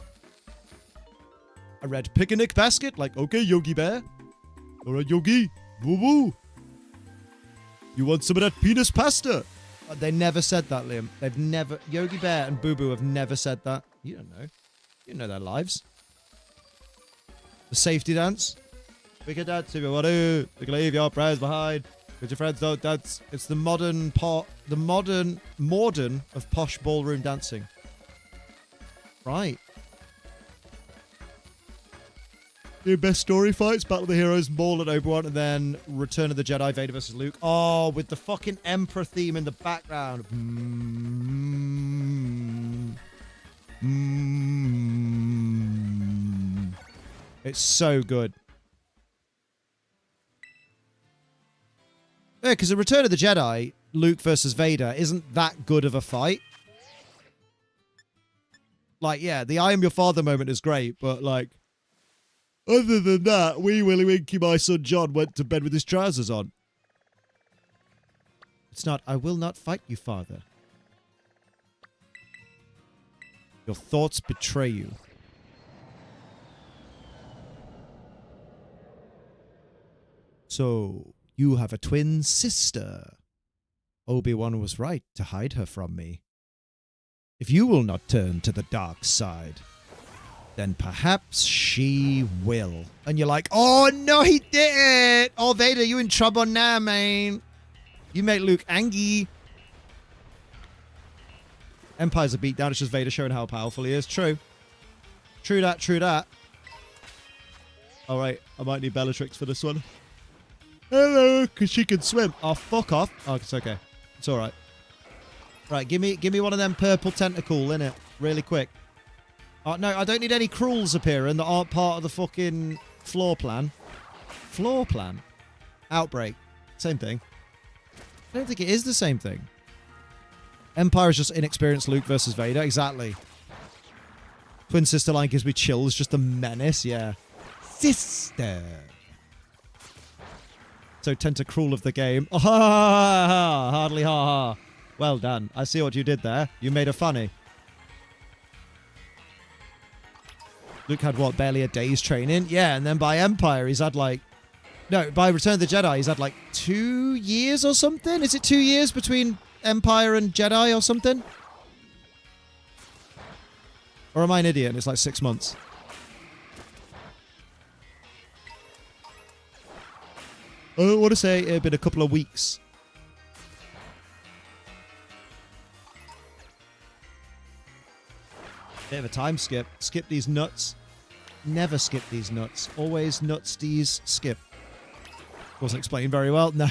A red picnic basket? Like, okay, Yogi Bear. Alright, Yogi. Woo woo. You want some of that penis pasta? They never said that, Liam. They've never... Yogi Bear and Boo Boo have never said that. You don't know. You don't know their lives. The safety dance. We can dance if you want to. You can leave your prayers behind. But your friends don't dance. It's the modern of posh ballroom dancing. Right. The best story fights, Battle of the Heroes, Maul and Obi-Wan, and then Return of the Jedi, Vader versus Luke. Oh, with the fucking Emperor theme in the background. It's so good. Yeah, because the Return of the Jedi, Luke versus Vader, isn't that good of a fight. Like, yeah, the I am your father moment is great, but like... Other than that, wee Willy Winky, my son John, went to bed with his trousers on. It's not, I will not fight you, father. Your thoughts betray you. So, you have a twin sister. Obi-Wan was right to hide her from me. If you will not turn to the dark side... then perhaps she will. And you're like, oh no, he did it! Oh, Vader, you in trouble now, man. You make Luke angry. Empire's a beatdown. It's just Vader showing how powerful he is. True. True that, true that. Alright, I might need Bellatrix for this one. Hello, because she can swim. Oh, fuck off. Oh, it's okay. It's all right. Right, give me one of them purple tentacle, innit? Really quick. Oh, no, I don't need any cruels appearing that aren't part of the fucking floor plan. Floor plan? Outbreak. Same thing. I don't think it is the same thing. Empire is just inexperienced Luke versus Vader. Exactly. Twin sister line gives me chills. Just a menace. Yeah. Sister. So tentacruel of the game. Oh, ha, ha, ha, ha. Hardly ha ha. Well done. I see what you did there. You made her funny. Luke had what? Barely a day's training? Yeah, and then by Empire he's had like... No, by Return of the Jedi he's had like 2 years or something? Is it 2 years between Empire and Jedi or something? Or am I an idiot and it's like 6 months? I want to say it's been a couple of weeks. Bit of a time skip. Skip these nuts. Never skip these nuts. Always nuts these skip. Wasn't explained very well. No.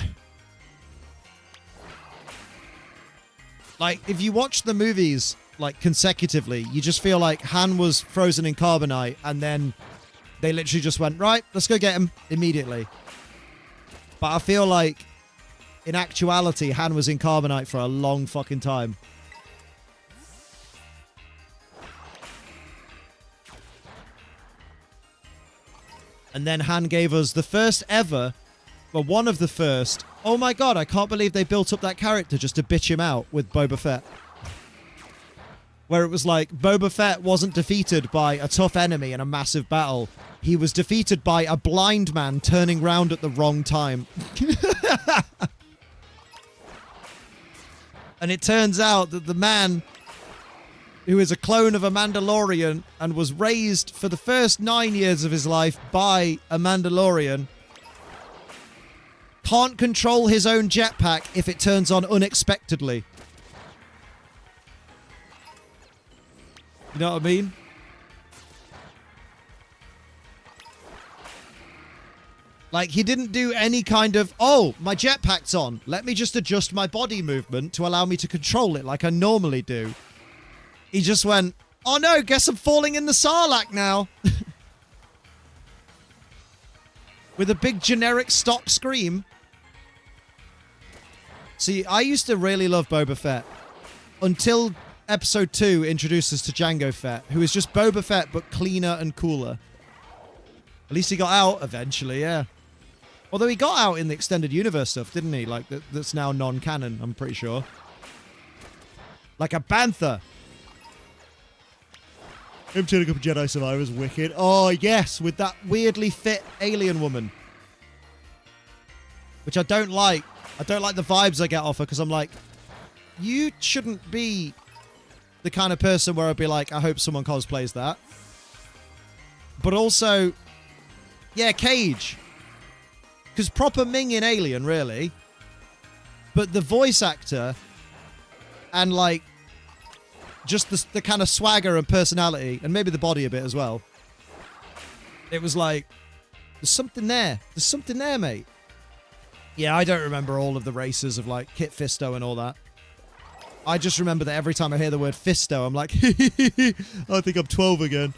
Like, if you watch the movies, like, consecutively, you just feel like Han was frozen in carbonite, and then they literally just went, right, let's go get him immediately. But I feel like, in actuality, Han was in carbonite for a long fucking time. And then Han gave us the first ever, well, one of the first. Oh my god, I can't believe they built up that character just to bitch him out with Boba Fett. Where it was like, Boba Fett wasn't defeated by a tough enemy in a massive battle. He was defeated by a blind man turning round at the wrong time. And it turns out that the man who is a clone of a Mandalorian and was raised for the first 9 years of his life by a Mandalorian can't control his own jetpack if it turns on unexpectedly. You know what I mean? Like, he didn't do any kind of, oh, my jetpack's on. Let me just adjust my body movement to allow me to control it like I normally do. He just went, oh no, guess I'm falling in the Sarlacc now. With a big generic stock scream. See, I used to really love Boba Fett. Until episode 2 introduced us to Jango Fett, who is just Boba Fett but cleaner and cooler. At least he got out eventually, yeah. Although he got out in the extended universe stuff, didn't he? Like, that's now non-canon, I'm pretty sure. Like a bantha. Him turning up a Jedi Survivor's wicked. Oh, yes, with that weirdly fit alien woman. Which I don't like. I don't like the vibes I get off her, because I'm like, you shouldn't be the kind of person where I'd be like, I hope someone cosplays that. But also, yeah, Cage. Because proper Ming in Alien, really. But the voice actor and, like, just the kind of swagger and personality, and maybe the body a bit as well. It was like, there's something there. There's something there, mate. Yeah, I don't remember all of the races of, like, Kit Fisto and all that. I just remember that every time I hear the word Fisto, I'm like, I think I'm 12 again.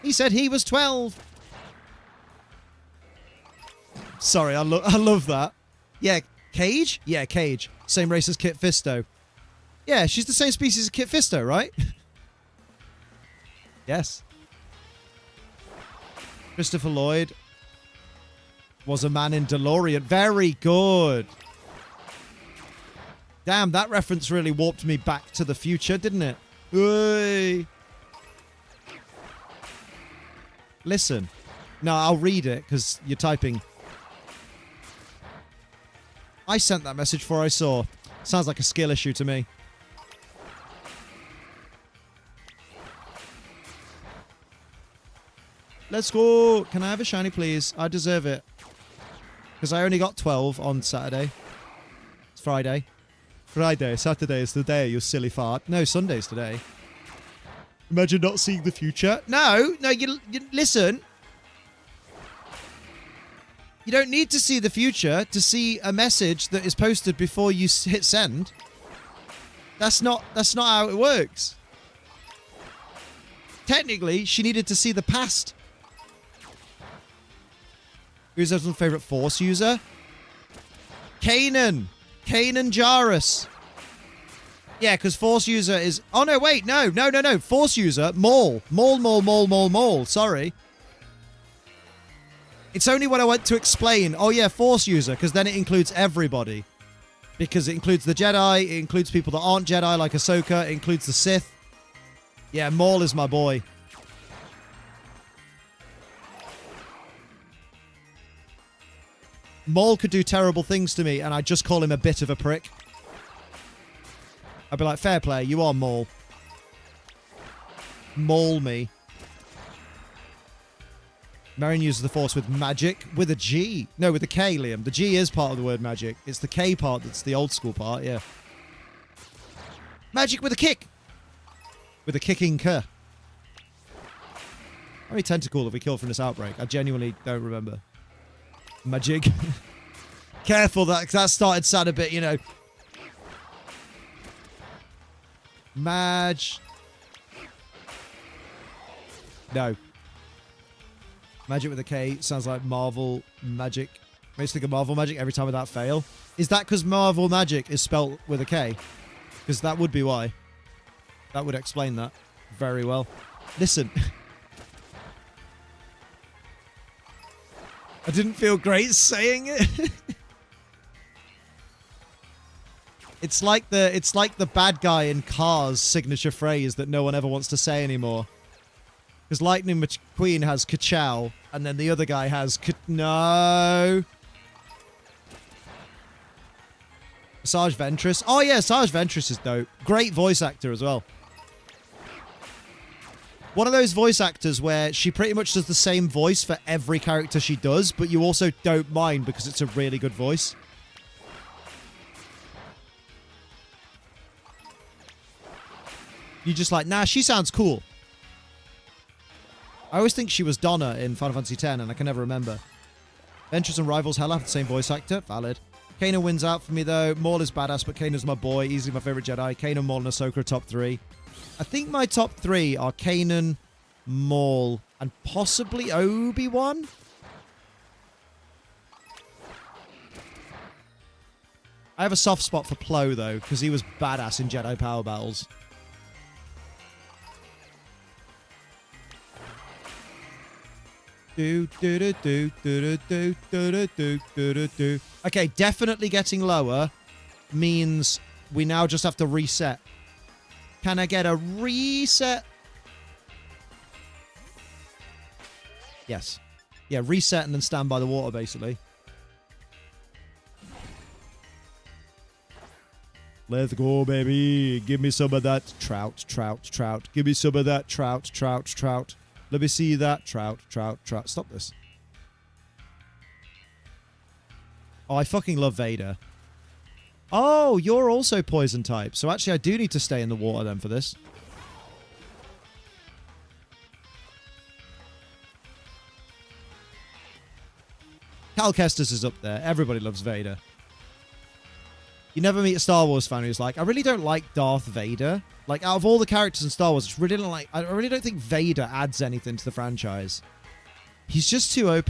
He said he was 12. Sorry, I love that. Yeah, Cage? Yeah, Cage. Same race as Kit Fisto. Yeah, she's the same species as Kit Fisto, right? Yes. Christopher Lloyd was a man in DeLorean. Very good. Damn, that reference really warped me back to the future, didn't it? Oy. Listen. No, I'll read it because you're typing. I sent that message before I saw. Sounds like a skill issue to me. Let's go. Can I have a shiny, please? I deserve it. Because I only got 12 on Saturday. It's Friday. Friday. Saturday is the day, you silly fart. No, Sunday's today. Imagine not seeing the future. No, you listen. You don't need to see the future to see a message that is posted before you hit send. That's not how it works. Technically, she needed to see the past. Who's everyone's favorite Force user? Kanan Jarrus. Yeah, because Force user is... Oh, no, wait. No. Force user, Maul. Maul. Sorry. It's only when I went to explain, oh, yeah, Force user, because then it includes everybody. Because it includes the Jedi, it includes people that aren't Jedi, like Ahsoka, it includes the Sith. Yeah, Maul is my boy. Maul could do terrible things to me, and I'd just call him a bit of a prick. I'd be like, fair play, you are Maul. Maul me. Marion uses the Force with magic. With a G. No, with a K, Liam. The G is part of the word magic. It's the K part that's the old school part, yeah. Magic with a kick. With a kicking K. How many tentacle have we killed from this outbreak? I genuinely don't remember. Magic. Careful, that started sad a bit, you know. No. Magic with a K sounds like Marvel Magic. Makes me think of Marvel Magic every time without fail. Is that because Marvel Magic is spelt with a K? Because that would be why. That would explain that very well. Listen. I didn't feel great saying it. It's like the bad guy in Cars' signature phrase that no one ever wants to say anymore. Because Lightning McQueen has ka-chow, and then the other guy has no. Asajj Ventress. Oh yeah, Asajj Ventress is dope. Great voice actor as well. One of those voice actors where she pretty much does the same voice for every character she does, but you also don't mind because it's a really good voice. You're just like, nah, she sounds cool. I always think she was Donna in Final Fantasy X, and I can never remember. Ventress and Rivals Hell have the same voice actor. Valid. Kanan wins out for me, though. Maul is badass, but Kanan's my boy. Easily my favorite Jedi. Kanan, Maul, and Ahsoka are top 3. I think my top 3 are Kanan, Maul, and possibly Obi-Wan. I have a soft spot for Plo, though, because he was badass in Jedi Power Battles. Okay, definitely getting lower means we now just have to reset. Can I get a reset? Yes. Yeah, reset and then stand by the water, basically. Let's go, baby. Give me some of that trout. Give me some of that trout. Let me see that. Trout. Stop this. Oh, I fucking love Vader. Oh, you're also poison type. So actually, I do need to stay in the water then for this. Cal Kestis is up there. Everybody loves Vader. You never meet a Star Wars fan who's like, I really don't like Darth Vader. Like, out of all the characters in Star Wars, I really don't think Vader adds anything to the franchise. He's just too OP.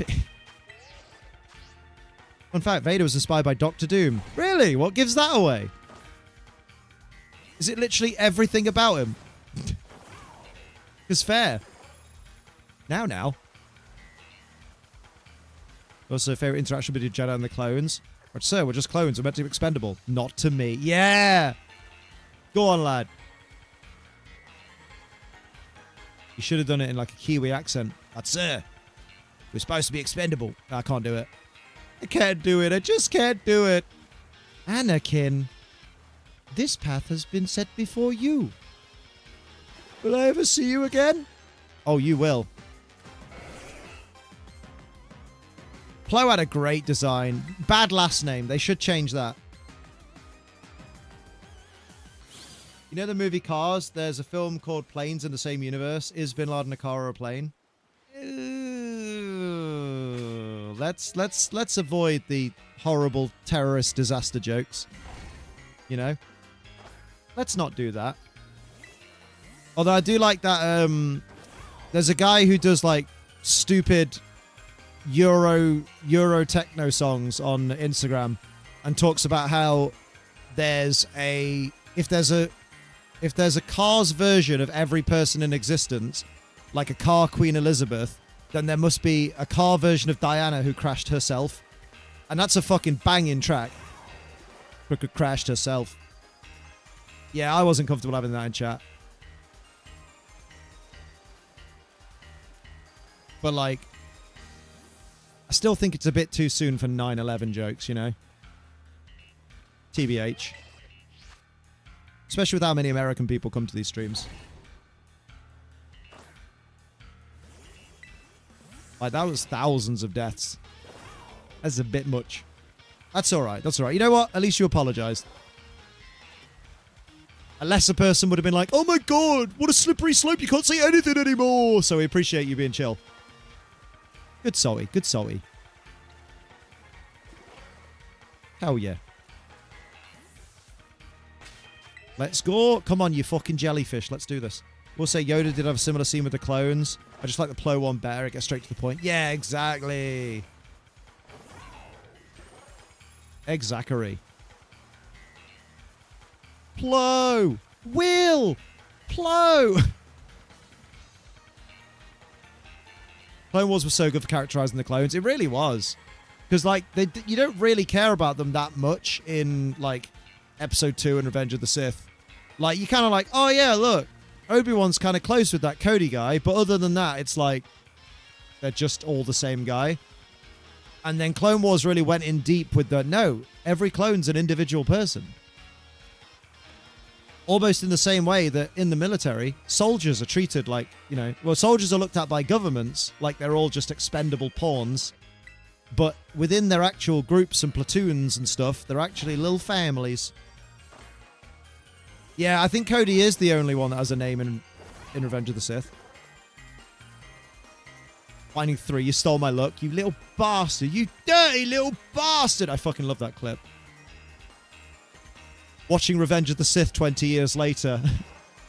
In fact, Vader was inspired by Doctor Doom. Really? What gives that away? Is it literally everything about him? Because fair. Now. Also, favorite interaction between Jedi and the clones. But sir, we're just clones. We're meant to be expendable. Not to me. Yeah! Go on, lad. You should have done it in like a Kiwi accent. But sir, we're supposed to be expendable. No, I can't do it. I can't do it. I just can't do it. Anakin, this path has been set before you. Will I ever see you again? Oh, you will. Plo had a great design. Bad last name. They should change that. You know the movie Cars? There's a film called Planes in the Same Universe. Is Bin Laden a car or a plane? Ooh, Let's avoid the horrible terrorist disaster jokes. You know? Let's not do that. Although I do like that there's a guy who does like stupid Euro techno songs on Instagram and talks about how if there's a Cars version of every person in existence, like a car Queen Elizabeth, then there must be a car version of Diana who crashed herself. And that's a fucking banging track. Crashed herself. Yeah, I wasn't comfortable having that in chat. But like, I still think it's a bit too soon for 9/11 jokes, you know? TBH. Especially with how many American people come to these streams. Like, that was thousands of deaths. That's a bit much. That's alright, that's alright. You know what? At least you apologized. A lesser person would have been like, oh my god, what a slippery slope, you can't say anything anymore. So we appreciate you being chill. Good salty, good salty. Hell yeah. Let's go. Come on, you fucking jellyfish. Let's do this. We'll say Yoda did have a similar scene with the clones. I just like the Plo one better. It gets straight to the point. Yeah, exactly. Exactly. Plo! Will! Plo! Clone Wars was so good for characterizing the clones. It really was. Because, like, you don't really care about them that much in, like, Episode 2 and Revenge of the Sith. Like, you kind of like, oh, yeah, look. Obi-Wan's kind of close with that Cody guy. But other than that, it's like, they're just all the same guy. And then Clone Wars really went in deep with the, no, every clone's an individual person. Almost in the same way that in the military, soldiers are treated like, you know, well, soldiers are looked at by governments like they're all just expendable pawns. But within their actual groups and platoons and stuff, they're actually little families. Yeah, I think Cody is the only one that has a name in Revenge of the Sith. Finding 3, you stole my look, you little bastard. You dirty little bastard. I fucking love that clip. Watching Revenge of the Sith 20 years later,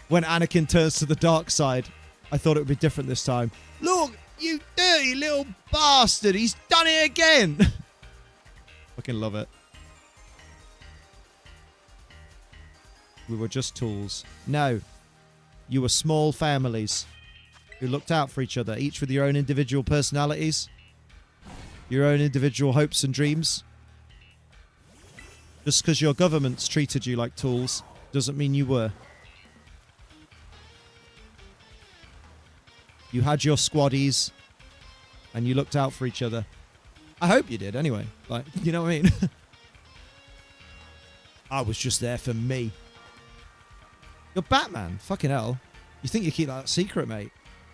when Anakin turns to the dark side, I thought it would be different this time. Look, you dirty little bastard. He's done it again. Fucking love it. We were just tools. No. You were small families who looked out for each other, each with your own individual personalities, your own individual hopes and dreams. Just because your governments treated you like tools doesn't mean you were. You had your squaddies and you looked out for each other. I hope you did anyway. Like, you know what I mean? I was just there for me. You're Batman. Fucking hell. You think you keep that secret, mate?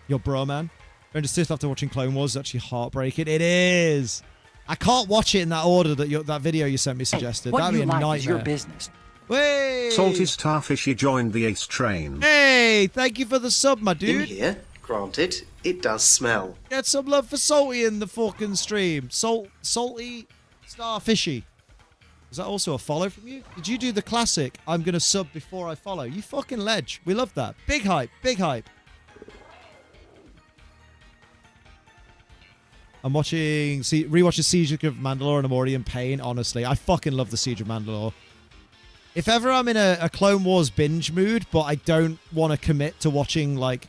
You're bro, man. Going to Sith after watching Clone Wars is actually heartbreaking. It is. I can't watch it in that order that video you sent me suggested. That'd be a nightmare. Is your business. Hey! Salty Starfishy joined the Ace Train. Hey, thank you for the sub, my dude. In here, granted, it does smell. Get some love for Salty in the fucking stream. Salty Starfishy. Is that also a follow from you? Did you do the classic, I'm going to sub before I follow? You fucking ledge. We love that. Big hype. Big hype. I'm rewatching Siege of Mandalore and I'm already in pain, honestly. I fucking love the Siege of Mandalore. If ever I'm in a Clone Wars binge mood, but I don't want to commit to watching, like,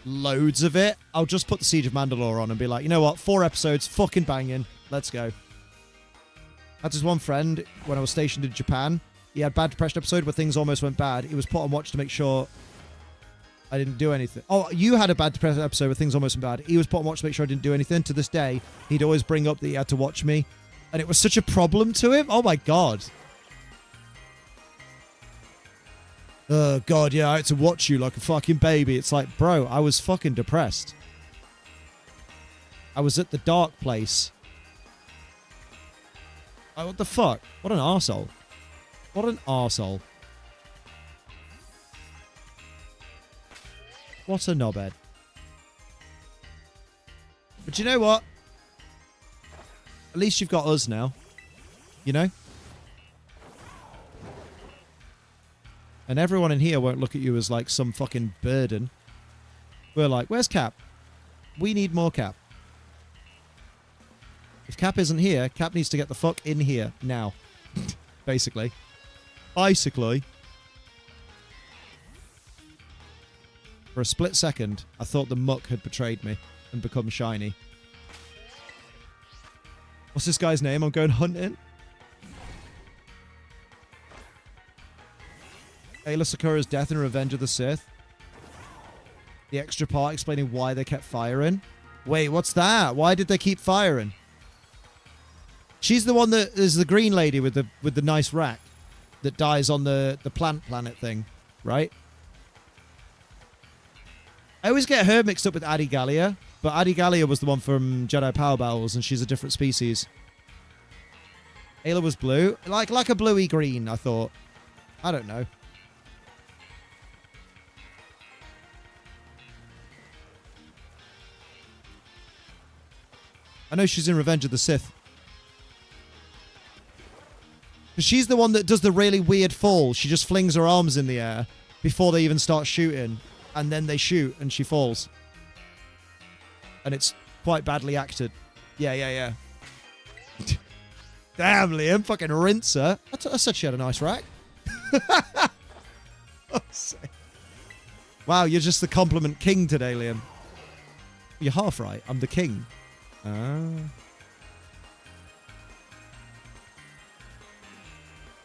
loads of it, I'll just put the Siege of Mandalore on and be like, you know what, 4 episodes, fucking banging. Let's go. I had this one friend when I was stationed in Japan. He had Bad Depression episode where things almost went bad. He was put on watch to make sure I didn't do anything. Oh, you had a Bad Depression episode where things almost went bad. He was put on watch to make sure I didn't do anything. To this day, he'd always bring up that he had to watch me. And it was such a problem to him. Oh my God. Oh God, yeah, I had to watch you like a fucking baby. It's like, bro, I was fucking depressed. I was at the dark place. Like, what the fuck? What an arsehole. What an arsehole. What a knobhead. But you know what? At least you've got us now. You know? And everyone in here won't look at you as like some fucking burden. We're like, where's Cap? We need more Cap. If Cap isn't here, Cap needs to get the fuck in here now. Basically. Basically. For a split second, I thought the muck had betrayed me and become shiny. What's this guy's name? I'm going hunting. Ayla Sakura's death in Revenge of the Sith. The extra part explaining why they kept firing. Wait, what's that? Why did they keep firing? She's the one that is the green lady with the nice rack that dies on the plant planet thing, right? I always get her mixed up with Adi Gallia, but Adi Gallia was the one from Jedi Power Battles, and she's a different species. Ayla was blue, like a bluey green, I thought. I don't know. I know she's in Revenge of the Sith. She's the one that does the really weird fall. She just flings her arms in the air before they even start shooting. And then they shoot and she falls. And it's quite badly acted. Yeah. Damn, Liam. Fucking rinse her. I said she had a nice rack. Wow, you're just the compliment king today, Liam. You're half right. I'm the king.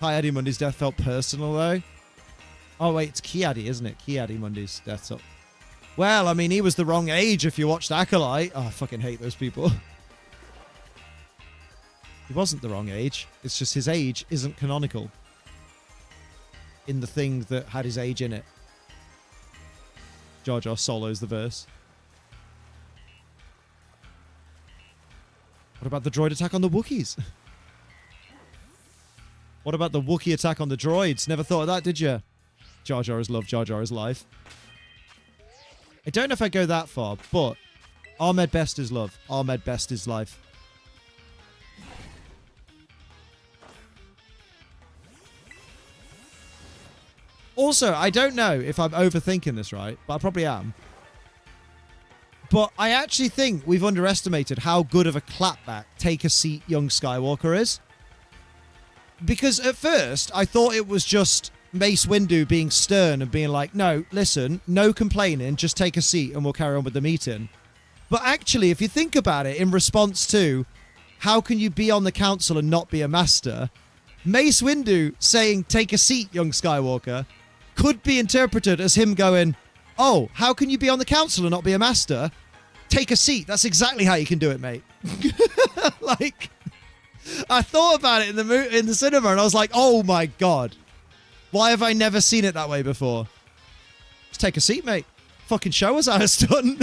Hi, Eddie Mundy's death felt personal, though. Oh, wait, it's Kiadi, isn't it? Kiadi Mundy's death up. Well, I mean, he was the wrong age if you watched Acolyte. Oh, I fucking hate those people. He wasn't the wrong age. It's just his age isn't canonical in the thing that had his age in it. Jar Jar solos the verse. What about the droid attack on the Wookiees? What about the Wookiee attack on the droids? Never thought of that, did you? Jar Jar is love, Jar Jar is life. I don't know if I go that far, but Ahmed Best is love. Ahmed Best is life. Also, I don't know if I'm overthinking this, right? But I probably am. But I actually think we've underestimated how good of a clapback Take a Seat Young Skywalker is. Because at first, I thought it was just Mace Windu being stern and being like, no, listen, no complaining, just take a seat and we'll carry on with the meeting. But actually, if you think about it in response to, how can you be on the council and not be a master? Mace Windu saying, take a seat, young Skywalker, could be interpreted as him going, oh, how can you be on the council and not be a master? Take a seat. That's exactly how you can do it, mate. Like, I thought about it in the cinema and I was like, oh my God. Why have I never seen it that way before? Just take a seat, mate. Fucking show us how it's done.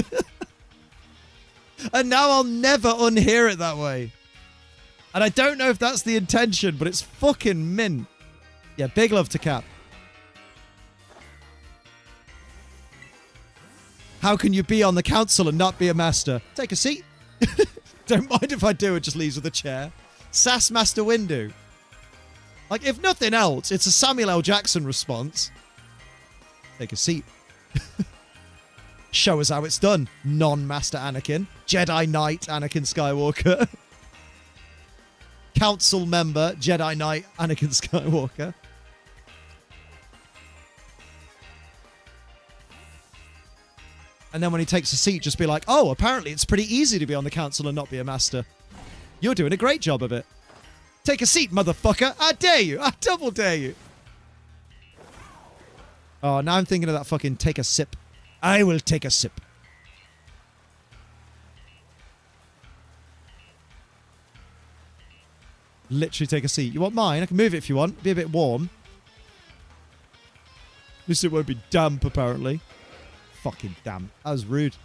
And now I'll never unhear it that way. And I don't know if that's the intention, but it's fucking mint. Yeah, big love to Cap. How can you be on the council and not be a master? Take a seat. Don't mind if I do, it just leaves with a chair. Sass Master Windu. Like, if nothing else, it's a Samuel L. Jackson response. Take a seat. Show us how it's done. Non-Master Anakin. Jedi Knight Anakin Skywalker. Council member Jedi Knight Anakin Skywalker. And then when he takes a seat, just be like, oh, apparently it's pretty easy to be on the council and not be a master. You're doing a great job of it. Take a seat, motherfucker. I dare you. I double dare you. Oh, now I'm thinking of that fucking take a sip. I will take a sip. Literally take a seat. You want mine? I can move it if you want. Be a bit warm. At least it won't be damp, apparently. Fucking damn. That was rude.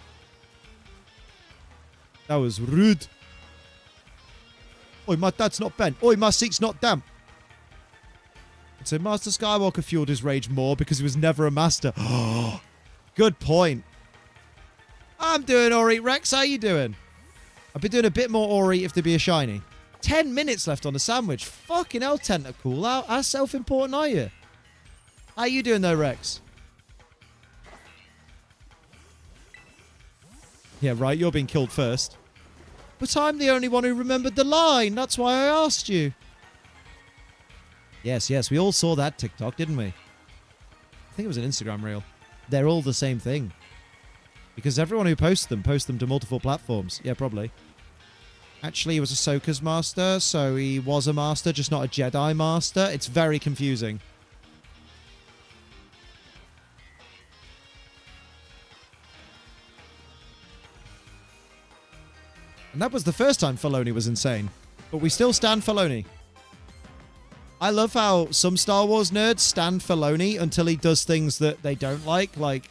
That was rude. Oi, my dad's not bent. Oi, my seat's not damp. So Master Skywalker fueled his rage more because he was never a master. Good point. I'm doing alright, Rex. How you doing? I'd be doing a bit more alright if there'd be a shiny. 10 minutes left on the sandwich. Fucking hell, Tentacool. How self-important are you? How you doing though, Rex? Yeah, right. You're being killed first. But I'm the only one who remembered the line. That's why I asked you. Yes, yes. We all saw that TikTok, didn't we? I think it was an Instagram reel. They're all the same thing. Because everyone who posts them to multiple platforms. Yeah, probably. Actually, he was Ahsoka's master, so he was a master, just not a Jedi master. It's very confusing. And that was the first time Filoni was insane. But we still stand Filoni. I love how some Star Wars nerds stand Filoni until he does things that they don't like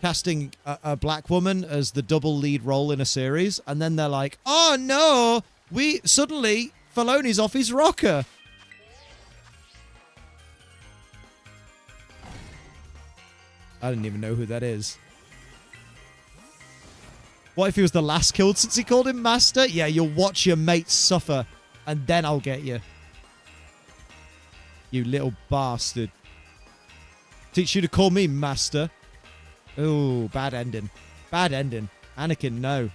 casting a black woman as the double lead role in a series. And then they're like, oh no, suddenly Filoni's off his rocker. I didn't even know who that is. What if he was the last killed since he called him master? Yeah, you'll watch your mates suffer, and then I'll get you. You little bastard. Teach you to call me master. Oh, bad ending. Bad ending. Anakin, no. To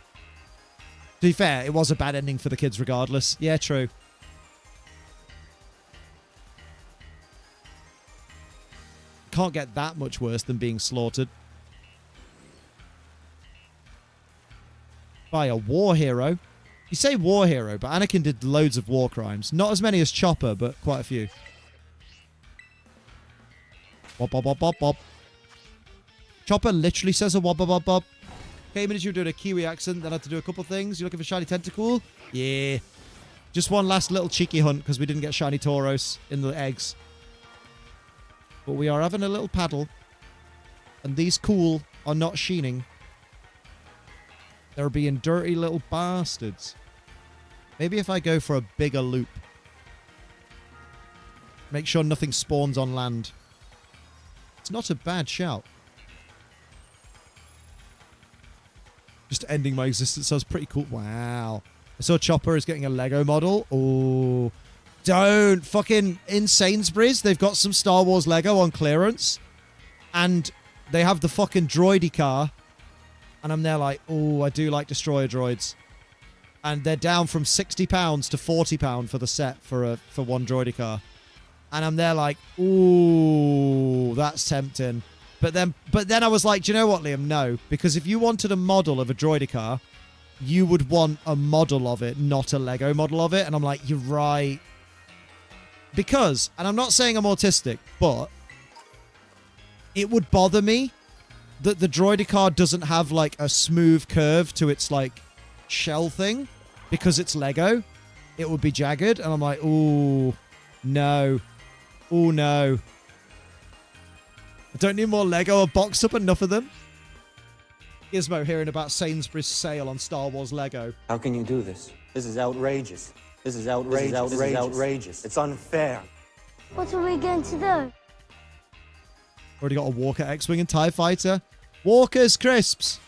be fair, it was a bad ending for the kids regardless. Yeah, true. Can't get that much worse than being slaughtered by a war hero. You say war hero, but Anakin did loads of war crimes. Not as many as Chopper, but quite a few. Wop, wop, wop, wop, wop. Chopper literally says a wop, wop, wop, wop. Came in as you were doing a Kiwi accent, then had to do a couple things. You looking for shiny Tentacool? Yeah. Just one last little cheeky hunt because we didn't get shiny Tauros in the eggs. But we are having a little paddle. And these cool are not sheening. They're being dirty little bastards. Maybe if I go for a bigger loop. Make sure nothing spawns on land. It's not a bad shout. Just ending my existence. So it's pretty cool. Wow. I saw Chopper is getting a Lego model. Oh. Don't. Fucking in Sainsbury's, they've got some Star Wars Lego on clearance. And they have the fucking droidy car. And I'm there like, oh, I do like destroyer droids. And they're down from £60 to £40 for the set for one droidy car. And I'm there like, ooh, that's tempting. But then I was like, do you know what, Liam? No. Because if you wanted a model of a droidy car, you would want a model of it, not a Lego model of it. And I'm like, you're right. Because, and I'm not saying I'm autistic, but it would bother me that the droidy car doesn't have like a smooth curve to its like shell thing because it's Lego. It would be jagged. And I'm like, ooh, no. Oh, no. I don't need more Lego. I've boxed up enough of them. Gizmo hearing about Sainsbury's sale on Star Wars Lego. How can you do this? This is outrageous. This is outrageous. This is outrageous. It's unfair. What are we going to do? Already got a Walker X-Wing and TIE Fighter. Walker's Crisps.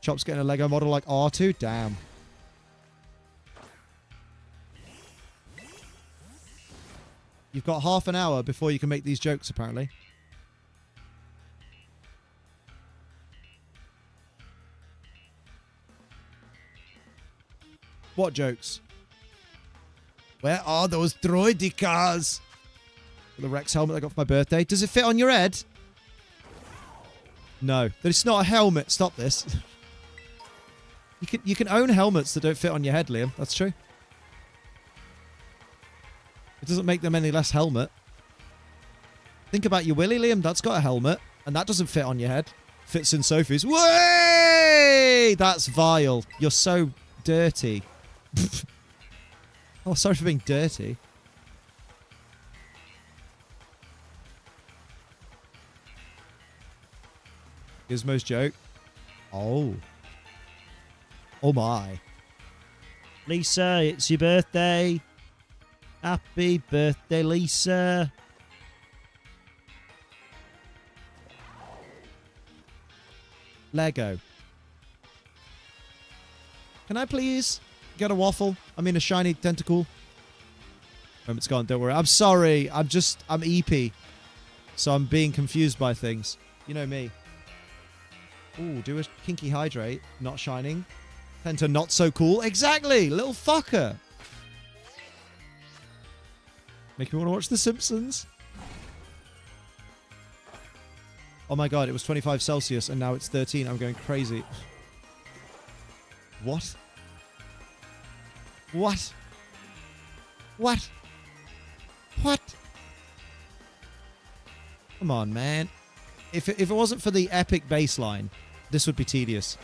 Chop's getting a Lego model like R2. Damn. You've got half an hour before you can make these jokes, apparently. What jokes? Where are those droidy cars? The Rex helmet I got for my birthday. Does it fit on your head? No. It's not a helmet. Stop this. You can own helmets that don't fit on your head, Liam. That's true. It doesn't make them any less helmet. Think about your Willy, Liam. That's got a helmet. And that doesn't fit on your head. Fits in Sophie's. Way! That's vile. You're so dirty. Oh, sorry for being dirty. Gizmo's joke. Oh. Oh my. Lisa, it's your birthday. Happy birthday, Lisa. Lego. Can I please get a waffle. I mean, a shiny tentacle. It's gone. Don't worry. I'm sorry. I'm EP. So I'm being confused by things. You know me. Ooh, do a kinky hydrate. Not shining. Penta not so cool. Exactly. Little fucker. Make me want to watch The Simpsons. Oh my god, it was 25 Celsius and now it's 13. I'm going crazy. What? What? What? What? Come on, man. If it wasn't for the epic bass line, this would be tedious.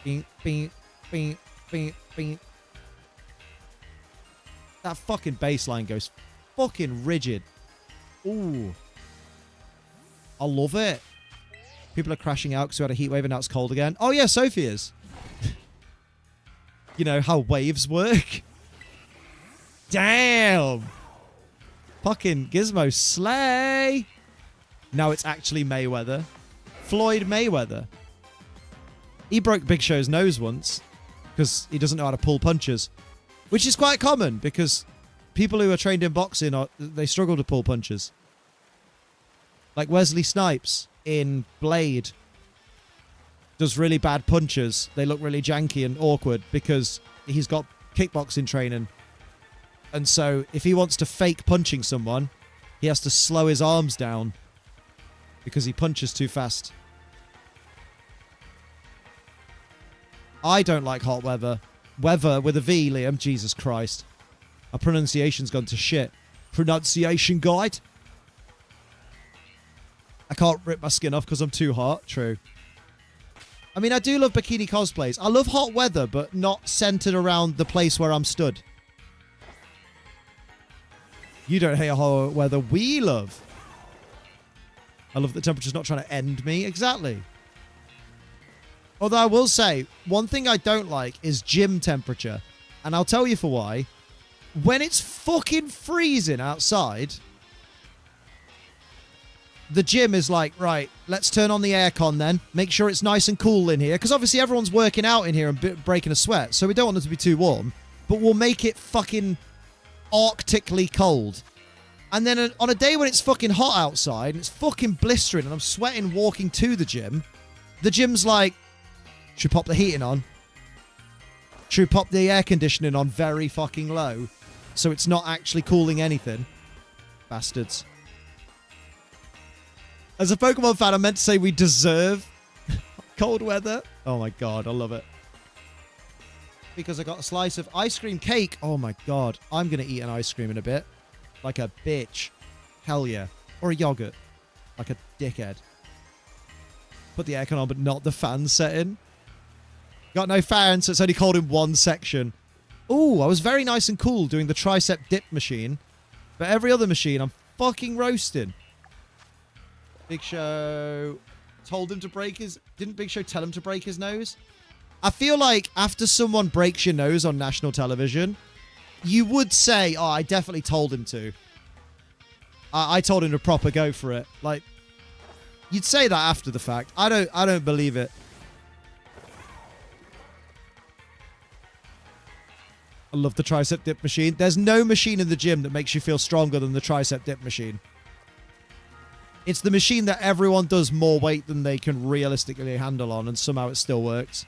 Bing, bing, bing, bing, bing. That fucking bass line goes fucking rigid. Ooh. I love it. People are crashing out because we had a heat wave and now it's cold again. Oh yeah, Sophie is. You know how waves work. Damn. Fucking Gizmo slay. Now it's actually Mayweather. Floyd Mayweather. He broke Big Show's nose once because he doesn't know how to pull punches, which is quite common because people who are trained in boxing, they struggle to pull punches. Like Wesley Snipes in Blade does really bad punches. They look really janky and awkward because he's got kickboxing training. And so if he wants to fake punching someone, he has to slow his arms down because he punches too fast. I don't like hot weather. Weather with a V, Liam. Jesus Christ. Our pronunciation's gone to shit. Pronunciation guide. I can't rip my skin off because I'm too hot. True. I mean, I do love bikini cosplays. I love hot weather, but not centered around the place where I'm stood. You don't hate hot weather. We love. I love that the temperature's not trying to end me. Exactly. Although I will say, one thing I don't like is gym temperature. And I'll tell you for why. When it's fucking freezing outside, the gym is like, right, let's turn on the aircon then. Make sure it's nice and cool in here. Because obviously everyone's working out in here and breaking a sweat. So we don't want it to be too warm. But we'll make it fucking arctically cold. And then on a day when it's fucking hot outside, and it's fucking blistering, and I'm sweating walking to the gym's like, should we pop the heating on? Should we pop the air conditioning on very fucking low so it's not actually cooling anything? Bastards. As a Pokemon fan, I meant to say we deserve cold weather. Oh my god, I love it. Because I got a slice of ice cream cake. Oh my god, I'm going to eat an ice cream in a bit. Like a bitch. Hell yeah. Or a yogurt. Like a dickhead. Put the aircon on, but not the fan setting. Got no fan, so it's only cold in one section. Ooh, I was very nice and cool doing the tricep dip machine. But every other machine, I'm fucking roasting. Big Show told him to break his... Didn't Big Show tell him to break his nose? I feel like after someone breaks your nose on national television, you would say, oh, I definitely told him to. I told him to proper go for it. Like, you'd say that after the fact. I don't believe it. I love the tricep dip machine. There's no machine in the gym that makes you feel stronger than the tricep dip machine. It's the machine that everyone does more weight than they can realistically handle on, and somehow it still works.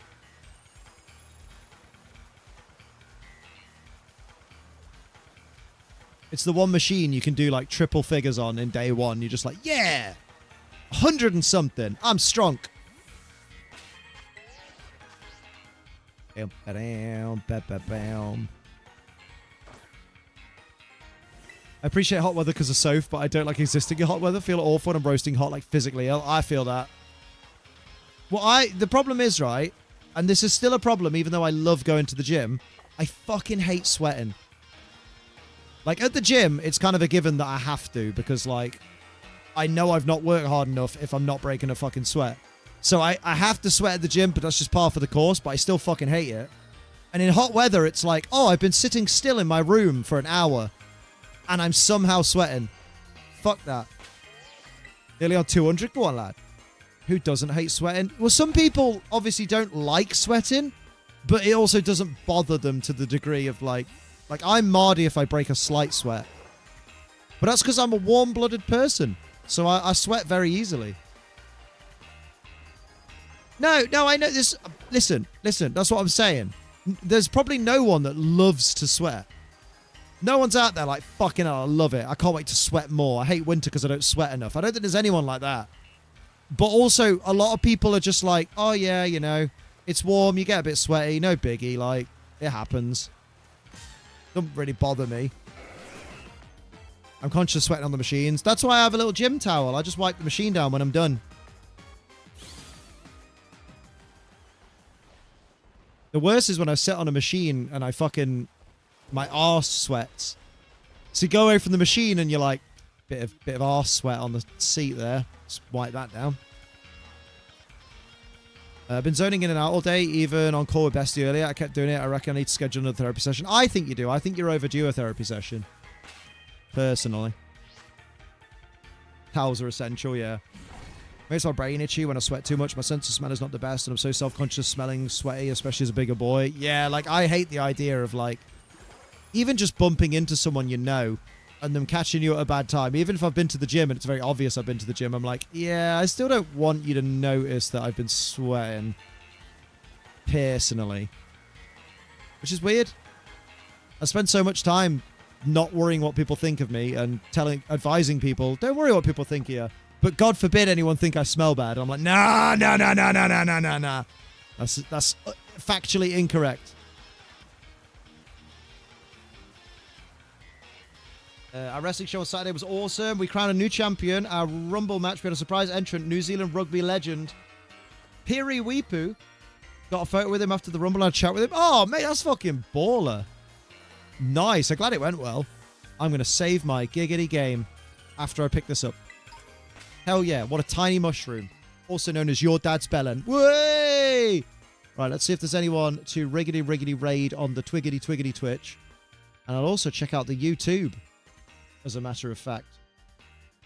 It's the one machine you can do like triple figures on in day one. You're just like, yeah, 100 and something. I'm strong. I appreciate hot weather because of Soph, but I don't like existing in hot weather. Feel awful when I'm roasting hot, like physically ill. I feel that. Well, the problem is, right, and this is still a problem even though I love going to the gym, I fucking hate sweating. Like, at the gym, it's kind of a given that I have to because, like, I know I've not worked hard enough if I'm not breaking a fucking sweat. So I have to sweat at the gym, but that's just par for the course, but I still fucking hate it. And in hot weather, it's like, oh, I've been sitting still in my room for an hour, and I'm somehow sweating. Fuck that. Nearly on 200? Go on, lad. Who doesn't hate sweating? Well, some people obviously don't like sweating, But it also doesn't bother them to the degree of like I'm Mardy if I break a slight sweat. But that's because I'm a warm-blooded person. So I sweat very easily. No, I know this. Listen. That's what I'm saying. There's probably no one that loves to sweat. No one's out there like, fucking hell, I love it. I can't wait to sweat more. I hate winter because I don't sweat enough. I don't think there's anyone like that. But also, a lot of people are just like, oh yeah, you know, it's warm, you get a bit sweaty, no biggie, like, it happens. Don't really bother me. I'm conscious of sweating on the machines. That's why I have a little gym towel. I just wipe the machine down when I'm done. The worst is when I sit on a machine and I fucking... my arse sweats. So you go away from the machine and you're like, bit of arse sweat on the seat there. Just wipe that down. I've been zoning in and out all day, even on call with Bestie earlier. I kept doing it. I reckon I need to schedule another therapy session. I think you do. I think you're overdue a therapy session. Personally. Towels are essential, yeah. Makes my brain itchy when I sweat too much. My sense of smell is not the best, and I'm so self-conscious smelling sweaty, especially as a bigger boy. Yeah, like, I hate the idea of, like, even just bumping into someone you know and them catching you at a bad time. Even if I've been to the gym and it's very obvious I've been to the gym, I'm like, yeah, I still don't want you to notice that I've been sweating. Personally. Which is weird. I spend so much time not worrying what people think of me and advising people, don't worry what people think of you. But God forbid anyone think I smell bad. I'm like, nah. That's factually incorrect. Our wrestling show on Saturday was awesome. We crowned a new champion. Our Rumble match, we had a surprise entrant, New Zealand rugby legend, Piri Weepu. Got a photo with him after the Rumble and a chat with him. Oh, mate, that's fucking baller. Nice. I'm glad it went well. I'm going to save my giggity game after I pick this up. Hell yeah. What a tiny mushroom. Also known as your dad's bellend. Way! Right, let's see if there's anyone to riggedy raid on the Twiggity Twitch. And I'll also check out the YouTube. As a matter of fact.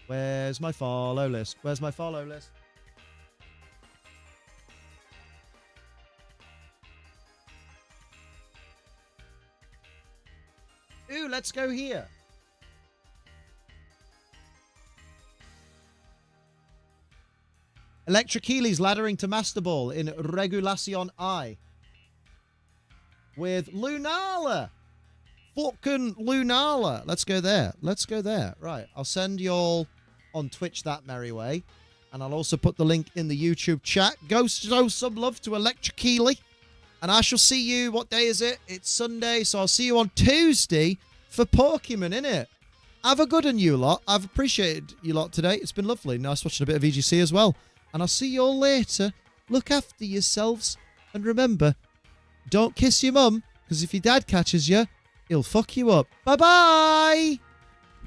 Where's my follow list? Where's my follow list? Ooh, let's go here. Electric Heelys laddering to Master Ball in Regulacion I. With Lunala. Fucking Lunala. Let's go there. Let's go there. Right. I'll send y'all on Twitch that merry way. And I'll also put the link in the YouTube chat. Go show some love to Electric Heely. And I shall see you. What day is it? It's Sunday. So I'll see you on Tuesday for Pokemon, innit? Have a good one, you lot. I've appreciated you lot today. It's been lovely. Nice watching a bit of VGC as well. And I'll see you all later. Look after yourselves. And remember, don't kiss your mum. Because if your dad catches you, he'll fuck you up. Bye-bye!